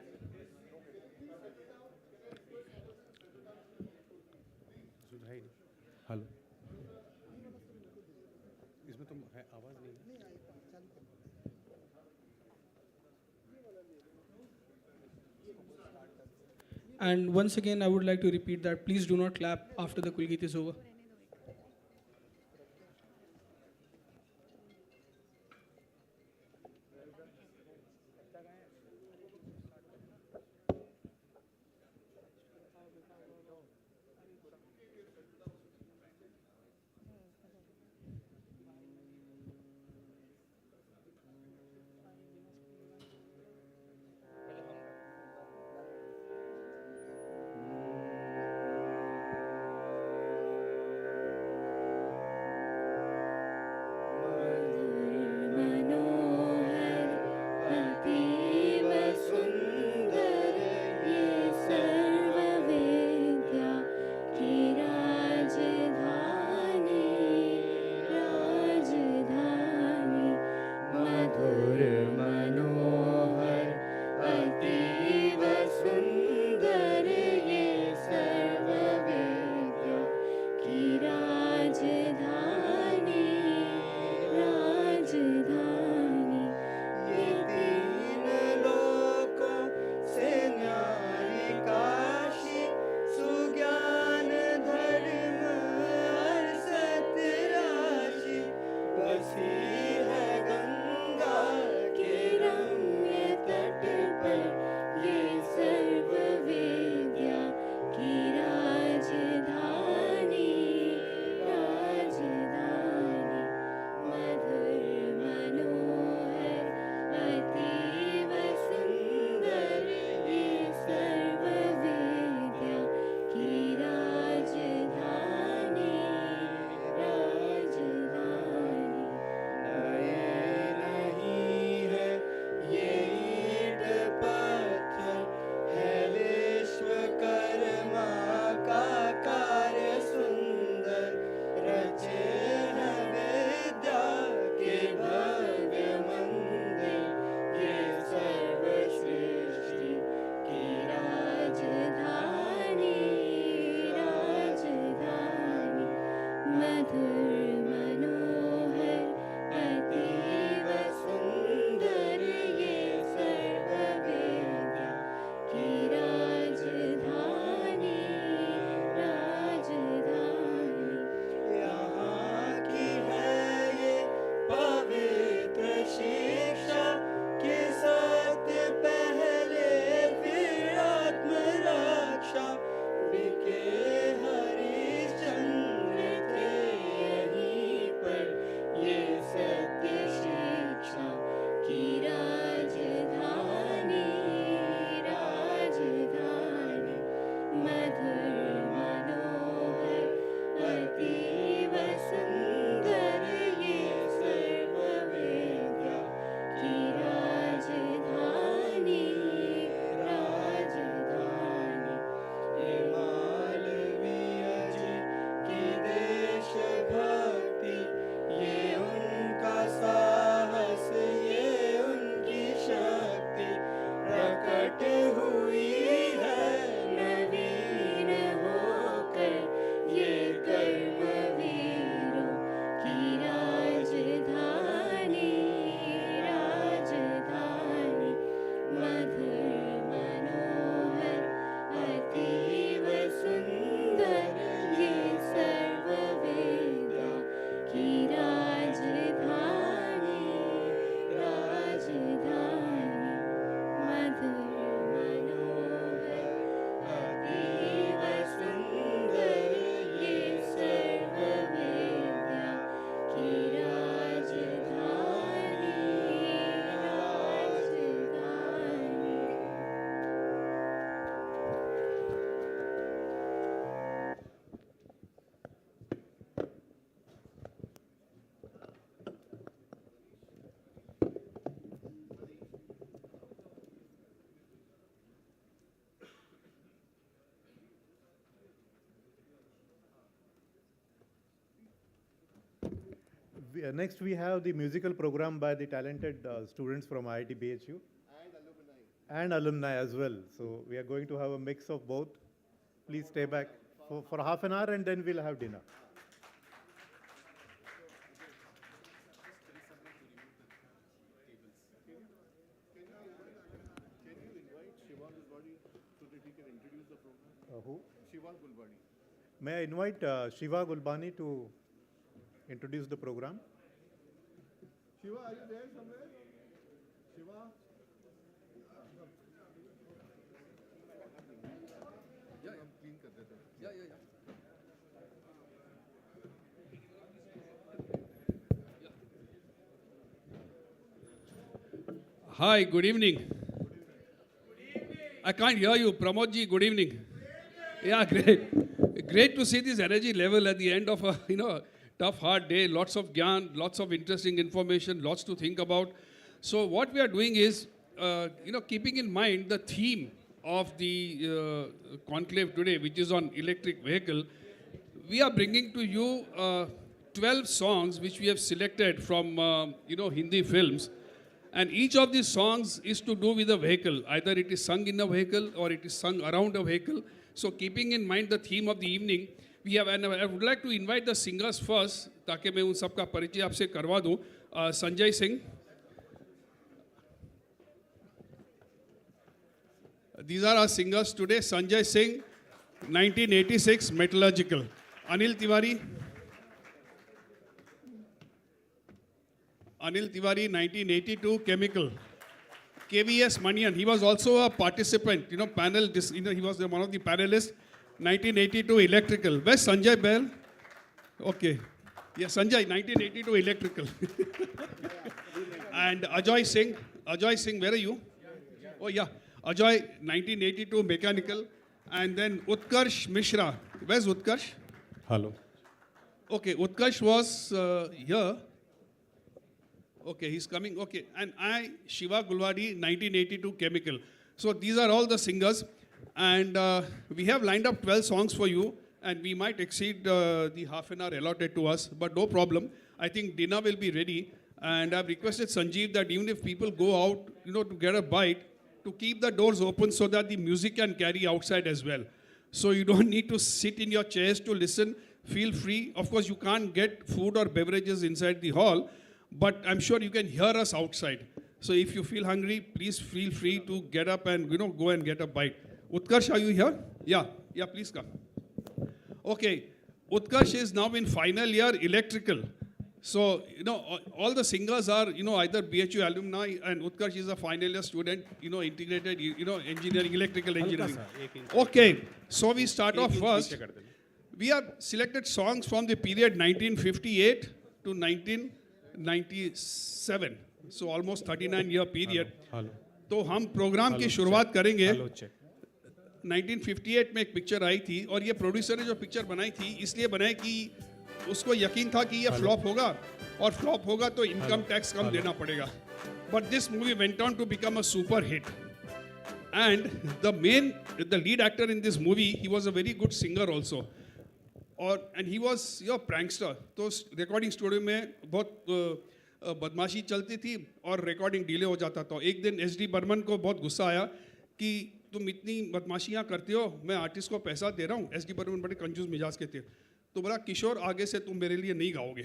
Hello इसमें तो आवाज नहीं And once again, I would like to repeat that please do not clap after the Kulgeet is over. next we have the musical program by the talented students from IIT BHU. And alumni as well. So we are going to have a mix of both. Please stay back for half an hour and then we'll have dinner. Who? Shiva Gulbani. May I invite Shiva Gulbani to introduce the program? Shiva, are you there somewhere? Shiva? Yeah, I'm clean kar deta hu. Yeah. Hi, good evening. I can't hear you. Pramod ji, good evening. Yeah, great. Great to see this energy level at the end of a tough, hard day. Lots of gyan, lots of interesting information, lots to think about. So what we are doing is, keeping in mind the theme of the conclave today, which is on electric vehicle, we are bringing to you 12 songs which we have selected from, Hindi films. And each of these songs is to do with a vehicle. Either it is sung in a vehicle or it is sung around a vehicle. So keeping in mind the theme of the evening, we have, and I would like to invite the singers first, ताकि मैं उन सबका परिचय आपसे करवा दूं. Sanjay Singh. These are our singers today. Sanjay Singh, 1986, Metallurgical. Anil Tiwari. Anil Tiwari, 1982, Chemical. KVS Manian, he was also a participant, panel, he was one of the panelists, 1982, Electrical. Where's Sanjay Bell? Okay. Yeah, Sanjay, 1982, Electrical. And Ajay Singh, where are you? Oh, yeah. Ajay, 1982, Mechanical. And then Utkarsh Mishra. Where's Utkarsh? Hello. Okay, Utkarsh was here. Okay, he's coming. Okay, and I, Shiva Gulwadi, 1982, Chemical. So these are all the singers. And we have lined up 12 songs for you. And we might exceed the half an hour allotted to us. But no problem. I think dinner will be ready. And I've requested Sanjeev that even if people go out, to get a bite, to keep the doors open so that the music can carry outside as well. So you don't need to sit in your chairs to listen. Feel free. Of course, you can't get food or beverages inside the hall. But I'm sure you can hear us outside. So if you feel hungry, please feel free to get up and go and get a bite. Utkarsh, are you here? Yeah, please come. Okay, Utkarsh is now in final year electrical. So, all the singers are, either BHU alumni, and Utkarsh is a final year student, integrated, engineering, electrical engineering. Okay, so we start off first. We have selected songs from the period 1958 to 1997. So almost 39-year period. तो हम programme की शुरुआत करेंगे 1958 में एक picture आई थी और ये प्रोड्यूसर ने जो पिक्चर बनाई थी इसलिए बनाई कि उसको यकीन था कि ये फ्लॉप होगा और फ्लॉप होगा तो इनकम टैक्स कम देना पड़ेगा but this movie went on to become a super hit and the lead actor in this movie he was a very good singer also और and he was your prankster तो recording studio में बहुत बदमाशी चलती थी और recording delay हो जाता था एक दिन एस डी बर्मन को बहुत गुस्सा आया कि तुम इतनी बदमाशियाँ करते हो मैं आर्टिस्ट को पैसा दे रहा हूँ एस डी बर्मन बड़े कंजूस मिजाज के थे तो बोला किशोर आगे से तुम मेरे लिए नहीं गाओगे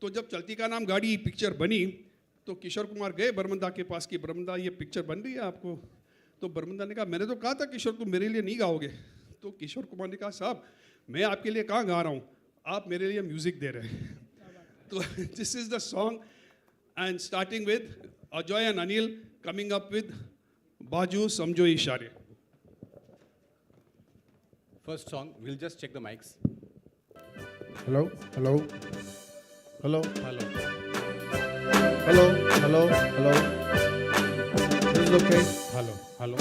तो जब चलती का नाम गाड़ी पिक्चर बनी तो किशोर कुमार गए बर्मंदा के पास कि बर्मंदा ये पिक्चर बन रही है आपको तो बर्मंदा ने कहा मैंने तो कहा था किशोर तुम मेरे लिए नहीं गाओगे तो किशोर कुमार ने कहा साहब मैं आपके लिए कहाँ गा रहा हूँ आप मेरे लिए म्यूज़िक दे रहे हैं तो this is the song and starting with Ajay and Anil coming up with बाजू समझो इशारे First song, we'll just check the mics. Hello, hello, hello, Hello. hello, hello, hello. This is okay. Hello. Hello.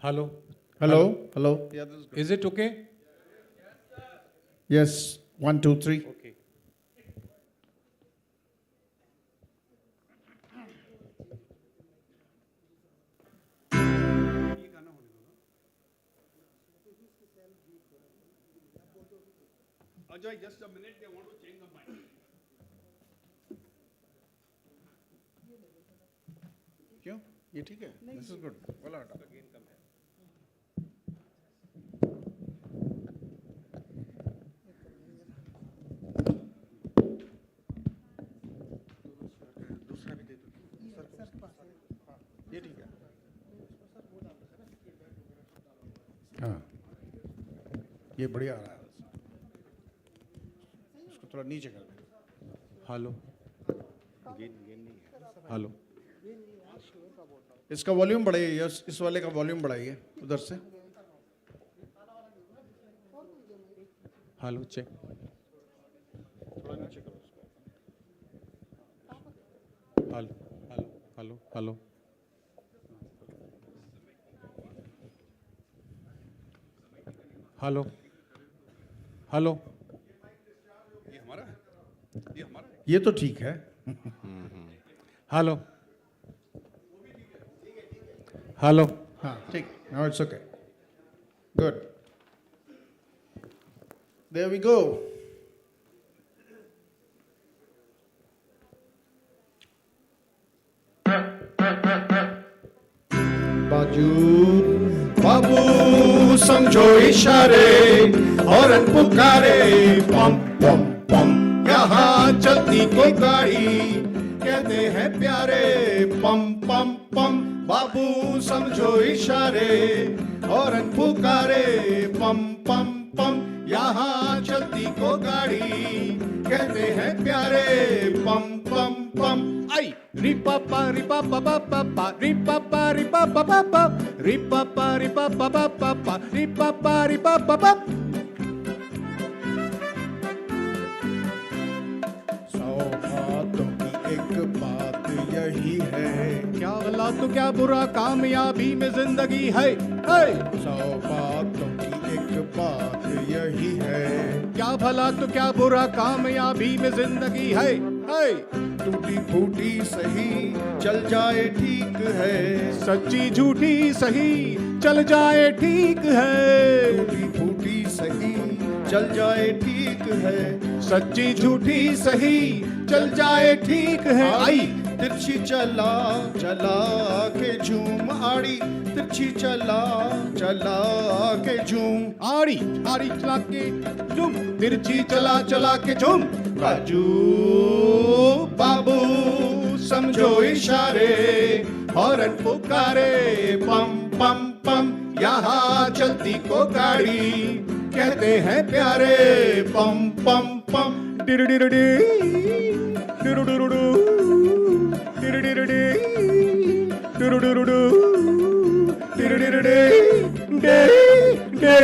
Hello. Hello, hello. Yeah, this is good. Is it okay? Yes, 1, 2, 3. Okay. Ajay, just a minute, they want to change the mic. क्यों? ये ठीक है? This is good. बोला हटा. दूसरा भी दे दो. ये ठीक है. हाँ. ये बढ़िया आ रहा है. इसको थोड़ा नीचे कर दो. हेलो. गेन नहीं है. हेलो. इसका वॉल्यूम बढ़ाइए, इस वाले का वॉल्यूम बढ़ाइए उधर से. Hello check. थोड़ा नीचे करो इसको. Hello hello hello hello. Hello hello. ये हमारा है. ये हमारा है. ये तो ठीक है. Hello hello. हाँ ठीक. Now it's okay. Good. There we go. बाजू बाबू समझो इशारे और पुकारे. पम पम पम यहाँ चलती कोई गाड़ी कहते हैं प्यारे. पम पम पम बाबू समझो इशारे और पुकारे. पम पम पम यहाँ चलती को गाड़ी कहते हैं प्यारे. पम पम पम. आई रि पापा रि पापा पापा रि पापा रि पापा पापा रि पापा रि पापा पापा रि पापा रि पापा पापा. सौ बातों की एक बात यही है. क्या भला तो क्या बुरा कामयाबी में जिंदगी है. सौ बातों की एक बात यही है. क्या भला तो क्या बुरा कामयाबी में जिंदगी है. टूटी फूटी सही चल जाए ठीक है. सच्ची झूठी सही चल जाए ठीक है. टूटी फूटी सही चल जाए ठीक है. सच्ची झूठी सही चल जाए ठीक है. आई तिरछी चला चला के झूम आड़ी. तिरछी चला चला के झूम आड़ी. आड़ी चला के झूम. तिरछी चला चला के झूम. बाजू बाबू समझो इशारे हॉर्न पुकारे. पम पम पम यहाँ चलती को गाड़ी कहते हैं प्यारे. पम पम पम. डिरडिरडी डिरडिरडू डिरडिरडी डिरडिरडू डिरडिरडी डे डे.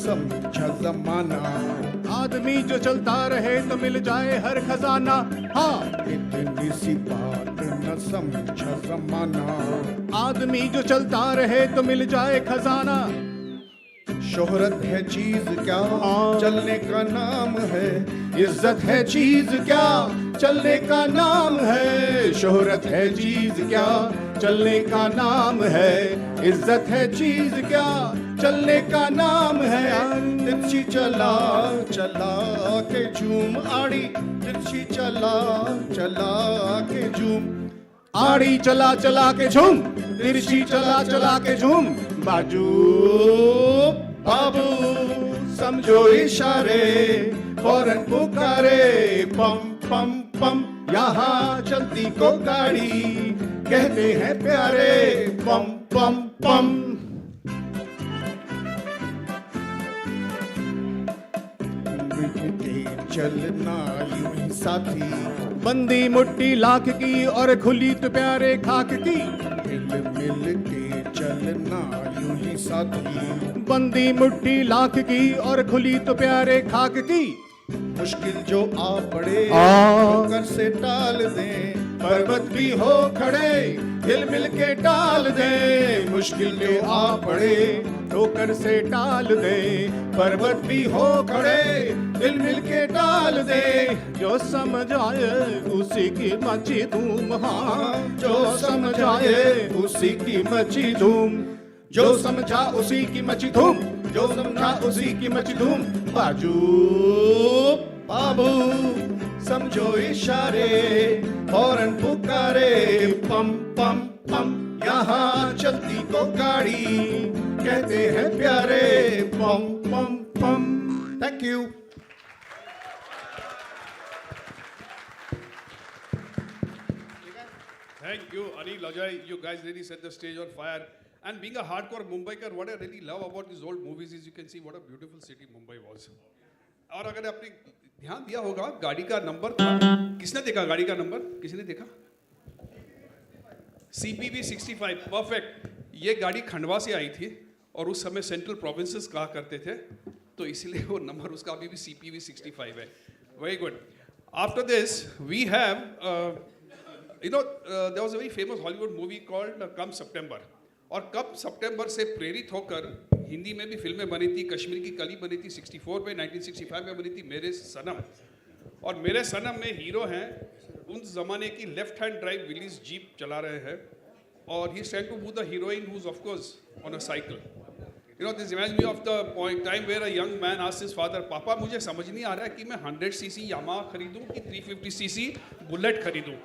समझा जमाना. आदमी जो चलता रहे तो मिल जाए हर खजाना. हाँ इतनी सी बात न समझा जमाना. आदमी जो चलता रहे तो मिल जाए खजाना. शोहरत है चीज क्या चलने का नाम है. इज्जत है चीज क्या चलने का नाम है. शोहरत है चीज क्या चलने का नाम है. इज्जत है चीज क्या चलने का नाम है. तिरछी चला चला के झूम आड़ी. तिरछी चला चला के झूम आड़ी. चला चला के झूम. तिरछी चला चला के झूम. बाजू बाबू समझो इशारे फौरन पुकारे. पम पम पम यहाँ चलती को गाड़ी कहते हैं प्यारे. पम पम पम. चलना यूं ही साथी. बंदी मुट्ठी लाख की और खुली तो प्यारे खाक की. मिल मिल के चलना यूं ही साथी. बंदी मुट्ठी लाख की और खुली तो प्यारे खाक की. मुश्किल जो आ पड़े ठोकर से टाल दे. पर्वत भी हो खड़े हिल मिल के टाल दे. मुश्किल जो आ पड़े ठोकर से टाल दे. पर्वत भी हो खड़े हिल मिल के टाल दे. जो समझ आए उसी की मची धूम, हाँ जो समझ आए उसी की मची धूम, जो समझा उसी की मची धूम, जो समझा उसी की मची धूम। बाजू बाबू समझो इशारे, फौरन पुकारे, पम पम पम यहाँ चलती को गाड़ी कहते हैं प्यारे, पम पम पम। Thank you. Thank you, Anil, Ajay. You guys really set the stage on fire. And being a hardcore Mumbaikar, what I really love about these old movies is you can see what a beautiful city Mumbai was. और अगर आपने ध्यान दिया होगा गाड़ी का number था, किसने देखा गाड़ी का नंबर? किसी ने देखा? CPV 65, perfect. ये गाड़ी खंडवा से आई थी और उस समय सेंट्रल प्रोविंसेस कहा करते थे, तो इसलिए वो नंबर उसका अभी भी CPV 65 है। Very good. After this, we have, there was a very famous Hollywood movie called Come September. और कब सितंबर से प्रेरित होकर हिंदी में भी फिल्में बनी थी। कश्मीर की कली बनी थी 64 में, 1965 में बनी थी मेरे सनम। और मेरे सनम में हीरो हैं उस ज़माने की left hand drive Willys jeep चला रहे हैं, और he trying to move the heroine who is of course on a cycle. You know, this reminds me of the point time where a young man asked his father, पापा मुझे समझ नहीं आ रहा है कि मैं 100 सीसी यामाहा खरीदूं कि 350 सीसी बुलेट खरीदूं।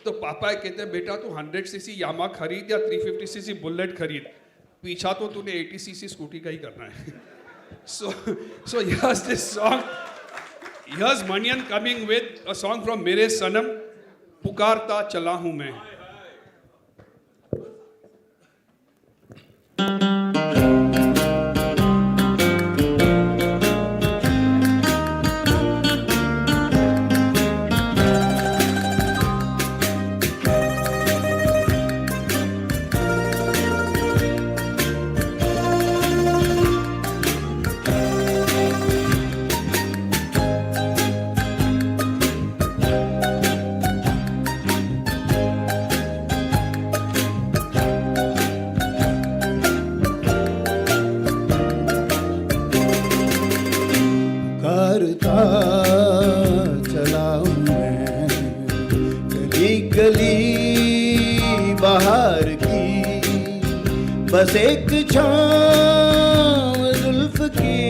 तो पापा कहते हैं, बेटा तू 100 सीसी यामाहा खरीद या 350 सीसी बुलेट खरीद, पीछा तो तूने 80 सीसी स्कूटी का ही करना है। so here's this song, here's Manian coming with a song from मेरे सनम, पुकारता चला हूं मैं। चला हूं मैं गली गली बाहर की, बस एक छाँव जुल्फ की,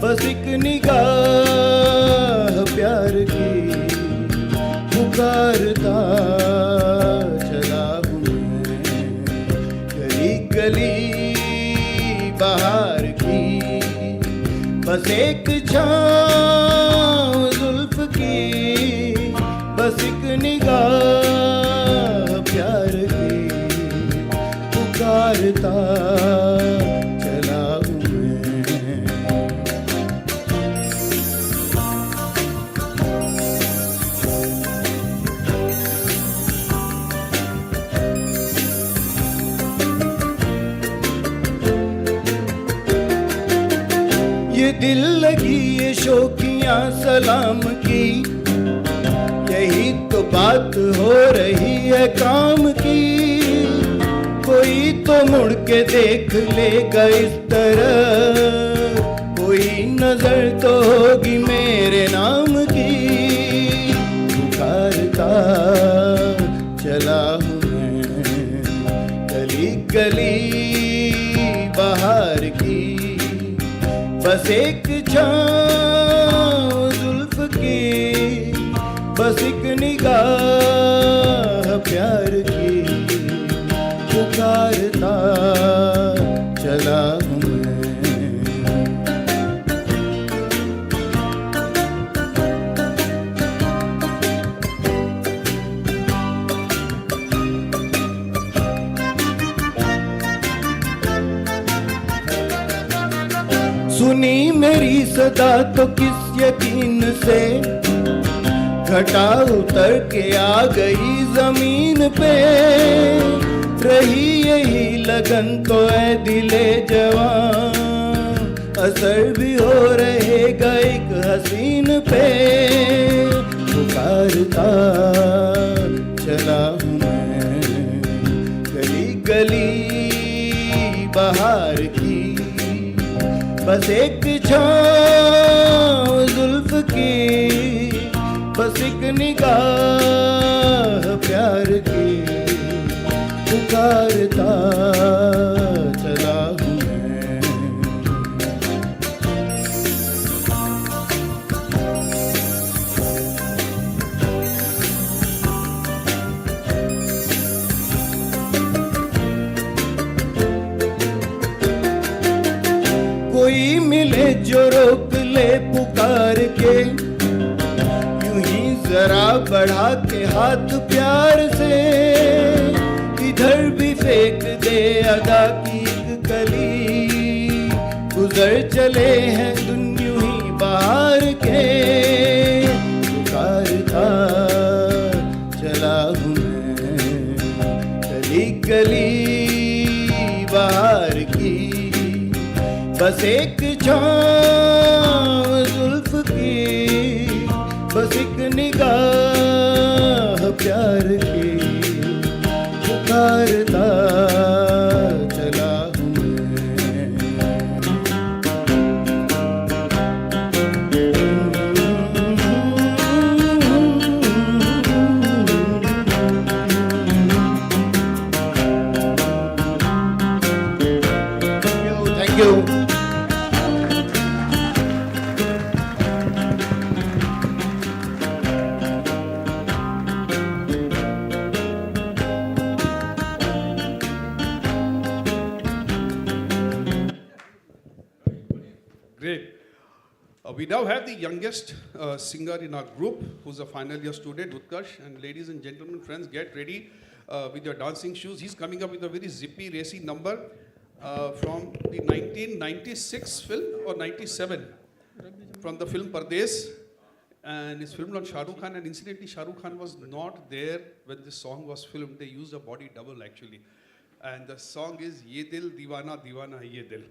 बस एक निगाह प्यार की, पुकारता चला हूं मैं गली गली बाहर की, बस एक छाँव जुल्फ की, बस एक निगाह प्यार की, पुकारता चला हूं मैं। ये दिल लगी ये शौकियां सलाम की, यही तो बात हो रही है काम की, कोई तो मुड़ के देख लेगा इस तरह, कोई नजर तो होगी मेरे नाम की, पुकारता चला हूं मैं गली गली बाहर की, बस एक छाँव जुल्फ की, बस एक निगाह प्यार की, पुकारता चला हूं मैं। सुनी मेरी सदा तो किस यकीन से, घटा उतर के आ गई जमीन पे, रही यही लगन तो है दिले जवान, असर भी हो रहेगा एक हसीन पे, पुकारता चला हूं मैं गली गली बाहर की, बस एक छाँव जुल्फ की, बस एक निगाह प्यार की पुकारता चला हूँ मैं। कोई मिले जो रोक ले पुकार के, यूं ही जरा बढ़ा के हाथ प्यार से, इधर भी फेंक दे अदा की एक कली, गुजर चले हैं दिन यूं ही बाहर के, पुकारता चला हूँ मैं गली गली बाहर की, बस एक छाँव जुल्फ की, बस एक निगाह प्यार की, पुकारता चला हूँ मैं। Thank you. Great. We now have the youngest singer in our group, who's a final year student, Utkarsh. And ladies and gentlemen, friends, get ready with your dancing shoes. He's coming up with a very zippy, racy number from the 1996 film or 97, from the film Pardes. And it's filmed on Shah Rukh Khan. And incidentally, Shah Rukh Khan was not there when this song was filmed. They used a body double, actually. And the song is Ye Dil Deewana Deewana Hai Ye Dil.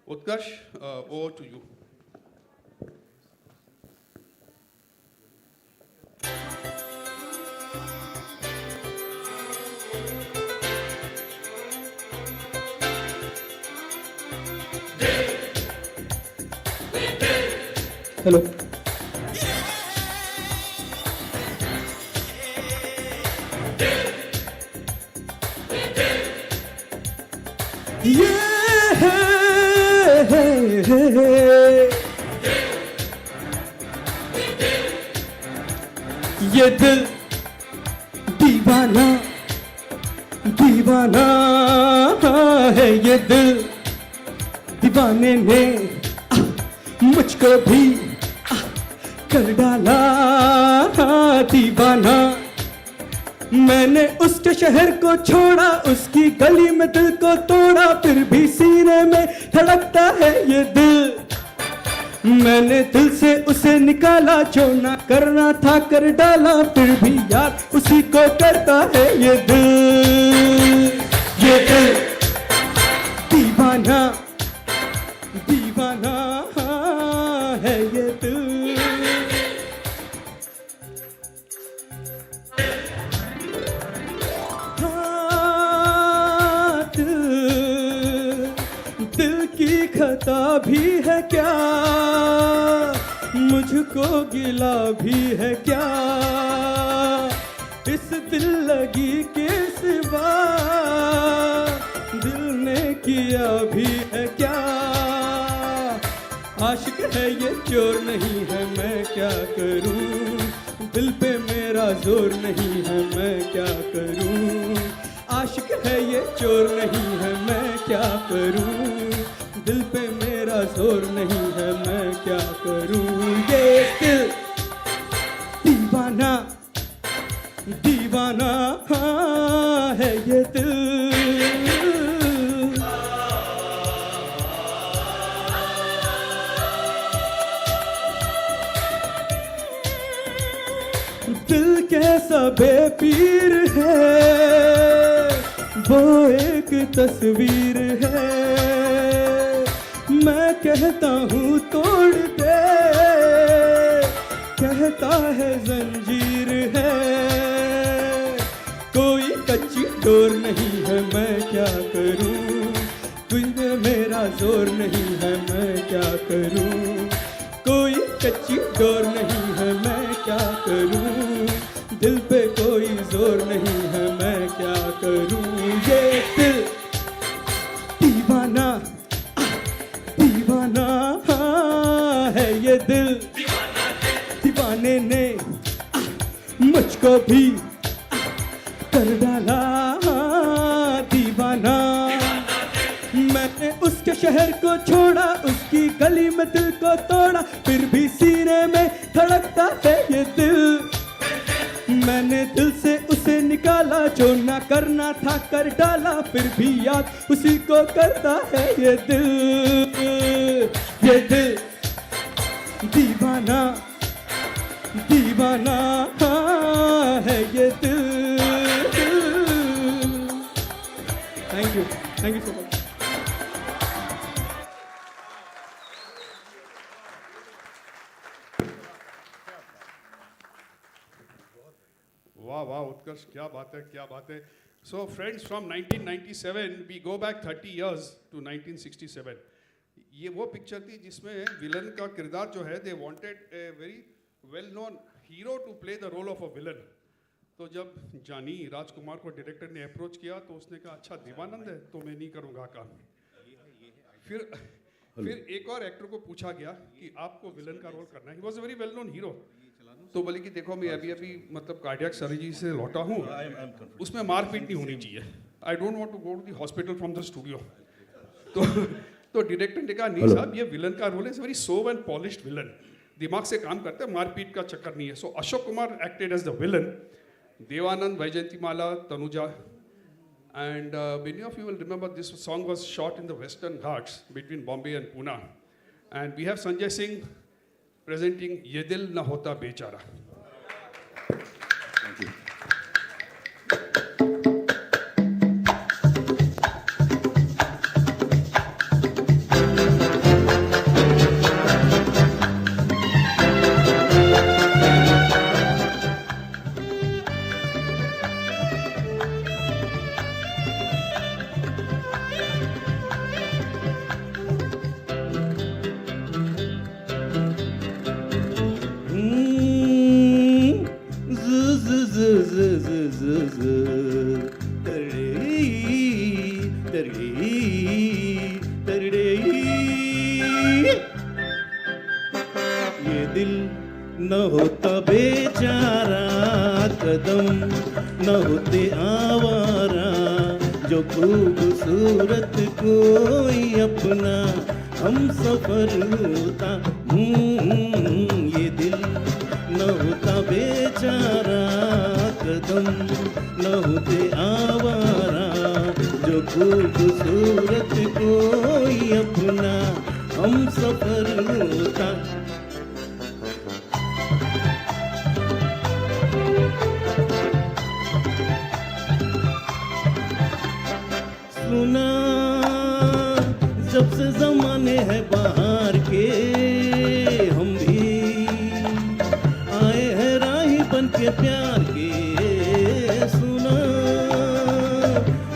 Utkarsh, over to you. Hello. ये दिल दीवाना दीवाना है, ये दिल दीवाने ने मुझको भी कर डाला दीवाना। मैंने उसके शहर को छोड़ा, उसकी गली में दिल को तोड़ा, फिर भी सीने में धड़कता है ये दिल। मैंने दिल से उसे निकाला, जो ना करना था कर डाला, फिर भी याद उसी को करता है ये दिल। ये दिल दीवाना दीवाना है ये दिल। दिल की खता भी है क्या, मुझको गिला भी है क्या, इस दिल लगी के सिवा दिल ने किया भी है क्या। आशिक है ये चोर नहीं है, मैं क्या करूं, दिल पे मेरा जोर नहीं है, मैं क्या करूं। आशिक है ये चोर नहीं है, मैं क्या करूं, दिल पे मेरा जोर नहीं है, मैं क्या करूं। ये दिल दीवाना दीवाना है ये दिल। दिल कैसा बेपीर है, वो एक तस्वीर है। मैं कहता हूँ तोड़ दे, कहता है जंजीर है। कोई कच्ची डोर नहीं है, मैं क्या करूँ, तुझे मेरा जोर नहीं है, मैं क्या करूँ। कोई कच्ची डोर नहीं है, मैं क्या करूं, दिल पे कोई जोर नहीं है, मैं क्या करूं। ये दिल दीवाना दीवाना है, ये दिल दीवाने ने मुझको भी कर डाला दीवाना। मैंने उसके शहर को छोड़ा, उसकी गली में दिल को तोड़ा, फिर भी सीने में धड़कता है ये दिल। मैंने दिल से उसे निकाला, जो ना करना था कर डाला, फिर भी याद उसी को करता है ये दिल। ये दिल दीवाना दीवाना है ये दिल। Thank you so much. Wow, wow, Utkarsh, क्या बात है, क्या बात है. So friends, from 1997, we go back 30 years to 1967. ये वो पिक्चर थी जिसमें विलन का किरदार जो है, they wanted a very well-known hero to play the role of a villain. तो जब जानी राजकुमार को डायरेक्टर ने अप्रोच किया तो उसने कहा अच्छा दीवानंद है तो मैं नहीं करूँगा काम. फिर एक और एक्टर को पूछा गया कि आपको विलन का रोल करना है. He was a very well-known hero. तो बोले कि देखो मैं अभी मतलब कार्डियक सर्जरी से लौटा हूँ, उसमें मारपीट नहीं होनी चाहिए. I don't want to go to the hospital from the studio. तो डायरेक्टर ने कहा नहीं साहब ये विलन का रोल है, very suave and polished villain, दिमाग से काम करते हैं, मारपीट का चक्कर नहीं है. So Ashok Kumar acted as the villain, Dev Anand, Vyjayanthimala, Tanuja, and many of you will remember this song was shot in the Western Ghats between Bombay and Pune, and we have Sanjay Singh presenting Ye Dil Na Hota Bechara. Thank you. ये दिल न होता बेचारा, कदम न होते आवारा, जो खूबसूरत कोई अपना हम सफर होता. ये दिल न होता बेचारा, कदम न होते आवारा, जो खूबसूरत कोई अपना हम सफर होता. सुना जब से जमाने हैं बाहर के, हम भी आए हैं राही बन के प्यार के. सुना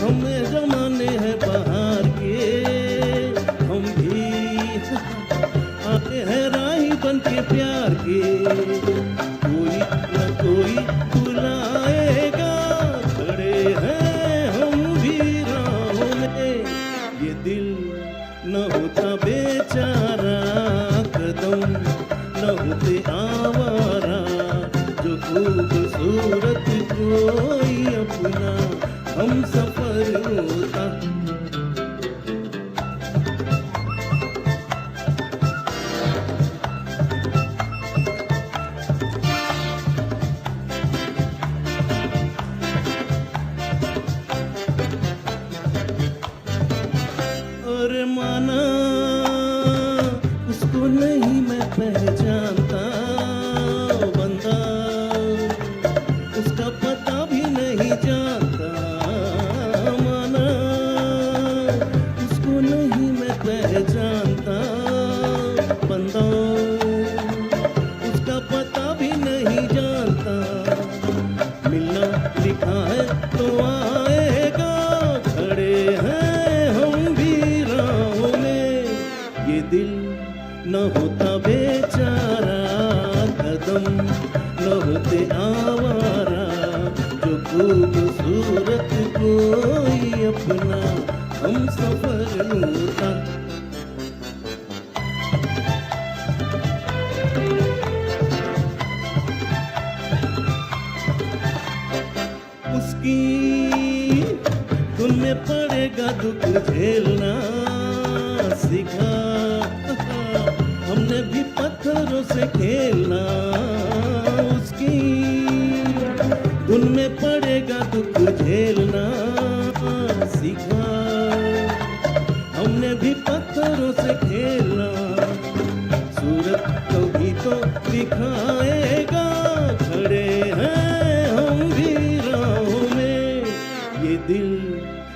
हमें जमाने हैं बाहर के, हम भी आए हैं राही बन के प्यार के. कोई न कोई बुलाएगा, खड़े हैं हम भी राहों में. ये दिल न होता बेचारा, कदम न होते आवारा, जो खूबसूरत कोई अपना हम सफर होता. और माना उसको नहीं मैं पहचानता, बंदा उसका पता भी नहीं जानता. माना उसको नहीं मैं पहचानता, बंदा उसका पता भी नहीं जानता. मिलना लिखा है तो आएगा, खड़े हैं हम भी राहों में. ये दिल न होता बेचारा, हम सफर होता उसकी धुन में पड़ेगा दुख झेलना सीखा हमने भी पत्थरों से खेलना उसकी धुन में पड़ेगा दुख झेलना सीखा हमने भी पत्थरों से खेलना सूरत कभी तो दिखाएगा खड़े हैं हम भी राहों में ये दिल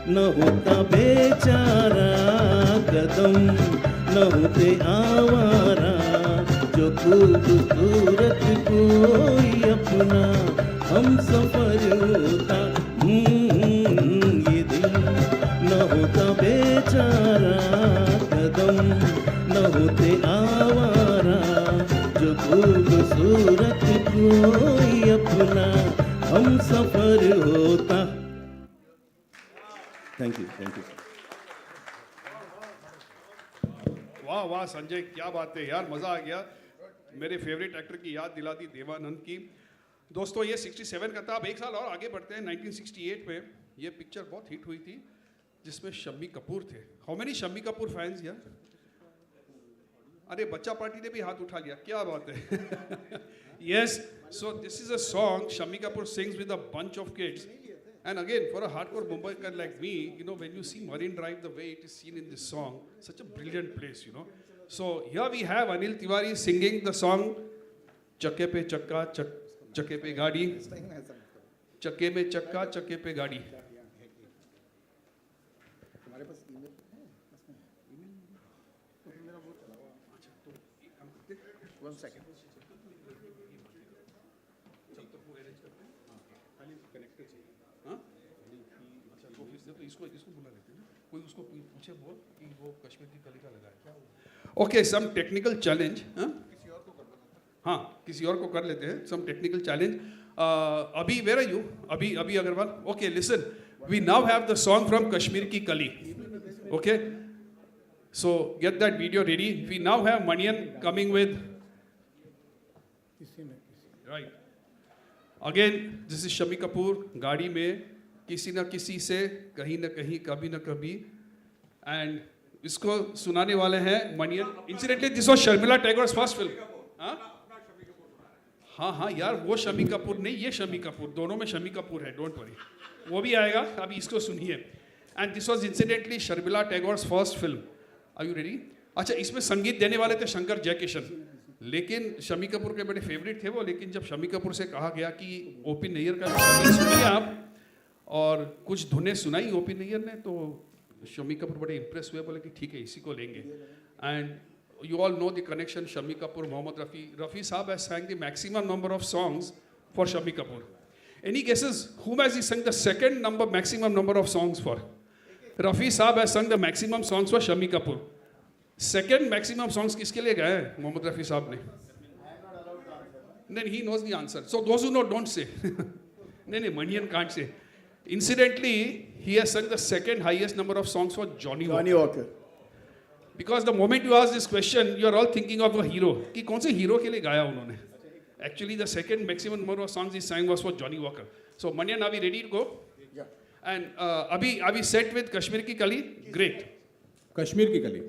न होता बेचारा कदम न होते आवारा जो खूबसूरत कोई अपना हम सफर होता ये दिल न होता बेचारा कदम न होते आवारा जो खूबसूरत कोई अपना हम सफर होता थैंक यू वाह वाह संजय, क्या बात है यार, मज़ा आ गया। मेरे फेवरेट एक्टर की याद दिला दी, देवानंद की। दोस्तों ये 67 का था। अब एक साल और आगे बढ़ते हैं। 1968 में ये पिक्चर बहुत हिट हुई थी जिसमें शम्मी कपूर थे। How many Shammi Kapoor fans यार? अरे बच्चा पार्टी ने भी हाथ उठा लिया, क्या बात है। Yes, so this is a song Shammi Kapoor sings with a bunch of kids. And again, for a hardcore Mumbaiker like me, you know, when you see Marine Drive, the way it is seen in this song, such a brilliant place, you know. So here we have Anil Tiwari singing the song Chakke pe chakka, chakke pe gaadi. Chakke mein chakka, chakke pe gaadi. One second. इसको बुला लेते हैं, कोई उसको पूछे बोल कि वो कश्मीर की कली का लगा है क्या। Okay, some technical challenge. हाँ, किसी और को कर लेते हैं। Some technical challenge. अभी वेयर आर यू? अभी Agrawal. Okay, listen, we now have the song from Kashmir Ki Kali. Okay, so get that video ready. We now have Manian coming with right. Again this is Shammi Kapoor गाड़ी में किसी न किसी से, कहीं न कहीं, कभी न कभी। एंड इसको सुनाने वाले हैं Manian. Incidentally this was Sharmila Tagore's first film. हाँ यार, वो शम्मी कपूर नहीं, ये शम्मी कपूर, दोनों में शम्मी कपूर है, डोंट वरी, वो भी आएगा। अभी इसको सुनिए। And this was incidentally Sharmila Tagore's first film. Are you ready? अच्छा, इसमें संगीत देने वाले थे शंकर जयकिशन, लेकिन शम्मी कपूर के बड़े फेवरेट थे वो। लेकिन जब शम्मी कपूर से कहा गया कि ओपी नैयर का संगीत सुनिए आप, और कुछ धुनें सुनाई ओपी नैयर ने, तो शम्मी कपूर बड़े इंप्रेस हुए, बोले कि ठीक है, इसी को लेंगे। And you all know the connection Shammi Kapoor, Mohammed Rafi साहब has sang the maximum number of songs for Shammi Kapoor. Any guesses whom has he sung the second maximum number of songs for? Rafi साहब has sung the maximum songs for Shammi Kapoor. Second maximum songs किसके लिए गाए हैं मोहम्मद रफ़ी साहब ने? Then he knows the answer. So those who know don't say. नहीं, Manian can't say. Incidentally, he has sung the second highest number of songs for Johnny Walker. Because the moment you ask this question, you are all thinking of a hero. कि कौन से hero के लिए गाया उन्होंने? Actually, the second maximum number of songs he sang was for Johnny Walker. So Manian, are we ready to go? Yeah. And are we set with Kashmir Ki Kali? Great. Kashmir Ki कली।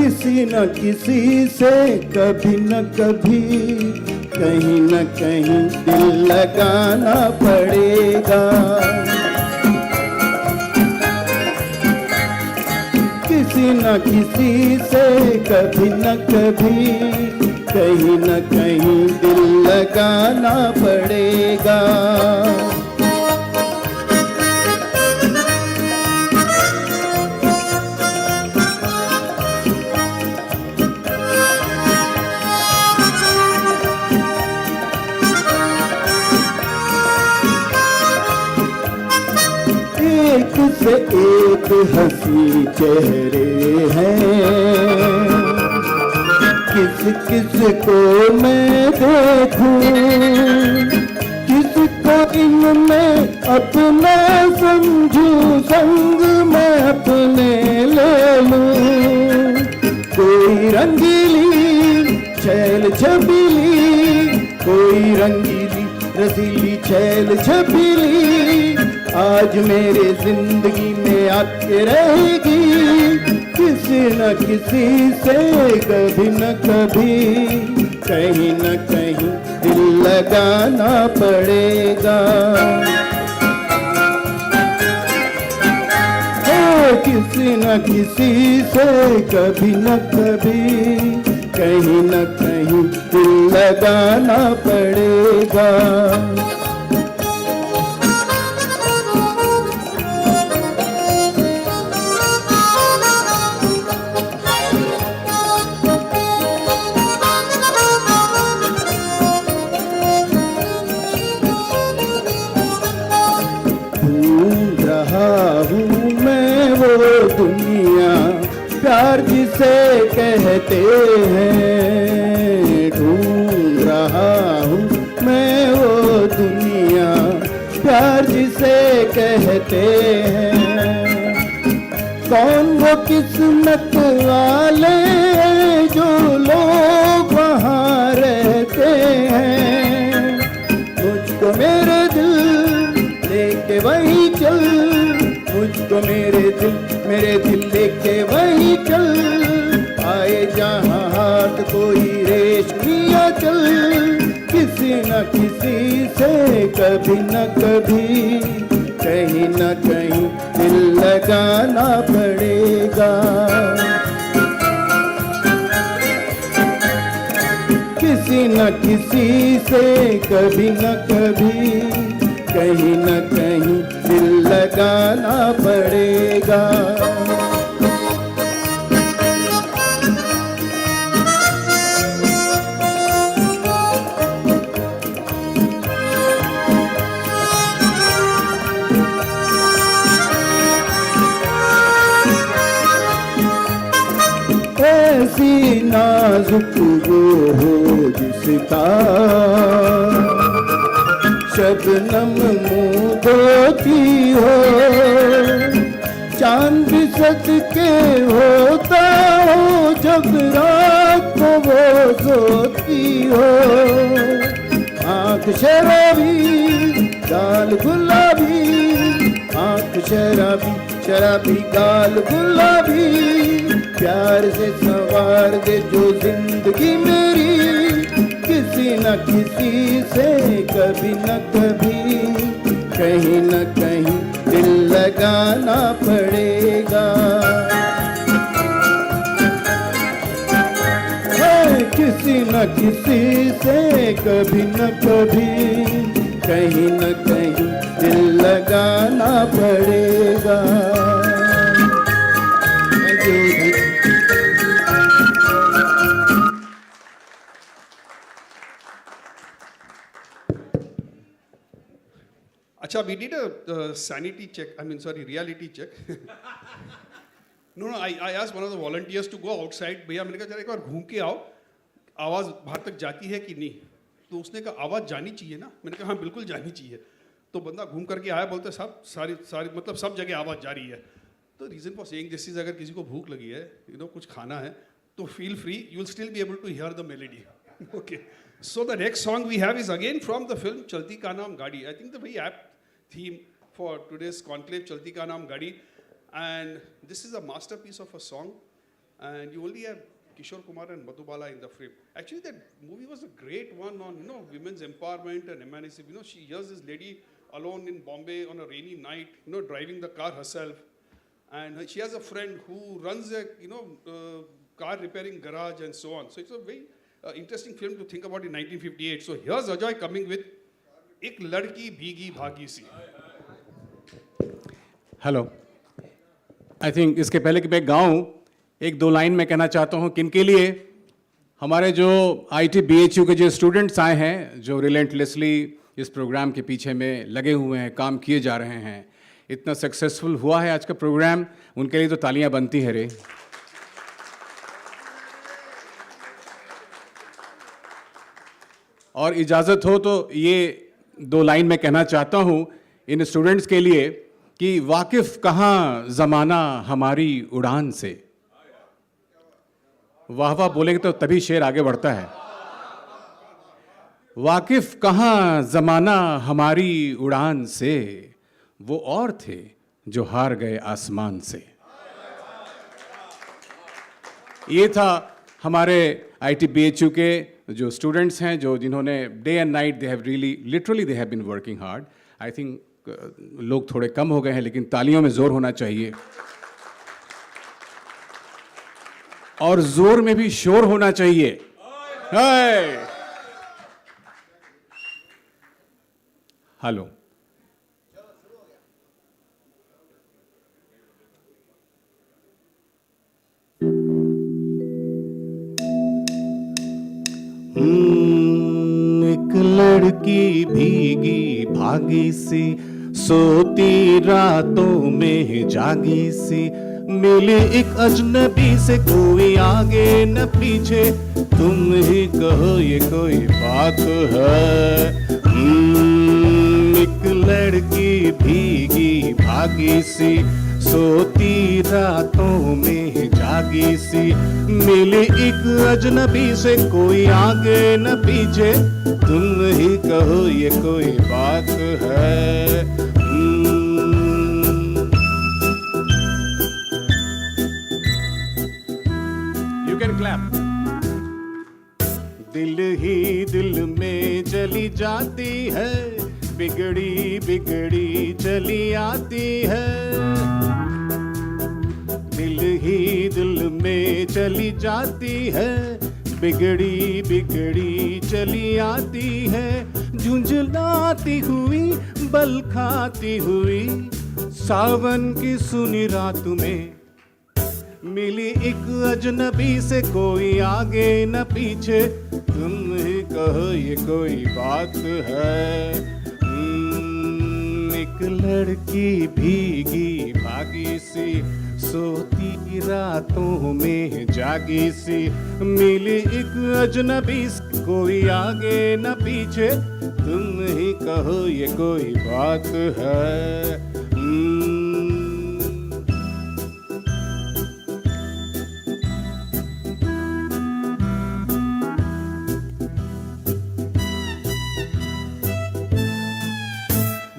किसी न किसी से कभी न कभी कहीं न कहीं दिल लगाना पड़ेगा। किसी न किसी से कभी न कभी कहीं न कहीं दिल लगाना पड़ेगा। एक से एक हंसी चेहरे हैं, किस किस को मैं देखूं, किसको इनमें अपना समझूं, संग मैं अपने ले लूं। कोई रंगीली छैल छबीली, कोई रंगीली रसीली छैल छबीली आज मेरे जिंदगी में आके रहेगी। किसी न किसी से कभी न कभी कहीं न कहीं दिल लगाना पड़ेगा। किसी न किसी से कभी न कभी कहीं न कहीं दिल लगाना पड़ेगा। दुनिया प्यार जिसे कहते हैं, ढूंढ रहा हूँ मैं वो दुनिया प्यार जिसे कहते हैं। कौन वो किस्मत वाले जो लोग वहाँ रहते हैं, मुझको मेरे दिल लेके वहीं चल, मुझको मेरे दिल लेके वहीं चल, आए जहाँ हाथ कोई रेशमिया चल। किसी न किसी से कभी न कभी कहीं न कहीं दिल लगाना पड़ेगा। किसी न किसी से कभी न कभी कहीं न कहीं दिल लगाना पड़ेगा। ऐसी नाजुक वो हो जिसका शबनम मुँह धोती हो, चांद भी सदके होता हो जब रात को वो सोती हो। आँख शराबी गाल गुलाबी, आँख शराबी शराबी गाल गुलाबी, प्यार से संवार दे जो जिंदगी मेरी। किसी न किसी से कभी न कभी कहीं न कहीं दिल लगाना पड़ेगा। किसी न किसी से कभी न कभी कहीं न कहीं दिल लगाना पड़ेगा। Thank you. Acha, we did a sanity check, reality check. No, I asked one of the volunteers to go outside. भैया मैंने कहा जरा एक बार घूम के आओ, आवाज़ बाहर तक जाती है कि नहीं? तो उसने कहा आवाज़ जानी चाहिए ना? मैंने कहा हाँ बिल्कुल जानी चाहिए। तो बंदा घूम करके आया, बोलते सारी मतलब सब जगह आवाज़ जा रही है। तो reason for saying this is, अगर किसी को भूख लगी है, कुछ खाना है, तो feel free, you will still be able to hear the melody. Okay. So the next song we have is again from the film Chalti Ka Naam Gaadi. I think the very apt theme for today's conclave, Chalti Ka Naam Gaadi. And this is a masterpiece of a song. and you only have Kishore Kumar and Madhubala in the frame. Actually, that movie was a great one on, you know, women's empowerment and emancipation. You know, here's this lady alone in Bombay on a rainy night, you know, driving the car herself, and she has a friend who runs a, you know, car repairing garage and so on. So it's a very interesting film to think about in 1958. So here's Ajay coming with "Ek Ladki Bhigi Bhagi Si." Hello, I think इसके पहले कि मैं गाऊं, एक दो line में कहना चाहता हूं किन के लिए। हमारे जो आईटी बीएचयू के जो स्टूडेंट्स आए हैं, जो रिलेंटलेसली इस प्रोग्राम के पीछे में लगे हुए हैं, काम किए जा रहे हैं, इतना सक्सेसफुल हुआ है आज का प्रोग्राम, उनके लिए तो तालियां बनती है रे। और इजाज़त हो तो ये दो लाइन में कहना चाहता हूं इन स्टूडेंट्स के लिए कि वाकिफ कहाँ ज़माना हमारी उड़ान से। वाह वाह बोलेंगे तो तभी शेर आगे बढ़ता है। वाकिफ कहाँ ज़माना हमारी उड़ान से, वो और थे जो हार गए आसमान से। ये था हमारे ITBHU के जो स्टूडेंट्स हैं, जो जिन्होंने day and night they have really literally they have been working hard. I think लोग थोड़े कम हो गए हैं, लेकिन तालियों में जोर होना चाहिए और जोर में भी शोर होना चाहिए। हेलो, एक लड़की भीगी भागी सी, सोती रातों में जागी सी, मिली एक अजनबी से, कोई आगे न पीछे, तुम ही कहो ये कोई बात है। एक लड़की भीगी भागी सी, सोती रातों में जागी सी, मिली एक अजनबी से, कोई आगे न पीछे, तुम ही कहो ये कोई बात है। You can clap. दिल ही दिल में चली जाती है, बिगड़ी बिगड़ी चली आती है। दिल ही दिल में चली जाती है, बिगड़ी बिगड़ी चली आती है। झुंझलाती हुई बल खाती हुई, सावन की सुनी रात में, मिली एक अजनबी से, कोई आगे न पीछे, तुम ही कहो ये कोई बात है। एक लड़की भीगी भागी सी, सोती रातों में जागी सी, मिली एक अजनबी से, कोई आगे न पीछे, तुम ही कहो ये कोई बात है।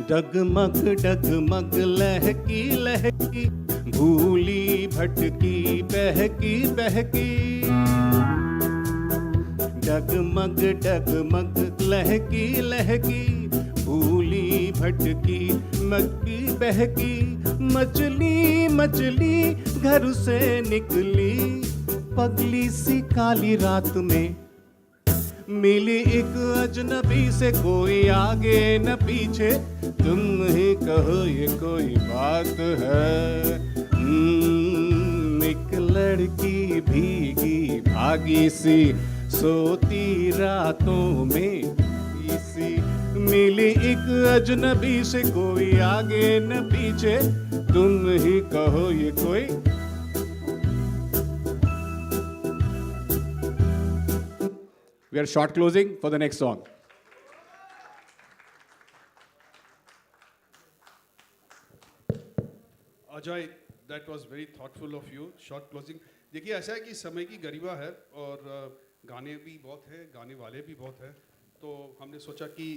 डगमग डगमग लहकी लहकी, भूली भटकी बहकी बहकी। डगमग डगमग लहकी लहकी, भूली भटकी मक्की बहकी। मछली मछली घर से निकली, पगली सी काली रात में, मिली एक अजनबी से, कोई आगे न पीछे, तुम ही कहो ये कोई बात है। एक लड़की भीगी भागी सी, सोती रातों में सी, मिली एक अजनबी से, कोई आगे न पीछे, तुम ही कहो ये कोई। We are short closing for the next song. Ajay, that was very thoughtful of you. Short closing. देखिए ऐसा है कि समय की गरिमा है और गाने भी बहुत हैं, गाने वाले भी बहुत हैं, तो हमने सोचा कि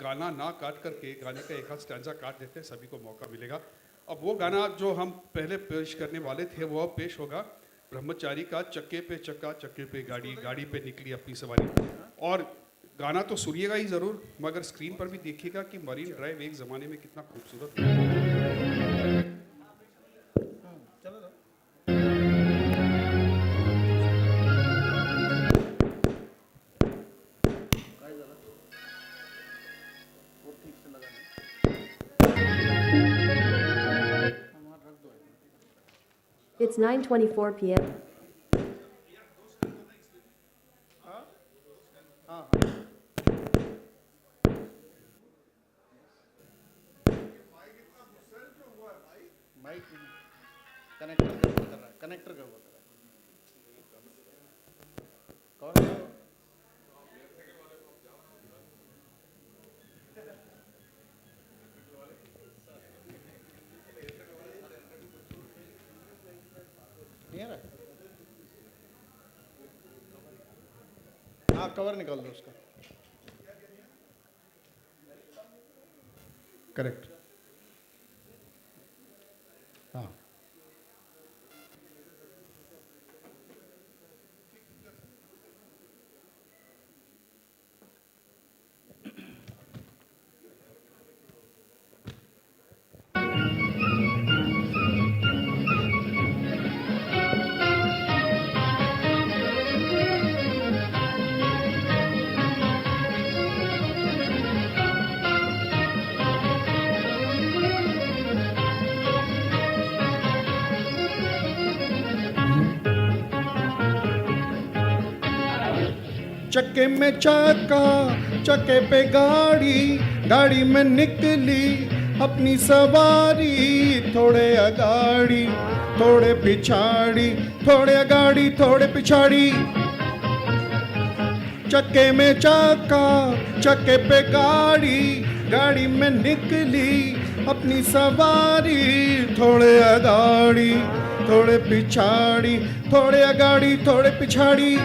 गाना ना काट करके गाने का एक आध स्टैंजा काट देते हैं, सभी को मौका मिलेगा। अब वो गाना जो हम पहले पेश करने वाले थे वो अब पेश होगा। ब्रह्मचारी का चक्के पे चक्का, चक्के पे गाड़ी, गाड़ी पे निकली अपनी सवारी। और गाना तो सुनिएगा ही ज़रूर, मगर स्क्रीन पर भी देखिएगा कि मरीन ड्राइव एक ज़माने में कितना खूबसूरत था। It's 9:24 p.m. कनेक्टर का हाँ कवर निकाल दो उसका। करेक्ट। हाँ चक्के में चक्का, चक्के पे गाड़ी, गाड़ी में निकली अपनी सवारी, थोड़े अगाड़ी थोड़े पिछाड़ी, थोड़े अगाड़ी थोड़े पिछाड़ी। चक्के में चक्का, चक्के पे गाड़ी, गाड़ी में निकली अपनी सवारी, थोड़े अगाड़ी थोड़े पिछाड़ी, थोड़े अगाड़ी थोड़े पिछाड़ी।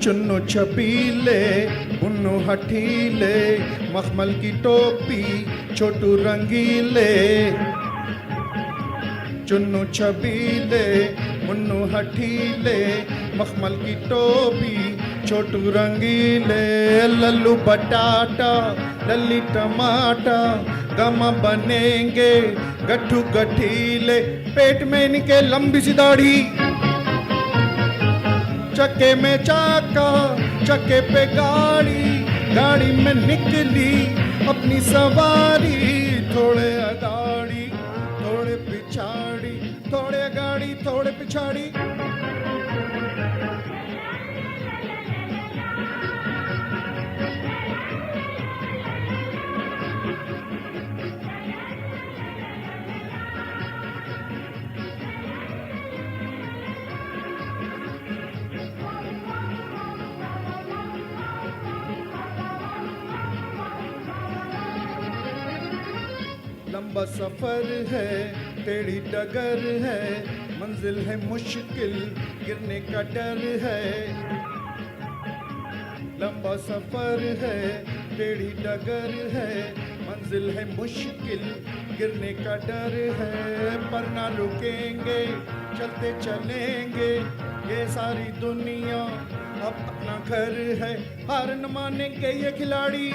चुन्नू छपीले, उन्नू हठीले, मखमल की टोपी, छोटू रंगीले। चुन्नू छबीले, मुन्नू हठीले, मखमल की टोपी, छोटू रंगीले। लल्लू बटाटा, लल्ली टमाटर, गम बनेंगे गट्ठू गठीले, पेट में इनके लंबी सी दाढ़ी। चक्के में चक्का, चक्के पे गाड़ी, गाड़ी में निकली अपनी सवारी, थोड़े अगाड़ी थोड़े पिछाड़ी, थोड़े अगाड़ी थोड़े पिछाड़ी। लंबा सफर है, टेढ़ी डगर है, मंजिल है मुश्किल, गिरने का डर है। लंबा सफर है, टेढ़ी डगर है, मंजिल है मुश्किल, गिरने का डर है। पर ना रुकेंगे, चलते चलेंगे, ये सारी दुनिया अब अपना घर है, हार न मानेंगे ये खिलाड़ी।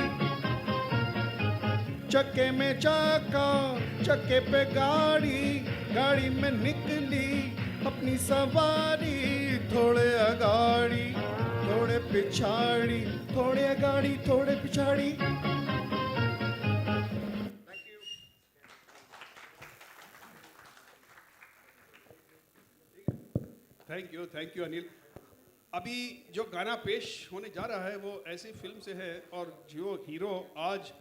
चक्के में चक्का, चक्के पे गाड़ी, गाड़ी में निकली अपनी सवारी, थोड़े अगाड़ी थोड़े पिछाड़ी, थोड़े अगाड़ी थोड़े पिछाड़ी। Thank you Anil. अभी जो गाना पेश होने जा रहा है वो ऐसी फिल्म से है, और जो हीरो आज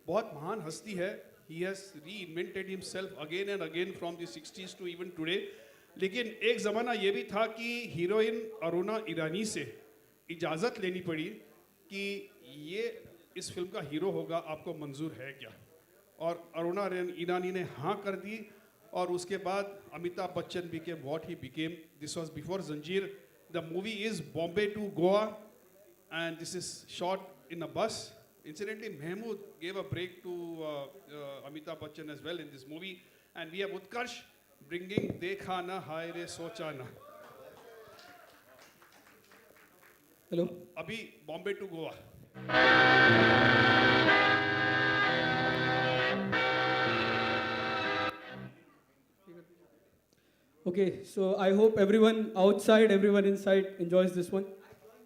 बहुत महान हस्ती है, he has reinvented himself again and again from the 60s to even today। लेकिन एक ज़माना ये भी था कि हीरोइन अरुणा ईरानी से इजाज़त लेनी पड़ी कि ये इस फिल्म का हीरो होगा, आपको मंजूर है क्या? और अरुणा ईरानी ने हाँ कर दी, और उसके बाद Amitabh Bachchan became what he became. This was before Zanjeer. The movie is Bombay to Goa, and this is shot in a bus. Incidentally, Mehmood gave a break to Amitabh Bachchan as well in this movie. And we have Utkarsh bringing Dekha Na Hai Re Socha Na. Hello. Abhi Bombay to Goa. Okay, so I hope everyone outside, everyone inside enjoys this one.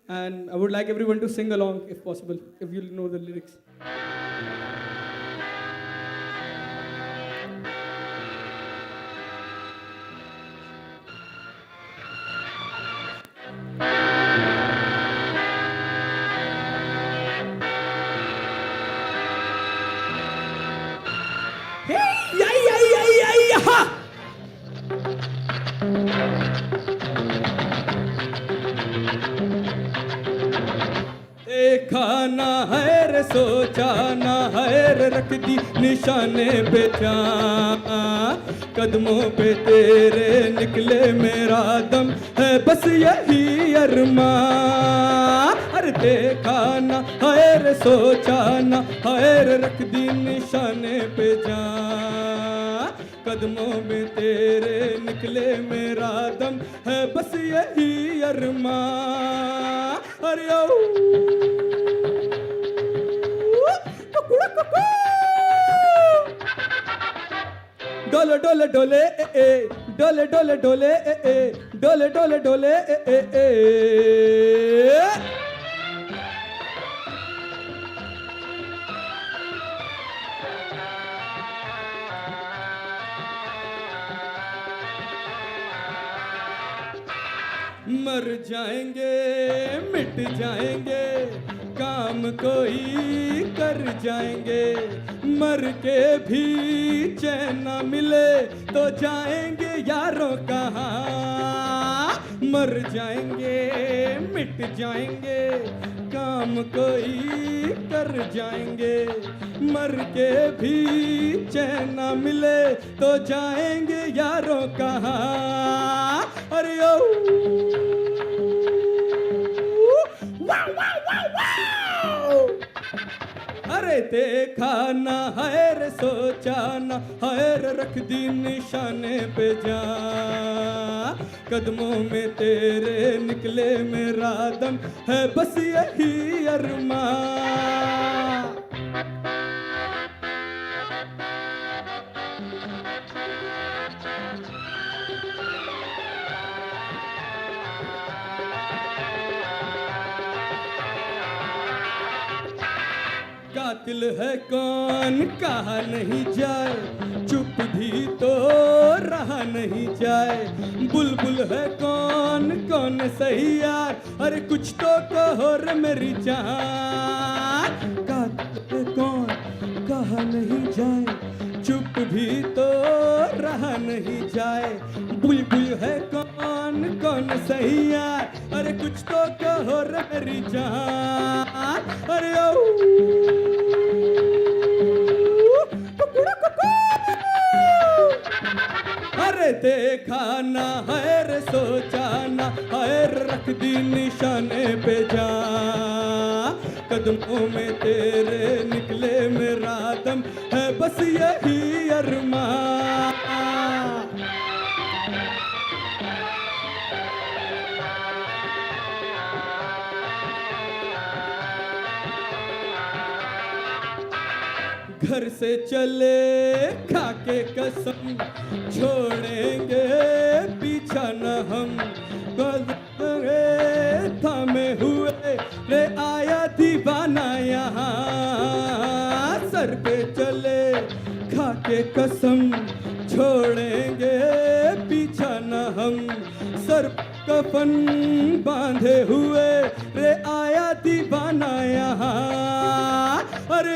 And I would like everyone to sing along if possible, if you know the lyrics. देखा ना है रे सोचा ना है रे रख दी निशाने पे जान कदमों पे तेरे निकले मेरा दम है बस यही अरमा अरे देखा ना है रे सोचा ना है रे रख दी निशाने पे जान कदमों में तेरे निकले मेरा दम है बस यही अरमा अरे डोले डोले डोले ए डोले डोले डोले ए डोले डोले डोले ए मर जाएंगे मिट जाएंगे काम कोई कर जाएंगे मर के भी चैन न मिले तो जाएंगे यारों कहाँ मर जाएंगे मिट जाएंगे काम कोई कर जाएंगे मर के भी चैन न मिले तो जाएंगे यारों कहाँ अरे अरे देखा ना है रे सोचा ना है रे रख दी निशाने पे जा कदमों में तेरे निकले मेरा दम है बस यही अरमा कातिल है कौन कहा नहीं जाए चुप भी तो रहा नहीं जाए बुलबुल है कौन कौन सही यार अरे कुछ तो कहो रे मेरी जान कातिल है कौन कहा नहीं जाए चुप भी तो रहा नहीं जाए बुलबुल है कौन कौन सही यार अरे कुछ तो कहो रे मेरी जान अरे अरे देखा ना है रे सोचा ना है रख दी निशाने पे जा कदमों में तेरे निकले मेरा दम है बस यही अरमा घर से चले खाके कसम छोड़ेंगे पीछा न हम थामे हुए रे आया दीवाना यहाँ सर पे चले खाके कसम छोड़ेंगे पीछा न हम सर कफन बांधे हुए रे आया दीवाना यहाँ अरे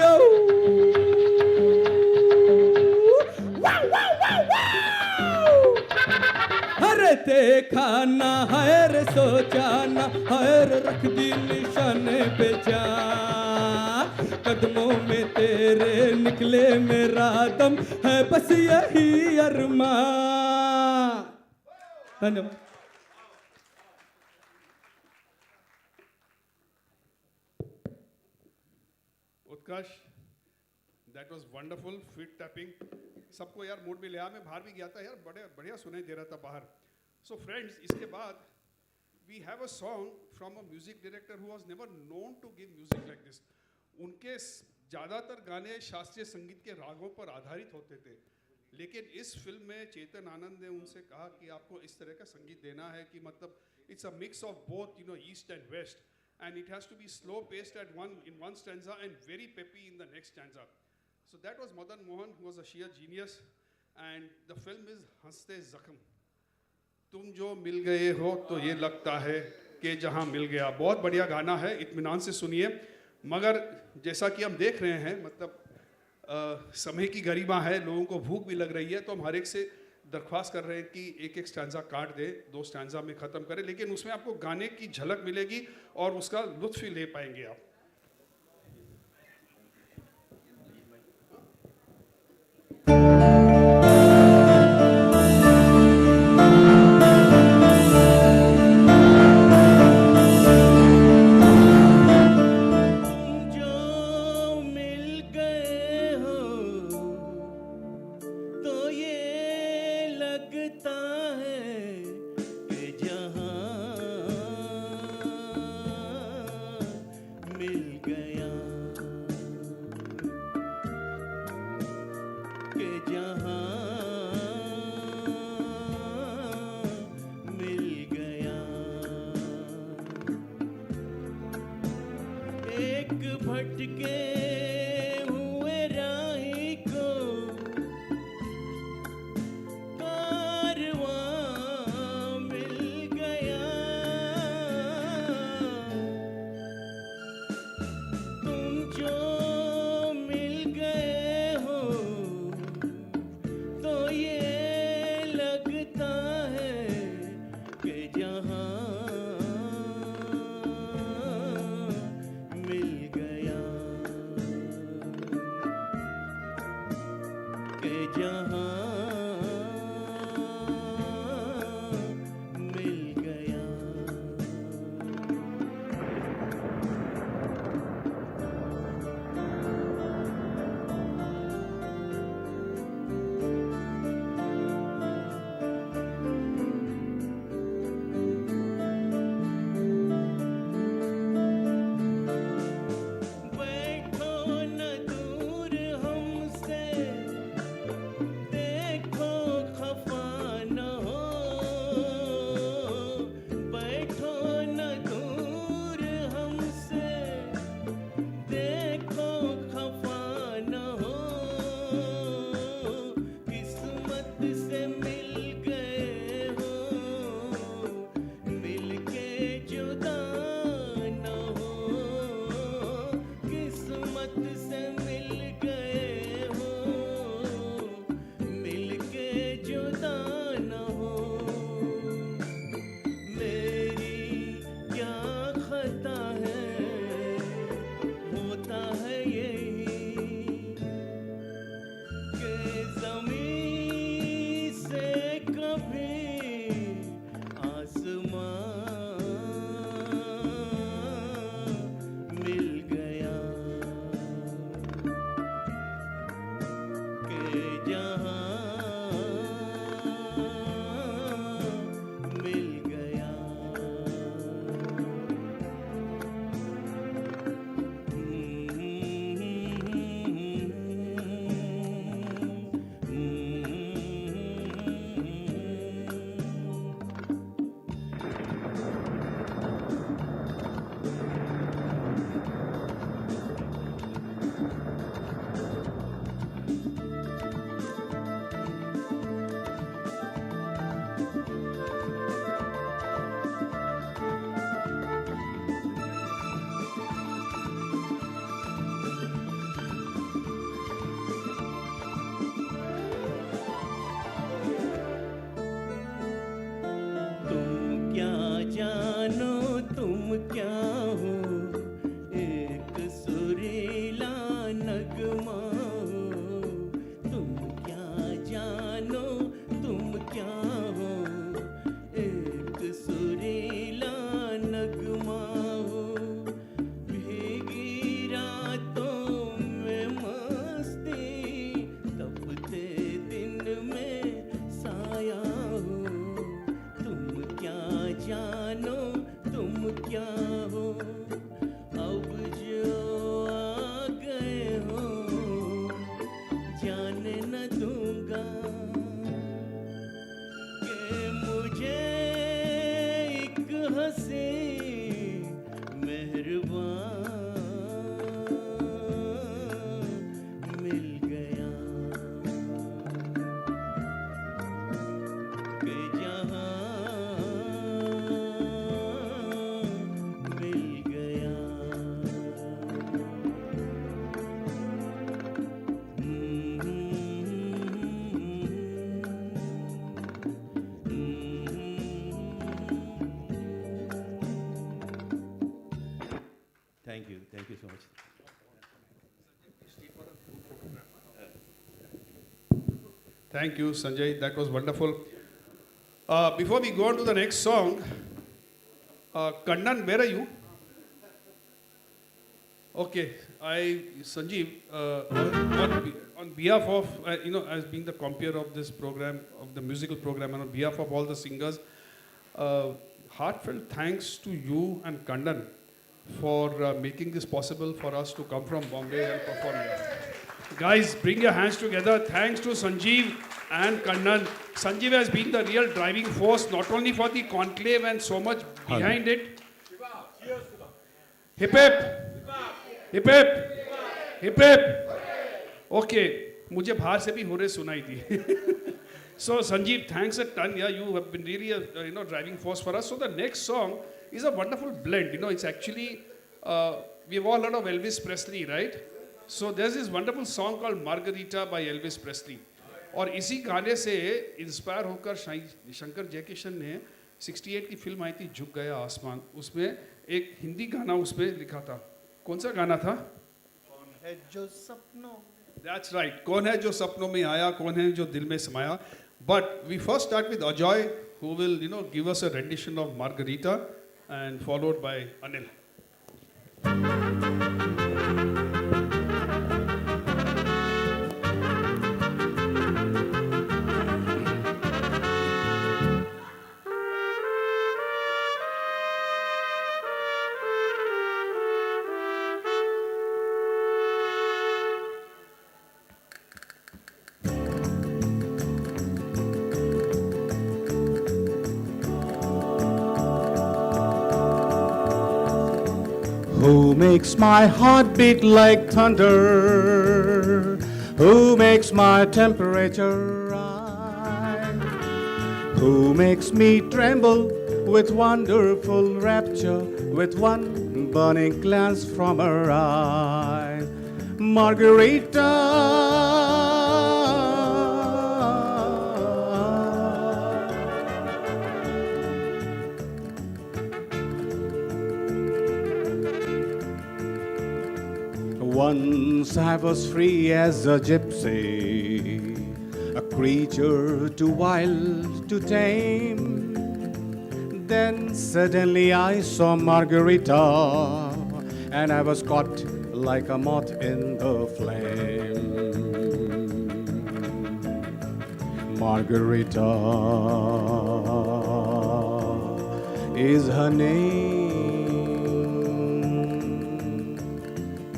अरे देखा ना है रे सोचा ना है रे रख दी निशाने पे जा कदमों में तेरे निकले मेरा दम है बस यही अरमान। धन्यवाद। Utkarsh, that was wonderful, feet tapping, सबको यार मूड में लिया। मैं बाहर भी गया था यार, बड़े बढ़िया सुनाई दे रहा था बाहर। सो फ्रेंड्स, इसके बाद we have a song from a music director who was never known to give music like this. उनके ज़्यादातर गाने शास्त्रीय संगीत के रागों पर आधारित होते थे, लेकिन इस फिल्म में चेतन आनंद ने उनसे कहा कि आपको इस तरह का संगीत देना है कि मतलब it's a mix of both, you know, east and west, and it has to be slow paced in one stanza and very peppy in the next stanza. So that was Madan Mohan, who was a sheer genius, and the film is Hanste Zakham. तुम जो मिल गए हो तो ये लगता है कि जहाँ मिल गया। बहुत बढ़िया गाना है, इत्मीनान से सुनिए। मगर जैसा कि हम देख रहे हैं, मतलब समय की गरिमा है, लोगों को भूख भी लग रही है, तो हम हर एक से दरख्वास्त कर रहे हैं कि एक एक स्टैंजा काट दे, 2 स्टैंजा में ख़त्म करें, लेकिन उसमें आपको गाने की झलक मिलेगी और उसका लुत्फ़ ही ले पाएंगे आप। जानो तुम क्या हो, एक सुरीला जानो तुम क्या हो, अब जो आ गए हो जाने न दूंगा कि मुझे एक हंसी मेहरबान मिल गया कि जहां मिल गया। Thank you so much. Thank you, Sanjay. That was wonderful. Before we go on to the next song, Kannan, where are you? Okay, Sanjeev, on behalf of, as being the compeer of this program, of the musical program, and on behalf of all the singers, heartfelt thanks to you and Kandan for making this possible for us to come from Bombay and perform here. Guys, bring your hands together. Thanks to Sanjeev and Kannan. Sanjeev has been the real driving force, not only for the conclave and so much behind it. Hip hip! Hip hip! Hip hip! Okay, मुझे बाहर से भी हो रहे सुनाई दी. So Sanjeev, thanks a ton. Yeah, you have been really a driving force for us. So the next song is a wonderful blend. It's actually we've all heard of Elvis Presley, right? So there's this wonderful song called Margarita by Elvis Presley. और इसी गाने से inspire होकर शंकर जयकिशन ने 68 की film आई थी झुक गया आसमान, उसमें एक हिंदी गाना उसमें लिखा था. कौन सा गाना था? कौन है जो सपनों. That's right. कौन है जो सपनों में आया, कौन है जो दिल में समाया. But we first start with Ajoy, who will give us a rendition of Margarita, and followed by Anil. Who makes my heart beat like thunder? Who makes my temperature rise? Who makes me tremble with wonderful rapture, with one burning glance from her eyes? Once I was free as a gypsy, a creature too wild to tame. Then suddenly I saw Margarita, and I was caught like a moth in the flame. Margarita is her name.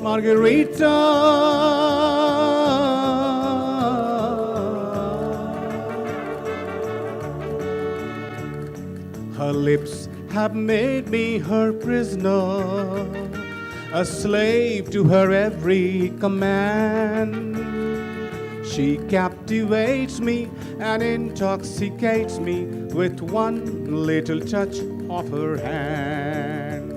Margarita, her lips have made me her prisoner, a slave to her every command. She captivates me and intoxicates me with one little touch of her hand.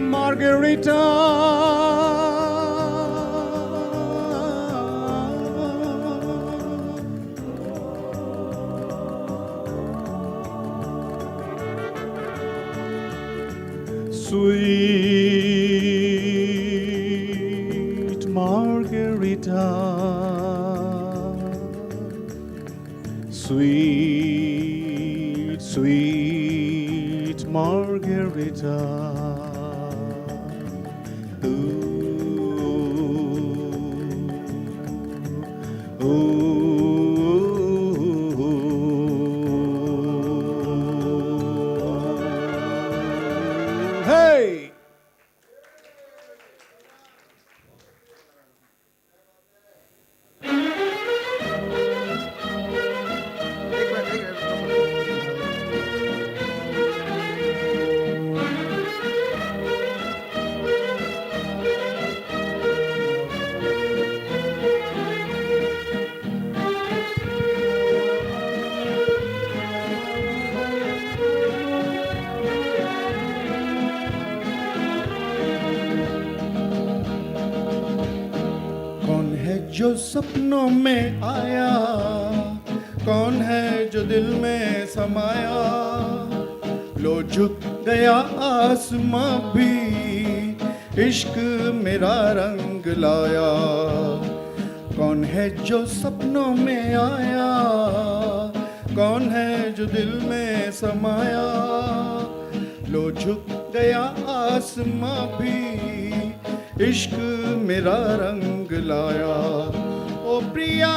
Margarita, sweet Margarita, sweet, sweet Margarita. Ooh, जो सपनों में आया, कौन है जो दिल में समाया, लो झुक गया आसमां भी, इश्क मेरा रंग लाया। कौन है जो सपनों में आया, कौन है जो दिल में समाया, लो झुक गया आसमां भी, इश्क मेरा रंग लाया। ओ प्रिया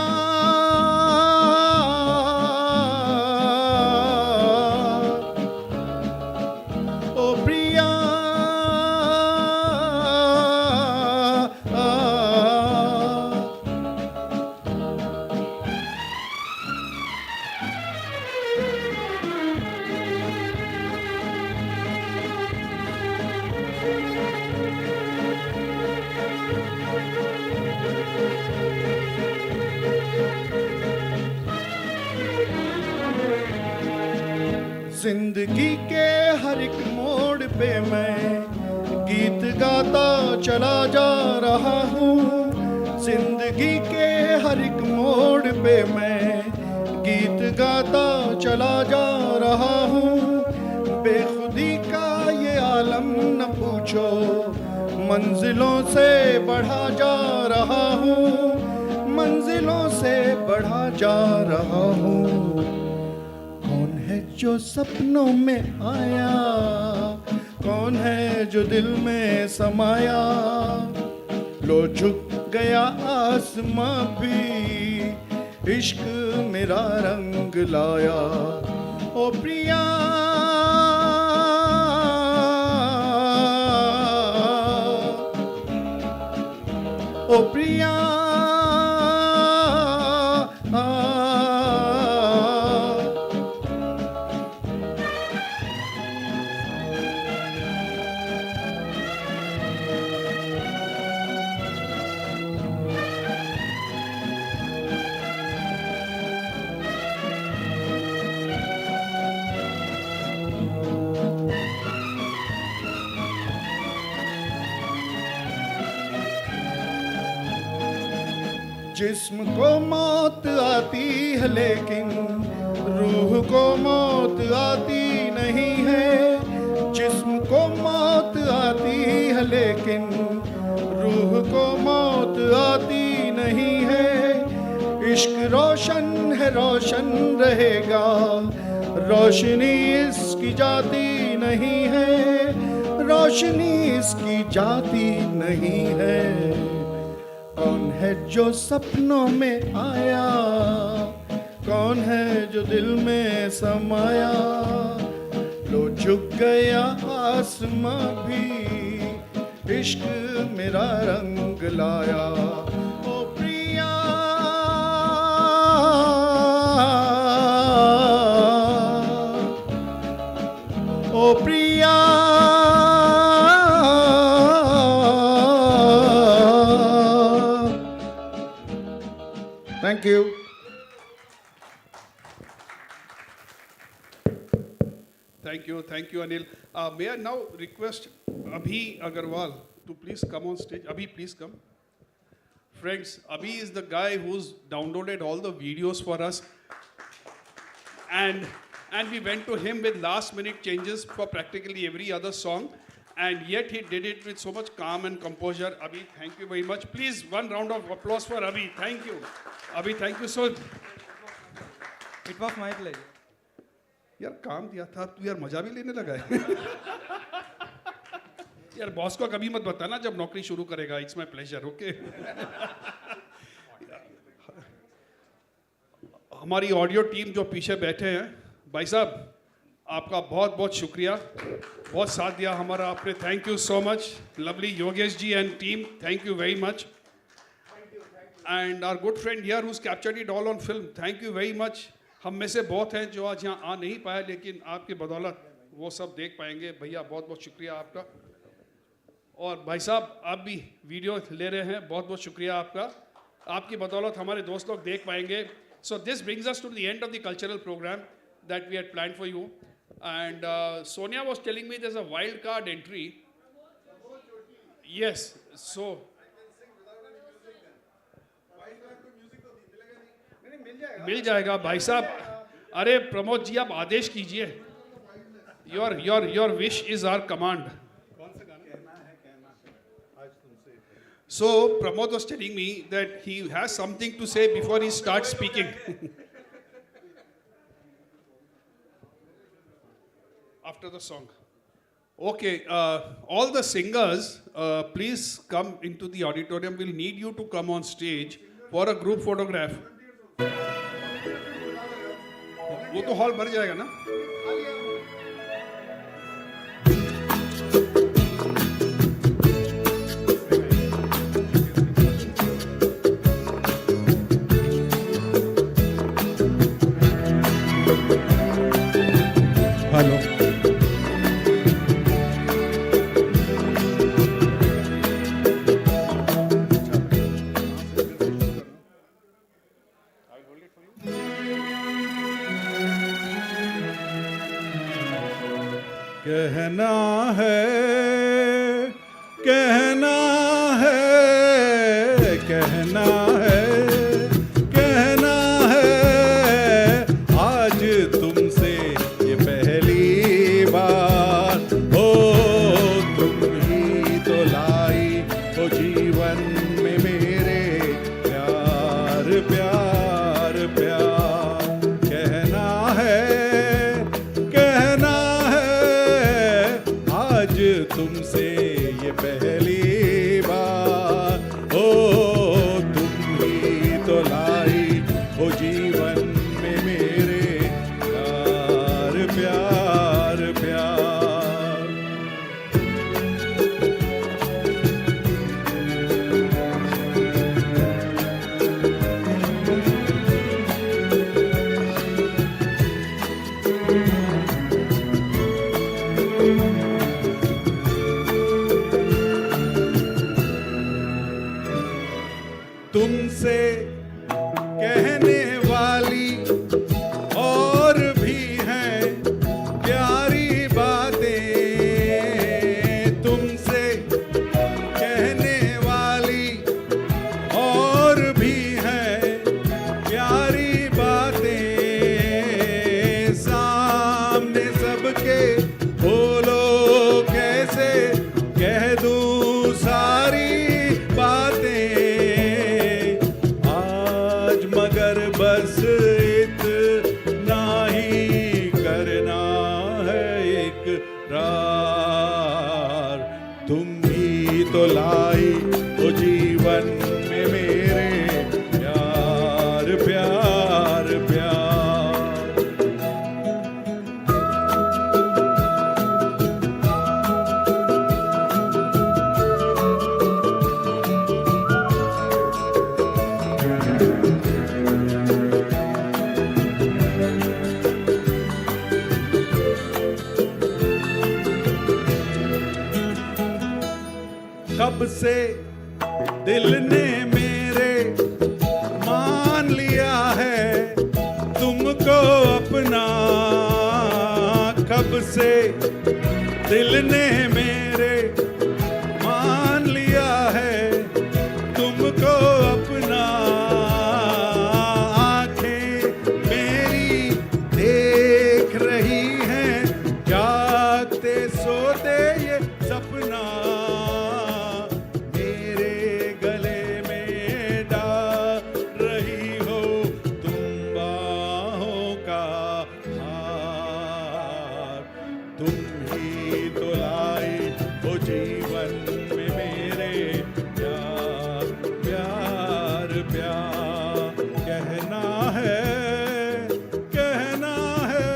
ओ प्रिया जिंदगी के हर एक मोड़ पे मैं गीत गाता चला जा रहा हूँ। जिंदगी के हर एक मोड़ पे मैं गीत गाता चला जा रहा हूँ। बेखुदी का ये आलम न पूछो, मंजिलों से बढ़ा जा रहा हूँ, मंजिलों से बढ़ा जा रहा हूँ। कौन है जो सपनों में आया, कौन है जो दिल में समाया, लो झुक गया आसमां भी, इश्क मेरा रंग लाया। ओ प्रिया ओ प्रिया जिस्म को मौत आती है लेकिन रूह को मौत आती नहीं है। जिस्म को मौत आती है लेकिन रूह को मौत आती नहीं है। इश्क रोशन है रोशन रहेगा, रोशनी इसकी जाती नहीं है, रोशनी इसकी जाती नहीं है। कौन है जो सपनों में आया, कौन है जो दिल में समाया, लो झुक गया आसमां भी, इश्क मेरा रंग लाया। ओ प्रिया ओ प्रिया Thank you. Thank you, Anil. May I now request Abhi Agarwal to please come on stage. Abhi, please come. Friends, Abhi is the guy who's downloaded all the videos for us. And we went to him with last minute changes for practically every other song. And yet he did it with so much calm and composure. Abhi, thank you very much. Please, one round of applause for Abhi. Thank you. Abhi, thank you so much. It was my pleasure. यार काम दिया था तू यार मजा भी लेने लगा है यार बॉस को कभी मत बताना जब नौकरी शुरू करेगा इट्स माय प्लेजर ओके हमारी ऑडियो टीम जो पीछे बैठे हैं भाई साहब आपका बहुत बहुत शुक्रिया बहुत साथ दिया हमारा आपने thank you so much lovely Yogesh ji and team thank you very much and our good friend here who's captured it all on film thank you very much हम में से बहुत हैं जो आज यहाँ आ नहीं पाए लेकिन आपकी बदौलत वो सब देख पाएंगे भैया बहुत बहुत शुक्रिया आपका और भाई साहब आप भी वीडियो ले रहे हैं बहुत बहुत शुक्रिया आपका आपकी बदौलत हमारे दोस्त लोग देख पाएंगे so this brings us to the end of the cultural programme that we had planned for you and Sonia was telling me there is a wild card entry yes so मिल जाएगा भाई साहब. अरे प्रमोद जी आप आदेश कीजिए. Your wish is our command. So Pramod was telling me that he has something to say before he starts speaking. After the song. Okay, all the singers, please come into the auditorium. We'll need you to come on stage for a group photograph. वो तो hall भर जाएगा ना? Hello. कहना है, कहना है, कहना है, कहना है, आज तुमसे ये पहली बार हो. तुम ही तो लाई हो जीवन में मेरे प्यार प्यार प्यार. कहना है, कहना आज तुमसे ये पहली बार हो. तुम ही तो लाई हो जीवन में मेरे प्यार प्यार प्यार. तुमसे कहने वाली और भी हैं प्यारी बातें. तुमसे कहने वाली और भी हैं प्यारी बातें. सामने सबके बोलो कैसे कह दूं सारी बातें. मगर बस इतना ही करना है इकरार. तुम ही तो लाई हो जीवन में मेरे प्यार प्यार प्यार. कब से दिल ने मेरे मान लिया है तुमको अपना. कब से दिल ने मेरे मान लिया है तुमको अपना. आंखें मेरी देख रही हैं जागते सोते ये सपना. जीवन में मेरे प्यार प्यार प्यार. कहना है, कहना है,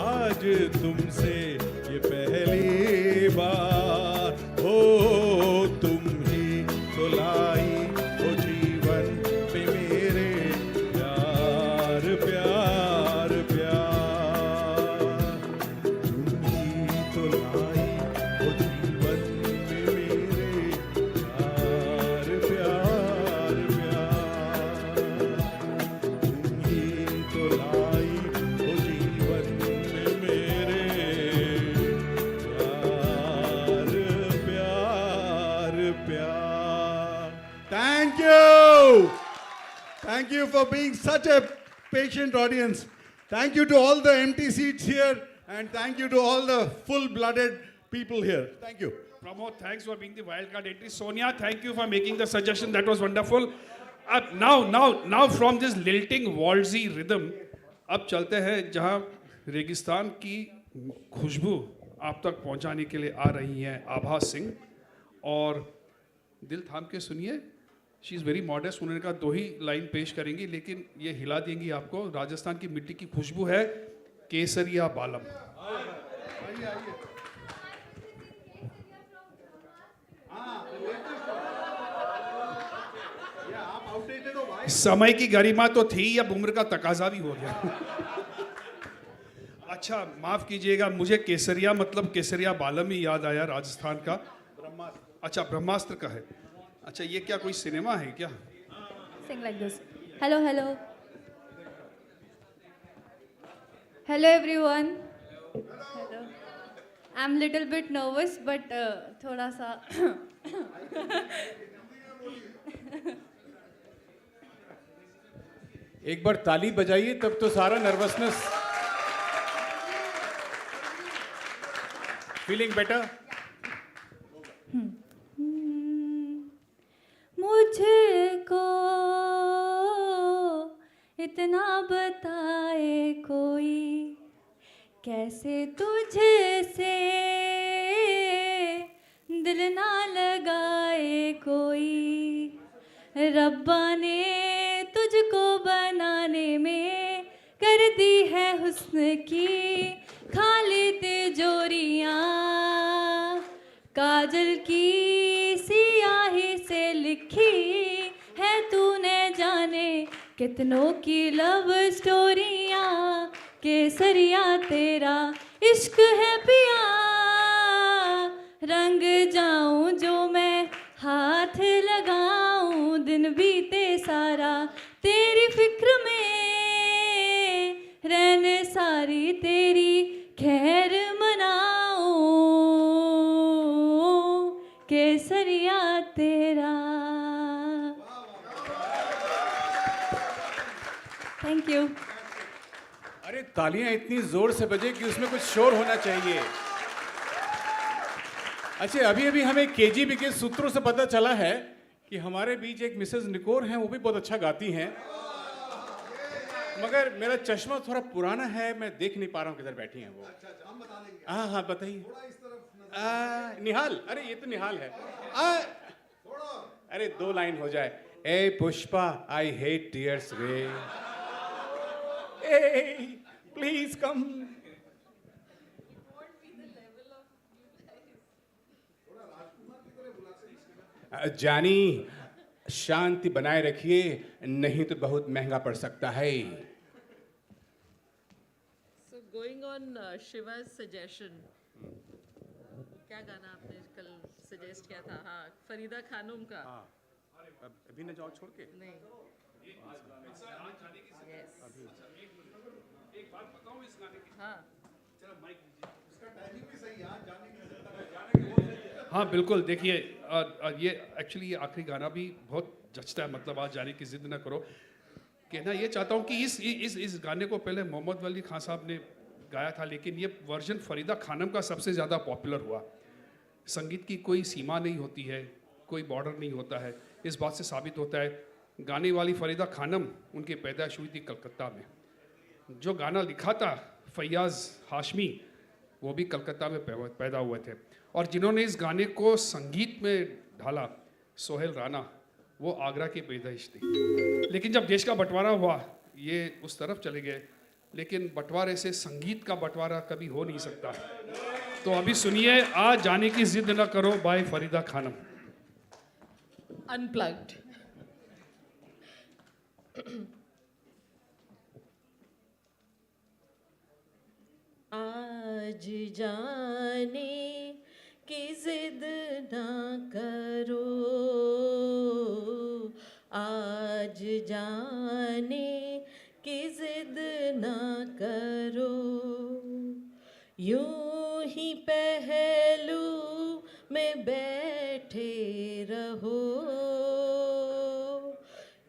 आज तुमसे ये पहली बार हो. तुम ही तो लाई हो जीवन में मेरे प्यार प्यार प्यार. you for being such a patient audience. Thank you to all the empty seats here, and thank you to all the full-blooded people here. Thank you. Pramod, thanks for being the wildcard entry. Sonia, thank you for making the suggestion. That was wonderful. Now from this lilting waltzy rhythm, अब चलते हैं जहाँ रेगिस्तान की खुशबू आप तक पहुँचाने के लिए आ रही हैं आभा सिंह, और दिल थाम के सुनिए. She is very modest. उन्होंने कहा 2 ही लाइन पेश करेंगी, लेकिन ये हिला देंगी आपको. राजस्थान की मिट्टी की खुशबू है केसरिया बालम. समय की गरिमा तो थी, अब उम्र का तकाजा भी हो गया. अच्छा, माफ कीजिएगा, मुझे केसरिया मतलब केसरिया बालम ही याद आया राजस्थान का. अच्छा, ब्रह्मास्त्र का है. अच्छा, ये क्या कोई सिनेमा है क्या? Sing like this. Hello, hello. Hello everyone. Hello. I'm little bit nervous, but थोड़ा सा. एक बार ताली बजाइए तब तो सारा नर्वसनेस. Feeling better? मुझको इतना बताए कोई, कैसे तुझे से दिल ना लगाए कोई. रब्बा ने तुझको बनाने में कर दी है हुस्न की खाली तिजोरियाँ. काजल की सियाही से लिखी है तूने जाने कितनों की लव स्टोरियाँ. केसरिया तेरा इश्क है पिया, रंग जाऊं जो मैं हाथ लगाऊं. दिन बीते सारा तेरी फिक्र में, रहने सारी तेरी खैर मनाऊं. केसरिया तेरा. Thank you. अरे तालियां इतनी जोर से बजे कि उसमें कुछ शोर होना चाहिए. अच्छा, अभी अभी हमें केजीबी के सूत्रों से पता चला है कि हमारे बीच एक मिसेस निकोर हैं, वो भी बहुत अच्छा गाती हैं. मगर मेरा चश्मा थोड़ा पुराना है, मैं देख नहीं पा रहा हूँ किधर बैठी हैं वो. हाँ हाँ बताइए. निहाल. अरे ये तो निहाल है. अरे 2 लाइन हो जाए. ए पुष्पा, आई हेट टीयर्स वे. ए प्लीज कम. जानी, शांति बनाए रखिए, नहीं तो बहुत महंगा पड़ सकता है. So going on Shiva's suggestion, क्या गाना आपने कल सजेस्ट किया था? हाँ, फरीदा खानम का. अभी न जाओ छोड़ के. नहीं. एक बात बताऊं इस गाने की? हाँ. चलो माइक लीजिए. इसका टाइमिंग भी सही है, जाने की. हाँ बिल्कुल. देखिए, ये एक्चुअली ये आखिरी गाना भी बहुत जचता है. मतलब आज जाने की जिद ना करो. कहना ये चाहता हूँ कि इस गाने को पहले मोहम्मद वली खान साहब ने गाया था, लेकिन ये वर्जन फरीदा खानम का सबसे ज़्यादा पॉपुलर हुआ. संगीत की कोई सीमा नहीं होती है, कोई बॉर्डर नहीं होता है. इस बात से साबित होता है, गाने वाली फरीदा खानम, उनकी पैदाइश हुई थी कलकत्ता में. जो गाना लिखा था फैयाज़ हाशमी, वो भी कलकत्ता में पैदा हुए थे. और जिन्होंने इस गाने को संगीत में ढाला, सोहेल राना, वो आगरा की पैदाइश थी. लेकिन जब देश का बंटवारा हुआ, ये उस तरफ चले गए. लेकिन बंटवारे से संगीत का बंटवारा कभी हो नहीं सकता. तो अभी सुनिए, आज जाने की जिद न करो बाय फरीदा खानम. Unplugged. आज जाने की जिद ना करो, आज जाने की जिद ना करो. यूं ही पहलू में बैठे रहो,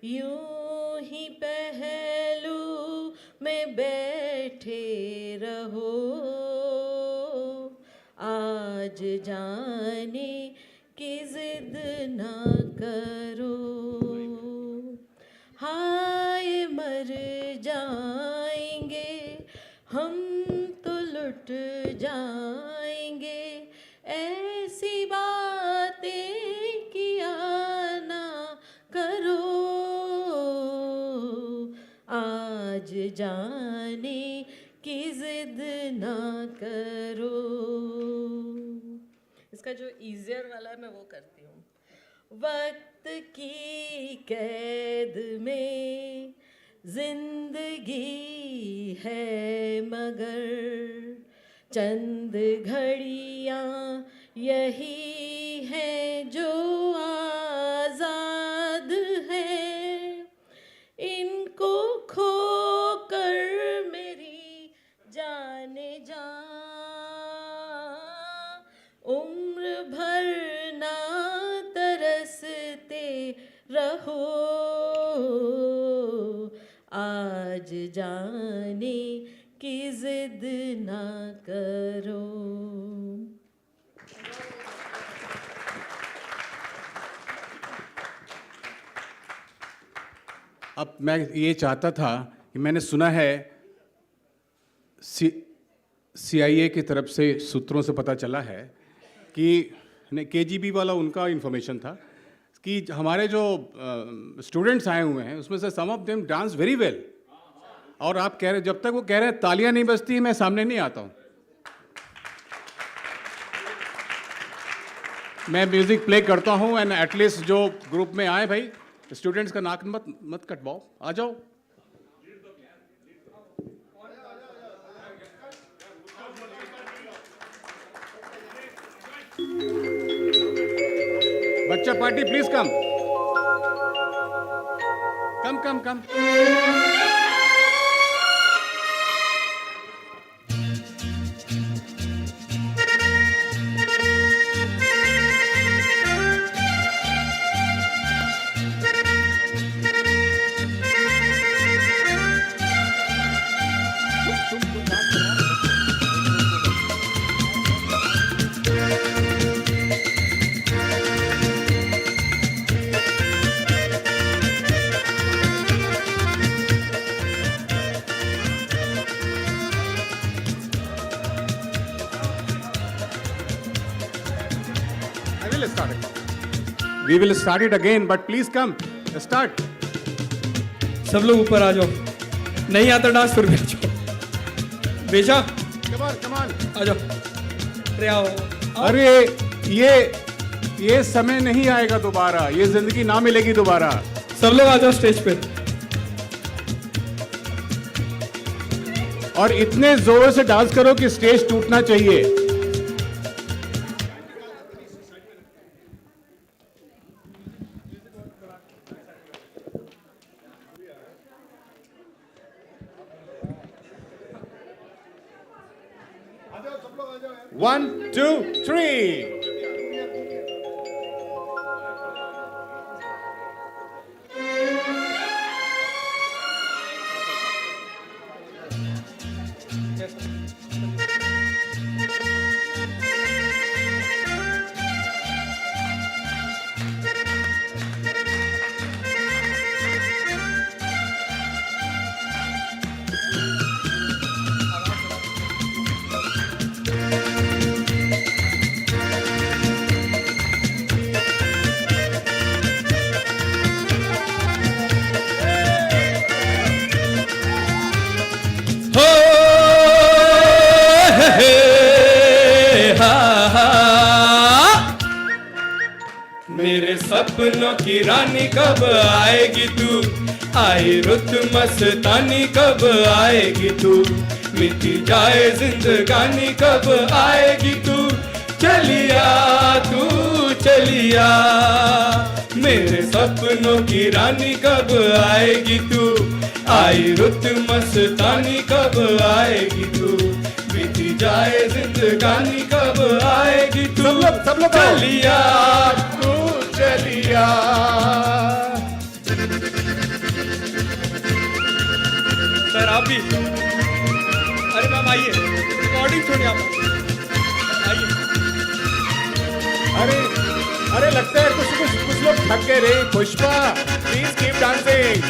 यूं ही बैठे रहो, आज जाने की जिद ना करो, हाय मर जाएंगे हम तो लुट जाएंगे, ऐसी बातें किया ना करो, आज जाने की जिद ना करो। इसका जो ईजियर वाला है मैं वो करती हूँ। वक्त की कैद में जिंदगी है मगर, चंद घड़ियाँ यही है जो आज़ाद है, इनको खो कर मेरी जाने जा, उम्र भर ना तरसते रहो, आज जाने की जिद ना करो। अब मैं ये चाहता था कि मैंने सुना है CIA की तरफ से सूत्रों से पता चला है कि KGB वाला उनका इन्फॉर्मेशन था कि हमारे जो स्टूडेंट्स आए हुए हैं उसमें से some of them dance very well, और आप कह रहे जब तक वो कह रहे हैं तालियां नहीं बजती मैं सामने नहीं आता हूँ। मैं म्यूजिक प्ले करता हूँ एंड एटलीस्ट जो ग्रुप में आए भाई स्टूडेंट्स का नाक मत कटवाओ, आ जाओ। बच्चा party please come come come come. We will start it again, but please come. Start. सब लोग ऊपर आ जाओ, नहीं आता डांस फिर भी आ जाओ। बेशा Come on. आ जाओ, अरे आओ। अरे ये समय नहीं आएगा दोबारा, ये जिंदगी ना मिलेगी दोबारा। सब लोग आ जाओ स्टेज पे। और इतने जोर से डांस करो कि स्टेज टूटना चाहिए। One, two, three. मेरे सपनों की रानी कब आएगी तू, आई रुत मस्तानी कब आएगी तू, मिटी जाए जिंदगानी कब आएगी तू, चलिया तू चलिया, मेरे सपनों की रानी कब आएगी तू, आई रुत मस्तानी कब आएगी तू, बीती जाए जिंदगानी कब आएगी तू, सब लोग चलिया तू चलिया। सर आप भी क्या बात है। आइए। अरे अरे लगता है कुछ लोग थक गए रे। Pushpa please keep dancing.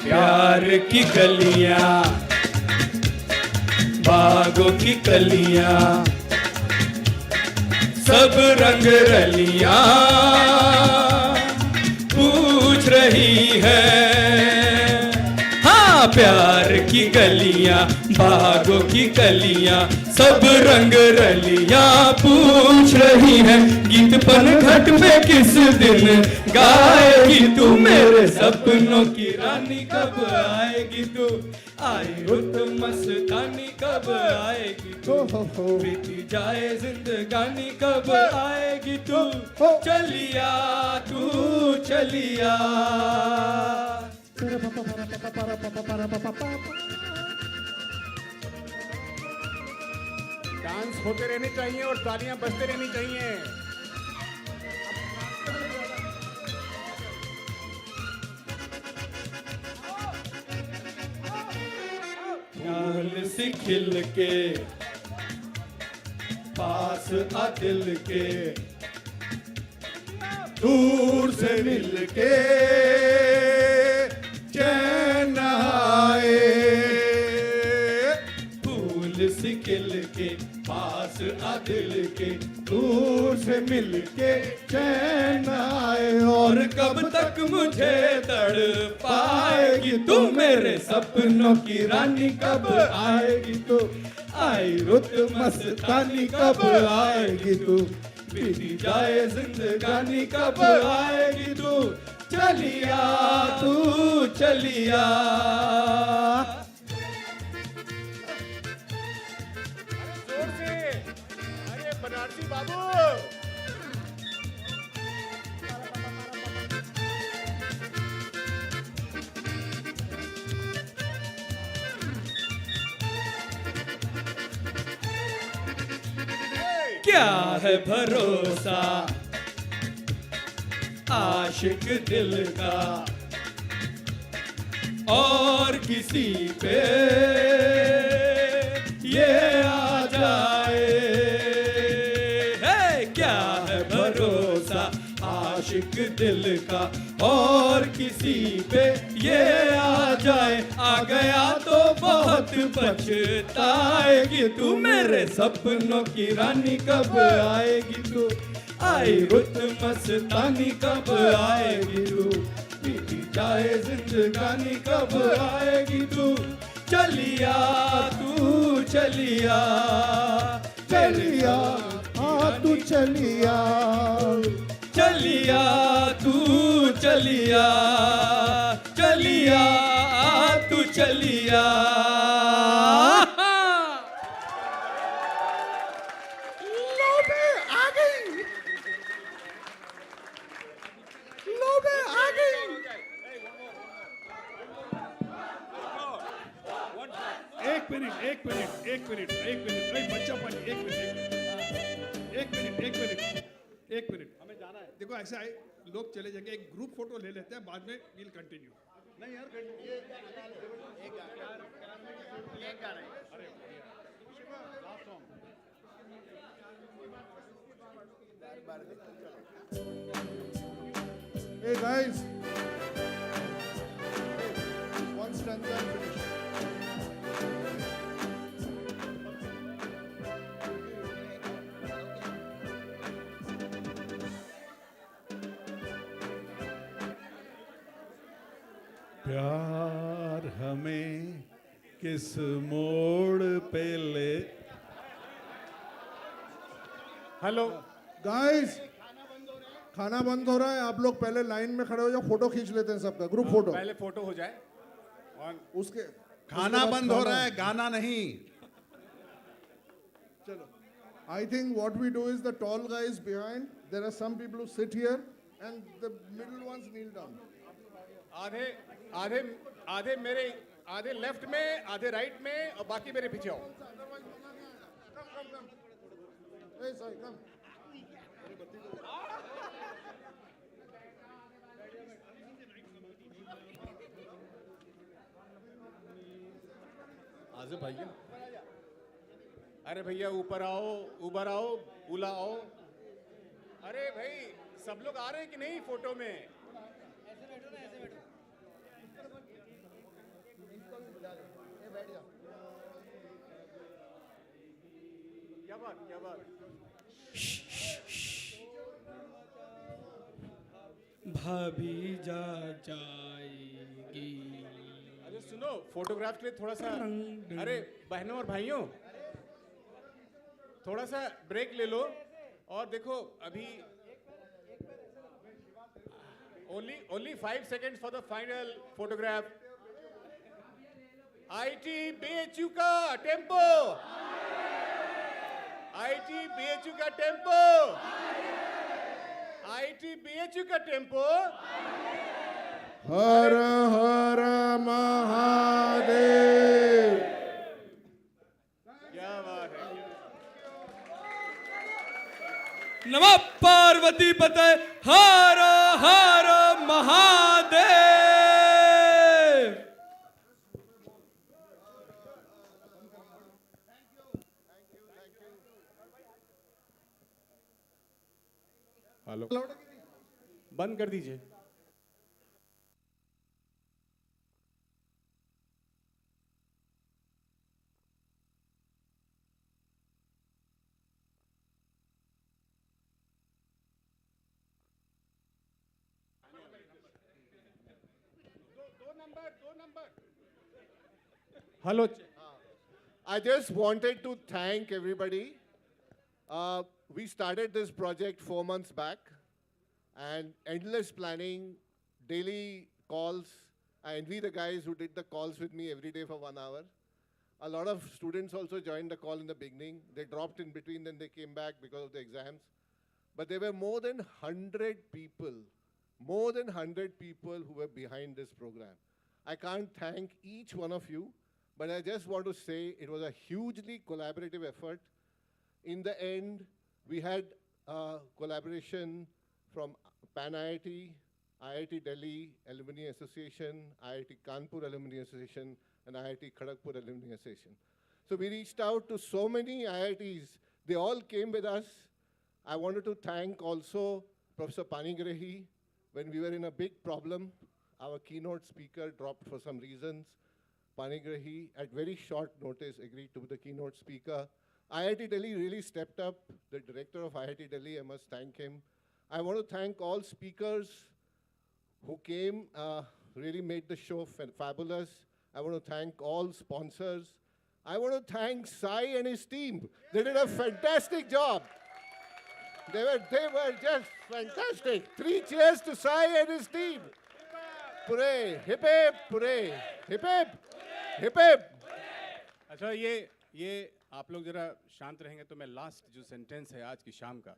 प्यार की गलियां, बागों की कलियां, सब रंग रलियां पूछ रही है। हाँ, प्यार की गलियां, बागों की कलियां, सब रंग रलियां पूछ रही है। गीत पनघट पे किस दिन गाएगी तू, मेरे सपनों की रानी कब आएगी तू। आई रुत मस्तानी कब आएगी तू, बीती जाए जिंदगानी कब आएगी तू। चलिया तू चलिया। डांस होते रहने चाहिए और तालियां बजते रहनी चाहिए। फूल सी खिल के पास आ दिल के, दूर से मिल के चैन आए। फूल सी खिल के पास आ दिल के, दूर से मिल के चैन आए। और कब तक मुझे तड़ पाएगी तू, मेरे सपनों की रानी कब आएगी तू। आई रुत मस्तानी कब आएगी तू, बीती जाए जिंदगानी कब आएगी तू। चलिया तू चलिया। जोर से। अरे बनारसी बाबू। क्या है भरोसा आशिक दिल का, और किसी पे ये आ जाए। है क्या है भरोसा आशिक दिल का, और किसी पे ये आ जाए। आ गया तो बहुत पछताएगी तू, मेरे सपनों की रानी कब आएगी तू। आई रुत मस्तानी कब आएगी तू, बीती जाए जिंदगानी कब आएगी तू। चलिया तू चलिया। चलिया हाँ तू चलिया। चलिया तू चलिया। चलिया तू चलिया। लोबे आ गई। लोबे आ गई। एक मिनट भाई बच्चा पानी एक मिनट हमें जाना है। देखो ऐसा है, लोग चले जाएंगे, एक ग्रुप फोटो ले लेते हैं, बाद में विल कंटिन्यू। नहीं यार ये एक गाना है। अरे Shiva last song. Hey guys, one stanza and finish. प्यार हमें किस मोड़ पे ले। हेलो गाइस, खाना बंद हो रहा है। आप लोग पहले लाइन में खड़े हो जाओ, फोटो खींच लेते हैं सबका, ग्रुप फोटो। पहले फोटो हो जाए। उसके खाना बंद हो रहा है, गाना नहीं। चलो, I think what we do is the tall guys behind. There are some people who sit here, and the middle ones kneel down. आधे आधे आधे मेरे आधे लेफ्ट में, आधे राइट में, और बाकी मेरे पीछे आओ। Hey, sorry, come. आजू भाई अरे भैया ऊपर आओ, ऊपर आओ, उला आओ। अरे भाई सब लोग आ रहे हैं कि नहीं फोटो में? ऐसे बैठो ना, ऐसे बैठो। क्या बात, क्या बात। भाभी जाग जाएगी। अरे सुनो, फोटोग्राफ के लिए थोड़ा सा, अरे बहनों और भाइयों, थोड़ा सा ब्रेक ले लो और देखो अभी only 5 seconds for the final photograph. IT BHU का टेम्पो, IT BHU का टेम्पो, IT BHU का टेम्पो। हर हर महादेव। क्या बात है। नमः पार्वती पते हर हर महादेव। हेलो, बंद कर दीजिए। Hello. I just wanted to thank everybody. We started this project 4 months back, and endless planning, daily calls. I envy the guys who did the calls with me every day for 1 hour. A lot of students also joined the call in the beginning. They dropped in between, then they came back because of the exams. But there were more than 100 people who were behind this program. I can't thank each one of you, but I just want to say it was a hugely collaborative effort. In the end, we had collaboration from Pan IIT, IIT Delhi Alumni Association, IIT Kanpur Alumni Association, and IIT Kharagpur Alumni Association. So we reached out to so many IITs. They all came with us. I wanted to thank also Professor Panigrahi. When we were in a big problem, our keynote speaker dropped for some reasons. Panigrahi, at very short notice, agreed to be the keynote speaker. IIT Delhi really stepped up. The director of IIT Delhi, I must thank him. I want to thank all speakers who came, really made the show fabulous. I want to thank all sponsors. I want to thank Sai and his team. They did a fantastic job. They were just fantastic. 3 cheers to Sai and his team. Hooray, hip hip, hooray, hip hip, hip hip. अच्छा ये आप लोग जरा शांत रहेंगे तो मैं last जो सेंटेंस है आज की शाम का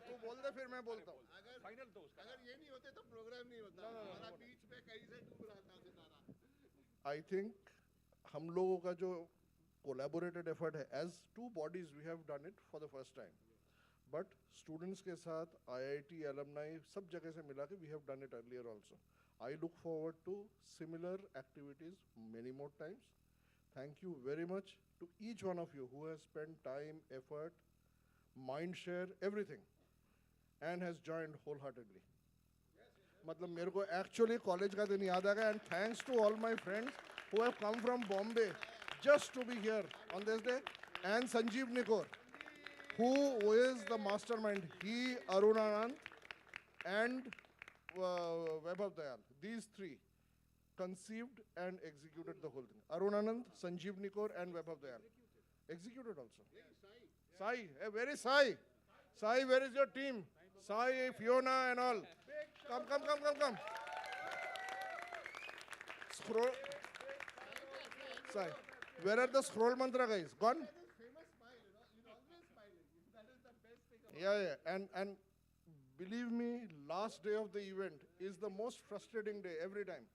तू बोल दे फिर मैं बोलता हूँ। अगर ये नहीं होते तो प्रोग्राम नहीं होता। हमारा बीच में कहीं से डूब रहा था सितारा। I think हम लोगों का जो collaborated effort है, as 2 bodies we have done it for the first time. But students के साथ IIT alumni सब जगह से मिला के we have done it earlier also. I look forward to similar activities many more times. Thank you very much to each one of you who has spent time, effort, mind share, everything, and has joined wholeheartedly. मतलब मेरे को actually college का दिन याद आ गया, and thanks to all my friends who have come from Bombay just to be here on this day, and Sanjeev Nikor, who is the mastermind. He, Arun Anand, and Vaibhav Dayal. These 3 conceived and executed the whole thing. Arun Anand, Sanjeev Nikor, and Vaibhav Dayal. Executed also. Sai, where is Sai? Sai, where is your team? Sai, Fiona, and all. Come. Scroll. Sai, where are the scroll mantra guys? Gone? Yeah. And believe me, last day of the event is the most frustrating day every time.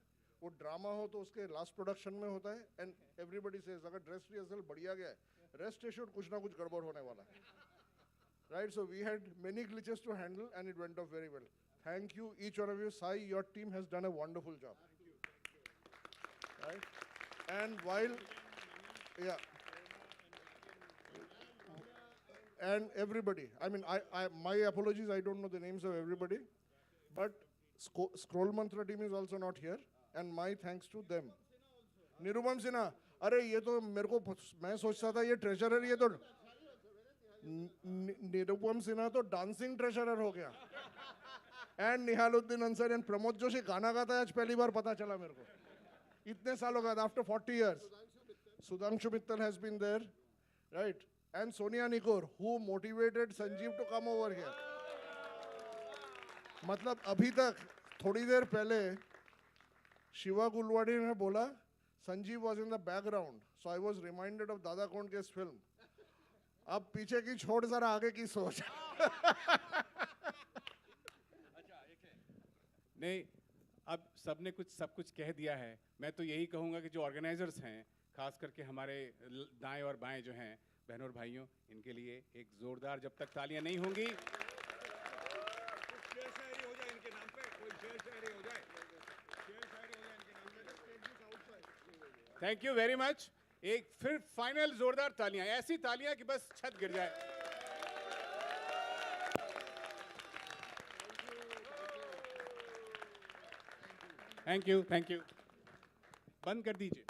वो drama हो तो उसके last production में होता है, and everybody says अगर dress rehearsal बढ़िया गया है, रेस्ट एश्योर्ड कुछ ना कुछ गड़बड़ होने वाला है. Right, so we had many glitches to handle and it went off very well. Thank you, each one of you. Sai, your team has done a wonderful job. right? And while, yeah. And everybody, I mean, my apologies, I don't know the names of everybody, but Scroll Mantra team is also not here, and my thanks to them. Nirupam Sinha, अरे ये तो मेरे को मैं सोचता था ये treasurer ये तो निरुपम सिन्हा तो डांसिंग ट्रेजरर हो गया एंड निहालुद्दीन अंसारी एंड प्रमोद जोशी गाना गाता है आज पहली बार पता चला मेरे को इतने सालों बाद after 40 years Sudhanshu Mittal has been there, right? And Sonia Nikor, who motivated Sanjeev to come over here. मतलब अभी तक थोड़ी देर पहले शिवा गुलवाड़ी ने बोला Sanjeev was in the background, so I was reminded of Dada Kondke's film. अब पीछे की छोड़ जरा आगे की सोच नहीं, अब सबने सब कुछ कह दिया है. मैं तो यही कहूँगा कि जो ऑर्गेनाइजर्स हैं, खास करके हमारे दाएं और बाएं जो हैं, बहनों और भाइयों, इनके लिए एक जोरदार जब तक तालियां नहीं होंगी. Thank you very much. एक फिर फाइनल जोरदार तालियां, ऐसी तालियां कि बस छत गिर जाए. Thank you. बंद कर दीजिए.